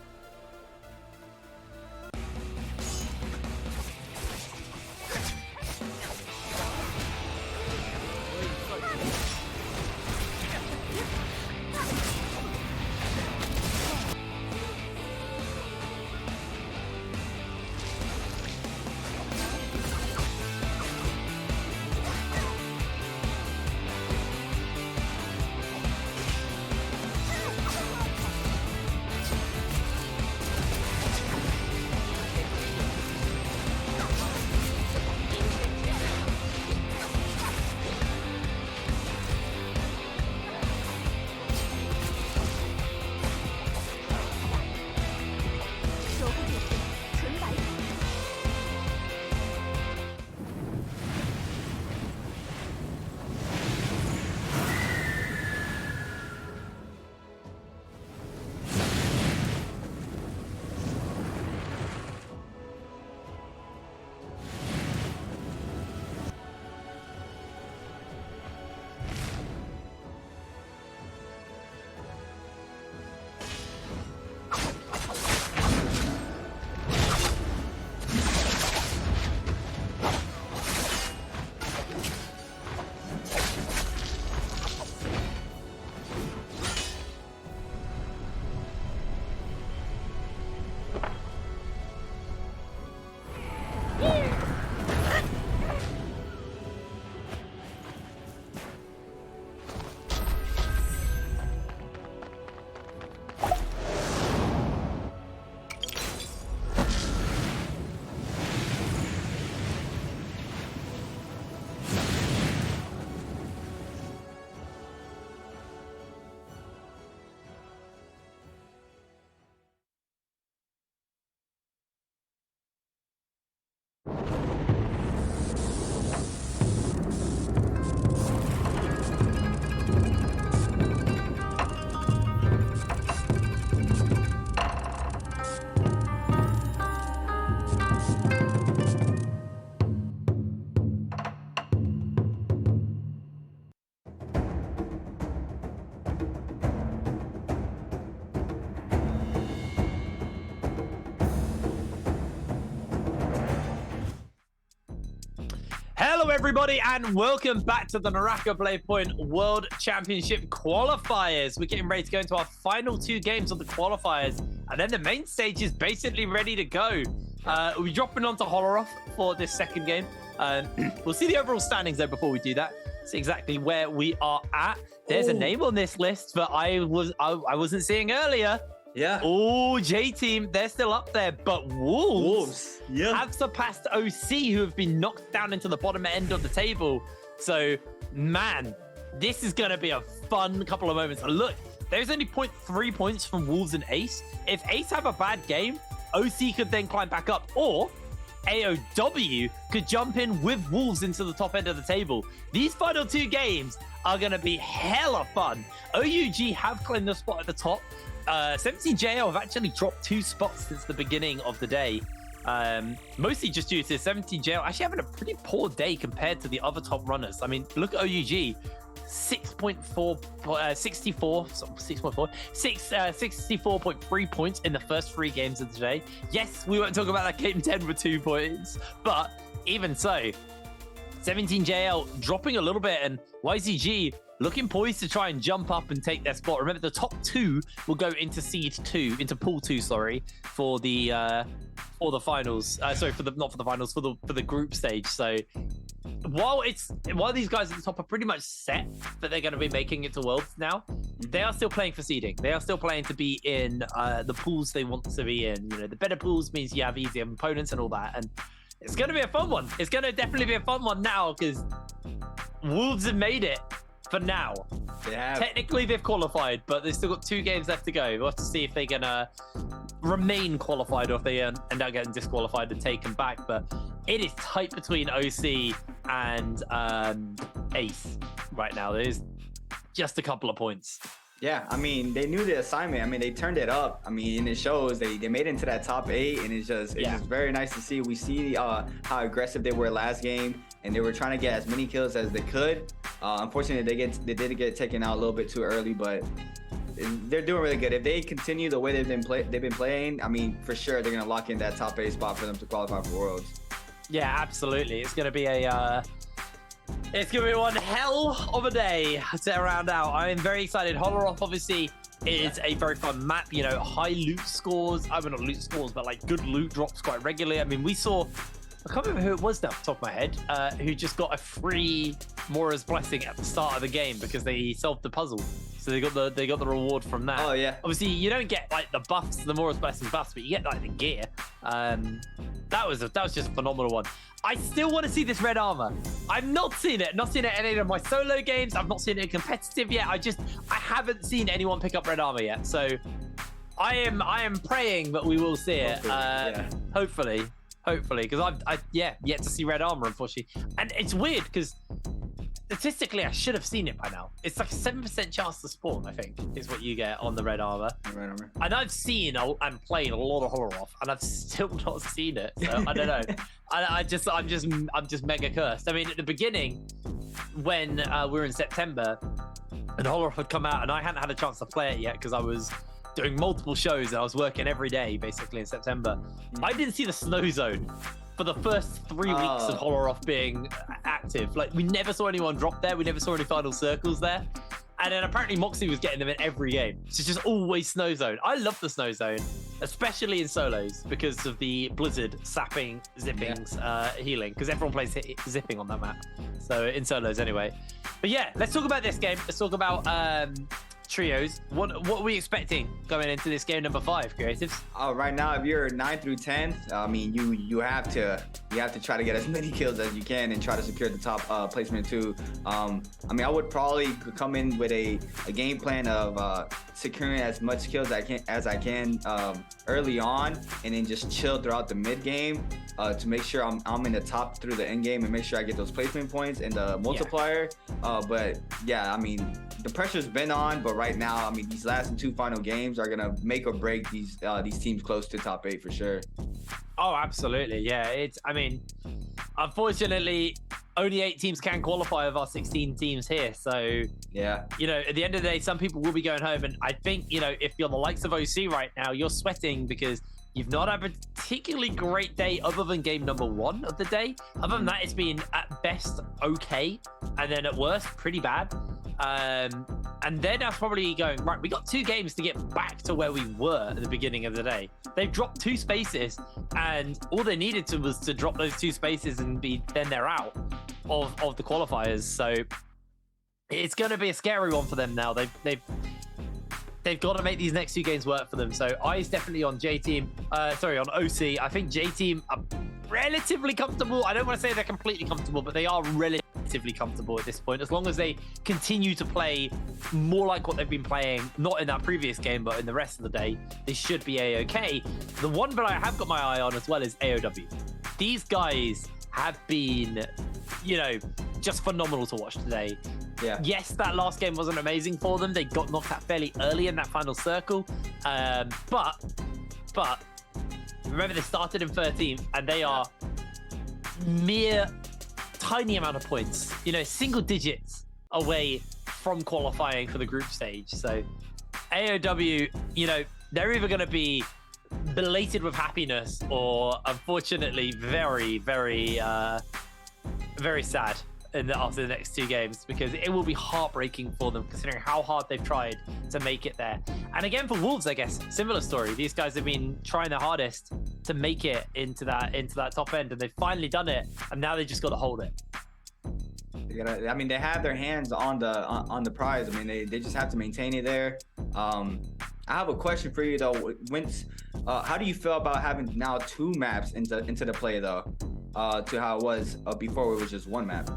S20: Hello, everybody, and welcome back to the Naraka Playpoint World Championship Qualifiers. We're getting ready to go into our final 2 games of the qualifiers, and then the main stage is basically ready to go. We're dropping onto Holoroth for this second game. We'll see the overall standings, though, before we do that. See exactly where we are at. There's a name on this list that I wasn't seeing earlier.
S21: Yeah.
S20: Oh, J-Team, they're still up there, but Wolves have surpassed OC, who have been knocked down into the bottom end of the table. So, man, this is going to be a fun couple of moments. And look, there's only 0.3 points from Wolves and Ace. If Ace have a bad game, OC could then climb back up, or AOW could jump in with Wolves into the top end of the table. These final 2 games are going to be hella fun. OUG have claimed the spot at the top. 17JL have actually dropped 2 spots since the beginning of the day. Mostly just due to 17JL actually having a pretty poor day compared to the other top runners. I mean, look at OUG. 64.3 points in the first 3 games of the day. Yes, we won't talk about that game 10 with 2 points, but even so, 17JL dropping a little bit, and YZG looking poised to try and jump up and take their spot. Remember, the top 2 will go into pool 2, sorry, for the finals. Sorry, not for the finals, for the group stage. So while these guys at the top are pretty much set that they're going to be making it to Worlds now, they are still playing for seeding. They are still playing to be in the pools they want to be in. You know, the better pools means you have easier opponents and all that. And it's going to be a fun one. It's going to definitely be a fun one now, because Wolves have made it for now. Technically, they've qualified, but they've still got 2 games left to go. We'll have to see if they're going to remain qualified or if they end up getting disqualified and taken back. But it is tight between OC and Ace right now. There's just a couple of points.
S21: Yeah, I mean, they knew the assignment. I mean, they turned it up. I mean, and it shows they made it into that top 8, and it's just very nice to see. We see how aggressive they were last game, and they were trying to get as many kills as they could. Unfortunately, they did get taken out a little bit too early, but they're doing really good. If they continue the way they've been playing, I mean, for sure they're gonna lock in that top 8 spot for them to qualify for Worlds. Yeah,
S20: absolutely. It's gonna be it's going to be one hell of a day to round out. I'm very excited. Holoroth, obviously, is a very fun map. You know, high loot scores. I mean, not loot scores, but like good loot drops quite regularly. I mean, we saw, I can't remember who it was now off the top of my head, who just got a free Mora's Blessing at the start of the game because they solved the puzzle. So they got the reward from that.
S21: Oh, yeah.
S20: Obviously, you don't get like the buffs, the Mora's Blessing buffs, but you get like the gear. That was just a phenomenal one. I still want to see this red armor. I've not seen it. Not seen it in any of my solo games. I've not seen it in competitive yet. I haven't seen anyone pick up red armor yet. So I am praying that we will see it. Hopefully, because I've yet to see red armor, unfortunately. And it's weird because statistically, I should have seen it by now. It's like a 7% chance to spawn, I think, is what you get on the red armor.
S21: Red armor.
S20: And I've seen and played a lot of Holoroth, and I've still not seen it. So I don't know. I'm just mega cursed. I mean, at the beginning, when we were in September, and Holoroth had come out, and I hadn't had a chance to play it yet because I was doing multiple shows and I was working every day basically in September. I didn't see the snow zone for the first 3 weeks of Holoroth being active. Like, we never saw anyone drop there. We never saw any final circles there. And then apparently Moxie was getting them in every game. It's just always snow zone. I love the snow zone, especially in solos because of the blizzard sapping, zippings, healing, because everyone plays zipping on that map. So in solos anyway. But yeah, let's talk about this game. Let's talk about trios. What are we expecting going into this game number 5, creatives?
S21: Right now, if you're 9 through 10, I mean, you have to try to get as many kills as you can and try to secure the top placement too. I mean, I would probably come in with a game plan of securing as much kills as I can early on, and then just chill throughout the mid game. to make sure I'm in the top through the end game and make sure I get those placement points and the multiplier. But yeah, I mean, the pressure's been on, but right now, I mean, these last 2 final games are gonna make or break these teams close to top 8 for sure.
S20: Oh, absolutely. Yeah, I mean, unfortunately, only 8 teams can qualify of our 16 teams here. So,
S21: yeah,
S20: at the end of the day, some people will be going home. And I think, if you're the likes of OC right now, you're sweating because you've not had a particularly great day other than game number 1 of the day. Other than that, it's been at best okay. And then at worst, pretty bad. And then that's probably going, right, we got 2 games to get back to where we were at the beginning of the day. They've dropped 2 spaces, and all they needed to was to drop those 2 spaces and then they're out of the qualifiers. So it's going to be a scary one for them now. They've got to make these next 2 games work for them. So eyes definitely on J-Team, on OC. I think J-Team are relatively comfortable. I don't want to say they're completely comfortable, but they are relatively comfortable at this point. As long as they continue to play more like what they've been playing, not in that previous game, but in the rest of the day, they should be A-okay. The one that I have got my eye on as well is AOW. These guys have been, just phenomenal to watch today.
S21: Yeah.
S20: Yes, that last game wasn't amazing for them. They got knocked out fairly early in that final circle. But remember, they started in 13th, and they are mere tiny amount of points, single digits away from qualifying for the group stage. So AOW, they're either going to be belated with happiness or unfortunately very, very, very sad after the next 2 games, because it will be heartbreaking for them considering how hard they've tried to make it there. And again, for Wolves, I guess, similar story. These guys have been trying their hardest to make it into that top end, and they've finally done it, and now they just got to hold it.
S21: I mean, they have their hands on the prize. I mean, they just have to maintain it there. I have a question for you though. How do you feel about having now 2 maps into the play though, to how it was before it was just 1 map?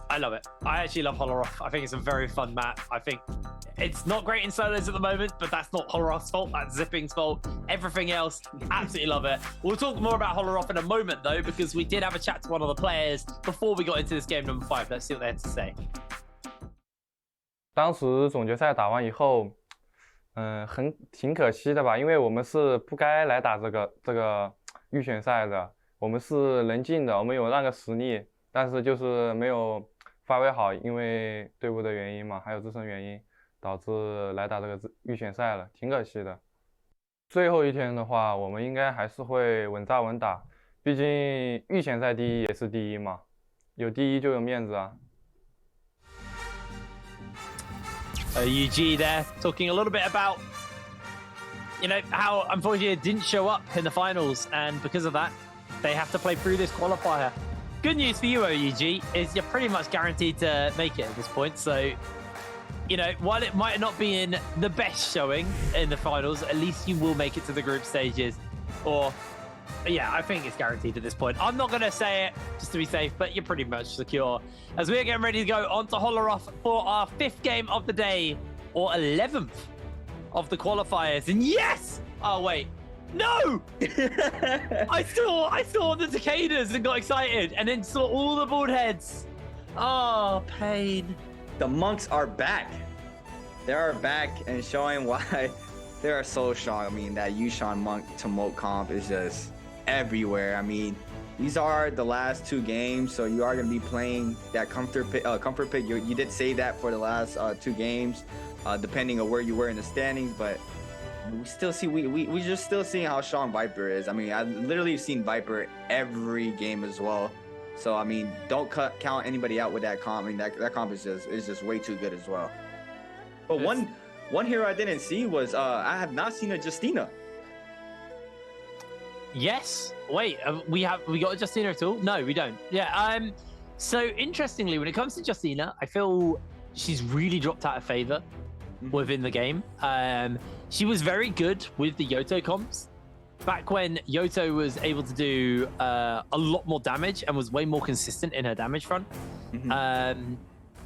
S20: I love it. I actually love Holoroth. I think it's a very fun map. I think it's not great in solos at the moment, but that's not Holoroth's fault. That's Zipping's fault. Everything else, absolutely love it. We'll talk more about Holoroth in a moment, though, because we did have a chat to one of the players before we got into this game number 5. Let's see what they had to say.
S3: 当时总决赛打完以后，挺可惜的吧，因为我们是不该来打这个预选赛的。我们是能进的，我们有那个实力，但是就是没有发挥好，因为队伍的原因嘛，还有自身原因，导致来打这个预选赛了，挺可惜的。最后一天的话，我们应该还是会稳扎稳打，毕竟预选赛第一也是第一嘛，有第一就有面子啊。
S20: UG there talking a little bit about, how unfortunately it didn't show up in the finals, and because of that, they have to play through this qualifier. Good news for you, OUG, is you're pretty much guaranteed to make it at this point. So, while it might not be in the best showing in the finals, at least you will make it to the group stages. Or, yeah, I think it's guaranteed at this point. I'm not going to say it just to be safe, but you're pretty much secure. As we're getting ready to go on to Holoroth for our 5th game of the day, or 11th of the qualifiers. And yes! Oh, wait. No! I saw the cicadas and got excited, and then saw all the bald heads. Oh, pain.
S21: The monks are back. They are back and showing why they are so strong. I mean, that Yushan monk to Moat comp is just everywhere. I mean, these are the last 2 games, so you are going to be playing that comfort pick. You did say that for the last 2 games, depending on where you were in the standings, but we still see we just still seeing how strong Viper is. I mean, I've literally seen Viper every game as well. So I mean, don't count anybody out with that comp. I mean, that comp is just way too good as well. But one hero I didn't see was I have not seen a Justina.
S20: Yes. Wait, we got a Justina at all? No, we don't. Yeah. So interestingly, when it comes to Justina, I feel she's really dropped out of favor within the game. She was very good with the Yoto comps back when Yoto was able to do a lot more damage and was way more consistent in her damage front.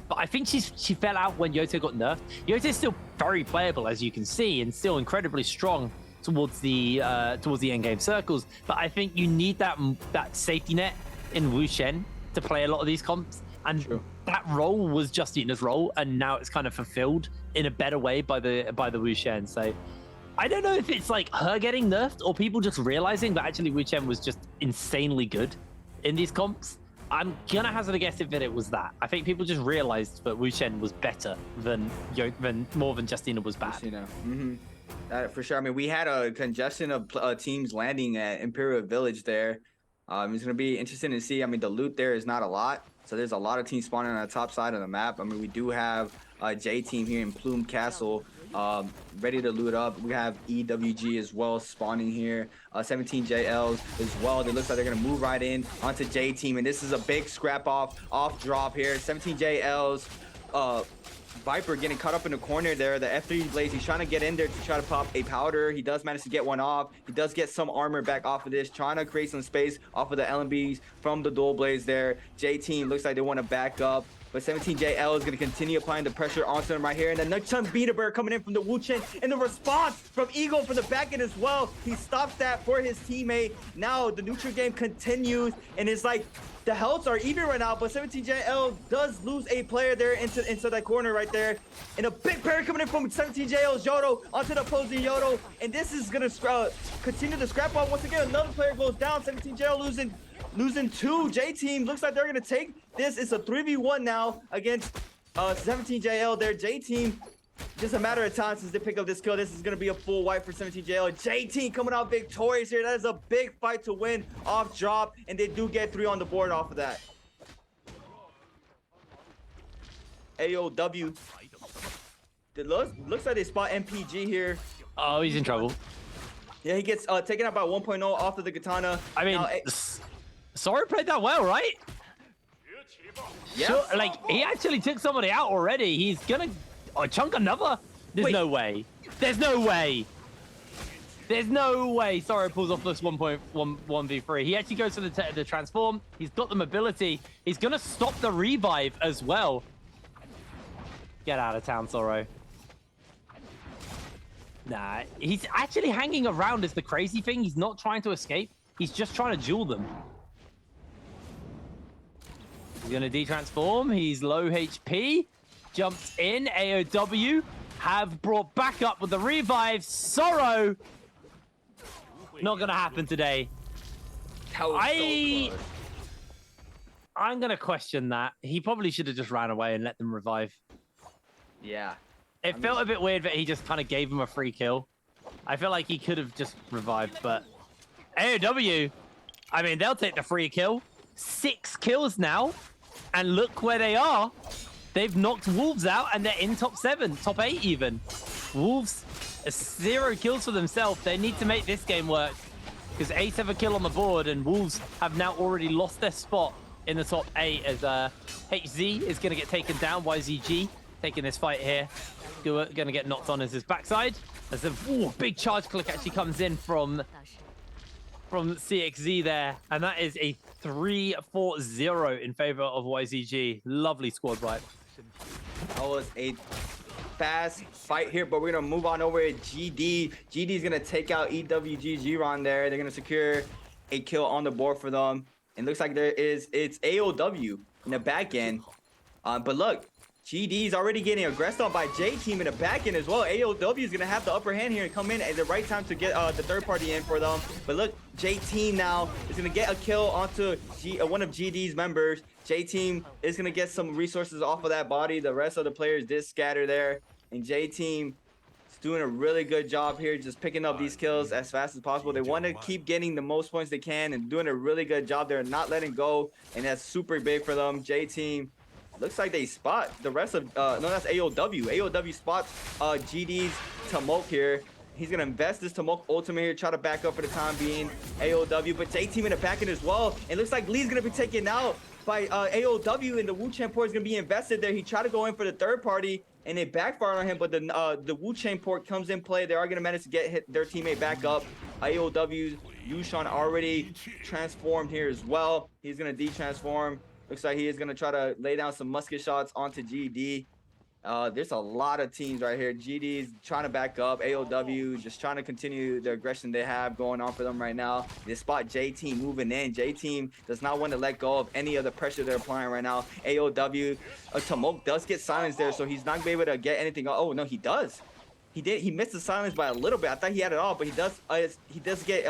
S20: But I think she fell out when Yoto got nerfed. Yoto's still very playable, as you can see, and still incredibly strong towards the end game circles. But I think you need that safety net in Wu Shen to play a lot of these comps, and that role was Justina's role, and now it's kind of fulfilled in a better way by the Wu Shen. So I don't know if it's like her getting nerfed or people just realizing that actually Wu Shen was just insanely good in these comps. I'm gonna hazard a guess if it was that. I think people just realized that Wu Shen was better than more than Justina was bad.
S21: Justina. For sure. I mean, we had a congestion of teams landing at Imperial Village there. It's gonna be interesting to see. I mean, the loot there is not a lot, so there's a lot of teams spawning on the top side of the map. I mean, we do have J team here in Plume Castle, ready to loot up. We have EWG as well spawning here. 17JLs as well. It looks like they're gonna move right in onto J team, and this is a big scrap off drop here. 17JLs. Viper getting caught up in the corner there. The F3 Blaze, he's trying to get in there to try to pop a powder. He does manage to get one off. He does get some armor back off of this, trying to create some space off of the LMBs from the Dual Blaze there. J team looks like they want to back up, but 17JL is going to continue applying the pressure onto them right here. And then Nugchun Beaterbird coming in from the Wu Chen, and the response from Eagle from the back end as well. He stops that for his teammate. Now the neutral game continues, and it's like the healths are even right now, but 17JL does lose a player there into that corner right there. And a big parry coming in from 17JL's Yodo onto the opposing Yodo. And this is going to continue the scrap off. Once again, another player goes down. 17JL losing two. J-Team looks like they're going to take this. It's a 3v1 now against 17JL there. J-Team, just a matter of time since they pick up this kill. This is going to be a full wipe for 17JL. J-Team coming out victorious here. That is a big fight to win off drop, and they do get 3 on the board off of that. AOW. It looks like they spot MPG here.
S20: Oh, he's in trouble.
S21: Yeah, he gets taken out by 1.0 off of the katana.
S20: I mean, Sora played that well, right?
S21: Yeah.
S20: Sure, like, he actually took somebody out already. He's gonna chunk another. There's no way. There's no way. There's no way Sora pulls off this 1v3. He actually goes for the transform. He's got the mobility. He's gonna stop the revive as well. Get out of town, Sora. Nah, he's actually hanging around is the crazy thing. He's not trying to escape. He's just trying to duel them. He's gonna de-transform. He's low HP. Jumps in. AOW have brought back up with the revive. Sorrow. Not gonna happen today. I'm gonna question that. He probably should have just ran away and let them revive.
S21: Yeah.
S20: It felt a bit weird that he just kind of gave him a free kill. I feel like he could have just revived, but AOW, I mean, they'll take the free kill. 6 kills now, and look where they are. They've knocked Wolves out, and they're in top 7, top 8 even. Wolves, 0 kills for themselves. They need to make this game work, because Ace have a kill on the board, and Wolves have now already lost their spot in the top 8 as HZ is going to get taken down. YZG taking this fight here. Going to get knocked on as his backside. As a big charge click actually comes in from CXZ there. And that is a 3-4-0 in favor of YZG. Lovely squad wipe.
S21: That was a fast fight here, but we're going to move on over to GD. GD is going to take out EWG Giron there. They're going to secure a kill on the board for them. It looks like it's AOW in the back end. But look, GD is already getting aggressed on by J-Team in the back end as well. AOW is going to have the upper hand here and come in at the right time to get the third party in for them. But look, J-Team now is going to get a kill onto one of GD's members. J-Team is going to get some resources off of that body. The rest of the players did scatter there. And J-Team is doing a really good job here, just picking up these kills as fast as possible. They want to keep getting the most points they can and doing a really good job. They're not letting go, and that's super big for them. J-Team looks like they spot the rest of, no, that's AOW. AOW spots GD's Tomok here. He's going to invest this Tomok ultimate here, try to back up for the time being. AOW, but J-Team in the back end as well. It looks like Lee's going to be taken out by AOW, and the Wu Chen port is going to be invested there. He tried to go in for the third party, and it backfired on him, but the Wu Chen port comes in play. They are going to manage to get their teammate back up. AOW's Yushan already transformed here as well. He's going to de-transform. Looks like he is going to try to lay down some musket shots onto GD. There's a lot of teams right here. GD's trying to back up. AOW just trying to continue the aggression they have going on for them right now. They spot J-Team moving in. J-Team does not want to let go of any of the pressure they're applying right now. AOW, Tomok does get silenced there, so he's not going to be able to get anything. Oh, no, he does. He missed the silence by a little bit. I thought he had it all, but he does get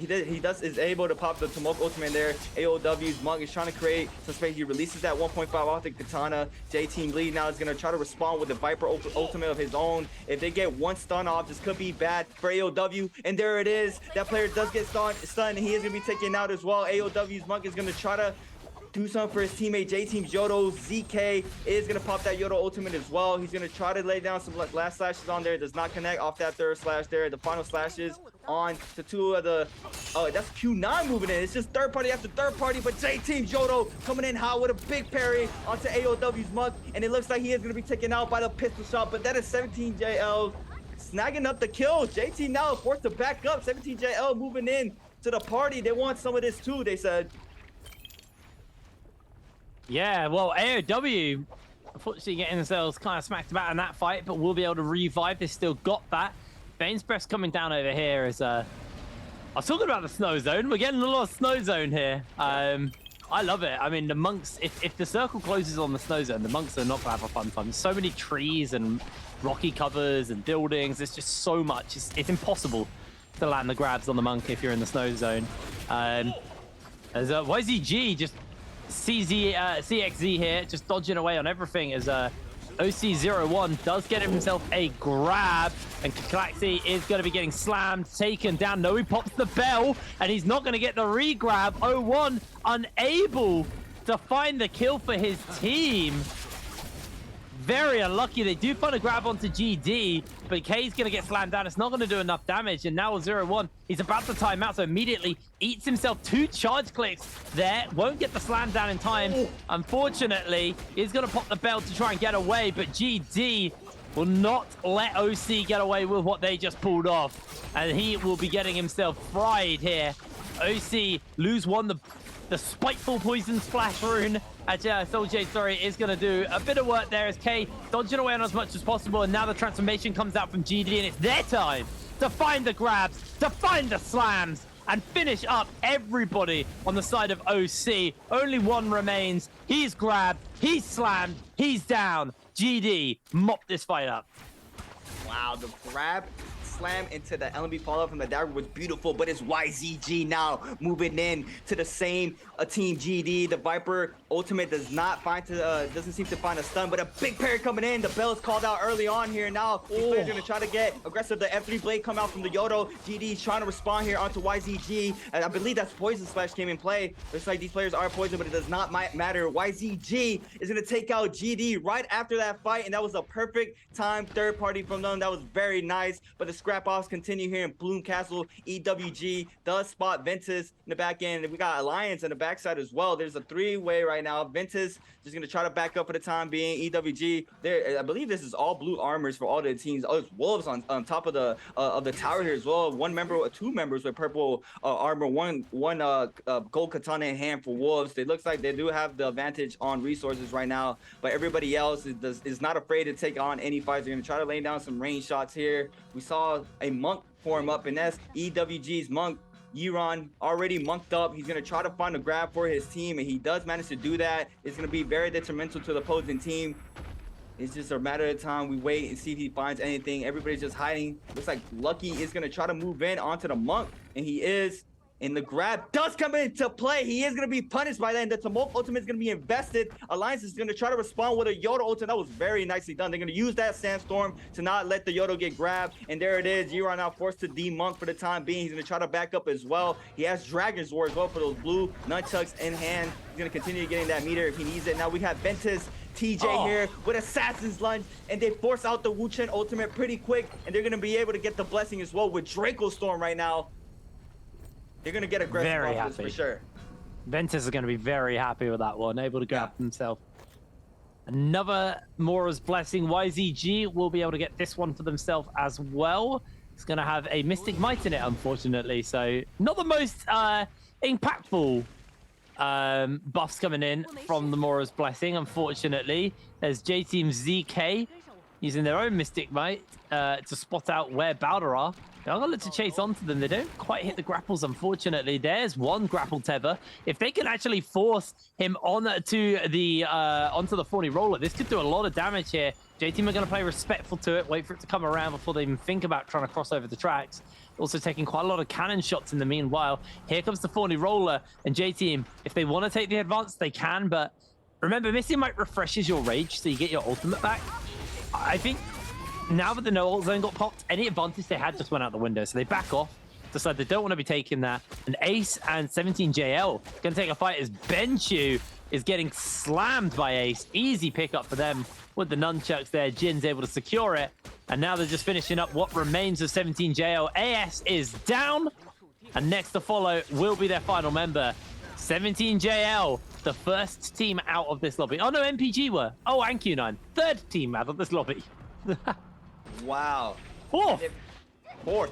S21: is able to pop the Tomok ultimate there. AOW's Monk is trying to create some space. He releases that 1.5 off the katana. J-Team lead now is going to try to respond with the Viper ultimate of his own. If they get one stun off, this could be bad for AOW. And there it is. That player does get stunned, and he is going to be taken out as well. AOW's Monk is going to try to do something for his teammate. J-Team's Yodo. ZK is going to pop that Yodo ultimate as well. He's going to try to lay down some last slashes on there. Does not connect off that third slash there. The final slashes on to two of the... Oh, that's Q9 moving in. It's just third party after third party, but J-Team's Yodo coming in high with a big parry onto AOW's Monk, and it looks like he is going to be taken out by the pistol shot, but that is 17JL snagging up the kills. J-Team now forced to back up. 17JL moving in to the party. They want some of this too, they said.
S20: Yeah, well, AOW, unfortunately getting themselves kind of smacked about in that fight, but will be able to revive. They still got that. Bane's Breath coming down over here as I was talking about the snow zone. We're getting a lot of snow zone here. I love it. I mean, the monks, if the circle closes on the snow zone, the monks are not going to have a fun time. There's so many trees and rocky covers and buildings. There's just so much. It's impossible to land the grabs on the monk if you're in the snow zone. As YZG just CXZ here, just dodging away on everything as OC01 does get himself a grab, and Kaklaxi is going to be getting slammed, taken down. No, he pops the bell, and he's not going to get the re-grab. 01 unable to find the kill for his team. Very unlucky. They do find a grab onto GD, but K's going to get slammed down. It's not going to do enough damage, and now 0-1, he's about to time out, so immediately eats himself 2 charge clicks there. Won't get the slam down in time. Unfortunately, he's going to pop the bell to try and get away, but GD will not let OC get away with what they just pulled off, and he will be getting himself fried here. OC lose one, the spiteful poison splash rune. Soulj, sorry, is going to do a bit of work there as K dodging away on as much as possible, and now the transformation comes out from GD, and it's their time to find the grabs, to find the slams, and finish up everybody on the side of OC. Only one remains. He's grabbed, he's slammed, he's down. GD mopped this fight up.
S21: Wow, the grab slam into the LMB follow-up from the dagger was beautiful, but it's YZG now moving in to the same team GD. The Viper ultimate doesn't seem to find a stun, but a big parry coming in. The bell is called out early on here. Now these players are going to try to get aggressive. The F3 blade come out from the Yodo. GD is trying to respond here onto YZG, and I believe that's Poison Splash came in play. Looks like these players are poison, but it does not matter. YZG is going to take out GD right after that fight, and that was a perfect time third party from them. That was very nice, but the scrap-offs continue here in Bloom Castle. EWG does spot Ventus in the back end, and we got Alliance in the backside as well. There's a 3-way right now. Ventus just going to try to back up for the time being. EWG, there, I believe this is all blue armors for all the teams. Oh, it's Wolves on top of the tower here as well. Two members with purple armor, one gold katana in hand for Wolves. It looks like they do have the advantage on resources right now, but everybody else is not afraid to take on any fights. They're going to try to lay down some range shots here. We saw a monk form up, and that's EWG's monk. Yiran already monked up. He's going to try to find a grab for his team, and he does manage to do that. It's going to be very detrimental to the opposing team. It's just a matter of time. We wait and see if he finds anything. Everybody's just hiding. Looks like Lucky is going to try to move in onto the monk, and he is. And the grab does come into play. He is going to be punished by that. And the Tomok ultimate is going to be invested. Alliance is going to try to respond with a Yodo ultimate. That was very nicely done. They're going to use that Sandstorm to not let the Yodo get grabbed. And there it is. You are now forced to demonk for the time being. He's going to try to back up as well. He has Dragon's Roar as well for those blue nunchucks in hand. He's going to continue getting that meter if he needs it. Now we have Ventus TJ here with Assassin's Lunge, and they force out the Wu Chen ultimate pretty quick. And they're going to be able to get the blessing as well with Draco Storm right now. They're going to get aggressive
S20: Very
S21: off this
S20: happy.
S21: for sure.
S20: Ventus is going to be very happy with that one, able to grab himself another Mora's Blessing. YZG will be able to get this one for themselves as well. It's going to have a Mystic Might in it, unfortunately, so not the most impactful buffs coming in from the Mora's Blessing, unfortunately. There's J-Team ZK using their own Mystic Might to spot out where Bowder are. They're going to look to chase onto them. They don't quite hit the grapples, unfortunately. There's one grapple tether. If they can actually force him onto the Thorny Roller, this could do a lot of damage here. J-Team are going to play respectful to it, wait for it to come around before they even think about trying to cross over the tracks. Also taking quite a lot of cannon shots in the meanwhile. Here comes the Thorny Roller, and J-Team, if they want to take the advance, they can, but remember, Mystic Might refreshes your rage, so you get your ultimate back. I think now that the no-ult zone got popped, any advantage they had just went out the window, so they back off, decide they don't want to be taking that, and Ace and 17JL going to take a fight as Benchu is getting slammed by Ace. Easy pickup for them with the nunchucks there. Jin's able to secure it, and now they're just finishing up what remains of 17JL. AS is down, and next to follow will be their final member. 17JL, the first team out of this lobby. Oh no, MPG were. Oh, and Q9, third team out of this lobby.
S21: Wow.
S20: Fourth,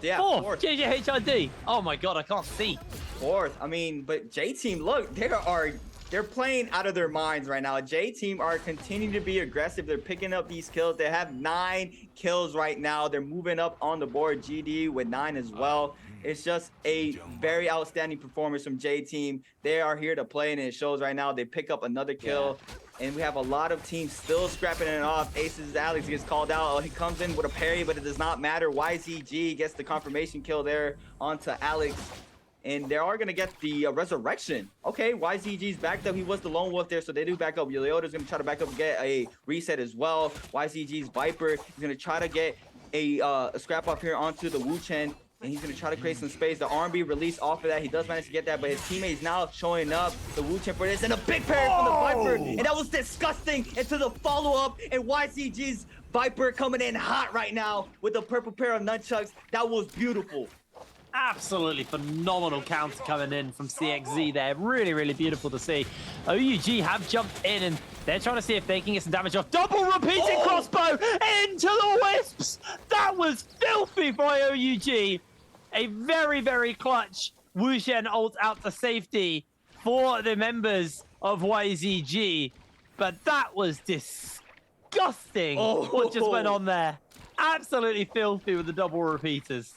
S21: yeah.
S20: Fourth. JJHRD. Oh my god, I can't see.
S21: Fourth. I mean, but J-Team, look, they're playing out of their minds right now. J-Team are continuing to be aggressive. They're picking up these kills. They have 9 kills right now. They're moving up on the board. GD with 9 as well. It's just a very outstanding performance from J-Team. They are here to play, and it shows right now. They pick up another kill. And we have a lot of teams still scrapping it off. Aces Alex gets called out. He comes in with a parry, but it does not matter. YZG gets the confirmation kill there onto Alex. And they are going to get the resurrection. Okay, YZG's backed up. He was the lone wolf there, so they do back up. Leota's going to try to back up and get a reset as well. YZG's Viper is going to try to get a scrap up here onto the Wu Chen. And he's going to try to create some space. The R&B release off of that. He does manage to get that, but his teammates now showing up. The Wu Chen for this, and a big parry from the Viper. And that was disgusting. Into the follow-up, and YZG's Viper coming in hot right now with the purple pair of nunchucks. That was beautiful.
S20: Absolutely phenomenal counter coming in from CXZ there. Really, really beautiful to see. OUG have jumped in, and they're trying to see if they can get some damage off. Double repeating crossbow into the wisps. That was filthy by OUG. A very, very clutch Wu Shen ult out to safety for the members of YZG. But that was disgusting what just went on there. Absolutely filthy with the double repeaters.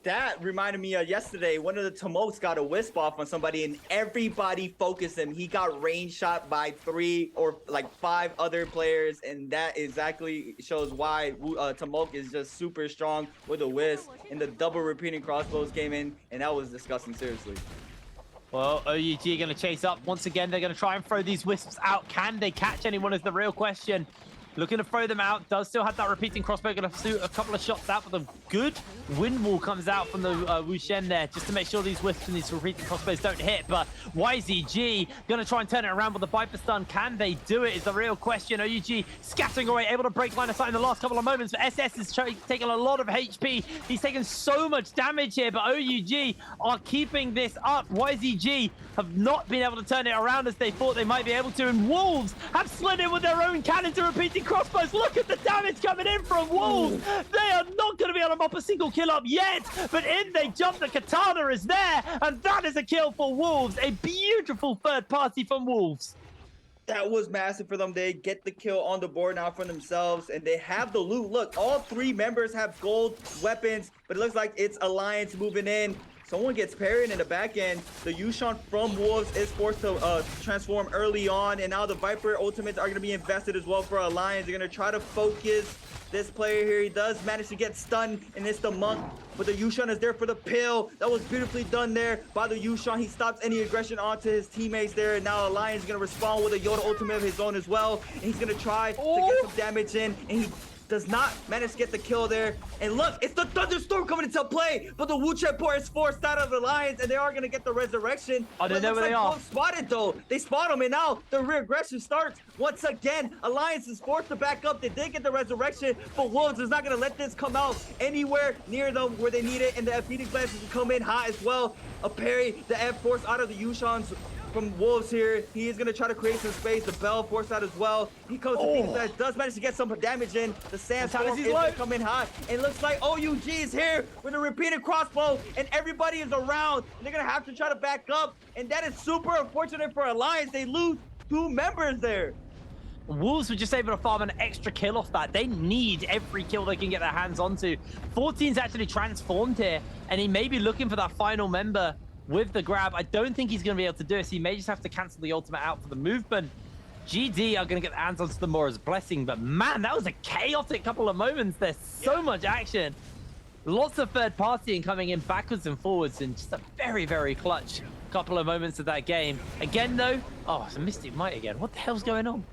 S21: That reminded me of yesterday. One of the Tomokes got a wisp off on somebody, and everybody focused him. He got range shot by 3 or like 5 other players, and that exactly shows why Tomoke is just super strong with a wisp. And the double repeating crossbows came in, and that was disgusting, seriously.
S20: Well, OUG are going to chase up. Once again, they're going to try and throw these wisps out. Can they catch anyone is the real question. Looking to throw them out. Does still have that repeating crossbow. Going to shoot a couple of shots out, but the good wind wall comes out from the Wu Shen there just to make sure these wisps and these repeating crossbows don't hit. But YZG going to try and turn it around with the Viper stun. Can they do it is the real question. OUG scattering away, able to break line of sight in the last couple of moments. But SS is taking a lot of HP. He's taken so much damage here, but OUG are keeping this up. YZG have not been able to turn it around as they thought they might be able to. And Wolves have slid in with their own cannon to repeating crossbows. Look at the damage coming in from Wolves. They are not going to be able to mop a single kill up yet, but in they jump. The Katana is there, and that is a kill for Wolves. A beautiful third party from Wolves.
S21: That was massive for them. They get the kill on the board now for themselves, and they have the loot. Look, all 3 members have gold weapons, but it looks like it's Alliance moving in. Someone gets parried in the back end. The Yushan from Wolves is forced to transform early on, and now the Viper ultimates are going to be invested as well for Alliance. They're going to try to focus this player here. He does manage to get stunned, and it's the Monk, but the Yushan is there for the pill. That was beautifully done there by the Yushan. He stops any aggression onto his teammates there, and now Alliance is going to respond with a Yoda ultimate of his own as well, and he's going to try to get some damage in, and he does not manage to get the kill there. And look, it's the Thunderstorm coming into play, but the Wu Chen port is forced out of the Alliance, and they are going to get the resurrection.
S20: I don't know where they are.
S21: Spotted though. They spot him, and now the reaggression starts once again. Alliance is forced to back up. They did get the resurrection, but Wolves is not going to let this come out anywhere near them where they need it, and the Phoenix Blast will come in hot as well. a parry. The F force out of the Yushans from Wolves here. He is going to try to create some space. The Bell force out as well. He comes to Phoenix that does manage to get some damage in. The Sandstorm is going to come in hot. And it looks like OUG is here with a repeated crossbow. And everybody is around. And they're going to have to try to back up. And that is super unfortunate for Alliance. They lose 2 members there.
S20: Wolves were just able to farm an extra kill off that. They need every kill they can get their hands onto. 14's actually transformed here, and he may be looking for that final member with the grab. I don't think he's going to be able to do it, so he may just have to cancel the ultimate out for the movement. GD are going to get their hands onto the Mora's Blessing, but man, that was a chaotic couple of moments. There's so much action. Lots of third partying coming in backwards and forwards, and just a very, very clutch couple of moments of that game. Again, though, oh, it's a Mystic Might again. What the hell's going on?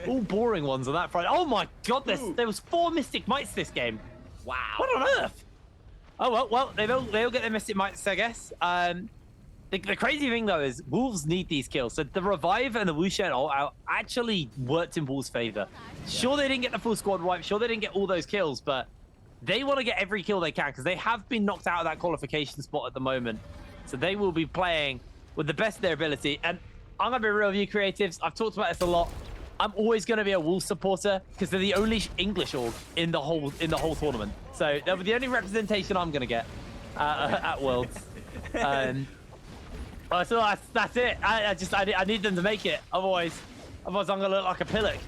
S20: All boring ones on that front. Oh my god, there was 4 Mystic Mites this game. Wow. What on earth? Oh, well, they all get their Mystic Mites, I guess. The crazy thing, though, is Wolves need these kills. So the Revive and the Wuxian ult actually worked in Wolves' favor. Sure, they didn't get the full squad wipe. Sure, they didn't get all those kills, but they want to get every kill they can because they have been knocked out of that qualification spot at the moment. So they will be playing with the best of their ability. And I'm going to be real with you, creatives. I've talked about this a lot. I'm always going to be a Wolves supporter because they're the only English org in the whole tournament. So they'll be the only representation I'm going to get at Worlds. So that's it. I need them to make it. Otherwise I'm going to look like a pillock.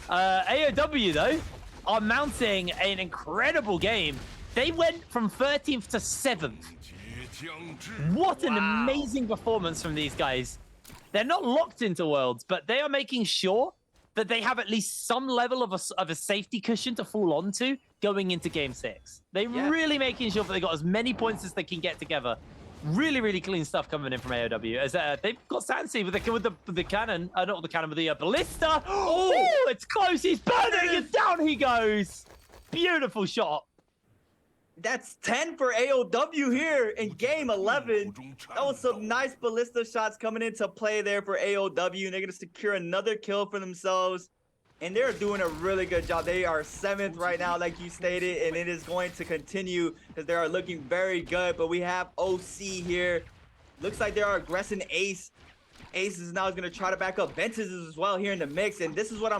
S20: AOW though are mounting an incredible game. They went from 13th to 7th. What an amazing performance from these guys. They're not locked into Worlds, but they are making sure that they have at least some level of a safety cushion to fall onto going into Game 6. They're really making sure that they got as many points as they can get together. Really, really clean stuff coming in from AOW. As they've got Sansi with the cannon, not the cannon, with the ballista. Oh, it's close. He's burning it down. He goes. Beautiful shot.
S21: That's 10 for AOW here in game 11. That was some nice ballista shots coming into play there for AOW, and they're going to secure another kill for themselves. And they're doing a really good job. They are 7th right now, like you stated, and it is going to continue because they are looking very good. But we have OC here. Looks like they are aggressing Ace. Ace is now going to try to back up. Ventus is as well here in the mix, and this is what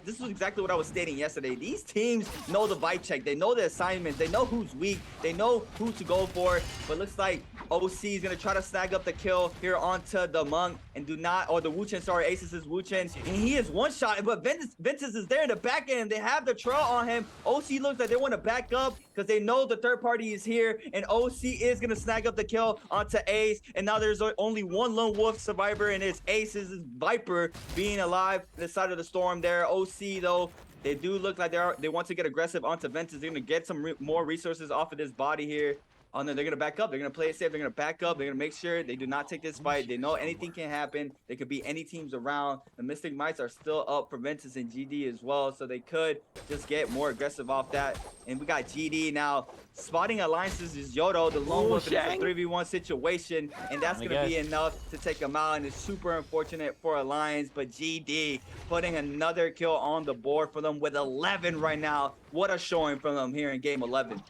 S21: this is exactly what I was stating yesterday. These teams know the vibe check. They know the assignments. They know who's weak. They know who to go for. But looks like OC is going to try to snag up the kill here onto the Monk and the Wuchen. Sorry, Ace is Wuchen, and he is one shot. But Ventus is there in the back end. They have the trail on him. OC looks like they want to back up because they know the third party is here, and OC is going to snag up the kill onto Ace. And now there's only one lone wolf survivor, and it's Ace's Viper being alive on the side of the storm there. OC though, they do look like they want to get aggressive onto Ventus. They're gonna get some more resources off of this body here. Oh no, they're gonna back up. They're gonna play it safe. They're gonna back up. They're gonna make sure they do not take this fight. They know anything can happen. There could be any teams around. The Mystic Mites are still up for Ventus and GD as well, so they could just get more aggressive off that. And we got GD now spotting alliances is Yodo, the lone wolf in a 3v1 situation, and that's gonna be enough to take him out. And it's super unfortunate for Alliance, but GD putting another kill on the board for them with 11 right now. What a showing from them here in game 11.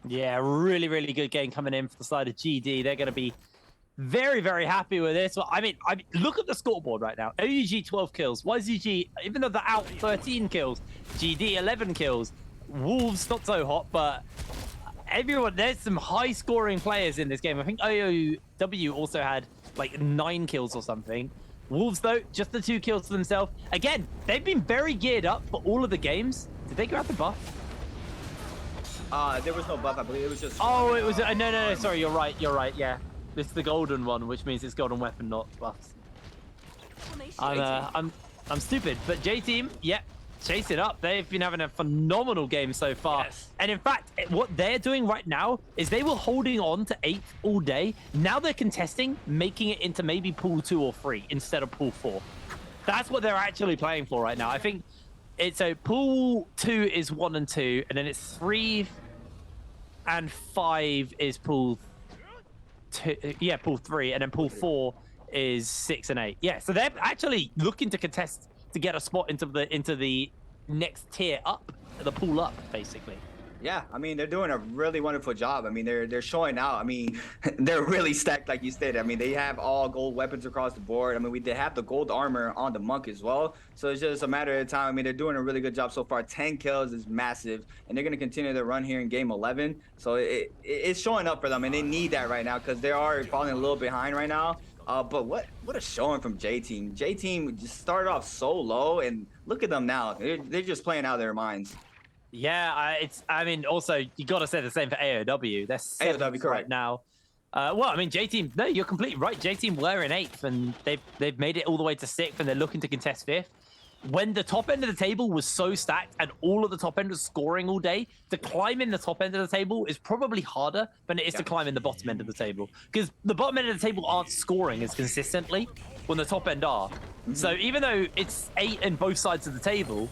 S20: Yeah, really, really good game coming in for the side of GD. They're going to be very, very happy with this. Well, I mean, look at the scoreboard right now. OUG 12 kills. YZG, even though they're out, 13 kills. GD 11 kills. Wolves not so hot, but everyone, there's some high-scoring players in this game. I think OOW also had like 9 kills or something. Wolves, though, just the 2 kills to themselves. Again, they've been very geared up for all of the games. Did they grab the buff?
S21: There was no buff, I believe. It was just...
S20: Oh, it was... No, sorry, you're right, yeah. This is the golden one, which means it's golden weapon, not buffs. I'm stupid, but J-Team, yeah, chase it up. They've been having a phenomenal game so far. Yes. And in fact, what they're doing right now is they were holding on to 8th all day. Now they're contesting, making it into maybe pool 2 or 3 instead of pool 4. That's what they're actually playing for right now. I think it's so pool 2 is 1 and 2, and then it's 3 and 5 is pool 2. Yeah, pool 3, and then pool 4 is 6 and 8. Yeah, so they're actually looking to contest to get a spot into the next tier up, the pool up, basically.
S21: Yeah, I mean, they're doing a really wonderful job. I mean, they're showing out. I mean, they're really stacked, like you stated. I mean, they have all gold weapons across the board. I mean, they have the gold armor on the monk as well. So it's just a matter of time. I mean, they're doing a really good job so far. 10 kills is massive, and they're going to continue their run here in game 11. So it's showing up for them, and they need that right now because they are falling a little behind right now. But what a showing from J-Team. J-Team just started off so low, and look at them now. They're just playing out of their minds.
S20: Yeah, I mean, also, you got to say the same for AOW. They're seventh right now. Well, I mean, J-Team, no, you're completely right. J-Team were in 8th, and they've made it all the way to 6th, and they're looking to contest 5th. When the top end of the table was so stacked and all of the top end was scoring all day, to climb in the top end of the table is probably harder than it is to climb in the bottom end of the table. Because the bottom end of the table aren't scoring as consistently when the top end are. So even though it's 8 in both sides of the table,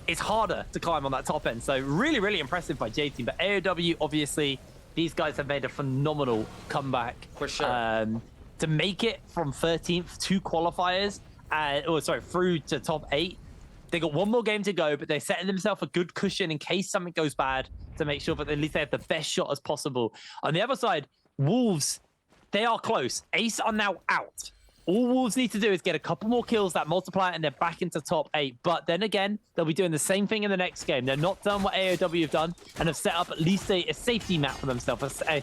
S20: it's harder to climb on that top end. So really, really impressive by J-Team. But AOW, obviously, these guys have made a phenomenal comeback.
S21: For sure.
S20: To make it from 13th to qualifiers, through to top 8. They got one more game to go, but they're setting themselves a good cushion in case something goes bad to make sure that at least they have the best shot as possible. On the other side, Wolves, they are close. Ace are now out. All Wolves need to do is get a couple more kills that multiply and they're back into top 8. But then again, they'll be doing the same thing in the next game. They're not done what AOW have done and have set up at least a safety map for themselves, a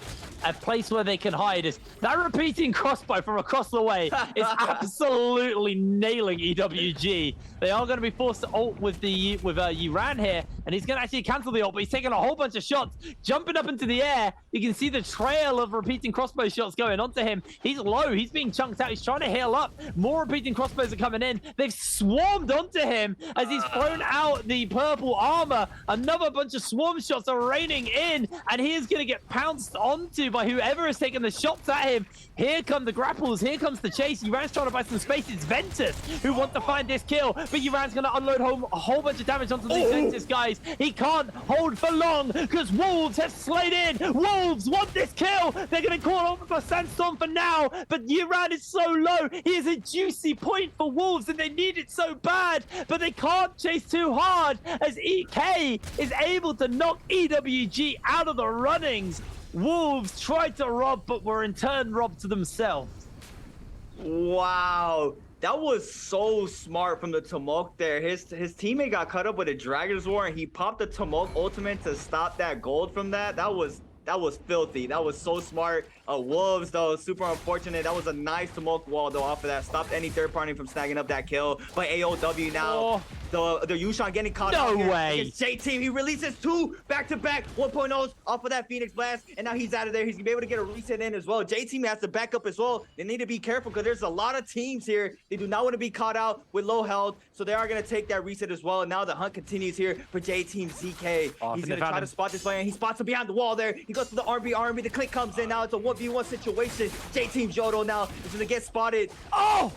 S20: place where they can hide. That repeating crossbow from across the way is absolutely nailing EWG. They are going to be forced to ult with Uran here, and he's going to actually cancel the ult, but he's taking a whole bunch of shots, jumping up into the air. You can see the trail of repeating crossbow shots going onto him. He's low. He's being chunked out. He's trying to heal up. More repeating crossbows are coming in. They've swarmed onto him as he's thrown out the purple armor. Another bunch of swarm shots are raining in, and he is going to get pounced onto by whoever is taking the shots at him. Here come the grapples. Here comes the chase. Uran's trying to buy some space. It's Ventus who wants to find this kill, but Uran's going to unload a whole bunch of damage onto these Ventus guys. He can't hold for long because Wolves have slayed in. Wolves want this kill. They're going to call over for Sandstorm for now, but Uran is so low. He is a juicy point for Wolves, and they need it so bad, but they can't chase too hard as EK is able to knock EWG out of the runnings. Wolves tried to rob, but were in turn robbed to themselves.
S21: Wow. That was so smart from the Tumulk there. His teammate got cut up with a Dragon's War, and he popped the Tumulk ultimate to stop that gold from that. That was filthy. That was so smart. Wolves, though, super unfortunate. That was a nice Tumulk wall, though, off of that. Stopped any third party from snagging up that kill. But AOW now, the Yushan getting caught up.
S20: No way.
S21: It's J-Team. He releases 2 back-to-back 1.0s off of that Phoenix Blast, and now he's out of there. He's going to be able to get a reset in as well. J-Team has to back up as well. They need to be careful because there's a lot of teams here. They do not want to be caught out with low health, so they are going to take that reset as well. And now the hunt continues here for J-Team ZK. He's going to try to spot this player, and he spots him behind the wall there. He goes to the RB. The click comes in. Now it's a 1v1 situation. J-Team Jodo now is going to get spotted. Oh,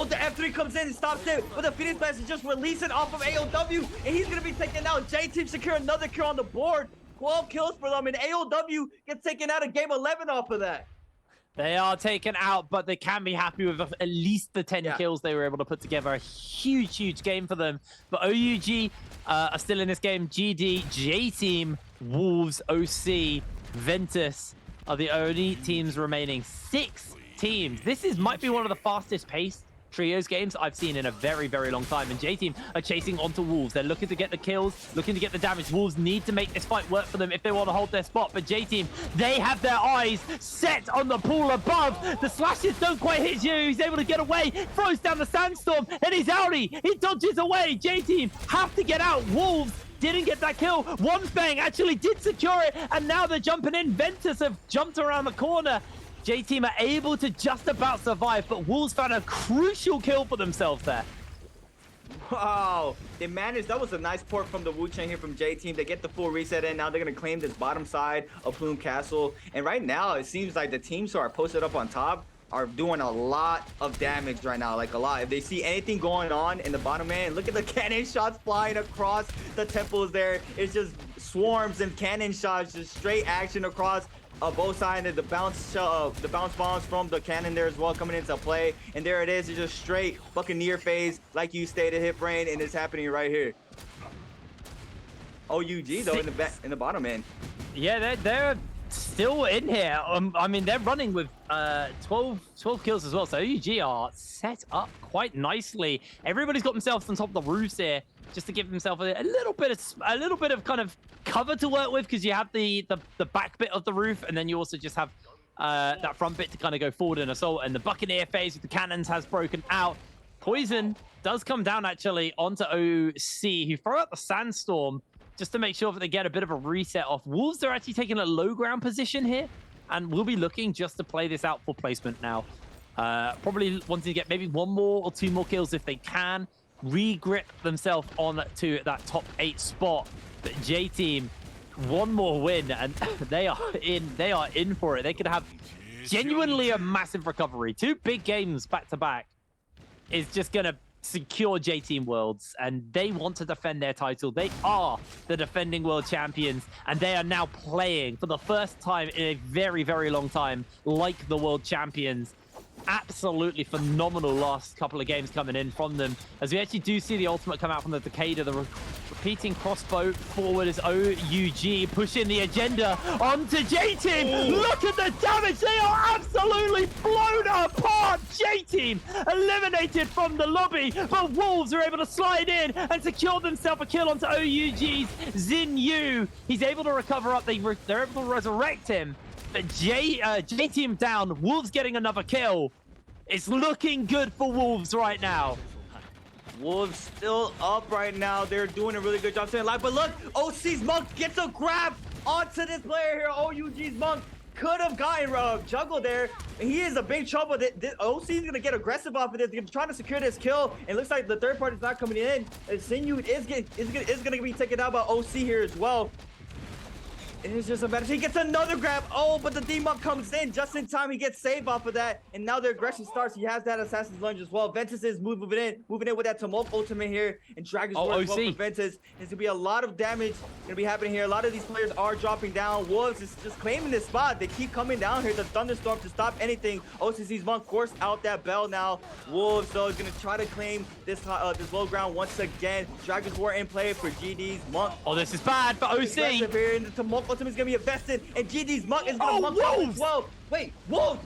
S21: the F3 comes in and stops it. But the Phoenix Blast is just releasing off of AOW, and he's going to be taken out. J-Team secure another kill on the board. 12 kills for them, and AOW gets taken out of game 11 off of that.
S20: They are taken out, but they can be happy with at least the 10 kills they were able to put together. A huge, huge game for them. But OUG are still in this game. GD, J-Team, Wolves, OC, Ventus are the only teams remaining. 6 teams. This might be one of the fastest paced trios games I've seen in a very, very long time. And J-Team are chasing onto Wolves. They're looking to get the kills, looking to get the damage. Wolves need to make this fight work for them if they want to hold their spot. But J-Team, they have their eyes set on the pool above. The slashes don't quite hit you. He's able to get away, throws down the Sandstorm, and he's outie. He dodges away. J-Team have to get out. Wolves didn't get that kill. One Fang actually did secure it, and now they're jumping in. Ventus have jumped around the corner. J-Team are able to just about survive, but Wolves found a crucial kill for themselves there.
S21: Wow, they managed. That was a nice port from the Wu Chen here from J-Team. They get the full reset in. Now they're going to claim this bottom side of Plume Castle. And right now, it seems like the teams who are posted up on top are doing a lot of damage right now, like a lot. If they see anything going on in the bottom end, look at the cannon shots flying across the temples there. It's just swarms and cannon shots, just straight action across both sides. And the bounce bombs from the cannon there as well coming into play. And there it is. It's just straight Buccaneer phase, like you stated, hit brain, and it's happening right here. OUG though in the bottom end.
S20: Yeah, they're still in here. I mean, they're running with 12 kills as well. So OUG are set up quite nicely. Everybody's got themselves on top of the roofs here, just to give themselves a little bit of kind of cover to work with, because you have the back bit of the roof, and then you also just have that front bit to kind of go forward and assault. And the Buccaneer phase with the cannons has broken out. Poison does come down actually onto OC, who throw out the Sandstorm just to make sure that they get a bit of a reset off. Wolves are actually taking a low ground position here, and we'll be looking just to play this out for placement now. Probably wanting to get maybe 1 more or 2 more kills if they can. Re-grip themselves on to that top 8 spot. But J-Team, 1 more win, and they are in for it. They could have genuinely a massive recovery. 2 big games back to back is just gonna secure J-Team Worlds, and they want to defend their title. They are the defending world champions, and they are now playing for the first time in a very, very long time like the world champions. Absolutely phenomenal last couple of games coming in from them, as we actually do see the ultimate come out from the Decada. The repeating crossbow forward is OUG pushing the agenda onto J-Team. Look at the damage. They are absolutely blown apart. J-Team eliminated from the lobby, but Wolves are able to slide in and secure themselves a kill onto OUG's Xin Yu. He's able to recover up. They're able to resurrect him. But J-Team down, Wolves getting another kill. It's looking good for Wolves right now.
S21: Wolves still up right now. They're doing a really good job staying alive. But look, OC's Monk gets a grab onto this player here. OUG's Monk could have gotten juggled there. He is in big trouble. OC is going to get aggressive off of this. They're trying to secure this kill. And it looks like the third party is not coming in. And Sinew is going to be taken out by OC here as well. It's just a matter. He gets another grab. Oh, but the D-Monk comes in just in time. He gets saved off of that. And now their aggression starts. He has that Assassin's Lunge as well. Ventus is moving in with that Tumult ultimate here. And Dragon's Word for Ventus. There's going to be a lot of damage going to be happening here. A lot of these players are dropping down. Wolves is just claiming this spot. They keep coming down here. The Thunderstorm to stop anything. OCC's Monk forced out that bell now. Wolves, though, is going to try to claim this low ground once again. Dragon's War in play for GD's Monk.
S20: Oh, this is bad for OC.
S21: Here, and the Tumult ultimate is going to be invested, and GD's Monk is going to Monk out as well. Wait, Wolves!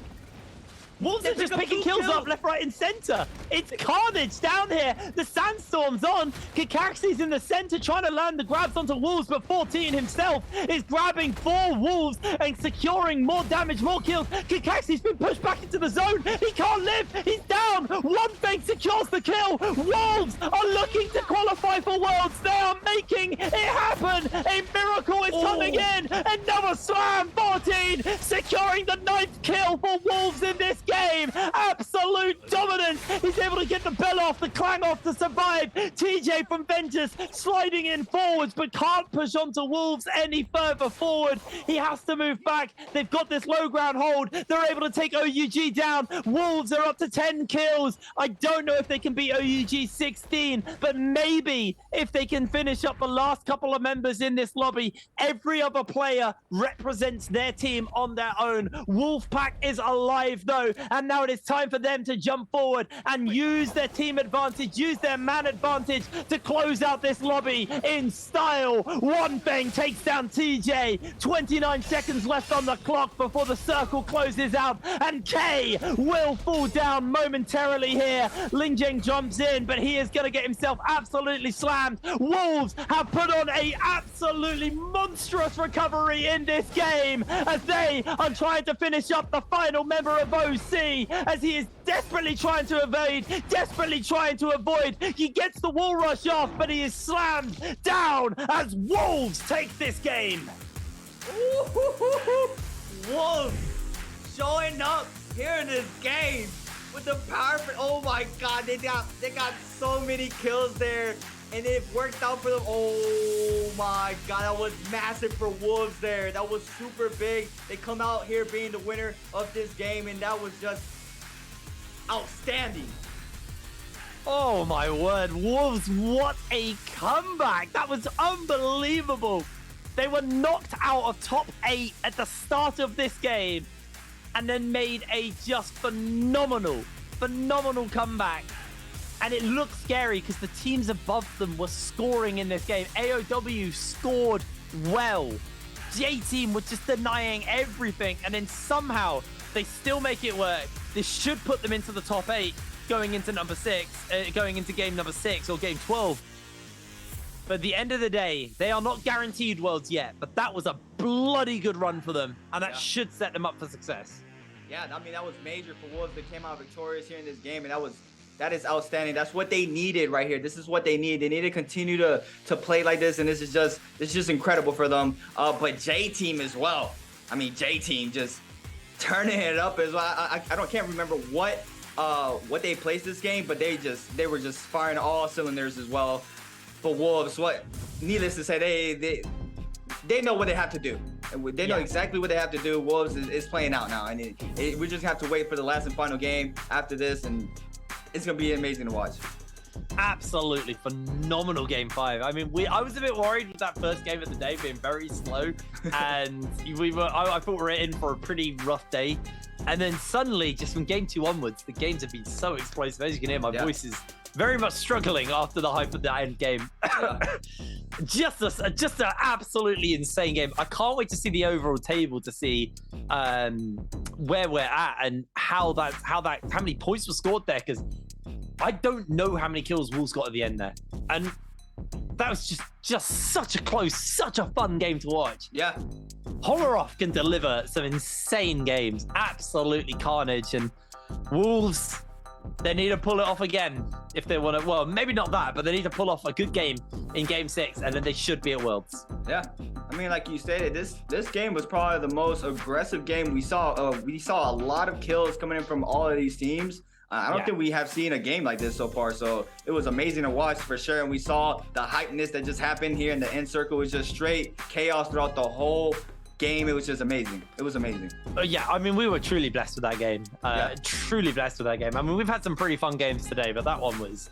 S20: Wolves are just picking kills up left, right, and center. It's carnage down here. The Sandstorm's on. Kikaxi's in the center trying to land the grabs onto Wolves, but 14 himself is grabbing 4 Wolves and securing more damage, more kills. Kikaxi's been pushed back into the zone. He can't live. He's down. One thing secures the kill. Wolves are looking to qualify for Worlds. They are making it happen. A miracle is coming in. Another slam. 14 securing the 9th kill for Wolves in this game. Absolute dominance. He's able to get the bell off, the clang off to survive. TJ from Ventus sliding in forwards, but can't push onto Wolves any further forward. He has to move back. They've got this low ground hold. They're able to take OUG down. Wolves are up to 10 kills. I don't know if they can beat OUG 16, but maybe if they can finish up the last couple of members in this lobby. Every other player represents their team on their own. Wolfpack is alive though, and now it is time for them to jump forward and use their team advantage, use their man advantage to close out this lobby in style. One Feng takes down TJ. 29 seconds left on the clock before the circle closes out, and K will fall down momentarily here. Lingjeng jumps in, but he is going to get himself absolutely slammed. Wolves have put on a absolutely monstrous recovery in this game as they are trying to finish up the final member of OC, as he is desperately trying to evade, desperately trying to avoid. He gets the wall rush off, but he is slammed down as Wolves take this game.
S21: Wolves showing up here in this game with the power. Oh my God, they got so many kills there, and it worked out for them. Oh my God, that was massive for Wolves there. That was super big. They come out here being the winner of this game, and that was just outstanding.
S20: Oh my word, Wolves, what a comeback. That was unbelievable. They were knocked out of top 8 at the start of this game and then made a just phenomenal comeback And it looked scary because the teams above them were scoring in this game. AOW scored well. J-Team were just denying everything, and then somehow they still make it work. This should put them into the top 8 going into going into game number 6 or game 12. But at the end of the day, they are not guaranteed worlds yet, but that was a bloody good run for them, and that should set them up for success.
S21: Yeah, I mean, that was major for Wolves. They came out victorious here in this game, and that is outstanding. That's what they needed right here. This is what they need. They need to continue to play like this, and this is just incredible for them. But J-Team as well. I mean, J-Team just turning it up as well. I can't remember what they placed this game, but they were just firing all cylinders as well. For Wolves, needless to say, they know what they have to do. They know exactly what they have to do. Wolves is playing out now, and we just have to wait for the last and final game after this, and it's gonna be amazing to watch.
S20: Absolutely phenomenal game 5. I mean, I was a bit worried with that first game of the day being very slow, and I thought we were in for a pretty rough day. And then suddenly, just from game 2 onwards, the games have been so explosive. As you can hear, my voice is very much struggling after the hype of the end game. just an absolutely insane game. I can't wait to see the overall table to see where we're at and how many points were scored there, because I don't know how many kills Wolves got at the end there. And that was just such a close, such a fun game to watch.
S21: Yeah.
S20: Holleroff can deliver some insane games. Absolutely carnage. And Wolves, they need to pull it off again if they want to. Well, maybe not that, but they need to pull off a good game in game 6, and then they should be at Worlds.
S21: Yeah, I mean, like you stated, this game was probably the most aggressive game we saw. We saw a lot of kills coming in from all of these teams. I don't think we have seen a game like this so far, so it was amazing to watch for sure. And we saw the hypeness that just happened here in the end circle. It was just straight chaos throughout the whole game. It was just amazing. It was amazing.
S20: Yeah, I mean, we were truly blessed with that game. Truly blessed with that game. I mean, we've had some pretty fun games today, but that one was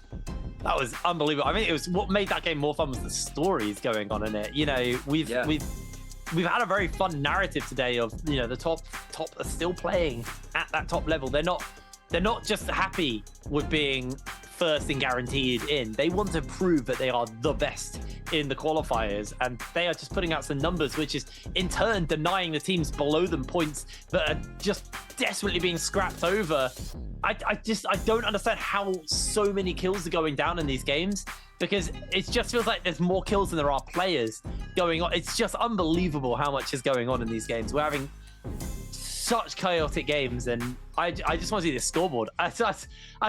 S20: unbelievable. I mean, it was what made that game more fun was the stories going on in it. You know, we've had a very fun narrative today of, you know, the top are still playing at that top level. They're not just happy with being first and guaranteed in. They want to prove that they are the best in the qualifiers, and they are just putting out some numbers, which is in turn denying the teams below them points that are just desperately being scrapped over. I don't understand how so many kills are going down in these games, because it just feels like there's more kills than there are players going on. It's just unbelievable how much is going on in these games. We're having such chaotic games, and I just want to see the scoreboard. That's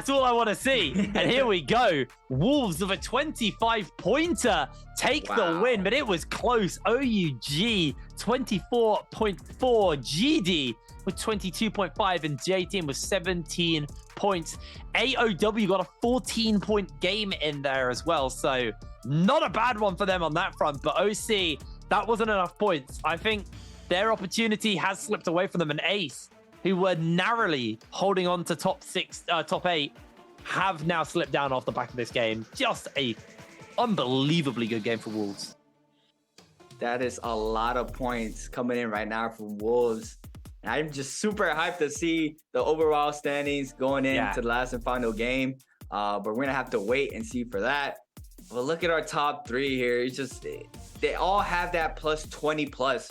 S20: all I want to see. And here we go. Wolves with a 25-pointer take the win, but it was close. OUG 24.4, GD with 22.5, and J-Team with 17 points. AOW got a 14-point game in there as well, so not a bad one for them on that front. But OC, that wasn't enough points. I think their opportunity has slipped away from them, and Ace, who were narrowly holding on to top 8, have now slipped down off the back of this game. Just a unbelievably good game for Wolves.
S21: That is a lot of points coming in right now from Wolves. And I'm just super hyped to see the overall standings going into the last and final game. But we're going to have to wait and see for that. But look at our top 3 here. It's just, they all have that plus 20 plus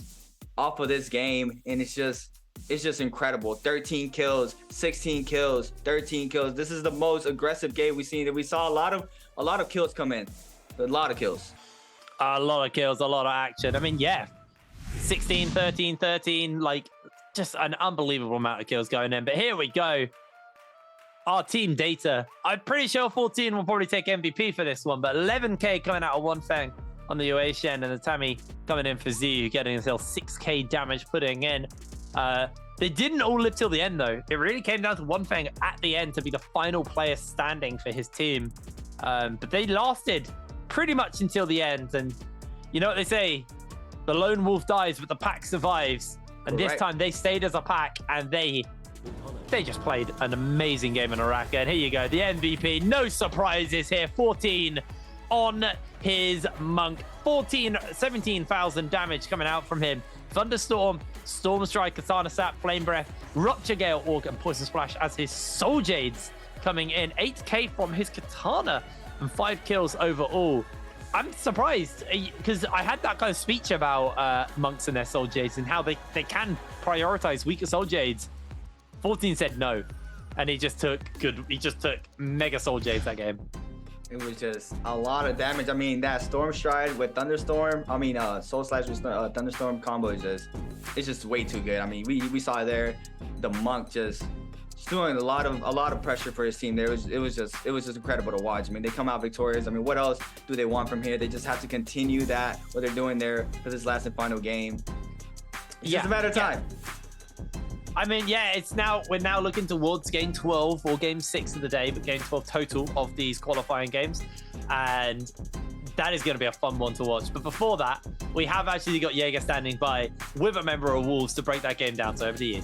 S21: off of this game, and it's just incredible. 13 kills, 16 kills, 13 kills. This is the most aggressive game we've seen. We saw a lot of kills come in. A lot of kills.
S20: A lot of kills, a lot of action. I mean, 16, 13, 13, like just an unbelievable amount of kills going in. But here we go. Our team data. I'm pretty sure 14 will probably take MVP for this one, but 11K coming out of One Fang on the UA Shen, and the Tammy coming in for Z, getting himself 6K damage putting in. They didn't all live till the end, though. It really came down to One Fang at the end to be the final player standing for his team. But they lasted pretty much until the end. And you know what they say? The lone wolf dies, but the pack survives. And this time they stayed as a pack, and they just played an amazing game in Araka. And here you go, the MVP. No surprises here. 14 on his Monk. 17,000 damage coming out from him. Thunderstorm, Storm Strike, Katana Sap, Flame Breath, Rupture Gale, Orc, and Poison Splash as his Soul Jades coming in. 8k from his Katana and 5 kills overall. I'm surprised because I had that kind of speech about monks and their Soul Jades and how they can prioritize weaker Soul Jades. 14 said no, and he just took mega Soul Jades that game.
S21: It was just a lot of damage. I mean, that Storm Stride with Thunderstorm, Soul Slash with Thunderstorm combo is just way too good. I mean, we saw it there, the monk just doing a lot of pressure for his team there. It was just incredible to watch. I mean, they come out victorious. I mean, what else do they want from here? They just have to continue that, what they're doing there for this last and final game. It's just a matter of time.
S20: I mean, yeah, we're now looking towards game 12 or game 6 of the day, but game 12 total of these qualifying games. And that is going to be a fun one to watch. But before that, we have actually got Jaeger standing by with a member of Wolves to break that game down. So over to you.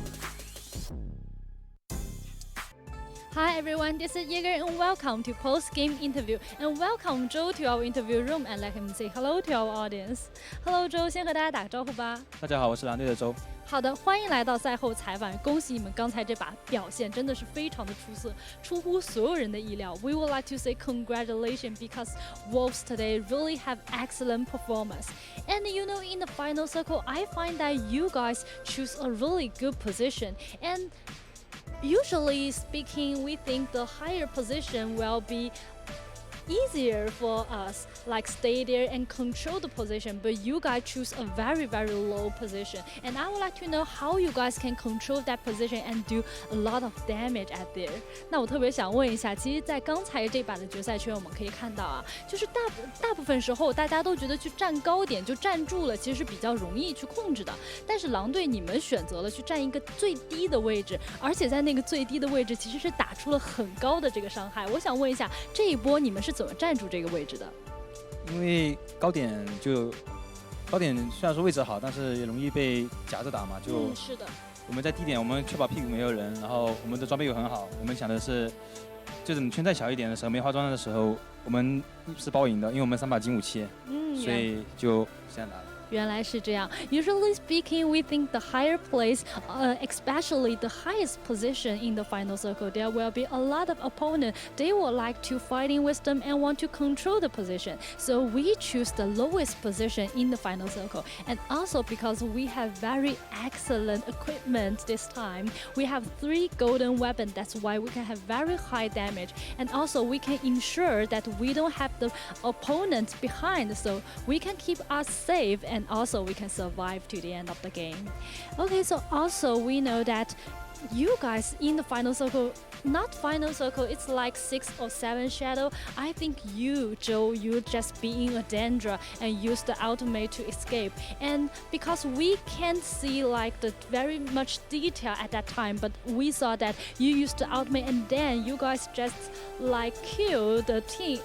S11: Hi everyone, this is Jaeger and welcome to post-game interview. And welcome Joe to our interview room and let him say hello to our audience. Hello Joe， 先和大家打个招呼吧。
S13: 大家好，我是狼队的周。
S11: 好的，欢迎来到赛后采访。恭喜你们刚才这把表现真的是非常的出色，出乎所有人的意料。We would like to say congratulations because Wolves today really have excellent performance. And you know, in the final circle, I find that you guys choose a really good position. And usually speaking, we think the higher position will be easier for us, like stay there and control the position, but you guys choose a very low position, and I would like to know how you guys can control that position and do a lot of damage at there. 那我特别想问一下，其实在刚才这把的决赛圈我们可以看到啊，就是大部分时候大家都觉得去站高点就站住了，其实是比较容易去控制的，但是狼队你们选择了去站一个最低的位置，而且在那个最低的位置其实是打出了很高的这个伤害。我想问一下，这一波你们是怎么站住这个位置的？
S13: 因为高点虽然说位置好，但是也容易被夹着打嘛。
S11: 是的。
S13: 我们在低点，我们确保屁股没有人，然后我们的装备又很好。我们想的是，就是圈再小一点的时候，没化妆的时候，我们是包赢的，因为我们3把金武器，所以就这样打了。
S11: 原来是这样。Usually speaking, we think the higher place, especially the highest position in the final circle, there will be a lot of opponents. They would like to fighting wisdom and want to control the position. So we choose the lowest position in the final circle. And also because we have very excellent equipment this time, we have 3 golden weapons. That's why we can have very high damage. And also we can ensure that we don't have the opponent behind, so we can keep us safe and also we can survive to the end of the game. Okay, so also we know that you guys in the final circle, not final circle, it's like 6 or 7 shadow. I think you, Joe, you just being a Dendra and use the ultimate to escape. And because we can't see like the very much detail at that time, but we saw that you used the ultimate and then you guys just like kill the team,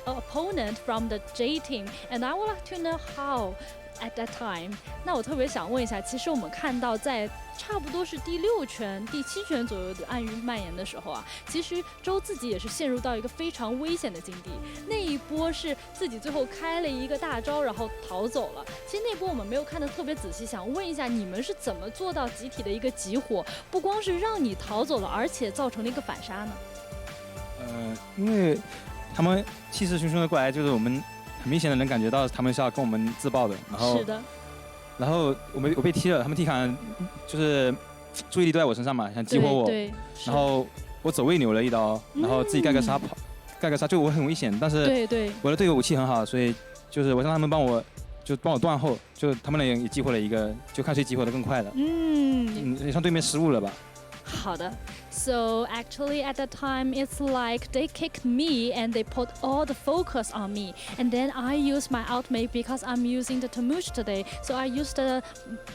S11: opponent from the J team. And I would like to know how at that time. 那我特别想问一下，其实我们看到在差不多是第6圈、第7圈左右的暗域蔓延的时候啊，其实周自己也是陷入到一个非常危险的境地。那一波是自己最后开了一个大招，然后逃走了。其实那波我们没有看得特别仔细，想问一下你们是怎么做到集体的一个集火，不光是让你逃走了，而且造成了一个反杀呢？
S13: 因为他们气势汹汹的过来，就是我们很明显的能感觉到他们是要跟我们自爆的，
S11: 是的。
S13: 然后我被踢了，他们踢卡就是注意力都在我身上嘛，想激活我。
S11: 对。
S13: 然后我走位扭了一刀，然后自己盖个杀跑，盖个杀就我很危险，但是我的队友武器很好，所以就是我让他们帮我断后，就他们俩也激活了一个，就看谁激活的更快了。也算对面失误了吧。
S11: 好的。So actually at that time it's like they kicked me and they put all the focus on me, and then I use my ultimate because I'm using the Tamush today, so I used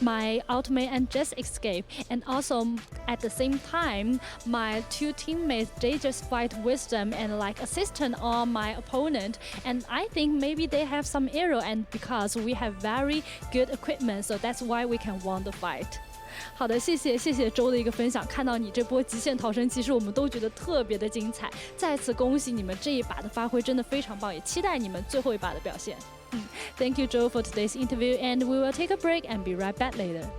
S11: my ultimate and just escape. And also at the same time my 2 teammates, they just fight wisdom and like assistant on my opponent, and I think maybe they have some error, and because we have very good equipment, so that's why we can win the fight. 好的，谢谢周的一个分享。看到你这波极限逃生，其实我们都觉得特别的精彩。再次恭喜你们这一把的发挥真的非常棒，也期待你们最后一把的表现。Thank you, Joe, for today's interview, and we will take a break and be right back later.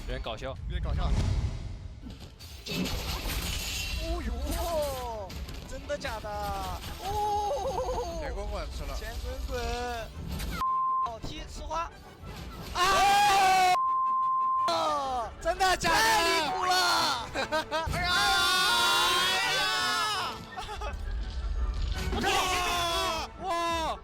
S10: 有点搞笑，
S9: 有点搞笑。哦呦，真的假的？哦，
S14: 钱滚滚吃了，
S9: 钱滚滚。好踢吃花。啊！
S14: 真的假的？
S9: 太离谱了！哎呀！
S10: 哇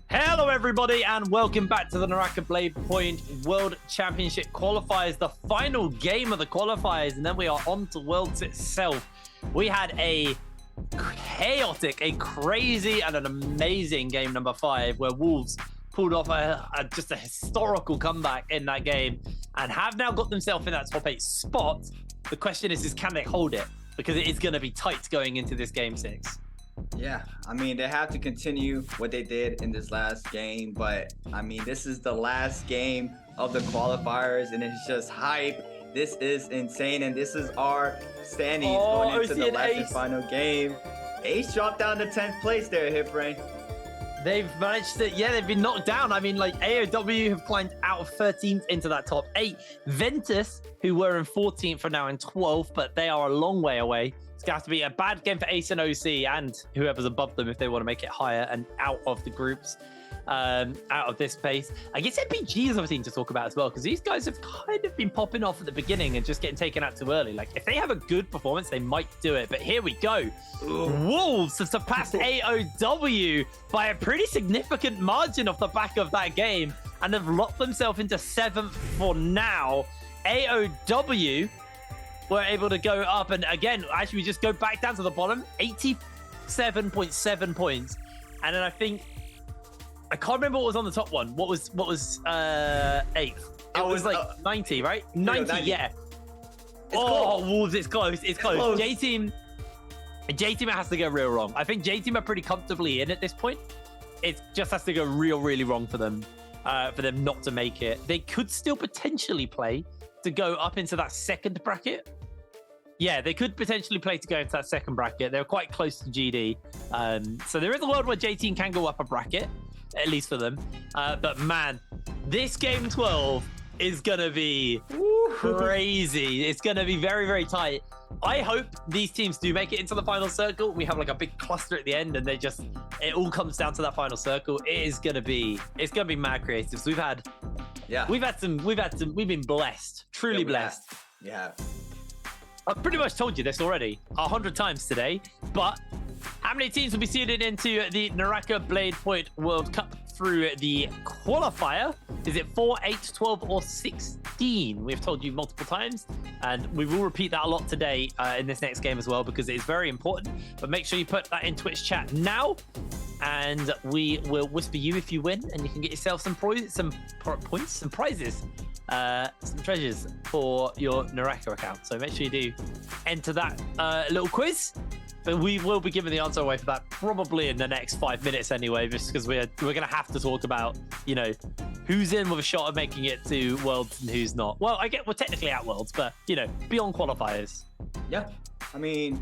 S10: ！Hello
S20: everybody and welcome back to the Naraka Blade Point World Championship Qualifiers, the final game of the qualifiers, and then we are on to Worlds itself. We had a chaotic, a crazy and an amazing game number 5 where Wolves pulled off just a historical comeback in that game and have now got themselves in that top 8 spot. The question is can they hold it? Because it is going to be tight going into this game 6.
S21: Yeah, I mean, they have to continue what they did in this last game, but I mean, this is the last game of the qualifiers and it's just hype. This is insane, and this is our standings going into the last and final game. Ace dropped down to 10th place there, Hipbrain.
S20: They've managed to, yeah, they've been knocked down. I mean, like, AOW have climbed out of 13th into that top 8. Ventus, who were in 14th, are now in 12th, but they are a long way away. It's going to have to be a bad game for Ace and OC and whoever's above them if they want to make it higher and out of the groups, out of this space. I guess MPG is obviously to talk about as well, because these guys have kind of been popping off at the beginning and just getting taken out too early. Like, if they have a good performance, they might do it. But here we go. Wolves have surpassed AOW by a pretty significant margin off the back of that game and have locked themselves into 7th for now. AOW were able to go up, and again, actually, we just go back down to the bottom, 87.7 points. And then I think I can't remember what was on the top one. What was 8th? It was like 90, right? 90, yeah. Wolves, it's close. It's close. J-Team has to go real wrong. I think J-Team are pretty comfortably in at this point. It just has to go really wrong for them not to make it. They could still potentially play to go up into that second bracket. Yeah, they could potentially play to go into that second bracket. They're quite close to GD. So there is a world where J-Team can go up a bracket, at least for them. But man, this game 12 is going to be crazy. It's going to be very tight. I hope these teams do make it into the final circle. We have like a big cluster at the end and it all comes down to that final circle. It's going to be mad creative. So we've been blessed, truly blessed.
S21: Yeah.
S20: I've pretty much told you this already 100 times today, but how many teams will be seeded into the Naraka Blade Point World Cup through the qualifier? Is it 4, 8, 12, or 16? We've told you multiple times, and we will repeat that a lot today in this next game as well, because it is very important. But make sure you put that in Twitch chat now, and we will whisper you if you win, and you can get yourself some points, some prizes. Some treasures for your Naraka account. So make sure you do enter that little quiz. But we will be giving the answer away for that probably in the next 5 minutes anyway, just because we're going to have to talk about, who's in with a shot of making it to Worlds and who's not. Well, we're technically at Worlds, but, beyond qualifiers.
S21: Yeah. I mean,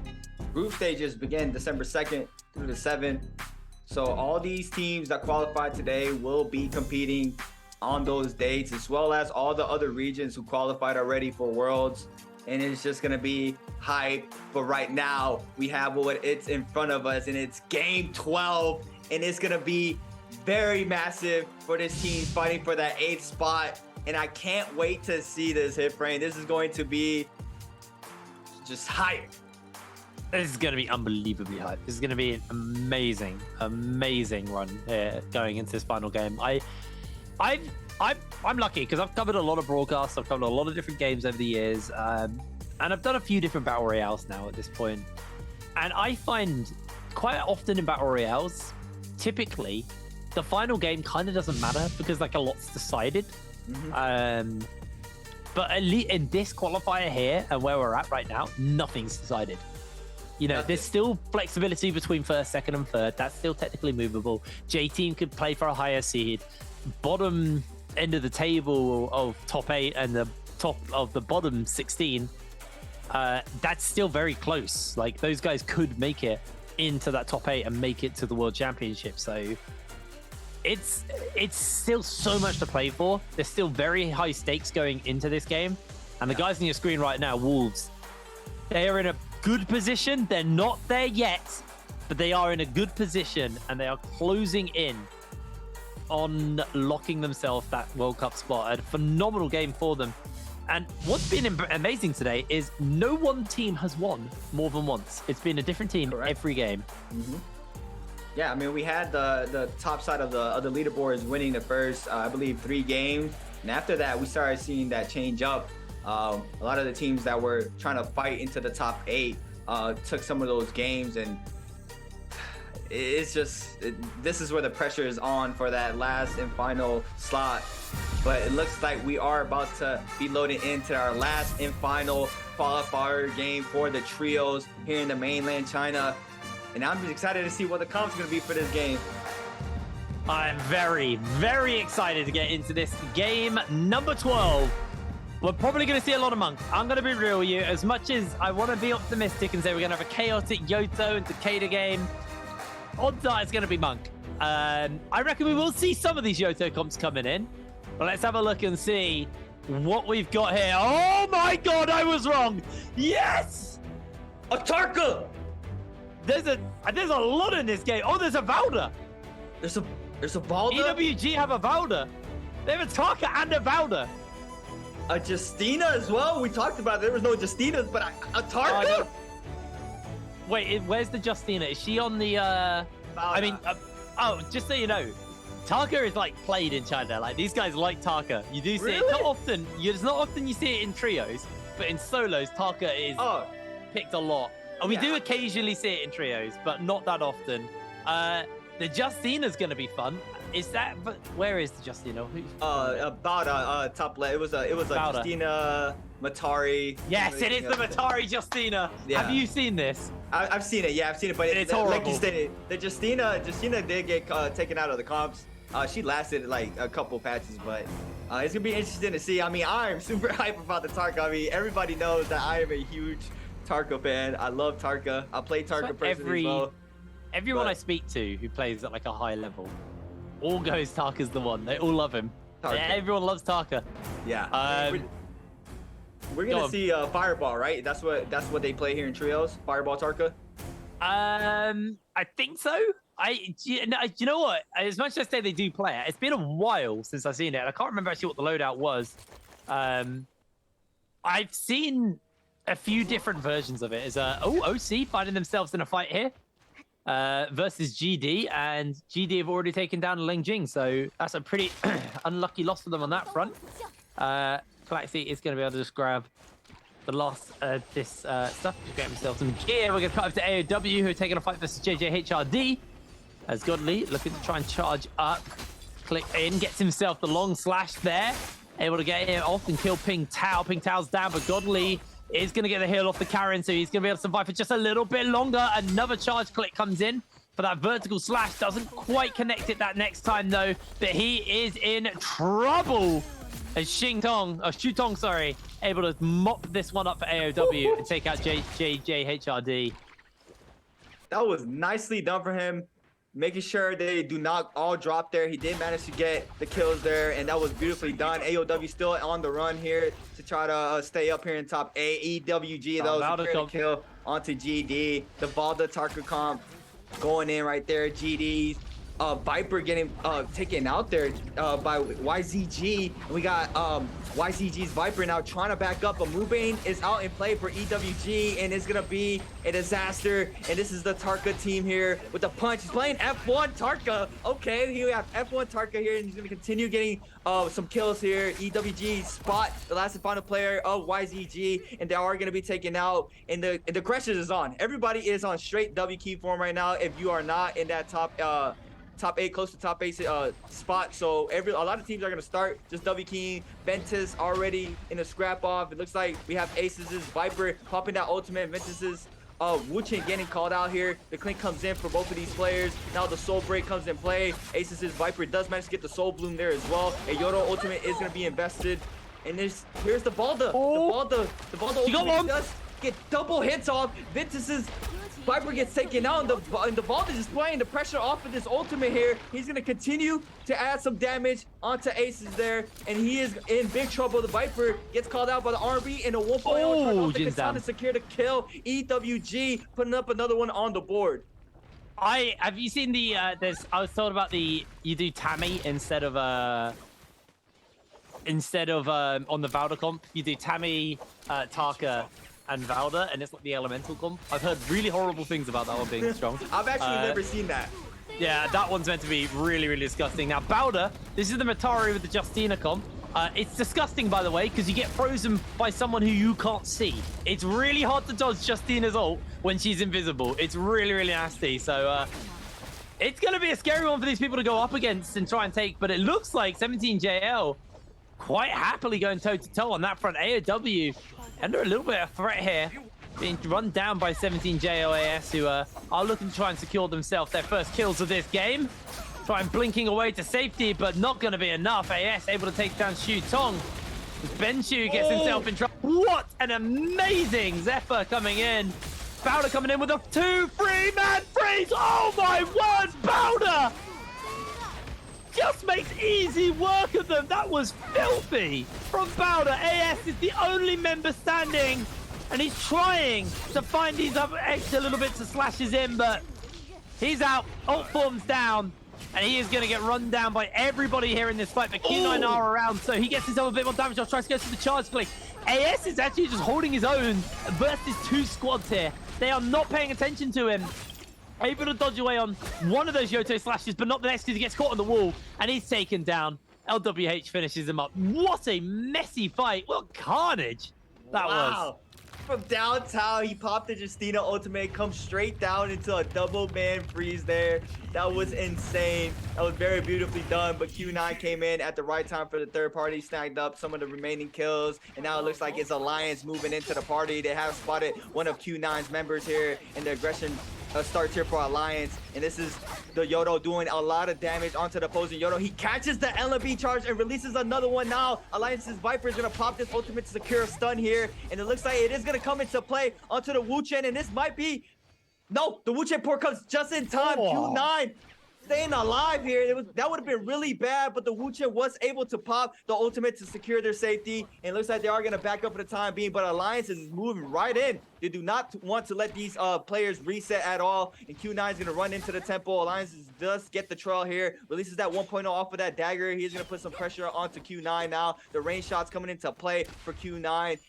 S21: group stages begin December 2nd through the 7th. So all these teams that qualified today will be competing on those dates, as well as all the other regions who qualified already for Worlds. And it's just gonna be hype. But right now, we have what it's in front of us, and it's game 12, and it's gonna be very massive for this team fighting for that 8th spot. And I can't wait to see this hit frame. This is going to be just hype.
S20: This is going to be unbelievably hype. This is going to be an amazing run here going into this final game. I'm lucky because I've covered a lot of broadcasts. I've covered a lot of different games over the years. And I've done a few different Battle Royales now at this point. And I find quite often in Battle Royales, typically, the final game kind of doesn't matter because like a lot's decided. Mm-hmm. But at least in this qualifier here and where we're at right now, nothing's decided. There's still flexibility between first, second, and third. That's still technically movable. J-Team could play for a higher seed. Bottom end of the table of top 8 and the top of the bottom 16, that's still very close. Like, those guys could make it into that top 8 and make it to the World Championship. So it's still so much to play for. There's still very high stakes going into this game. And the guys on your screen right now, Wolves, they are in a good position. They're not there yet, but they are in a good position and they are closing in on locking themselves that World Cup spot. A phenomenal game for them. And what's been amazing today is no one team has won more than once. It's been a different team every game.
S21: Mm-hmm. Yeah, I mean, we had the top side of the leaderboards winning the first, I believe, 3 games. And after that, we started seeing that change up. A lot of the teams that were trying to fight into the top 8 took some of those games, and it's just this is where the pressure is on for that last and final slot. But it looks like we are about to be loading into our last and final qualifier game for the trios here in the mainland China, and I'm just excited to see what the comp's going to be for this game.
S20: I'm very excited to get into this game number 12. We're probably going to see a lot of Monk. I'm going to be real with you. As much as I want to be optimistic and say we're going to have a chaotic Yoto and Takeda game, odds are it's going to be Monk. I reckon we will see some of these Yoto comps coming in. But let's have a look and see what we've got here. Oh my god, I was wrong. Yes! A Tarka! There's a lot in this game. Oh, there's a Valda.
S21: There's a Valda?
S20: EWG have a Valda. They have a Tarka and a Valda.
S21: A Justina as well. We talked about there was no Justinas, but a Tarka.
S20: Wait, where's the Justina? Is she on the? Just so you know, Tarka is like played in China. Like these guys like Tarka. You do see it not often. It's not often you see it in trios, but in solos, Tarka is picked a lot. And we do occasionally see it in trios, but not that often. The Justina's going to be fun. Is that? But where is the Justina?
S21: About top left. It was a Justina Matari.
S20: Yes, it is the Matari Justina.
S21: Yeah.
S20: Have you seen this?
S21: I've seen it. Yeah, I've seen it. But
S20: it's horrible.
S21: Like you stated, the Justina did get taken out of the comps. She lasted like a couple patches, but it's gonna be interesting to see. I mean, I'm super hype about the Tarka. I mean, everybody knows that I am a huge Tarka fan. I love Tarka. I play Tarka personally as well.
S20: Everyone I speak to who plays at like a high level, all goes Tarka's the one. They all love him.
S21: Tarka.
S20: Everyone loves Tarka.
S21: Yeah. We're gonna see Fireball, right? That's what they play here in trios. Fireball Tarka.
S20: I think so. You know what? As much as I say they do play it, it's been a while since I've seen it. And I can't remember actually what the loadout was. I've seen a few different versions of it. Is OC finding themselves in a fight here versus GD, and GD have already taken down Lengjing, so that's a pretty unlucky loss for them on that front. Galaxy is going to be able to just grab the last this stuff to get himself some gear. We're going to cut over to AOW, who are taking a fight versus JJHRD. As Godly looking to try and charge up. Click in, gets himself the long slash there. Able to get him off and kill Ping Tao. Ping Tao's down, but Godly is going to get the heal off the Karen, so he's going to be able to survive for just a little bit longer. Another charge click comes in for that vertical slash. Doesn't quite connect it that next time, though, but he is in trouble. And Shutong, sorry, able to mop this one up for AOW and take out JJHRD.
S21: That was nicely done for him, making sure they do not all drop there. He did manage to get the kills there, and that was beautifully done. AOW still on the run here to try to stay up here in top 8. EWG, though, securing a kill onto GD. The Valda Tarka comp going in right there. GD's Viper getting taken out there by YZG. We got YZG's Viper now trying to back up, but Mubane is out in play for EWG, and it's gonna be a disaster. And this is the Tarka team here with the punch. He's playing F1 Tarka. Okay, here we have F1 Tarka here, and he's gonna continue getting some kills here. EWG spot the last and final player of YZG, and they are gonna be taken out. And the pressure is on. Everybody is on straight W key form right now. If you are not in that top 8, close to top 8 spot, so a lot of teams are gonna start just W keying. Ventus already in a scrap off. It looks like we have Aces' Viper popping that ultimate. Ventus' Wu-Chin getting called out here. The Clink comes in for both of these players. Now the Soul Break comes in play. Aces' Viper does manage to get the Soul Bloom there as well. A Yodo ultimate is gonna be invested. And here's the Valda. Oh. The Valda ultimate does get double hits off. Ventus' Viper gets taken out, and the Valda is playing the pressure off of this ultimate here. He's going to continue to add some damage onto Aces there, and he is in big trouble. The Viper gets called out by the RB, and a 1.0 tries off the Katana to secure the kill. EWG putting up another one on the board.
S20: Have you seen the, I was told about you do Tammy instead of on the Valda comp, you do Tammy, Tarka, and Valda, and it's like the elemental comp. I've heard really horrible things about that one being strong.
S21: I've actually never seen that.
S20: Yeah, that one's meant to be really, really disgusting. Now, Valda, this is the Matari with the Justina comp. It's disgusting, by the way, because you get frozen by someone who you can't see. It's really hard to dodge Justina's ult when she's invisible. It's really, really nasty. So, it's going to be a scary one for these people to go up against and try and take, but it looks like 17JL quite happily going toe-to-toe on that front. AOW under a little bit of threat here, being run down by 17JLAS, who are looking to try and secure themselves their first kills of this game. Try and blinking away to safety, but not going to be enough. AS able to take down Shu Tong. Ben Shu gets himself in trouble. What an amazing Zephyr coming in. Bowder coming in with a 2-3-man freeze. Oh my word, Bowder! Just makes easy work of them. That was filthy from Bowder. AS is the only member standing, and he's trying to find these other extra little bits of slashes in, but he's out. Ult form's down, and he is going to get run down by everybody here in this fight. But Q9 are around, so he gets himself a bit more damage. I'll try to go to the charge click. AS is actually just holding his own versus 2 squads here. They are not paying attention to him. Able to dodge away on one of those Yoto slashes, but not the next because he gets caught on the wall, and he's taken down. LWH finishes him up. What a messy fight. What carnage that was.
S21: from downtown. He popped the Justina ultimate, comes straight down into a double man freeze there. That was insane. That was very beautifully done, but Q9 came in at the right time for the third party, snagged up some of the remaining kills, and now it looks like it's Alliance moving into the party. They have spotted one of Q9's members here, and the aggression starts here for Alliance, and this is the Yodo doing a lot of damage onto the opposing Yodo. He catches the LMB charge and releases another one now. Alliance's Viper is going to pop this ultimate to secure a stun here, and it looks like it is going to come into play onto the Wu Chen, and this might be... No, the Wu Chen port comes just in time. Q9 staying alive here. That would have been really bad, but the Wu Chen was able to pop the ultimate to secure their safety, and it looks like they are going to back up for the time being, but Alliance is moving right in. They do not want to let these players reset at all, and Q9 is going to run into the temple. Alliance does get the trail here, releases that 1.0 off of that dagger. He's going to put some pressure onto Q9 now. The range shots coming into play for Q9.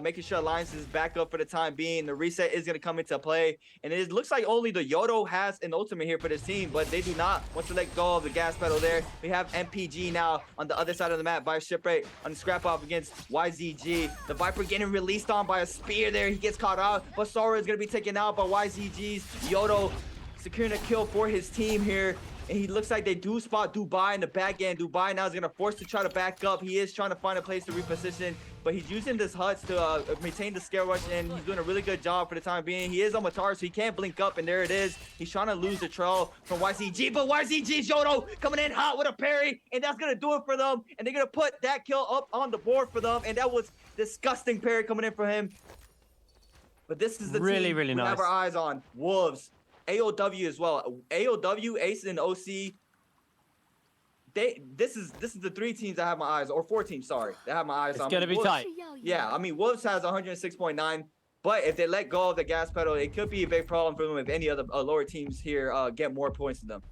S21: Making sure Alliance is back up for the time being. The reset is going to come into play, and it looks like only the Yodo has an ultimate here for this team, but they do not want to let go of the gas pedal there. We have MPG now on the other side of the map by Shipwreck on the scrap off against YZG. The Viper getting released on by a spear there. He gets caught out, but Sora is going to be taken out by YZG's Yodo, securing a kill for his team here. And he looks like they do spot Dubai in the back end. Dubai now is going to force to try to back up. He is trying to find a place to reposition, but he's using this Huts to maintain the scare rush, and he's doing a really good job for the time being. He is on Matar, so he can't blink up, and there it is. He's trying to lose the trail from YCG, but YCG's Yodo coming in hot with a parry, and that's going to do it for them. And they're going to put that kill up on the board for them, and that was disgusting parry coming in for him. But this is the team we
S20: nice.
S21: have our eyes on. Wolves. AOW as well. AOW, Ace, and OC. This is the 3 teams that have my eyes, or 4 teams, sorry, that have my eyes on.
S20: It's gonna be tight.
S21: Yeah, I mean, Wolves has 106.9, but if they let go of the gas pedal, it could be a big problem for them if any other lower teams here get more points than them.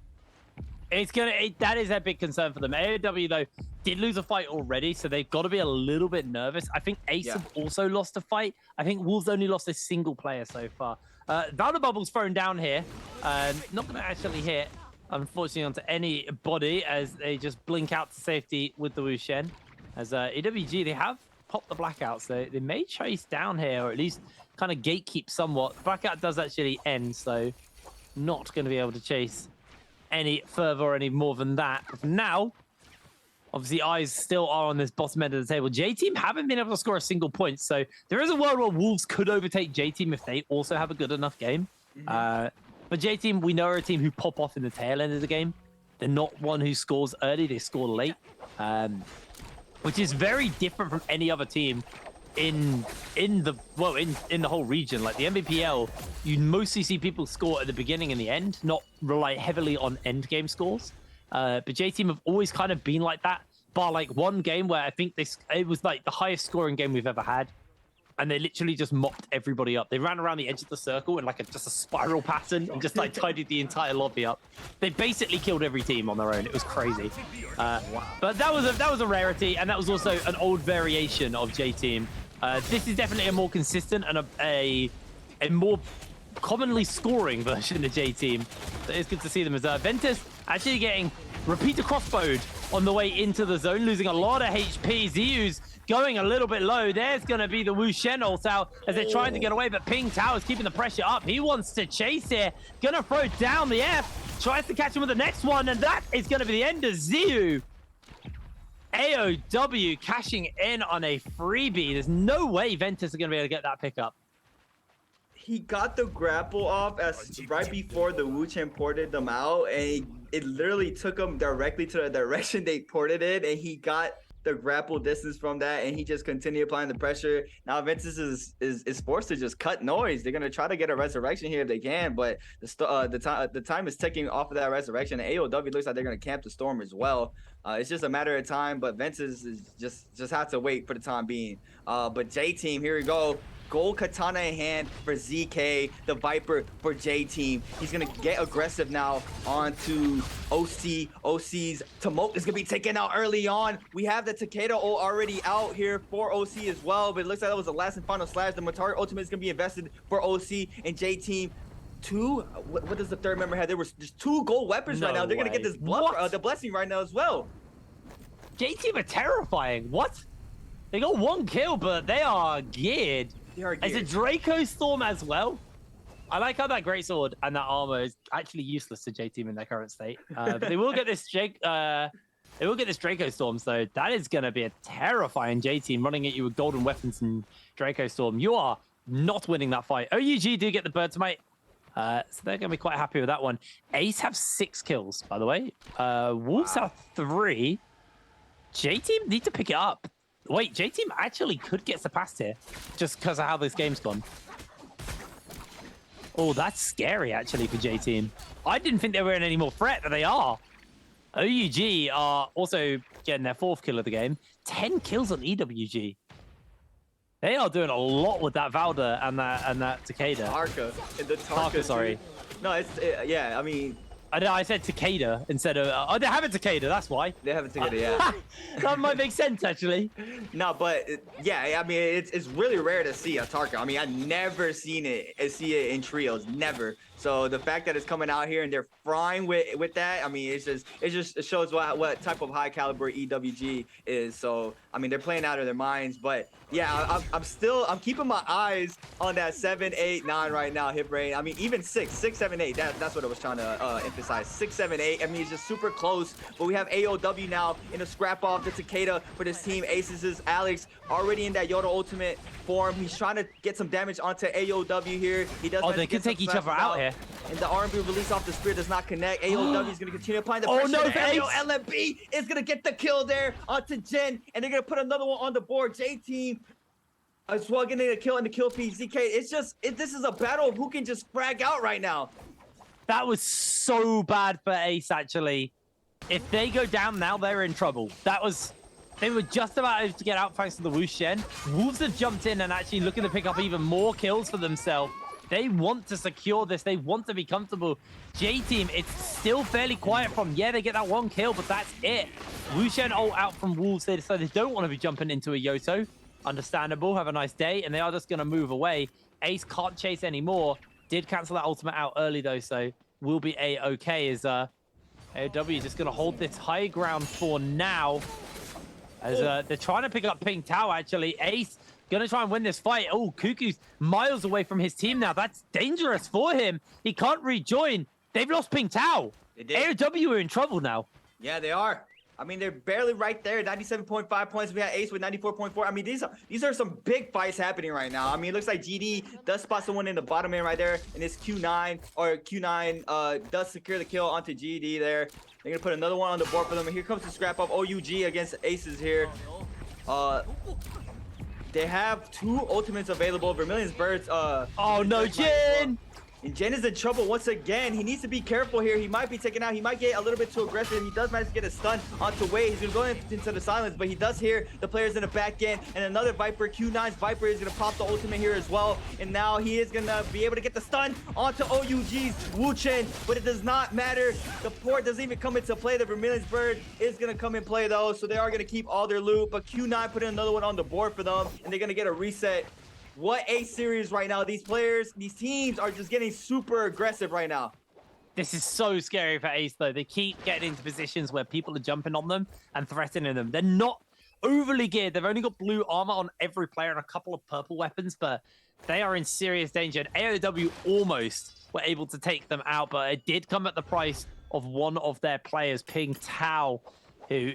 S20: That is a big concern for them. AOW though did lose a fight already, so they've got to be a little bit nervous. I think Ace have also lost a fight. I think Wolves only lost a single player so far. Valor Bubble's thrown down here. Not going to actually hit, unfortunately, onto anybody as they just blink out to safety with the Wu Shen. As EWG, they have popped the blackouts. So they may chase down here, or at least kind of gatekeep somewhat. The blackout does actually end, so not going to be able to chase any further or any more than that. But for now, obviously, eyes still are on this bottom end of the table. J-Team haven't been able to score a single point, so there is a world where Wolves could overtake J-Team if they also have a good enough game. But J-Team, we know, are a team who pop off in the tail end of the game. They're not one who scores early, they score late, which is very different from any other team in the whole region. Like the NBPL, you mostly see people score at the beginning and the end, not rely heavily on end game scores. But J-Team have always kind of been like that, bar like one game where I think it was like the highest scoring game we've ever had, and they literally just mopped everybody up. They ran around the edge of the circle in like just a spiral pattern and just like tidied the entire lobby up. They basically killed every team on their own. It was crazy. But that was a rarity, and that was also an old variation of J-Team. This is definitely a more consistent and a more commonly scoring version of J-Team. So it's good to see them as Ventus actually getting repeater crossbowed on the way into the zone, losing a lot of HP. Ziyu's going a little bit low. There's going to be the Wu Shen ult out as they're trying to get away, but Ping Tao is keeping the pressure up. He wants to chase here. Gonna throw down the F. Tries to catch him with the next one, and that is going to be the end of Ziyu. AOW cashing in on a freebie. There's no way Ventus are going to be able to get that pickup.
S21: He got the grapple off right before the Wu Chen ported them out, and it literally took him directly to the direction they ported it, and he got the grapple distance from that, and he just continued applying the pressure. Now Ventus is forced to just cut noise. They're gonna try to get a resurrection here if they can, but the time is ticking off of that resurrection. And AOW looks like they're gonna camp the storm as well. It's just a matter of time, but Ventus is just have to wait for the time being. But J-Team, here we go. Gold katana in hand for ZK, the Viper for J-Team. He's gonna get aggressive now onto OC. OC's Tomoke is gonna be taken out early on. We have the Takeda ult already out here for OC as well, but it looks like that was the last and final slash. The Matar ultimate is gonna be invested for OC and J-Team. What does the third member have? There was just 2 gold weapons right now. They're gonna get this the blessing right now as well.
S20: J-Team are terrifying. What? They got 1 kill, but they are geared It's a Draco Storm as well. I like how that greatsword and that armor is actually useless to J Team in their current state. But they will get this Draco Storm, so that is going to be a terrifying J Team running at you with golden weapons and Draco Storm. You are not winning that fight. OUG do get the bird smite, so they're going to be quite happy with that one. Ace have 6 kills, by the way. Wolves have 3. J Team need to pick it up. Wait, J Team actually could get surpassed here, just because of how this game's gone. Oh, that's scary, actually, for J Team. I didn't think they were in any more threat, but they are. OUG are also getting their 4th kill of the game. 10 kills on EWG. They are doing a lot with that Valda and that Takeda.
S21: Tarka,
S20: sorry.
S21: No, it's yeah. I mean,
S20: I said Takeda instead of. Oh, they have a Takeda. That's why.
S21: They have a Takeda, yeah.
S20: That might make sense, actually.
S21: No, but yeah, I mean, it's really rare to see a Tarka. I mean, I've never seen it in trios, never. So the fact that it's coming out here and they're frying with that, I mean, it shows what type of high caliber EWG is. So I mean, they're playing out of their minds. But yeah, I'm keeping my eyes on that 7, 8, 9 right now. Hit brain. I mean, even 6, 7, 8. That's what I was trying to emphasize. 6, 7, 8. I mean, it's just super close. But we have AOW now in a scrap off the Takeda for this team. Aces Alex already in that Yoda ultimate form. He's trying to get some damage onto AOW here. He does.
S20: Oh, they can take each other out here.
S21: And the R&B release off the spear does not connect. AOW is going to continue applying the
S20: pressure.
S21: Oh, no,
S20: Ace.
S21: LMB is going to get the kill there onto Jen. And they're going to put another one on the board. J-Team as well getting a kill in the kill feed. ZK, this is a battle of who can just frag out right now.
S20: That was so bad for Ace, actually. If they go down now, they're in trouble. They were just about able to get out thanks to the Wu Shen. Wolves have jumped in and actually looking to pick up even more kills for themselves. They want to secure this. They want to be comfortable. J-Team, it's still fairly quiet from, yeah, they get that 1 kill, but that's it. Wu Shen ult out from Wolves, so they don't want to be jumping into a Yoto. Understandable, have a nice day, and they are just going to move away. Ace can't chase anymore. Did cancel that ultimate out early, though, so will be A-okay as AOW just going to hold this high ground for now. As they're trying to pick up Ping Tao, actually. Ace gonna try and win this fight. Oh, Cuckoo's miles away from his team now. That's dangerous for him. He can't rejoin. They've lost Ping Tao. AOW are in trouble now.
S21: Yeah, they are. I mean, they're barely right there. 97.5 points. We have Ace with 94.4. I mean, these are some big fights happening right now. I mean, it looks like GD does spot someone in the bottom end right there. And it's Q9, or Q9 does secure the kill onto GD there. They're going to put another one on the board for them. And here comes the scrap up OUG against Aces here. They have 2 ultimates available. Vermilion's Birds.
S20: Oh, no, Jin!
S21: And Jen is in trouble once again. He needs to be careful here. He might be taken out. He might get a little bit too aggressive. He does manage to get a stun onto Wei. He's going to go into the silence, but he does hear the players in the back end. And another Viper, Q9's Viper, is going to pop the ultimate here as well. And now he is going to be able to get the stun onto OUG's Wu Chen, but it does not matter. The port doesn't even come into play. The Vermilion's Bird is going to come in play, though, so they are going to keep all their loot. But Q9 put in another one on the board for them, and they're going to get a reset. What a series right now. These players, these teams are just getting super aggressive right now.
S20: This is so scary for Ace, though. They keep getting into positions where people are jumping on them and threatening them. They're not overly geared. They've only got blue armor on every player and a couple of purple weapons, but they are in serious danger. And AOW almost were able to take them out, but it did come at the price of one of their players, Ping Tao, who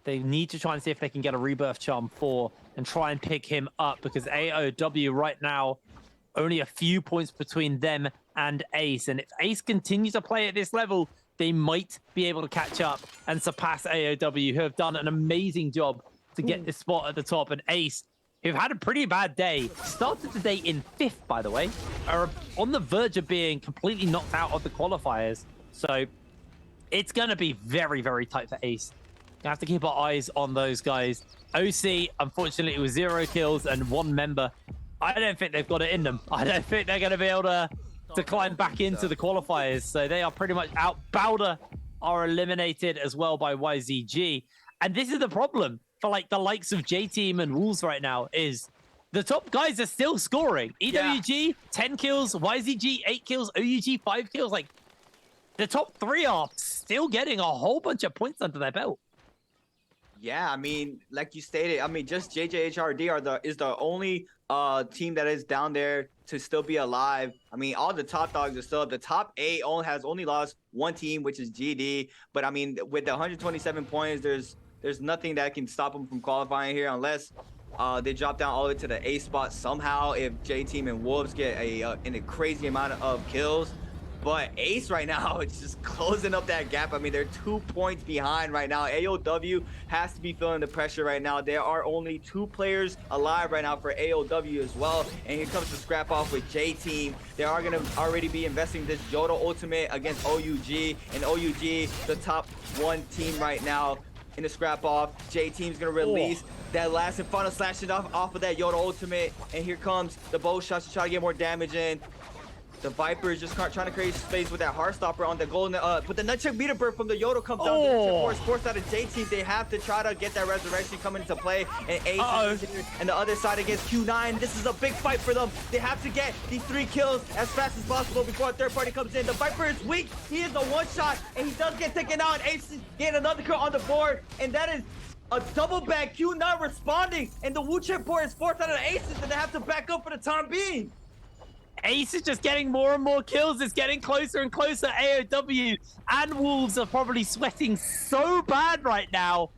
S20: they need to try and see if they can get a rebirth charm for and try and pick him up, because AOW right now only a few points between them and Ace. And if Ace continues to play at this level, they might be able to catch up and surpass AOW, who have done an amazing job to get this spot at the top. And Ace, who've had a pretty bad day, started the day in 5th, by the way, are on the verge of being completely knocked out of the qualifiers. So it's going to be very, very tight for Ace. Gonna have to keep our eyes on those guys. OC, unfortunately, it was 0 kills and 1 member. I don't think they've got it in them. I don't think they're going to be able to climb back into the qualifiers. So they are pretty much out. Bowder are eliminated as well by YZG. And this is the problem for like the likes of J-Team and Wolves right now, is the top guys are still scoring. EWG, 10 kills, YZG, 8 kills, OUG, 5 kills. Like, the top 3 are still getting a whole bunch of points under their belt.
S21: Yeah, I mean, like you stated, I mean, just JJHRD is the only team that is down there to still be alive. I mean, all the top dogs are still up. The top 8 has only lost one team, which is GD. But I mean, with the 127 points, there's nothing that can stop them from qualifying here unless they drop down all the way to the A spot somehow. If J Team and Wolves get a crazy amount of kills. But Ace right now is just closing up that gap. I mean, they're 2 points behind right now. AOW has to be feeling the pressure right now. There are only 2 players alive right now for AOW as well. And here comes the scrap off with J Team. They are going to already be investing this Yoda ultimate against OUG. And OUG, the top 1 team right now in the scrap off. J Team's going to release that last and final slash off of that Yoda ultimate. And here comes the bow shots to try to get more damage in. The Viper is just trying to create space with that Heartstopper on the golden, but the Nunchuck Meter Bird from the Yoda comes down. Of course, out of J Team, they have to try to get that resurrection coming into play. And Ace is here, and the other side against Q9. This is a big fight for them. They have to get these 3 kills as fast as possible before a third party comes in. The Viper is weak. He is a one-shot, and he does get taken out. Ace is getting another kill on the board, and that is a double back. Q9 responding, and the Wu-Chip board is forced out of the Aces, and they have to back up for the time being.
S20: Ace is just getting more and more kills. It's getting closer and closer. AOW and Wolves are probably sweating so bad right now.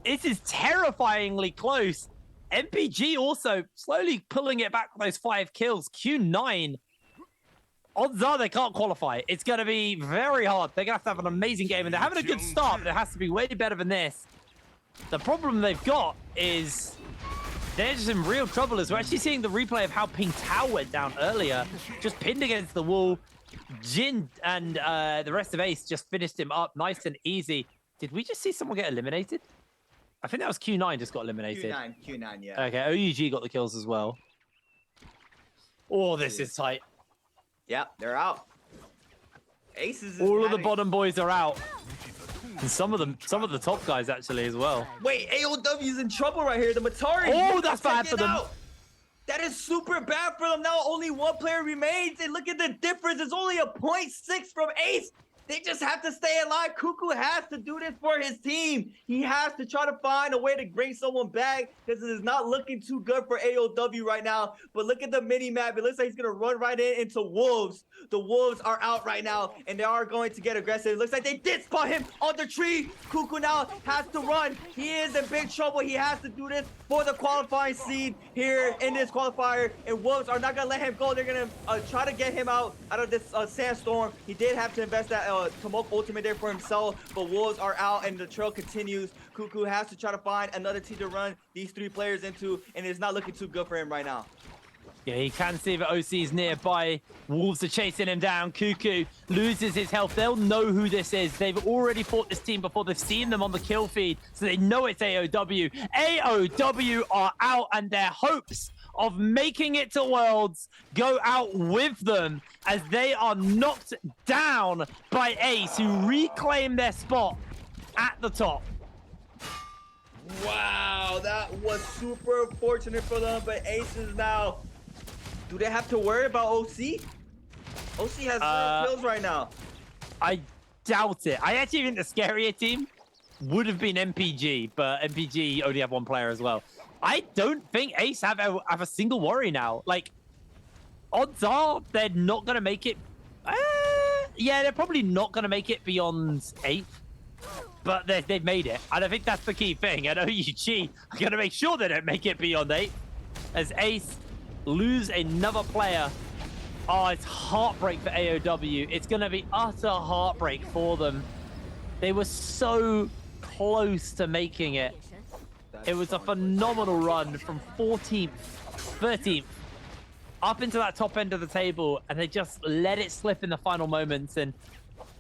S20: This is terrifyingly close. MPG also slowly pulling it back with those 5 kills. Q9, odds are they can't qualify. It's going to be very hard. They're going to have an amazing game, and they're having a good start, but it has to be way better than this. The problem they've got is they're just in real trouble as we're actually seeing the replay of how Ping Tao went down earlier, just pinned against the wall. Jin and the rest of Ace just finished him up nice and easy. Did we just see someone get eliminated? I think that was Q9 just got eliminated.
S21: Q9, yeah.
S20: Okay, OUG got the kills as well. Oh, this is tight.
S21: Yeah, they're out. Aces.
S20: All of the bottom boys are out. And some of the top guys actually as well.
S21: Wait, AOW's in trouble right here. The Matari.
S20: Oh, that's bad for them.
S21: That is super bad for them. Now only 1 player remains. And look at the difference. It's only a 0.6 from Ace. They just have to stay alive. Cuckoo has to do this for his team. He has to try to find a way to bring someone back because it is not looking too good for AOW right now. But look at the mini map. It looks like he's going to run right into Wolves. The Wolves are out right now, and they are going to get aggressive. It looks like they did spot him on the tree. Cuckoo now has to run. He is in big trouble. He has to do this for the qualifying seed here in this qualifier, and Wolves are not going to let him go. They're going to try to get him out of this sandstorm. He did have to invest that Tomok ultimate there for himself, but Wolves are out, and the trail continues. Cuckoo has to try to find another team to run these 3 players into, and it's not looking too good for him right now.
S20: Yeah, he can see that OC is nearby. Wolves are chasing him down. Cuckoo loses his health. They'll know who this is. They've already fought this team before. They've seen them on the kill feed, so they know it's AOW. AOW are out, and their hopes of making it to Worlds go out with them as they are knocked down by Ace, who reclaim their spot at the top.
S21: Wow, that was super fortunate for them, but Ace is now... Do they have to worry about OC? OC has 0 kills right now.
S20: I doubt it. I actually think the scarier team would have been MPG, but MPG only have 1 player as well. I don't think Ace have a single worry now. Like, odds are they're not going to make it. Yeah, they're probably not going to make it beyond 8th. But they've made it. And I think that's the key thing. And OUG are going to make sure they don't make it beyond 8th. As Ace lose another player. Oh, it's heartbreak for AOW. It's going to be utter heartbreak for them. They were so close to making it. It was a phenomenal run from 14th, 13th, up into that top end of the table, and they just let it slip in the final moments. And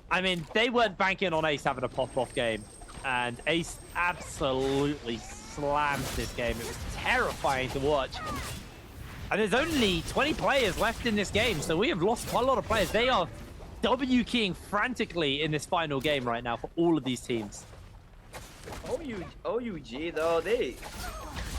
S20: I mean, they weren't banking on Ace having a pop-off game, and Ace absolutely slammed this game. It was terrifying to watch. And there's only 20 players left in this game, so we have lost quite a lot of players. They are W-keying frantically in this final game right now for all of these teams.
S21: OUG though,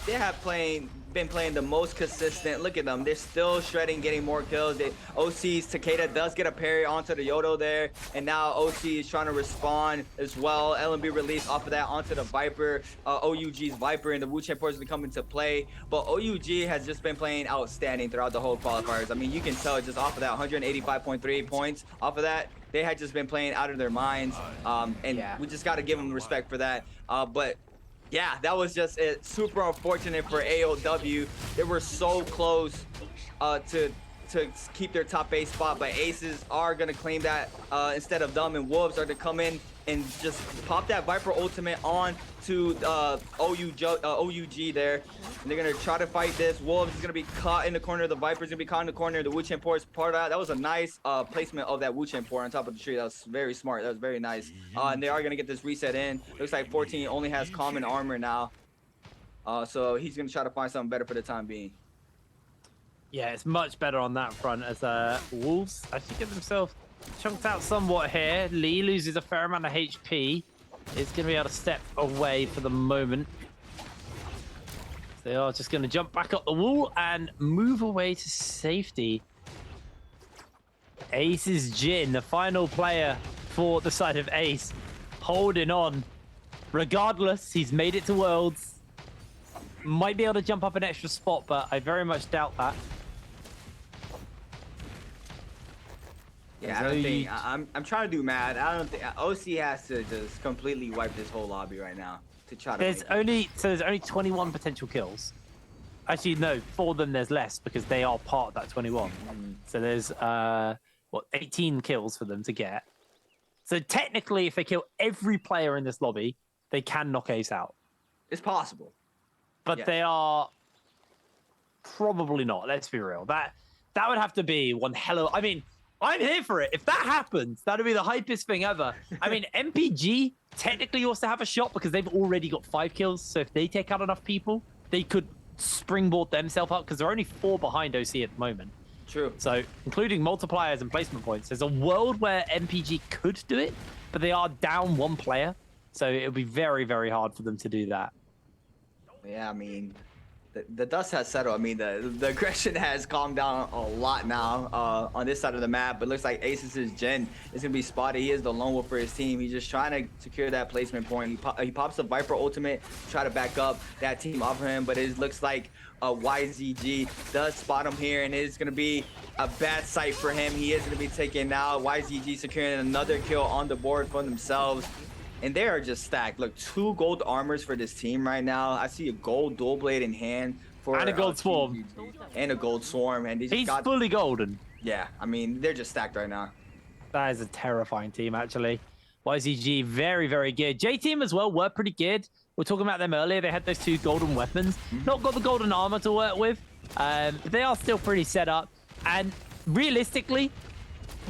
S21: been playing the most consistent. Look at them. They're still shredding, getting more kills. OC's Takeda does get a parry onto the Yodo there. And now OC is trying to respond as well. LMB release off of that onto the Viper. OUG's Viper and the Wu Chen Ports to come into play. But OUG has just been playing outstanding throughout the whole qualifiers. I mean, you can tell just off of that 185.3 points. Off of that, they had just been playing out of their minds. We just got to give them respect for that. But yeah, that was just super unfortunate for AOW. They were so close to keep their top 8 spot, but Aces are gonna claim that instead of them, and Wolves are to come in and just pop that Viper ultimate on to OUG there. And they're gonna try to fight this. Wolves is gonna be caught in the corner. The Viper's gonna be caught in the corner. The Wu Chen Port's part of that. That was a nice placement of that Wu Chen Port on top of the tree. That was very smart. That was very nice. And they are gonna get this reset in. Looks like 14 only has common armor now. So he's gonna try to find something better for the time being.
S20: Yeah, it's much better on that front as Wolves actually get themselves chunked out somewhat here. Lee loses a fair amount of HP. Is going to be able to step away for the moment. They are just going to jump back up the wall and move away to safety. Ace's Jin, the final player for the side of Ace, holding on. Regardless, he's made it to Worlds. Might be able to jump up an extra spot, but I very much doubt that.
S21: Yeah, I don't think I'm trying to do math. I don't think OC has to just completely wipe this whole lobby right now to try to.
S20: There's only 21 potential kills. Actually, no, for them there's less because they are part of that 21. So there's 18 kills for them to get. So technically, if they kill every player in this lobby, they can knock Ace out.
S21: It's possible,
S20: but they are probably not. Let's be real. That would have to be one hell of. I mean, I'm here for it. If that happens, that'd be the hypest thing ever. I mean, MPG technically also have a shot because they've already got 5 kills. So if they take out enough people, they could springboard themselves up because they're only 4 behind OC at the moment.
S21: True.
S20: So including multipliers and placement points, there's a world where MPG could do it, but they are down 1 player. So it would be very, very hard for them to do that.
S21: Yeah, I mean, the dust has settled. I mean, the aggression has calmed down a lot now on this side of the map. But it looks like Ace's Jin is going to be spotted. He is the lone wolf for his team. He's just trying to secure that placement point. He pops the Viper ultimate to try to back up that team off of him. But it looks like YZG does spot him here. And it's going to be a bad sight for him. He is going to be taken out. YZG securing another kill on the board for themselves. And they are just stacked. Look, 2 gold armors for this team right now. I see a gold dual blade in hand for
S20: and a gold swarm.
S21: And a gold swarm. And
S20: he's fully golden.
S21: Yeah, I mean, they're just stacked right now.
S20: That is a terrifying team, actually. YZG, very, very good. J-Team as well were pretty good. We were talking about them earlier. They had those 2 golden weapons. Not got the golden armor to work with. But they are still pretty set up. And realistically,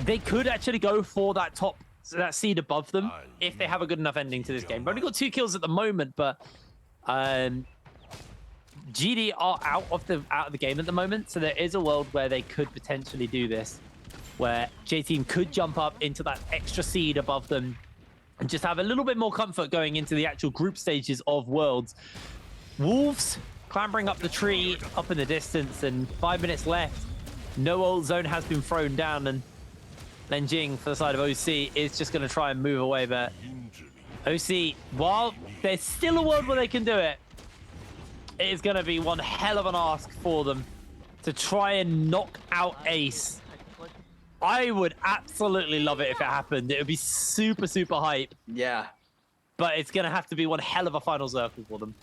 S20: they could actually go for that top, so that seed above them, if they have a good enough ending to this game. They've only got 2 kills at the moment, but GD are out of the game at the moment, so there is a world where they could potentially do this, where J-Team could jump up into that extra seed above them and just have a little bit more comfort going into the actual group stages of Worlds. Wolves clambering up the tree, up in the distance, and 5 minutes left. No ult zone has been thrown down, and Lenjing for the side of OC is just going to try and move away, but OC, while there's still a world where they can do it, it is going to be one hell of an ask for them to try and knock out Ace. I would absolutely love it if it happened. It would be super, super hype.
S21: Yeah.
S20: But it's going to have to be one hell of a final circle for them.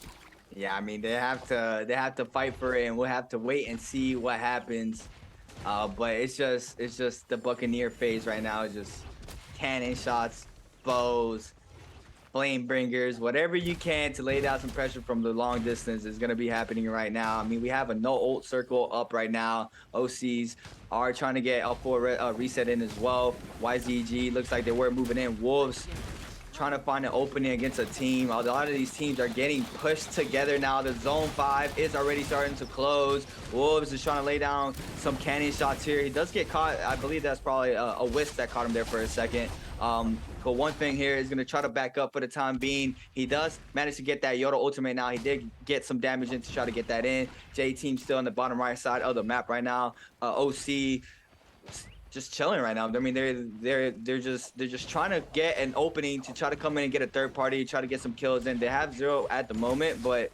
S21: Yeah, I mean, they have to fight for it, and we'll have to wait and see what happens. But it's just the Buccaneer phase right now. It's just cannon shots, bows, flame bringers, whatever you can to lay down some pressure from the long distance is going to be happening right now. I mean, we have a no ult circle up right now. OCs are trying to get up for a reset in as well. YZG looks like they were moving in. Wolves trying to find an opening against a team. A lot of these teams are getting pushed together now. The zone 5 is already starting to close. Wolves is trying to lay down some cannon shots here. He does get caught. I believe that's probably a wisp that caught him there for a second. But one thing here is going to try to back up for the time being. He does manage to get that Yoda ultimate now. He did get some damage in to try to get that in. J-Team still on the bottom right side of the map right now. OC just chilling right now. I mean, they're just trying to get an opening to try to come in and get a third party, try to get some kills in. They have 0 at the moment, but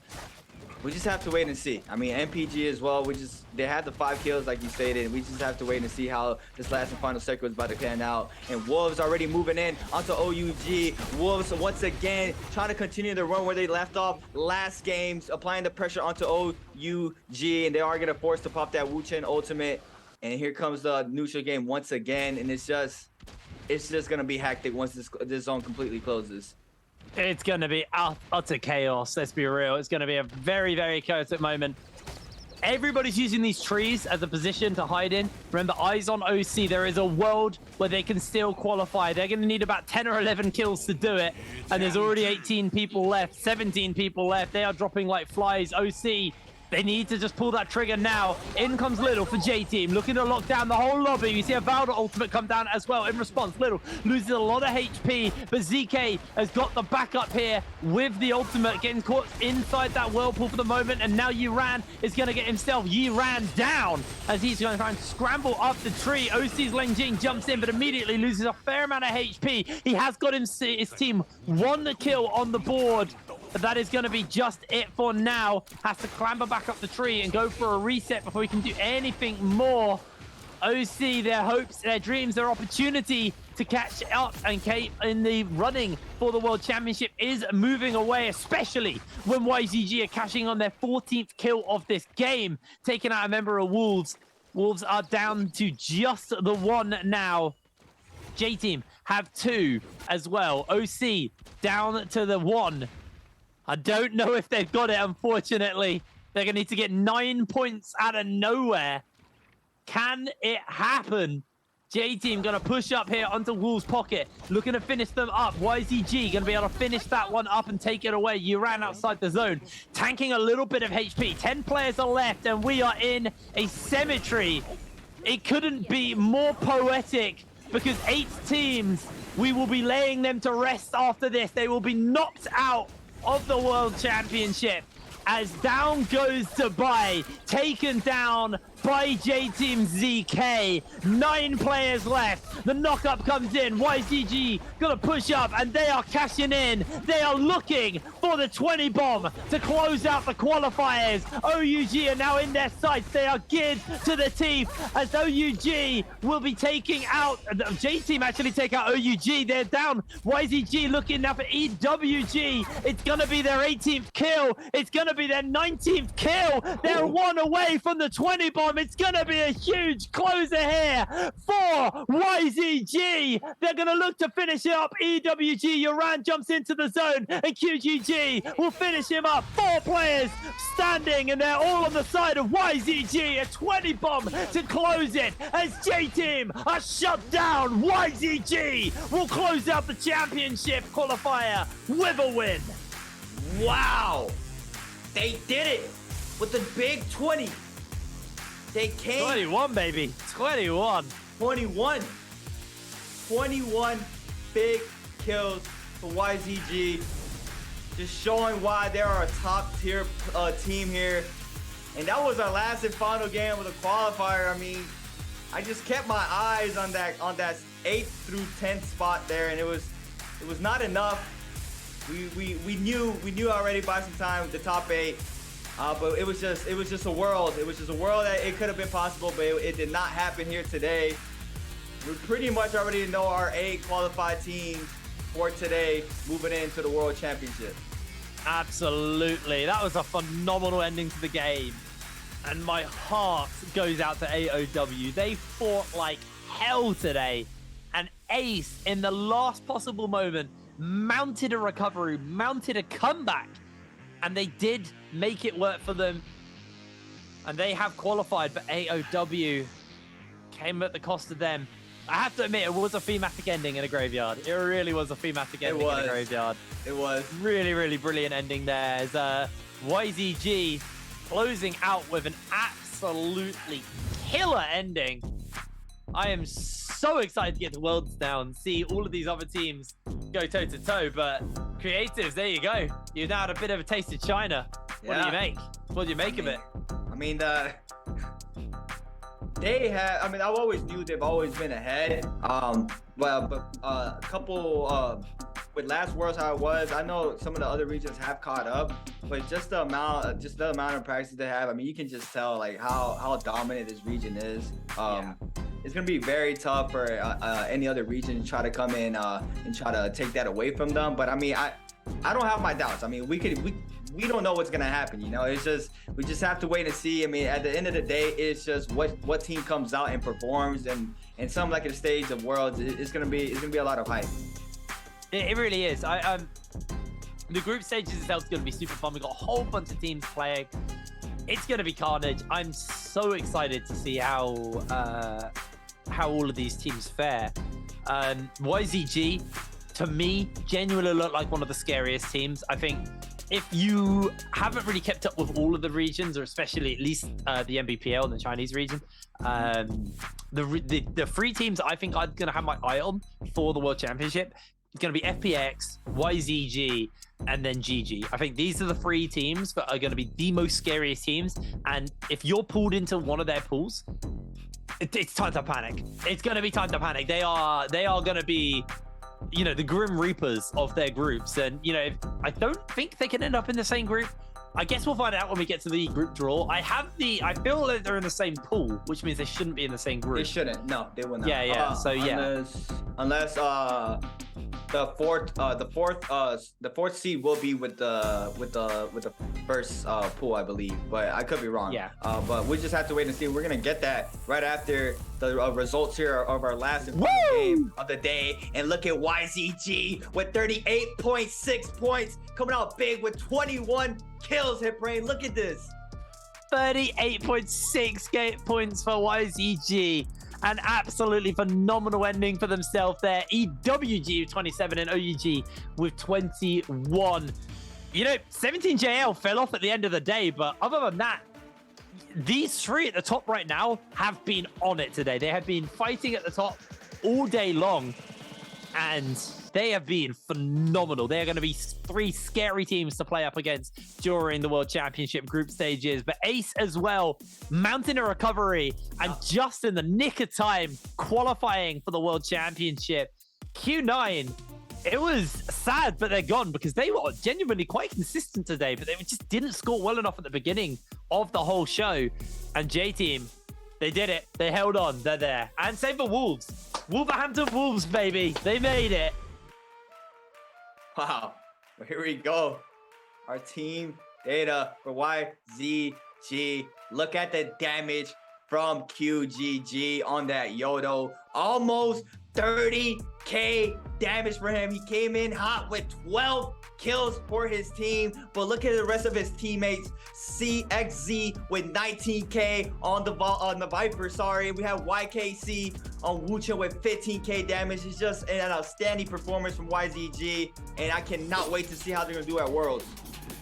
S21: we just have to wait and see. I mean, MPG as well. They had the 5 kills, like you stated. We just have to wait and see how this last and final circle is about to pan out. And Wolves already moving in onto OUG. Wolves once again trying to continue the run where they left off last games, applying the pressure onto OUG, and they are gonna force to pop that Wu Chen ultimate. And here comes the neutral game once again, and it's just gonna be hectic once this zone completely closes.
S20: It's going to be utter chaos, let's be real. It's going to be a very, very chaotic moment. Everybody's using these trees as a position to hide in. Remember, eyes on OC. There is a world where they can still qualify. They're going to need about 10 or 11 kills to do it. And there's already 18 people left, 17 people left. They are dropping like flies. OC, they need to just pull that trigger now. In comes Little for J-Team, looking to lock down the whole lobby. You see a Valda ultimate come down as well. In response, Little loses a lot of HP, but ZK has got the backup here with the ultimate, getting caught inside that whirlpool for the moment, and now Yiran is going to get himself Yiran down as he's going to try and scramble up the tree. OC's Leng Jing jumps in, but immediately loses a fair amount of HP. He has got his team 1 kill on the board. But that is going to be just it for now. Has to clamber back up the tree and go for a reset before he can do anything more. OC, their hopes, their dreams, their opportunity to catch up and Kate in the running for the World Championship is moving away, especially when YZG are cashing on their 14th kill of this game, taking out a member of Wolves. Wolves are down to just the 1 now. J-Team have 2 as well. OC down to the 1. I don't know if they've got it, unfortunately. They're going to need to get 9 points out of nowhere. Can it happen? J-Team going to push up here onto Wolves' pocket, looking to finish them up. YZG going to be able to finish that one up and take it away. You ran outside the zone, tanking a little bit of HP. 10 players are left, and we are in a cemetery. It couldn't be more poetic, because 8 teams, we will be laying them to rest after this. They will be knocked out of the World Championship as down goes Dubai, taken down by J-Team ZK. 9 players left. The knockup comes in. YZG gonna push up, and they are cashing in. They are looking for the 20 bomb to close out the qualifiers. OUG are now in their sights. They are geared to the teeth as OUG will be taking out, J-Team actually take out OUG. They're down. YZG looking now for EWG. It's gonna be their 18th kill. It's gonna be their 19th kill. They're 1 away from the 20 bomb. It's going to be a huge closer here for YZG. They're going to look to finish it up. EWG, Yoran jumps into the zone, and QGG will finish him up. 4 players standing, and they're all on the side of YZG. A 20 bomb to close it as J-Team are shut down. YZG will close out the championship qualifier with a win.
S21: Wow. They did it with the big 20. They came.
S20: 21, baby. 21.
S21: 21 big kills for YZG. Just showing why they are a top tier team here. And that was our last and final game with a qualifier. I mean, I just kept my eyes on that 8th through 10th spot there, and it was not enough. We knew already by some time the top 8. But it was just a world. It was just a world that it could have been possible, but it did not happen here today. We pretty much already know our 8 qualified teams for today moving into the World Championship.
S20: Absolutely. That was a phenomenal ending to the game. And my heart goes out to AOW. They fought like hell today. And Ace, in the last possible moment, mounted a recovery, mounted a comeback. And they did make it work for them. And they have qualified, but AOW came at the cost of them. I have to admit, it was a thematic ending in a graveyard. It really was a thematic ending in a graveyard.
S21: It was.
S20: Really, really brilliant ending there. As YZG closing out with an absolutely killer ending. I am so excited to get to Worlds now and see all of these other teams go toe-to-toe, but Creatives, there you go. You've now had a bit of a taste of China. What do you make? What do you make of it?
S21: I mean, they have, I always knew they've always been ahead. But a couple, with last Worlds how it was, I know some of the other regions have caught up, but just the amount of practice they have, I mean, you can just tell like how dominant this region is. It's gonna be very tough for any other region to try to come in and try to take that away from them. But I mean, I don't have my doubts. I mean, we don't know what's gonna happen. You know, it's just we just have to wait and see. I mean, at the end of the day, it's just what team comes out and performs, and something like a stage of Worlds, it's gonna be a lot of hype.
S20: It really is. The group stages itself is gonna be super fun. We got a whole bunch of teams playing. It's gonna be carnage. I'm so excited to see how all of these teams fare. YZG, to me, genuinely look like one of the scariest teams. I think if you haven't really kept up with all of the regions, or especially at least the NBPL and the Chinese region, the three teams I think I'm going to have my eye on for the World Championship, it's going to be FPX, YZG, and then GG. I think these are the three teams that are going to be the most scariest teams. And if you're pulled into one of their pools, it's time to panic. It's going to be time to panic. They are going to be, you know, the Grim Reapers of their groups. And, you know, I don't think they can end up in the same group. I guess we'll find out when we get to the group draw. I feel like they're in the same pool, which means they shouldn't be in the same group.
S21: They shouldn't. No, they will not.
S20: Yeah. So yeah.
S21: Unless the fourth seed will be with the first pool, I believe, but I could be wrong.
S20: Yeah.
S21: But we just have to wait and see. We're gonna get that right after the results here of our last game of the day. And look at YZG with 38.6 points, coming out big with 21 kills. Hit brain. Look at this.
S20: 38.6 points for YZG. An absolutely phenomenal ending for themselves there. EWG with 27 and OUG with 21. You know, 17JL fell off at the end of the day, but other than that, these three at the top right now have been on it today. They have been fighting at the top all day long, and they have been phenomenal. They are going to be three scary teams to play up against during the World Championship group stages. But Ace as well, mounting a recovery and just in the nick of time, qualifying for the World Championship. Q9, it was sad, but they're gone because they were genuinely quite consistent today, but they just didn't score well enough at the beginning of the whole show. And J-Team, they did it. They held on. They're there. And same for Wolves. Wolverhampton Wolves, baby. They made it.
S21: Wow. Well, here we go. Our team data for YZG. Look at the damage from QGG on that Yodo. Almost 30k damage for him. He came in hot with 12 kills for his team, but look at the rest of his teammates. CXZ with 19k on the Viper. Sorry, we have YKC on Wuchen with 15k damage. It's just an outstanding performance from YZG, and I cannot wait to see how they're gonna do at Worlds.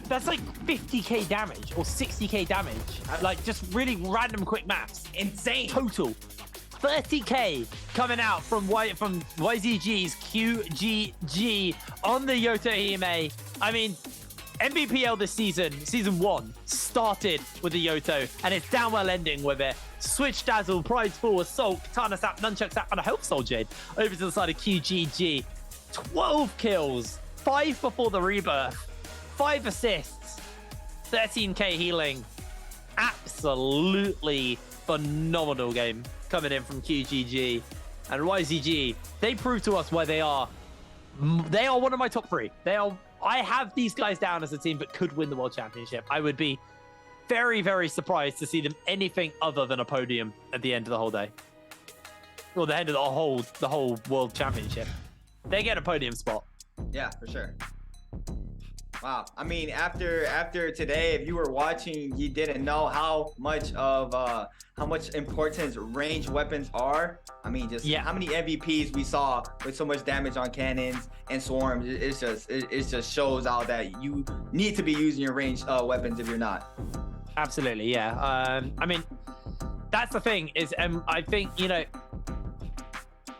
S20: That's like 50k damage or 60k damage. Like just really random quick maths.
S21: Insane.
S20: Total 30k coming out from YZG's QGG on the Yoto Hime. I mean, NBPL this season, season 1, started with the Yoto, and it's down well ending with it. Switch Dazzle, Prideful, Assault, Katana Sap, Nunchuck Sap, and a Health Soul Jade over to the side of QGG. 12 kills, 5 before the rebirth, 5 assists, 13k healing. Absolutely phenomenal game coming in from QGG. And YZG, they prove to us why they are one of my top 3. I have these guys down as a team that could win the World Championship. I would be very, very surprised to see them anything other than a podium at the end of the whole day. Or the end of the whole World Championship. They get a podium spot.
S21: Yeah, for sure. Wow. I mean, after today, if you were watching, you didn't know how much importance range weapons are. I mean, just how many MVPs we saw with so much damage on cannons and swarms. It just shows out that you need to be using your ranged weapons if you're not.
S20: Absolutely, yeah. I mean, that's the thing is, I think, you know,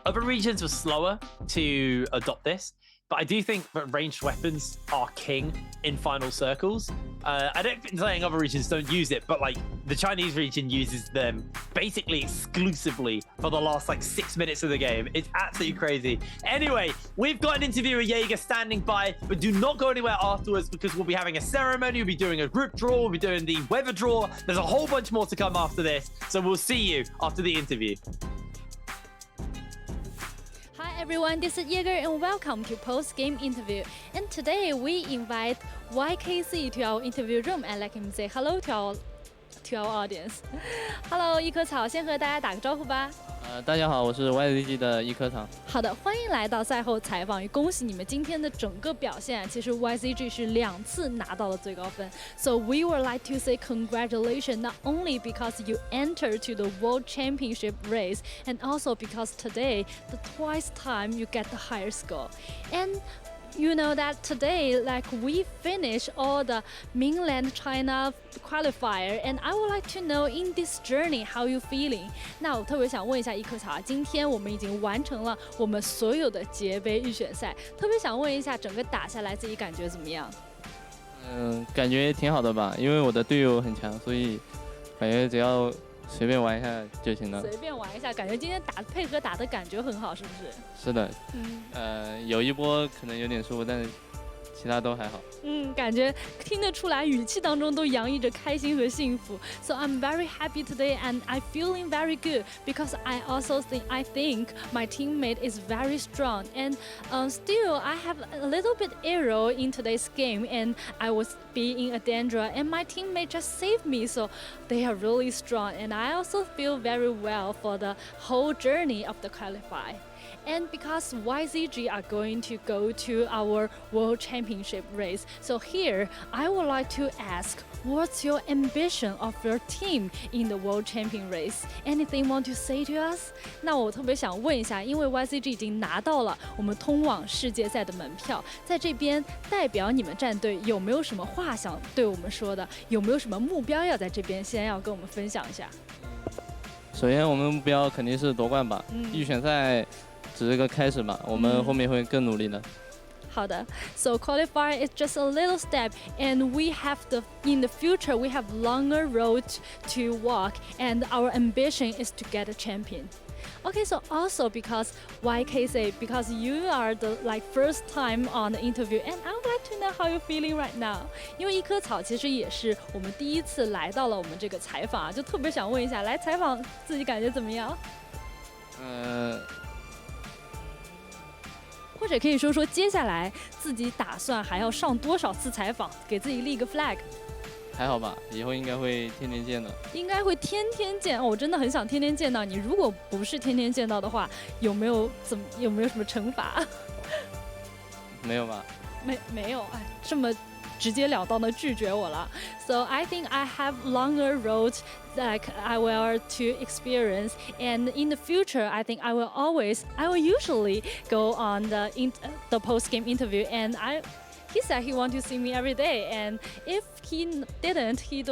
S20: other regions were slower to adopt this, but I do think that ranged weapons are king in final circles. I don't think saying other regions don't use it, but like the Chinese region uses them basically exclusively for the last like 6 minutes of the game. It's absolutely crazy. Anyway, we've got an interview with Jaeger standing by, but do not go anywhere afterwards because we'll be having a ceremony, we'll be doing a group draw, we'll be doing the weather draw. There's a whole bunch more to come after this, so we'll see you after the interview.
S11: Hi everyone, this is Jaeger and welcome to post-game interview. And today we invite YKC to our interview room and let him say hello to our audience. Hello， 一棵草，先和大家打个招呼吧。
S12: 大家好，我是 YZG 的一棵草。
S11: 好的，欢迎来到赛后采访，也恭喜你们今天的整个表现。其实 YZG 是2次拿到了最高分 ，so we would like to say congratulations not only because you entered to the World Championship race and also because today the twice time you get the higher score. And you know that today, like we finished all the Mainland China qualifier, and I would like to know in this journey how you feeling. 那我特别想问一下一棵草啊，今天我们已经完成了我们所有的节杯预选赛，特别想问一下，整个打下来自己感觉怎么样？
S12: 感觉挺好的吧，因为我的队友很强，所以感觉只要随便玩一下就行了。
S11: 随便玩一下，感觉今天配合打的感觉很好，是不是？
S12: 是的，有一波可能有点输，但是其他都还好。
S11: 感觉听得出来，语气当中都洋溢着开心和幸福。So I'm very happy today, and I'm feeling very good because I also think my teammate is very strong, and still I have a little bit error in today's game, and I was being a danger, and my teammate just saved me. So they are really strong, and I also feel very well for the whole journey of the qualify. And because YZG are going to go to our World Championship race, so here I would like to ask, what's your ambition of your team in the World Champion race? Anything want to say to us? 那我特别想问一下，因为 YZG 已经拿到了我们通往世界赛的门票，在这边代表你们战队有没有什么话想对我们说的？有没有什么目标要在这边先要跟我们分享一下？
S12: 首先，我们的目标肯定是夺冠吧。预选赛只是个开始嘛，我们后面会更努力的。
S11: 好的 ，So qualifier is just a little step, and we have in the future we have longer road to walk, and our ambition is to get a champion. Okay, so also because YKC, because you are the first time on the interview, and I would like to know how you're feeling right now. 因为一棵草其实也是我们第一次来到了我们这个采访啊，就特别想问一下，来采访自己感觉怎么样？或者可以说说接下来自己打算还要上多少次采访，给自己立个 flag。
S12: 还好吧，以后应该会天天见的。
S11: 应该会天天见，我真的很想天天见到你。如果不是天天见到的话，有没有什么惩罚？
S12: 没有吧？
S11: 没有，哎，这么直截了当的拒绝我了。So I think I have longer roads like I will to experience, and in the future I think I will usually go on the post-game interview, and he said he want to see me every day, and if he didn't, he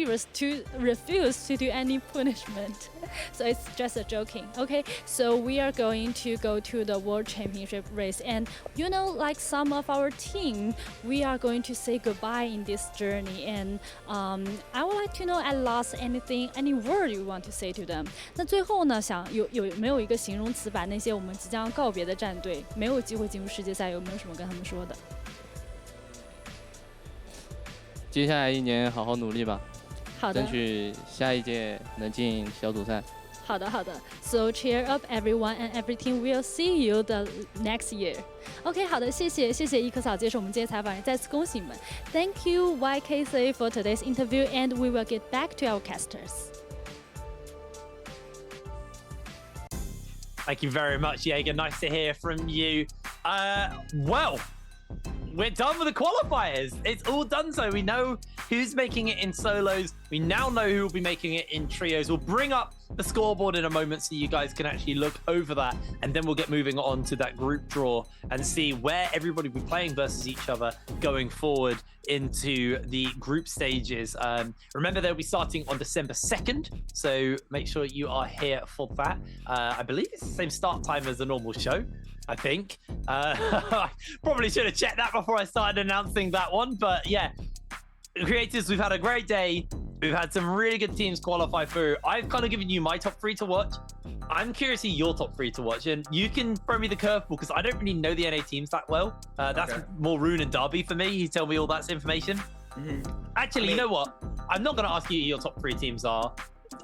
S11: refused to do any punishment. So it's just a joking. Okay, so we are going to go to the World Championship race, and you know, like some of our team, we are going to say goodbye in this journey, and I would like to know at last any word you want to say to them. 那最后呢，想有没有一个形容词把那些我们即将告别的战队，没有机会进入世界赛，有没有什么跟他们说的？
S12: 接下来1年好好努力吧，
S11: 好的，
S12: 争取下一届能进小组赛。
S11: 好的。So cheer up everyone and everything. We'll see you the next year. OK， 好的，谢谢一棵草接受我们今天采访，再次恭喜你们。Thank you YKC for today's interview, and we will get back to our casters.
S20: Thank you very much, Jaeger. Nice to hear from you. Well, we're done with the qualifiers. It's all done. So we know who's making it in solos. We now know who will be making it in trios. We'll bring up the scoreboard in a moment so you guys can actually look over that, and then we'll get moving on to that group draw and see where everybody will be playing versus each other going forward into the group stages. Remember, they'll be starting on December 2nd, so make sure you are here for that. I believe it's the same start time as the normal show, I think. Probably should have checked that before I started announcing that one, but yeah. Creators, we've had a great day. We've had some really good teams qualify through. I've kind of given you my top 3 to watch. I'm curious to see your top 3 to watch, and you can throw me the curveball because I don't really know the NA teams that well. That's more Rune and Derby for me. You tell me all that information. Actually, you know what? I'm not going to ask you who your top 3 teams are.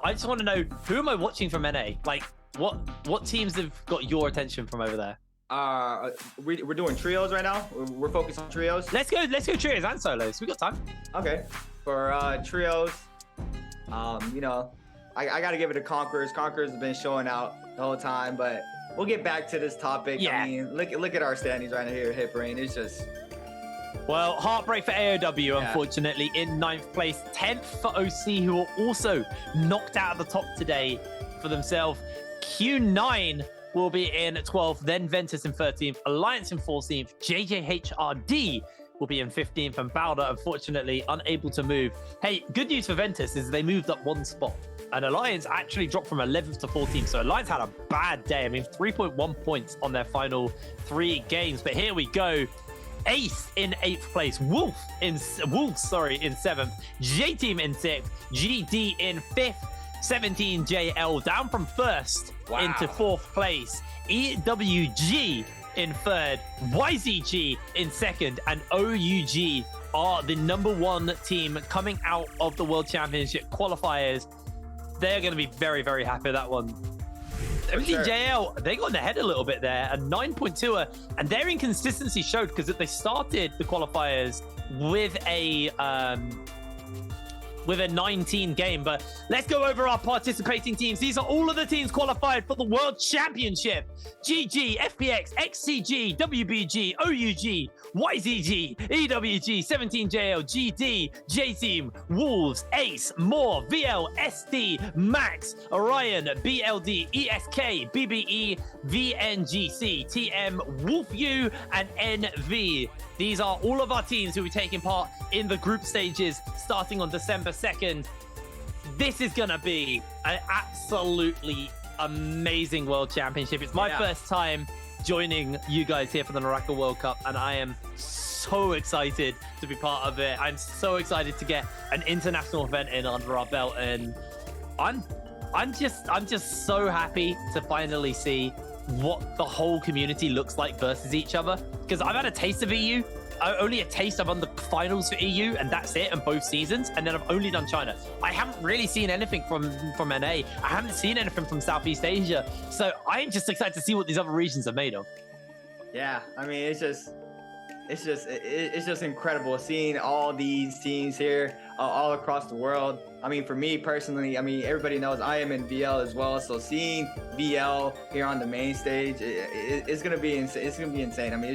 S20: I just want to know, who am I watching from NA? Like, what teams have got your attention from over there?
S21: We're doing trios right now. We're focused on trios.
S20: Let's go trios and solos. We got time.
S21: Okay. For trios, you know, I got to give it to Conquerors. Conquerors have been showing out the whole time, but we'll get back to this topic. Yeah. I mean, look at our standings right here at Hit Brain. It's just.
S20: Well, heartbreak for AOW, unfortunately, in 9th place. 10th for OC, who are also knocked out of the top today for themselves. Q9 will be in 12th, then Ventus in 13th, Alliance in 14th, JJHRD will be in 15th, and Bowder, unfortunately, unable to move. Hey, good news for Ventus is they moved up 1 spot, and Alliance actually dropped from 11th to 14th, so Alliance had a bad day. I mean, 3.1 points on their final 3 games, but here we go. Ace in 8th place, Wolves in 7th, J-Team in 6th, GD in 5th, 17JL down from 1st into 4th place. EWG in 3rd, YZG in 2nd, and OUG are the #1 team coming out of the World Championship qualifiers. They're going to be very, very happy with that one. 17JL, they got in the head a little bit there, a 9.2er, and their inconsistency showed because they started the qualifiers with a 19 game. But let's go over our participating teams. These are all of the teams qualified for the World Championship. GG, FPX, XCG, WBG, OUG, YZG, EWG, 17JL, GD, J-Team, Wolves, Ace, Moore, VL, SD, Max, Orion, BLD, ESK, BBE, VNGC, TM, WolfU, and NV. These are all of our teams who will be taking part in the group stages starting on December 2nd. This is going to be an absolutely amazing World Championship. It's my first time joining you guys here for the Naraka World Cup, and I am so excited to be part of it. I'm so excited to get an international event in under our belt, and I'm just so happy to finally see what the whole community looks like versus each other, because I've had a taste of EU, only a taste. I've done the finals for EU, and that's it, and both seasons, and then I've only done China. I haven't really seen anything from NA. I haven't seen anything from Southeast Asia, so I'm just excited to see what these other regions are made of.
S21: Yeah, I mean, it's just incredible seeing all these teams here all across the world. I mean, for me personally, I mean, everybody knows I am in VL as well, so seeing VL here on the main stage, it's gonna be insane. It's gonna be insane. I mean,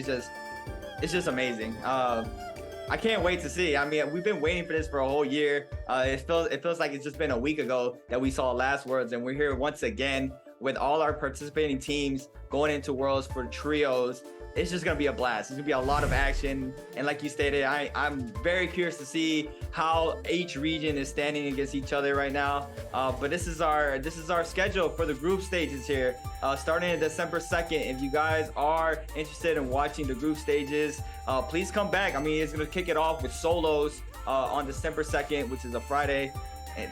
S21: it's just amazing. I can't wait to see. I mean, we've been waiting for this for a whole year. It feels like it's just been a week ago that we saw Last Worlds, and we're here once again with all our participating teams going into Worlds for trios. It's just gonna be a blast. It's gonna be a lot of action, and like you stated, I'm very curious to see how each region is standing against each other right now. But this is our schedule for the group stages here, starting on December 2nd. If you guys are interested in watching the group stages, please come back. I mean, it's gonna kick it off with solos on December 2nd, which is a Friday, and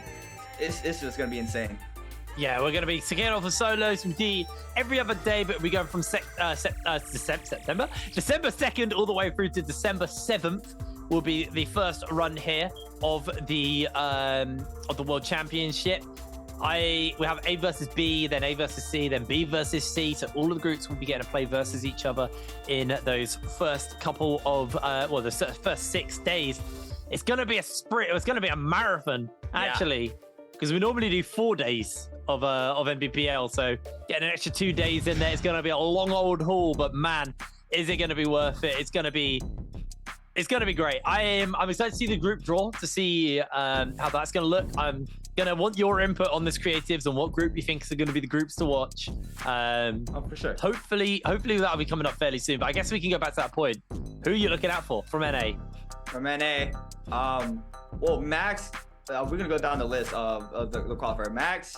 S21: it's just gonna be insane.
S20: Yeah, we're going to be kicking off the solos indeed every other day, but we're going from December 2nd all the way through to December 7th will be the first run here of the World Championship. We have A versus B, then A versus C, then B versus C. So all of the groups will be getting to play versus each other in those first couple of, the first 6 days. It's going to be a sprint. It's going to be a marathon, actually, because we normally do 4 days of NBPL. So getting an extra 2 days in there is going to be a long old haul, but man, is it going to be worth it? It's going to be It's going to be great. I'm excited to see the group draw, to see how that's going to look. I'm going to want your input on this, Creatives, and what group you think are going to be the groups to watch.
S21: For sure.
S20: Hopefully that'll be coming up fairly soon. But I guess we can go back to that point. Who are you looking out for from NA?
S21: From NA, well, Max. We're gonna go down the list of the qualifier. Max,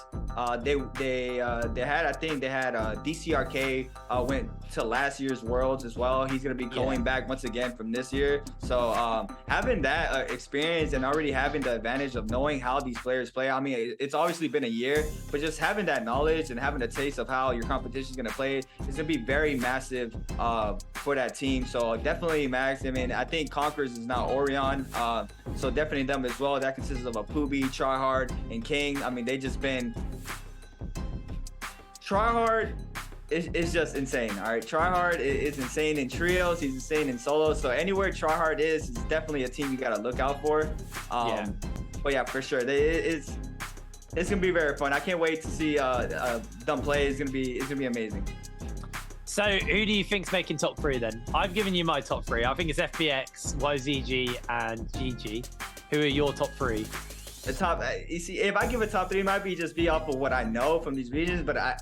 S21: they had, I think they had DCRK went to last year's Worlds as well. He's gonna be going back once again from this year. So having that experience and already having the advantage of knowing how these players play. I mean, it's obviously been a year, but just having that knowledge and having a taste of how your competition is gonna play is gonna be very massive for that team. So definitely Max. I mean, I think Conquerors is now Orion, so definitely them as well. That consists of Pubi, Tryhard, and King. I mean, they just been... Tryhard is just insane, all right? Tryhard is insane in trios. He's insane in solos. So anywhere Tryhard is definitely a team you got to look out for. But yeah, for sure. It's going to be very fun. I can't wait to see them play. It's going to be amazing.
S20: So who do you think's making top 3 then? I've given you my top 3. I think it's FPX, YZG, and GG. Who are your top 3?
S21: The top, you see, if I give a top 3, it might be off of what I know from these regions, but I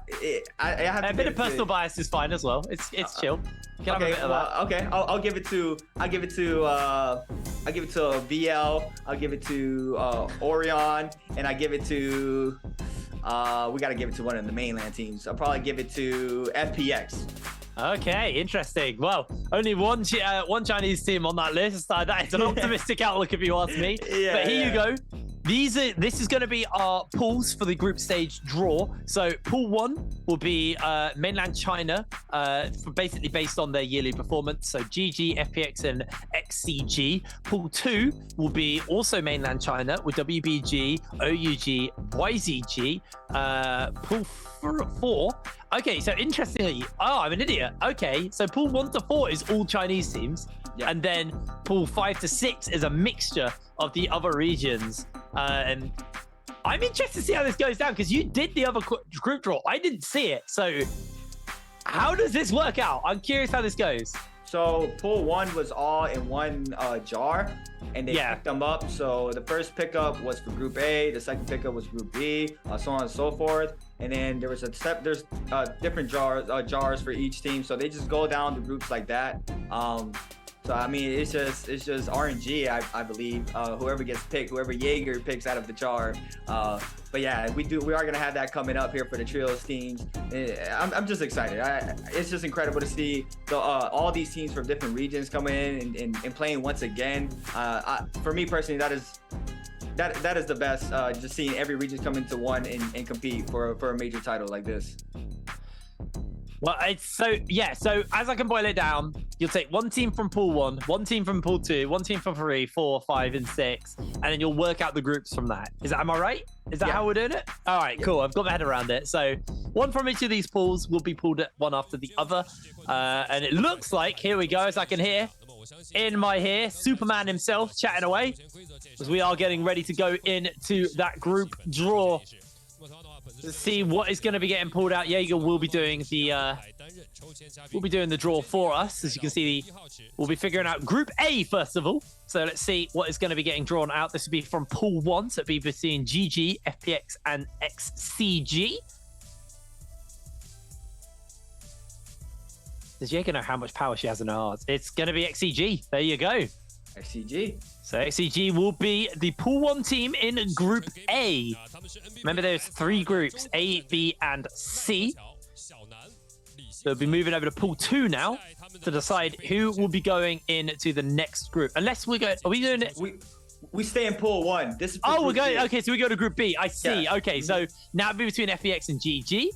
S21: have to.
S20: A bit of personal bias is fine as well. It's chill.
S21: Okay, okay. I'll give it to VL. I'll give it to Orion, and I give it to. We gotta give it to one of the mainland teams. I'll probably give it to FPX.
S20: Okay, interesting. Well, only one Chinese team on that list. That is an optimistic outlook, if you ask me. But here you go. This is going to be our pools for the group stage draw. So pool 1 will be mainland China, basically based on their yearly performance. So GG, FPX, and XCG. Pool 2 will be also mainland China with WBG, OUG, YZG. Pool 4. Okay, so interestingly, I'm an idiot. Okay, so pool 1 to 4 is all Chinese teams. And then pool 5 to 6 is a mixture of the other regions. And I'm interested to see how this goes down because you did the other group draw. I didn't see it. So how does this work out? I'm curious how this goes.
S21: So pool 1 was all in one jar, and they picked them up. So the first pickup was for Group A, the second pickup was Group B, so on and so forth. And then there's different jars for each team. So they just go down the groups like that. So I mean, it's just RNG, I believe. Whoever gets picked, whoever Jaeger picks out of the jar. But yeah, we are gonna have that coming up here for the trios teams. I'm just excited. It's just incredible to see all these teams from different regions coming in and playing once again. For me personally, that is the best. Just seeing every region come into one and compete for a major title like this.
S20: Well, so as I can boil it down, you'll take one team from pool 1, one team from pool 2, one team from 3, 4, 5, and 6, and then you'll work out the groups from that. Am I right? Is that how we're doing it? All right, cool. I've got my head around it. So one from each of these pools will be pulled at one after the other. And it looks like, here we go, as I can hear, in my ear, Superman himself chatting away, as we are getting ready to go into that group draw. Let's see what is going to be getting pulled out. Jaeger will be doing the draw for us. As you can see, we'll be figuring out Group A first of all. So let's see what is going to be getting drawn out. This will be from Pool 1, so it'll be between GG, FPX, and XCG. Does Jaeger know how much power she has in her heart? It's going to be XCG. There you go.
S21: XCG.
S20: So XCG will be the Pool 1 team in Group A. Remember, there's 3 groups, A, B, and C. So we'll be moving over to Pool 2 now to decide who will be going into the next group. Unless we go, are we doing it?
S21: We stay in Pool 1. This is
S20: we're going. Okay, so we go to Group B. I see. Yeah. Okay, so now it'll be between FPX and GG.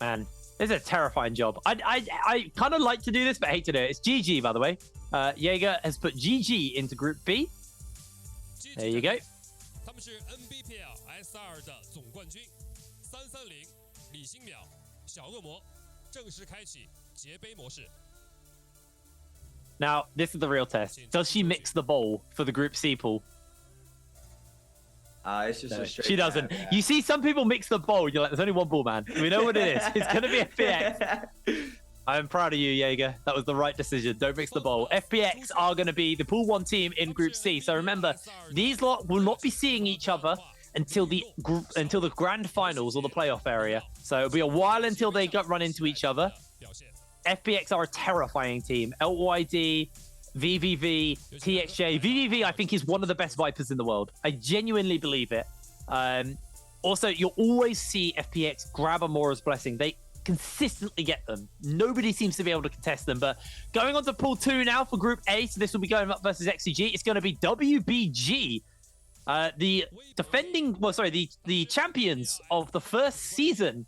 S20: Man, this is a terrifying job. I kind of like to do this, but I hate to do it. It's GG, by the way. Jaeger has put GG into Group B. There you go. Now, this is the real test. Does she mix the bowl for the Group C pool?
S21: It's just a straight
S20: she doesn't.
S21: Yeah.
S20: You see some people mix the bowl. You're like, there's only one ball, man. We know what it is. It's going to be FPX. I'm proud of you, Jaeger. That was the right decision. Don't mix the bowl. FPX are going to be the Pool 1 team in Group C. So remember, these lot will not be seeing each other until the grand finals or the playoff area. So it'll be a while until they run into each other. FPX are a terrifying team. LYD, VVV, TXJ. VVV, I think, is one of the best Vipers in the world. I genuinely believe it. Also, you'll always see FPX grab Amora's Blessing. They consistently get them. Nobody seems to be able to contest them. But going on to Pool 2 now for Group A, so this will be going up versus XCG. It's going to be WBG, the the champions of the first season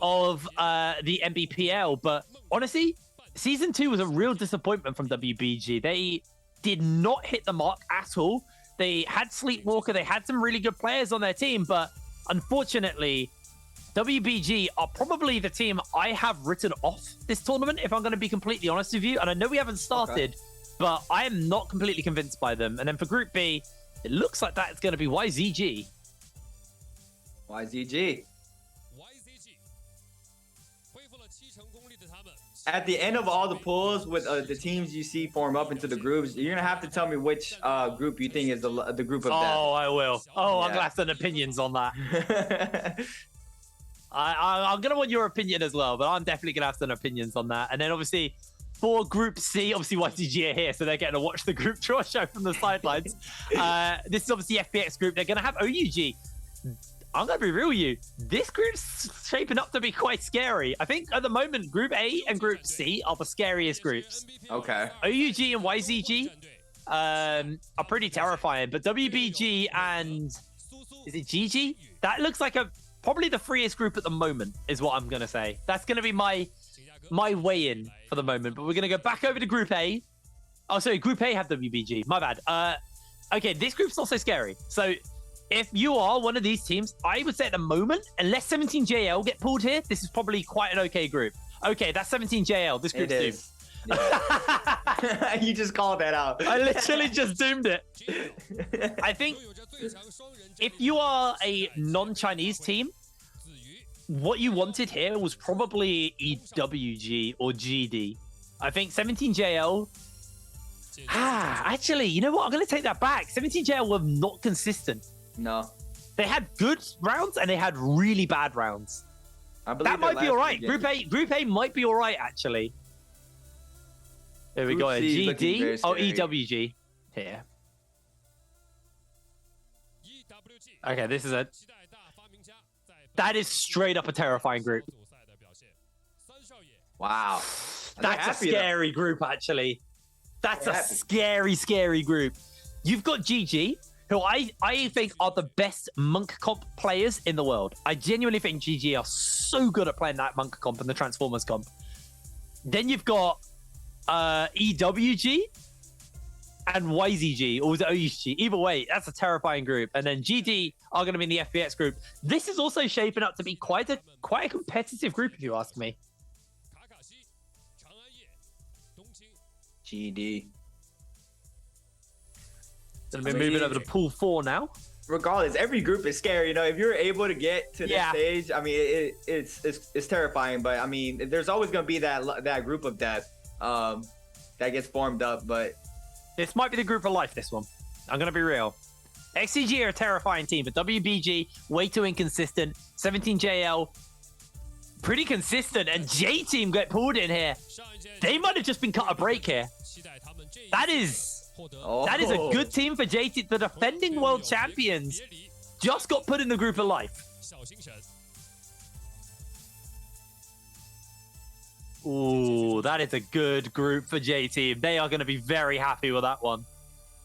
S20: of the NBPL. But honestly, Season 2 was a real disappointment from WBG. They did not hit the mark at all. They had Sleepwalker. They had some really good players on their team. But unfortunately, WBG are probably the team I have written off this tournament, if I'm going to be completely honest with you. And I know we haven't started, but I am not completely convinced by them. And then for Group B, it looks like that's going to be YZG.
S21: YZG. At the end of all the pools with the teams you see form up into the groups, you're going to have to tell me which group you think is the group of death.
S20: Oh, I will. Oh, yeah. I'm going to have some opinions on that. I'm going to want your opinion as well, but I'm definitely going to have some opinions on that. And then obviously for Group C, obviously YCG are here, so they're getting to watch the group draw show from the sidelines. This is obviously FPX group. They're going to have OUG. I'm going to be real with you. This group's shaping up to be quite scary. I think at the moment, Group A and Group C are the scariest groups.
S21: Okay.
S20: OUG and YZG are pretty terrifying, but WBG and is it GG? That looks like probably the freest group at the moment, is what I'm going to say. That's going to be my weigh-in for the moment, but we're going to go back over to Group A. Oh, sorry, Group A have WBG. My bad. Okay, this group's not so scary. So if you are one of these teams, I would say at the moment, unless 17JL get pulled here, this is probably quite an okay group. Okay, that's 17JL. This group's doomed.
S21: Yeah. You just called that out.
S20: I literally just doomed it. I think if you are a non-Chinese team, what you wanted here was probably EWG or GD. I think 17JL... actually, you know what? I'm going to take that back. 17JL were not consistent.
S21: No.
S20: They had good rounds and they had really bad rounds. That might be all right. Group A might be all right, actually. There we go. GD. Oh, EWG. Here. Okay, this is that is straight up a terrifying group.
S21: Wow.
S20: That's a scary group, actually. That's a scary, scary group. You've got GG, who I think are the best Monk comp players in the world. I genuinely think GG are so good at playing that Monk comp and the Transformers comp. Then you've got EWG and YZG, or was it OUG? Either way, that's a terrifying group. And then GD are going to be in the FPX group. This is also shaping up to be quite a competitive group, if you ask me.
S21: GD.
S20: Gonna be moving over to Pool 4 now.
S21: Regardless, every group is scary. You know, if you're able to get to this stage, I mean, it's terrifying. But I mean, there's always gonna be that group of death that gets formed up. But
S20: this might be the group of life. This one, I'm gonna be real. XCG are a terrifying team, but WBG way too inconsistent. 17JL pretty consistent, and J Team get pulled in here. They might have just been cut a break here. That is a good team for J Team. The defending world champions just got put in the group of life. Ooh, that is a good group for J Team. They are going to be very happy with that one.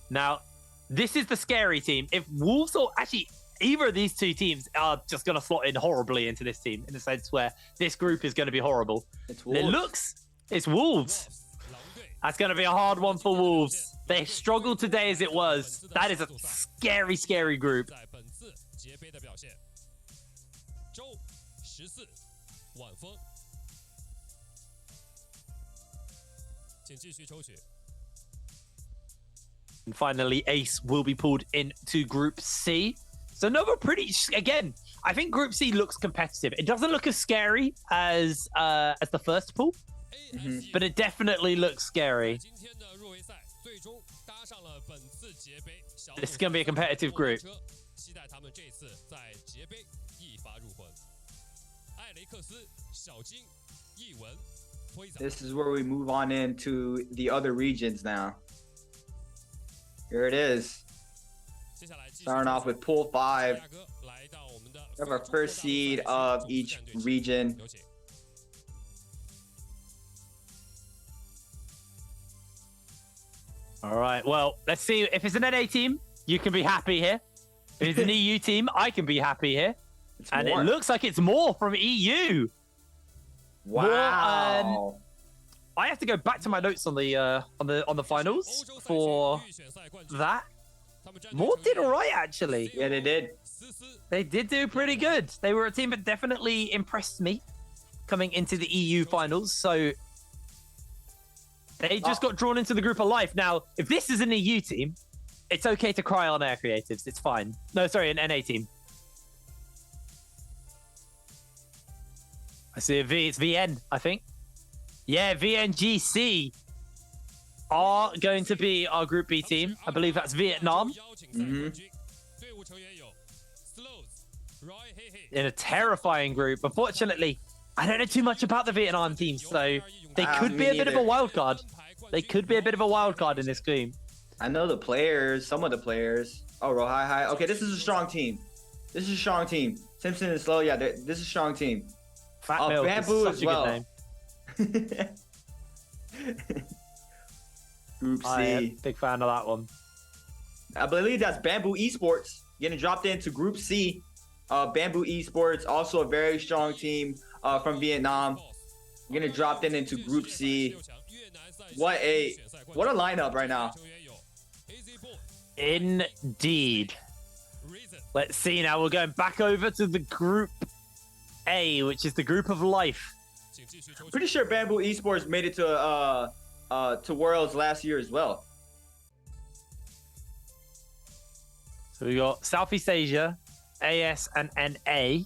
S20: Now, this is the scary team. If Wolves or actually either of these two teams are just going to slot in horribly into this team, in the sense where this group is going to be horrible. It's Wolves. That's going to be a hard one for Wolves. They struggled today as it was. That is a scary, scary group. And finally, Ace will be pulled into Group C. So another pretty, again, I think Group C looks competitive. It doesn't look as scary as the first pool, but it definitely looks scary. This is going to be a competitive group.
S21: This is where we move on into the other regions now. Here it is. Starting off with Pool 5. We have our first seed of each region.
S20: All right, well, let's see. If it's an NA team, you can be happy here. If it's an EU team, I can be happy here. And it looks like it's more from EU.
S21: Wow.
S20: I have to go back to my notes on the finals for that. More did all right, actually.
S21: Yeah, they did.
S20: They did do pretty good. They were a team that definitely impressed me coming into the EU finals. So they just got drawn into the group of life. Now, if this is an EU team, it's okay to cry on Air Creatives. It's fine. No, sorry, an NA team. I see a V. It's VN, I think. Yeah, VNGC are going to be our Group B team. I believe that's Vietnam. In a terrifying group. Unfortunately, I don't know too much about the Vietnam team, so they could be a bit of a wild card. They could be a bit of a wild card in this game.
S21: I know the players, some of the players. Oh, Rohai High. Okay, this is a strong team. This is a strong team. Simpson and Slow, yeah, this is a strong team.
S20: Fat Milk
S21: Bamboo
S20: is such
S21: as
S20: a
S21: well.
S20: good name.
S21: Group C.
S20: I am big fan of that one.
S21: I believe that's Bamboo Esports getting dropped into Group C. Bamboo Esports, also a very strong team from Vietnam. Getting dropped into Group C. What a lineup right now.
S20: Indeed. Let's see now. We're going back over to the Group A, which is the Group of Life.
S21: I'm pretty sure Bamboo Esports made it to Worlds last year as well.
S20: So we got Southeast Asia, AS, and NA.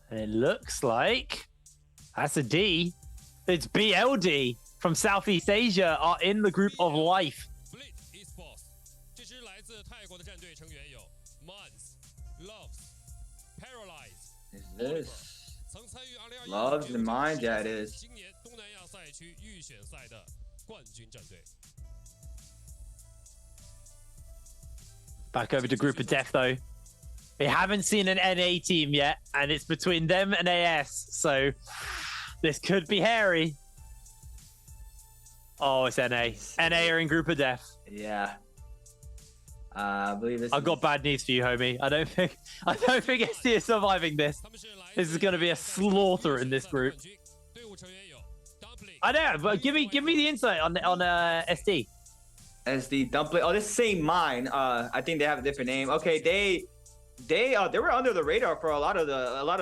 S20: And it looks like that's a D. It's BLD from Southeast Asia are in the Group of Life.
S21: Is this Loves and Minds? Yeah, it is.
S20: Back over to Group of Death, though. We haven't seen an NA team yet, and it's between them and AS, so this could be hairy. Oh, it's NA. NA are in Group of Death.
S21: Yeah. I believe this.
S20: I've got bad news for you, homie. I don't think ST is surviving this. This is going to be a slaughter in this group. I know, but give me the insight on SD.
S21: SD Dumpling. Oh, this same mine. I think they have a different name. Okay, they were under the radar for a lot of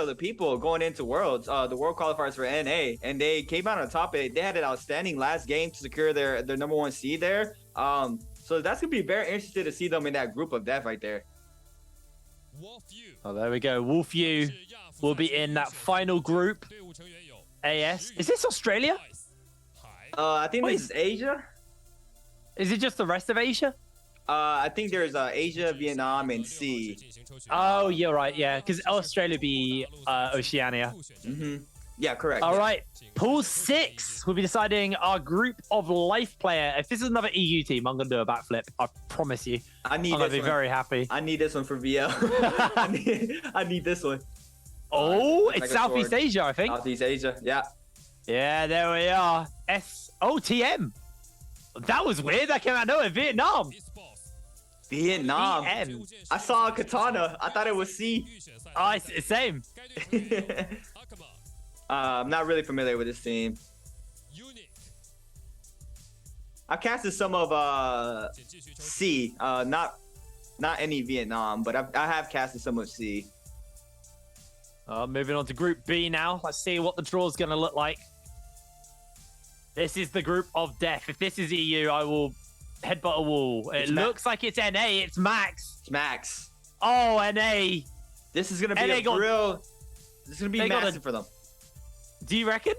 S21: the people going into Worlds, the World Qualifiers for NA, and they came out on top. They had an outstanding last game to secure their number 1 seed there. So that's gonna be very interesting to see them in that Group of Death right there.
S20: Oh, there we go. Wolfview will be in that final group. AS. Is this Australia?
S21: I think this is Asia.
S20: Is it just the rest of Asia?
S21: I think there's Asia, Vietnam, and C.
S20: Oh, you're right. Yeah, because Australia be Oceania.
S21: Yeah, correct.
S20: All right. Pool 6. We'll be deciding our Group of Life player. If this is another EU team, I'm going to do a backflip. I promise you.
S21: I'm going
S20: to be very happy.
S21: I need this one for VL. I need this one.
S20: Oh, it's Southeast Asia, I think.
S21: Southeast Asia, yeah.
S20: Yeah, there we are. SOTM. That was weird. That came out of nowhere. Vietnam.
S21: Vietnam. I saw a katana. I thought it was C.
S20: Oh, it's same.
S21: I'm not really familiar with this team. I casted some of C, not any Vietnam, but I have casted some of C.
S20: Moving on to Group B now. Let's see what the draw is going to look like. This is the Group of Death. If this is EU, I will headbutt a wall. It looks like it's NA. It's Max.
S21: It's Max.
S20: Oh, NA.
S21: This is going to be This is going to be massive for them.
S20: Do you reckon?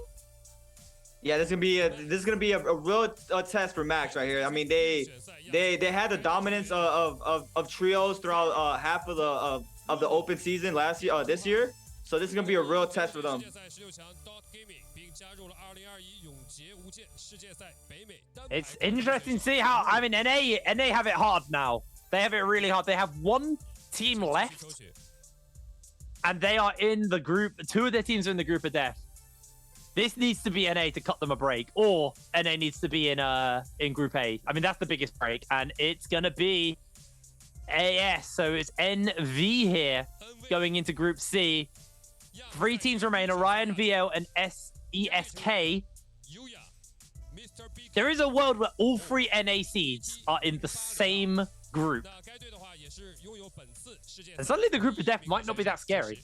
S21: Yeah, this is gonna be a real test for Max right here. I mean, they had the dominance of trios throughout half of the open season last year, this year. So this is gonna be a real test for them.
S20: It's interesting to see how. I mean, NA have it hard now. They have it really hard. They have one team left, and they are in the group. Two of their teams are in the group of death. This needs to be NA to cut them a break, or NA needs to be in Group A. I mean, that's the biggest break, and it's gonna be AS. So it's NV here going into Group C. 3 teams remain: Orion, VL, and ESK. There is a world where all 3 NA seeds are in the same group. And suddenly the group of death might not be that scary.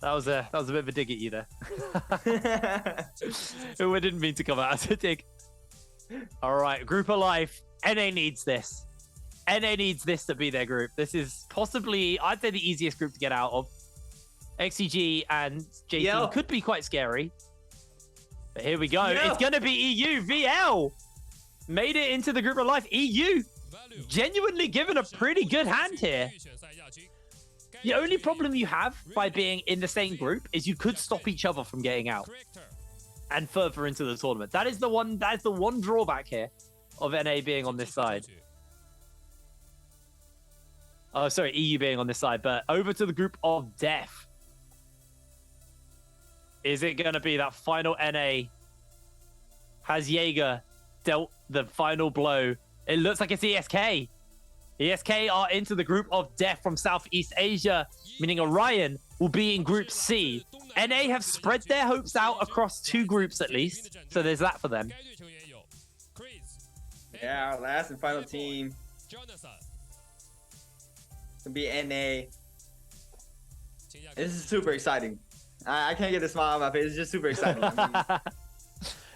S20: That was a bit of a dig at you there. I didn't mean to come out as a dig. All right, group of life. NA needs this. NA needs this to be their group. This is possibly, I'd say, the easiest group to get out of. XCG and JT could be quite scary. But here we go. It's going to be EU. VL made it into the group of life. EU genuinely given a pretty good hand here. The only problem you have by being in the same group is you could stop each other from getting out and further into the tournament. That is the one drawback here of NA being on this side. Oh, sorry, EU being on this side. But over to the group of death. Is it going to be that final NA? Has Jaeger dealt the final blow? It looks like it's ESK. ESK are into the group of death from Southeast Asia, meaning Orion will be in Group C. NA have spread their hopes out across 2 groups at least, so there's that for them.
S21: Yeah, our last and final team. It's gonna be NA. This is super exciting. I can't get a smile on my face. It's just super exciting. I mean,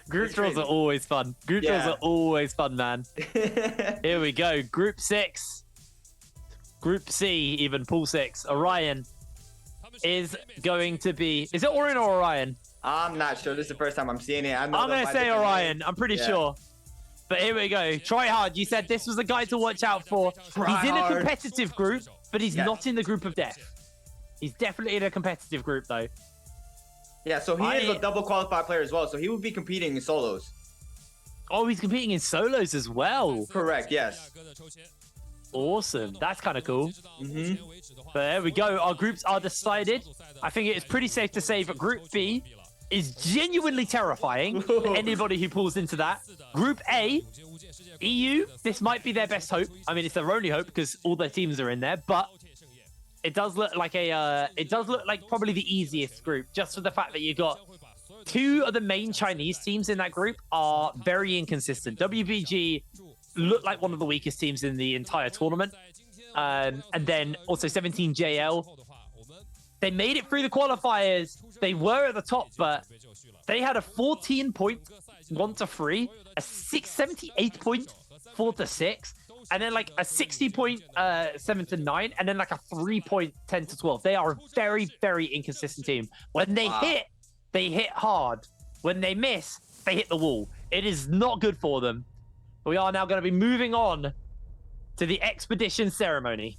S20: Group draws are always fun. Group draws are always fun, man. Here we go. Group 6. Group C, even pool 6. Orion is going to be... Is it Orion or Orion?
S21: I'm not sure. This is the first time I'm seeing it. I'm
S20: going to say Orion. I'm pretty sure. But here we go. Try hard. You said this was the guy to watch out for. He's in a competitive group, but he's not in the group of death. He's definitely in a competitive group, though.
S21: Yeah, so he is a double qualified player as well, so he would be competing in solos.
S20: Oh, he's competing in solos as well.
S21: Correct, yes.
S20: Awesome. That's kind of cool. But there we go. Our groups are decided. I think it is pretty safe to say that Group B is genuinely terrifying for anybody who pulls into that. Group A, EU, this might be their best hope. I mean, it's their only hope because all their teams are in there, but it does look like probably the easiest group, just for the fact that you've got 2 of the main Chinese teams in that group are very inconsistent. WBG looked like one of the weakest teams in the entire tournament. And then also 17JL. They made it through the qualifiers. They were at the top, but they had a 14-point 1-3, a 78-point 4-6, and then like a 60-point 7-9, and then like a 3-point 10-12. They are a very, very inconsistent team. When they hit, they hit hard. When they miss, they hit the wall. It is not good for them. We are now going to be moving on to the expedition ceremony.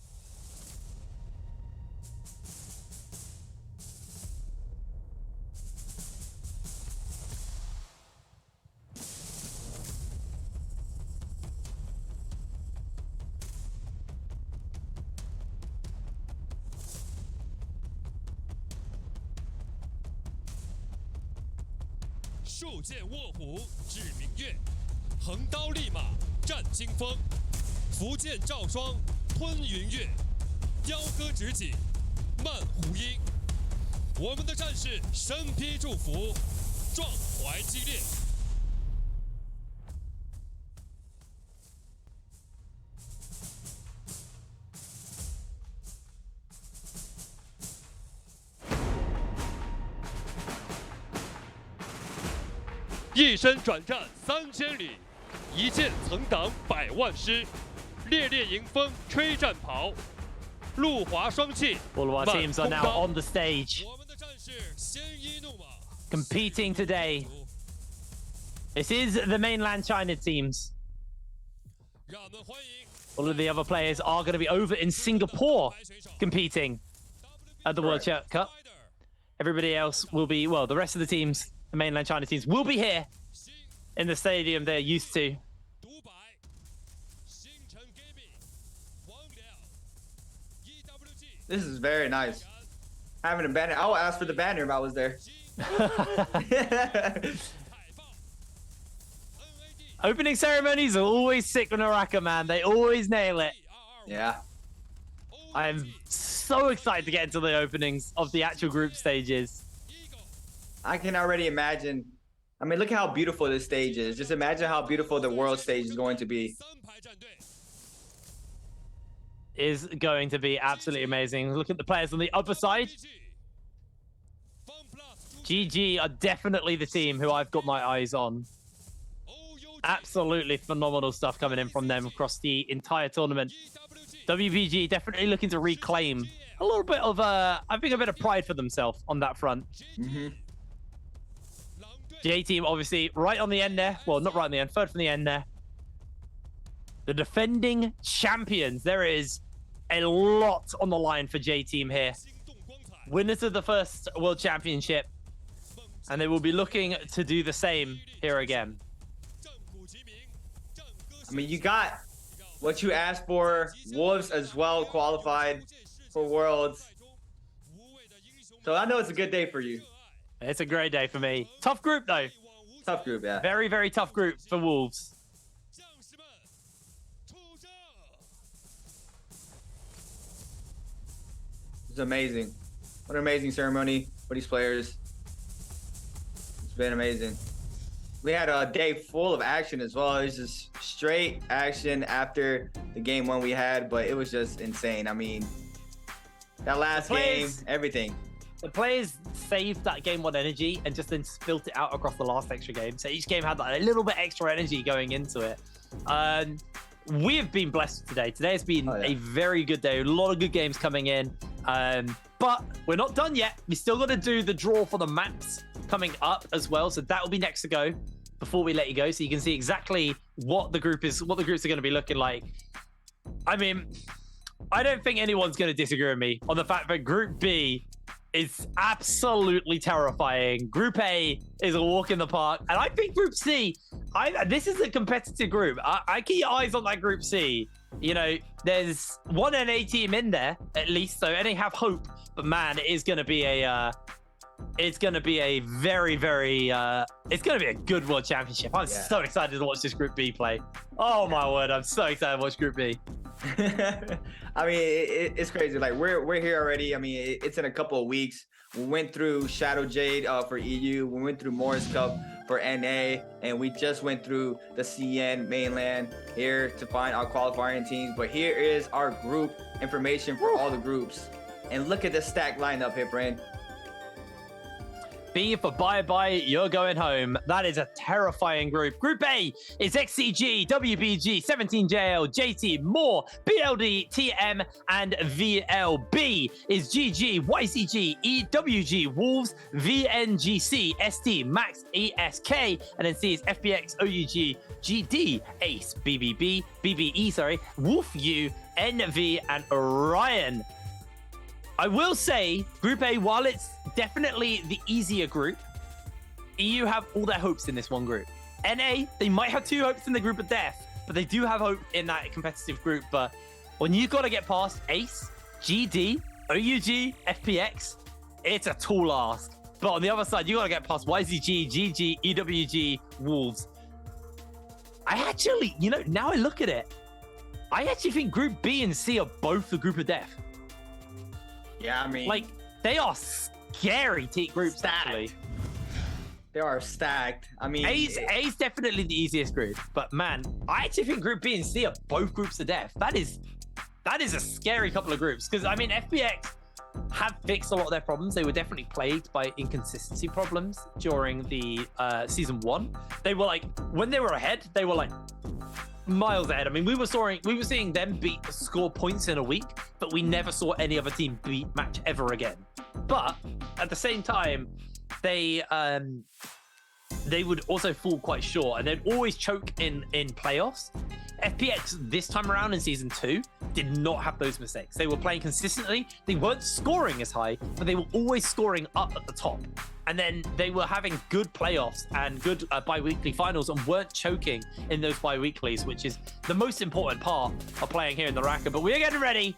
S14: 树剑卧虎指明月，横刀立马战惊风，福剑照霜吞云月，雕戈执戟漫胡音。我们的战士身披祝福，壮怀激烈。一身转战3000里，一剑曾挡100万师。烈烈迎风吹战袍，路华双气。
S20: All of our teams are now on the stage, competing today This is the mainland China teams. All of the other players are going to be over in Singapore competing at the World Cup. Everybody else will be, well, the rest of the teams, the mainland China teams, will be here in the stadium they're used to.
S21: This is very nice. Having a banner. I would ask for the banner if I was there.
S20: Opening ceremonies are always sick with Naraka, man. They always nail it.
S21: Yeah.
S20: I'm so excited to get into the openings of the actual group stages.
S21: I can already imagine. I mean, look how beautiful this stage is. Just imagine how beautiful the world stage is going to be.
S20: Is going to be absolutely amazing. Look at the players on the upper side. GG are definitely the team who I've got my eyes on. Absolutely phenomenal stuff coming in from them across the entire tournament. WBG definitely looking to reclaim a little bit of, I think, a bit of pride for themselves on that front. J-Team obviously right on the end there. Well, not right on the end, third from the end there. The defending champions. There is a lot on the line for J-Team here. Winners of the first World Championship. And they will be looking to do the same here again.
S21: I mean, you got what you asked for. Wolves as well qualified for Worlds. So I know it's a good day for you.
S20: It's a great day for me. Tough group, though.
S21: Tough group, yeah.
S20: Very, very tough group for Wolves.
S21: It's amazing. What an amazing ceremony for these players. It's been amazing. We had a day full of action as well. It was just straight action after the game one we had, but it was just insane. I mean, that last game, everything.
S20: The players saved that game one energy and just then spilt it out across the last extra game. So each game had like a little bit extra energy going into it. We have been blessed today. Today has been a very good day. A lot of good games coming in. But we're not done yet. We still got to do the draw for the maps coming up as well. So that will be next to go before we let you go. So you can see exactly what the groups are going to be looking like. I mean, I don't think anyone's going to disagree with me on the fact that Group B is absolutely terrifying. Group A is a walk in the park. And I think Group C, this is a competitive group. I keep eyes on that Group C. You know, there's one NA team in there, at least, so NA have hope. But man, it is going to be a... it's going to be a very, very... it's going to be a good World Championship. I'm so excited to watch this Group B play. Oh, my word. I'm so excited to watch Group B.
S21: I mean, it's crazy. Like, we're here already. I mean, it's in a couple of weeks. We went through Shadow Jade for EU. We went through Morris Cup for NA. And we just went through the CN Mainland here to find our qualifying teams. But here is our group information for all the groups. And look at the stack lineup here, Brand.
S20: B for bye-bye, you're going home. That is a terrifying group. Group A is XCG, WBG, 17JL, JT, Moore, BLD, TM, and VL. B is GG, YCG, EWG, Wolves, VNGC, ST, Max, ESK, and then C is FPX, OUG, GD, Ace, BBB, BBE, Wolf U, NV, and Orion. I will say, Group A, while it's definitely the easier group, EU have all their hopes in this one group. NA, they might have two hopes in the group of death, but they do have hope in that competitive group. But when you've got to get past Ace, GD, OUG, FPX, it's a tall ask. But on the other side, you got to get past YZG, GG, EWG, Wolves. I actually, you know, now I look at it, I actually think Group B and C are both the group of death.
S21: Yeah, I mean...
S20: like, they are scary groups, actually.
S21: They are stacked. I mean...
S20: A's definitely the easiest group. But, man, I actually think Group B and C are both groups of death. That is a scary couple of groups. Because, I mean, FPX have fixed a lot of their problems. They were definitely plagued by inconsistency problems during the Season 1. They were, like... when they were ahead, they were, like... miles ahead. I mean, we were seeing them score points in a week, but we never saw any other team beat match ever again. But at the same time, they they would also fall quite short, and they'd always choke in playoffs. FPX this time around in Season 2 did not have those mistakes. They were playing consistently. They weren't scoring as high, but they were always scoring up at the top. And then they were having good playoffs and good bi-weekly finals and weren't choking in those bi-weeklies, which is the most important part of playing here in the Raka. But we're getting ready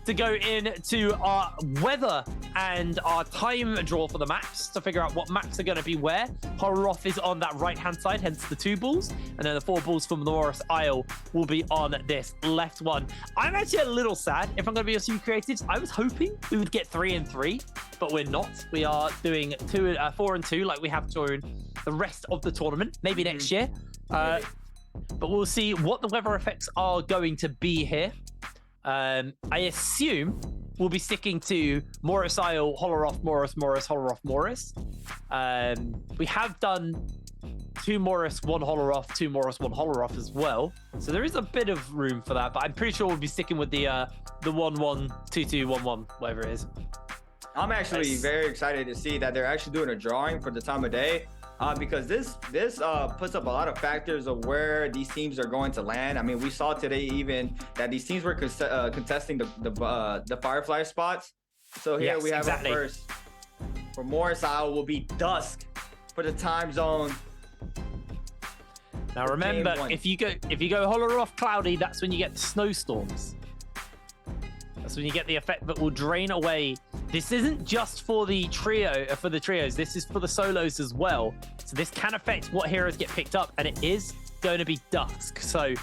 S20: to go into our weather and our time draw for the maps to figure out what maps are going to be where. Horroroth is on that right-hand side, hence the 2 balls. And then the 4 balls from the Morris Isle will be on this left one. I'm actually a little sad, if I'm going to be honest with you, creatives. I was hoping we would get 3 and 3, but we're not. We are doing 4 and 2 like we have during the rest of the tournament, maybe next year. But we'll see what the weather effects are going to be here. I assume we'll be sticking to Morris Isle, Horroroth, Morris, Morris, Horroroth, Morris. We have done 2 Morris, 1 Horroroth, 2 Morris, 1 Horroroth as well. So there is a bit of room for that, but I'm pretty sure we'll be sticking with the 1-1, 2-2, 1-1, whatever it is.
S21: I'm actually very excited to see that they're actually doing a drawing for the time of day. Because this puts up a lot of factors of where these teams are going to land. I mean, we saw today even that these teams were contesting the Firefly spots. So here we have our first. For Morris Isle will be dusk for the time zone.
S20: Now remember, if you go Horroroth cloudy, that's when you get snowstorms. That's when you get the effect that will drain away. This isn't just for the trios. This is for the solos as well. So this can affect what heroes get picked up, and it is going to be dusk. So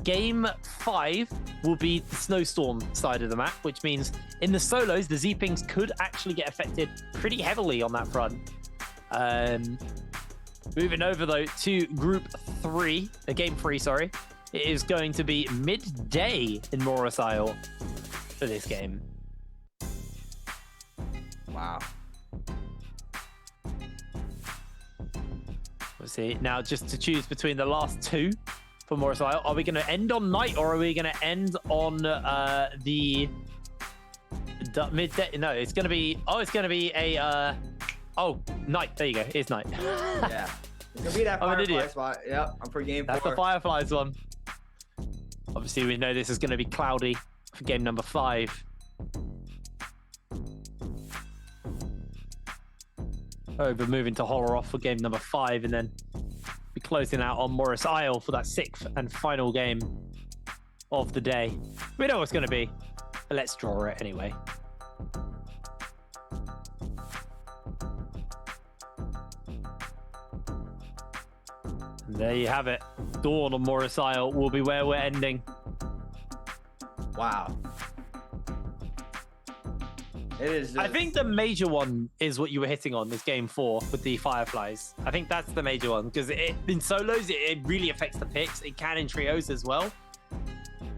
S20: game 5 will be the snowstorm side of the map, which means in the solos, the Z-Pings could actually get affected pretty heavily on that front. Moving over though to group 3, game 3, sorry. It is going to be midday in Morris Isle for this game.
S21: Wow.
S20: We'll see. Now, just to choose between the last 2 for Morris Isle, are we going to end on night or are we going to end on the midday? No, it's going to be. Oh, it's going to be a. Night. There you go. It's night.
S21: Yeah. It's going to be that Firefly spot. Yep. I'm for game 4.
S20: That's the Fireflies one. Obviously, we know this is going to be cloudy for game number 5. Over moving to Horroroth for game number 5, and then be closing out on Morris Isle for that 6th and final game of the day. We know what's going to be, but let's draw it anyway. And there you have it. Dawn on Morris Isle will be where we're ending.
S21: Wow. It is just...
S20: I think the major one is what you were hitting on this game 4 with the Fireflies. I think that's the major one because in solos it really affects the picks. It can in trios as well.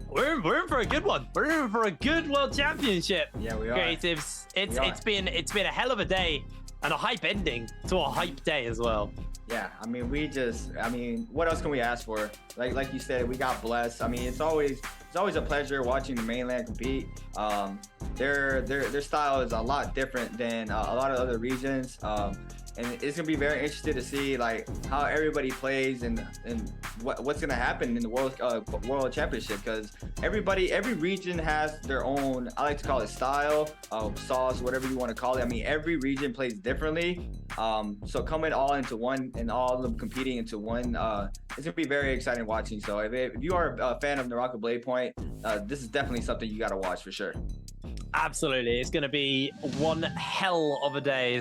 S20: We're in for a good one. We're in for a good World Championship.
S21: Yeah, we are.
S20: Creatives. It's been a hell of a day and a hype ending to a hype day as well.
S21: Yeah, I mean, what else can we ask for? Like you said, we got blessed. I mean, it's always a pleasure watching the Mainland compete. Their style is a lot different than a lot of other regions. And it's gonna be very interesting to see like how everybody plays and what's gonna happen in the World Championship, because every region has their own, I like to call it style, sauce, whatever you want to call it. I mean, every region plays differently. So coming all into one and all of them competing into one, it's gonna be very exciting watching. So if you are a fan of Naraka Blade Point, this is definitely something you gotta watch for sure.
S20: Absolutely, it's gonna be one hell of a day.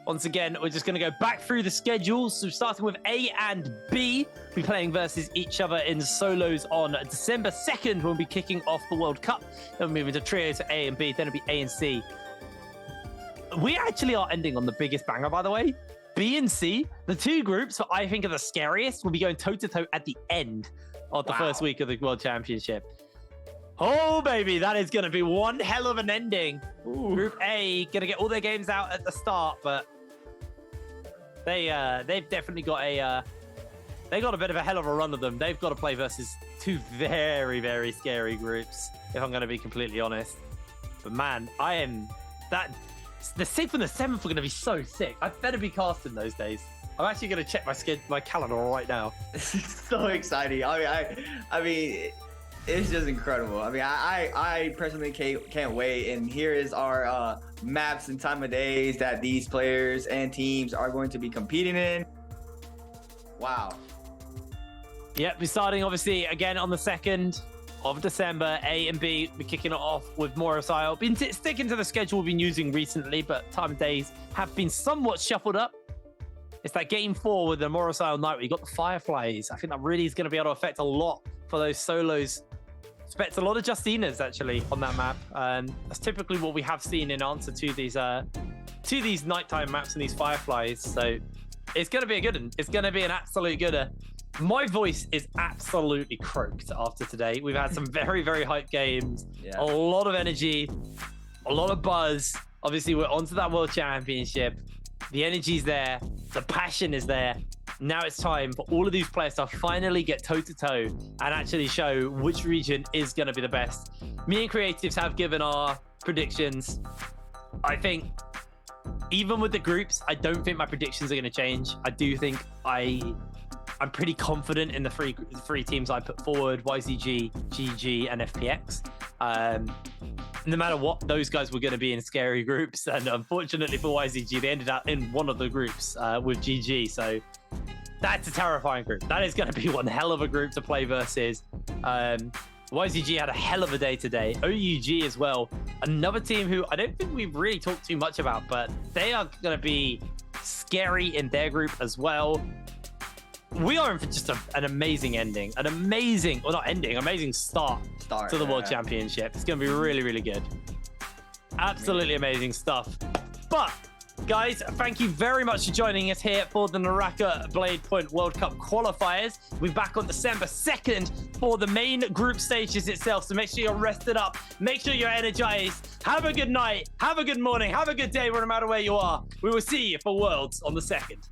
S20: Once again, we're just going to go back through the schedules. So starting with A and B, we'll be playing versus each other in solos on December 2nd. We'll be kicking off the World Cup. Then we'll move into trios to A and B. Then it'll be A and C. We actually are ending on the biggest banger, by the way. B and C, the 2 groups that I think are the scariest, will be going toe-to-toe at the end of the first week of the World Championship. Oh, baby, that is going to be one hell of an ending. Ooh. Group A, going to get all their games out at the start, but they've definitely got they got a bit of a hell of a run of them. They've got to play versus 2 very, very scary groups, if I'm going to be completely honest. But man, the 6th and the 7th are going to be so sick. I better be casting those days. I'm actually going to check my calendar right now.
S21: This is so exciting. I mean, it's just incredible. I mean, I personally can't wait. And here is our maps and time of days that these players and teams are going to be competing in. Wow.
S20: Yep, we're starting obviously again on the 2nd of December. A and B, we're kicking it off with Morrisile. Been sticking to the schedule we've been using recently, but time of days have been somewhat shuffled up. It's that game 4 with the Morrisile night where you got the Fireflies. I think that really is going to be able to affect a lot for those solos. Expect a lot of Justinas actually on that map. That's typically what we have seen in answer to these nighttime maps and these Fireflies. So it's going to be a good one. It's going to be an absolute gooder. My voice is absolutely croaked after today. We've had some very, very hype games. Yeah. A lot of energy, a lot of buzz. Obviously, we're onto that World Championship. The energy's there. The passion is there. Now it's time for all of these players to finally get toe-to-toe and actually show which region is going to be the best. Me and Creatives have given our predictions. I think even with the groups, I don't think my predictions are going to change. I do think I'm pretty confident in the three teams I put forward: YZG, GG, and FPX. No matter what, those guys were going to be in scary groups, and unfortunately for YZG, they ended up in one of the groups with GG. So that's a terrifying group. That is going to be one hell of a group to play versus. YZG had a hell of a day today. OUG as well, another team who I don't think we've really talked too much about, but they are going to be scary in their group as well. We are in for just an amazing ending, amazing start to the World Championship. It's going to be really, really good. Absolutely amazing stuff. But, guys, thank you very much for joining us here for the Naraka Blade Point World Cup qualifiers. We're back on December 2nd for the main group stages itself, so make sure you're rested up. Make sure you're energized. Have a good night. Have a good morning. Have a good day, no matter where you are. We will see you for Worlds on the 2nd.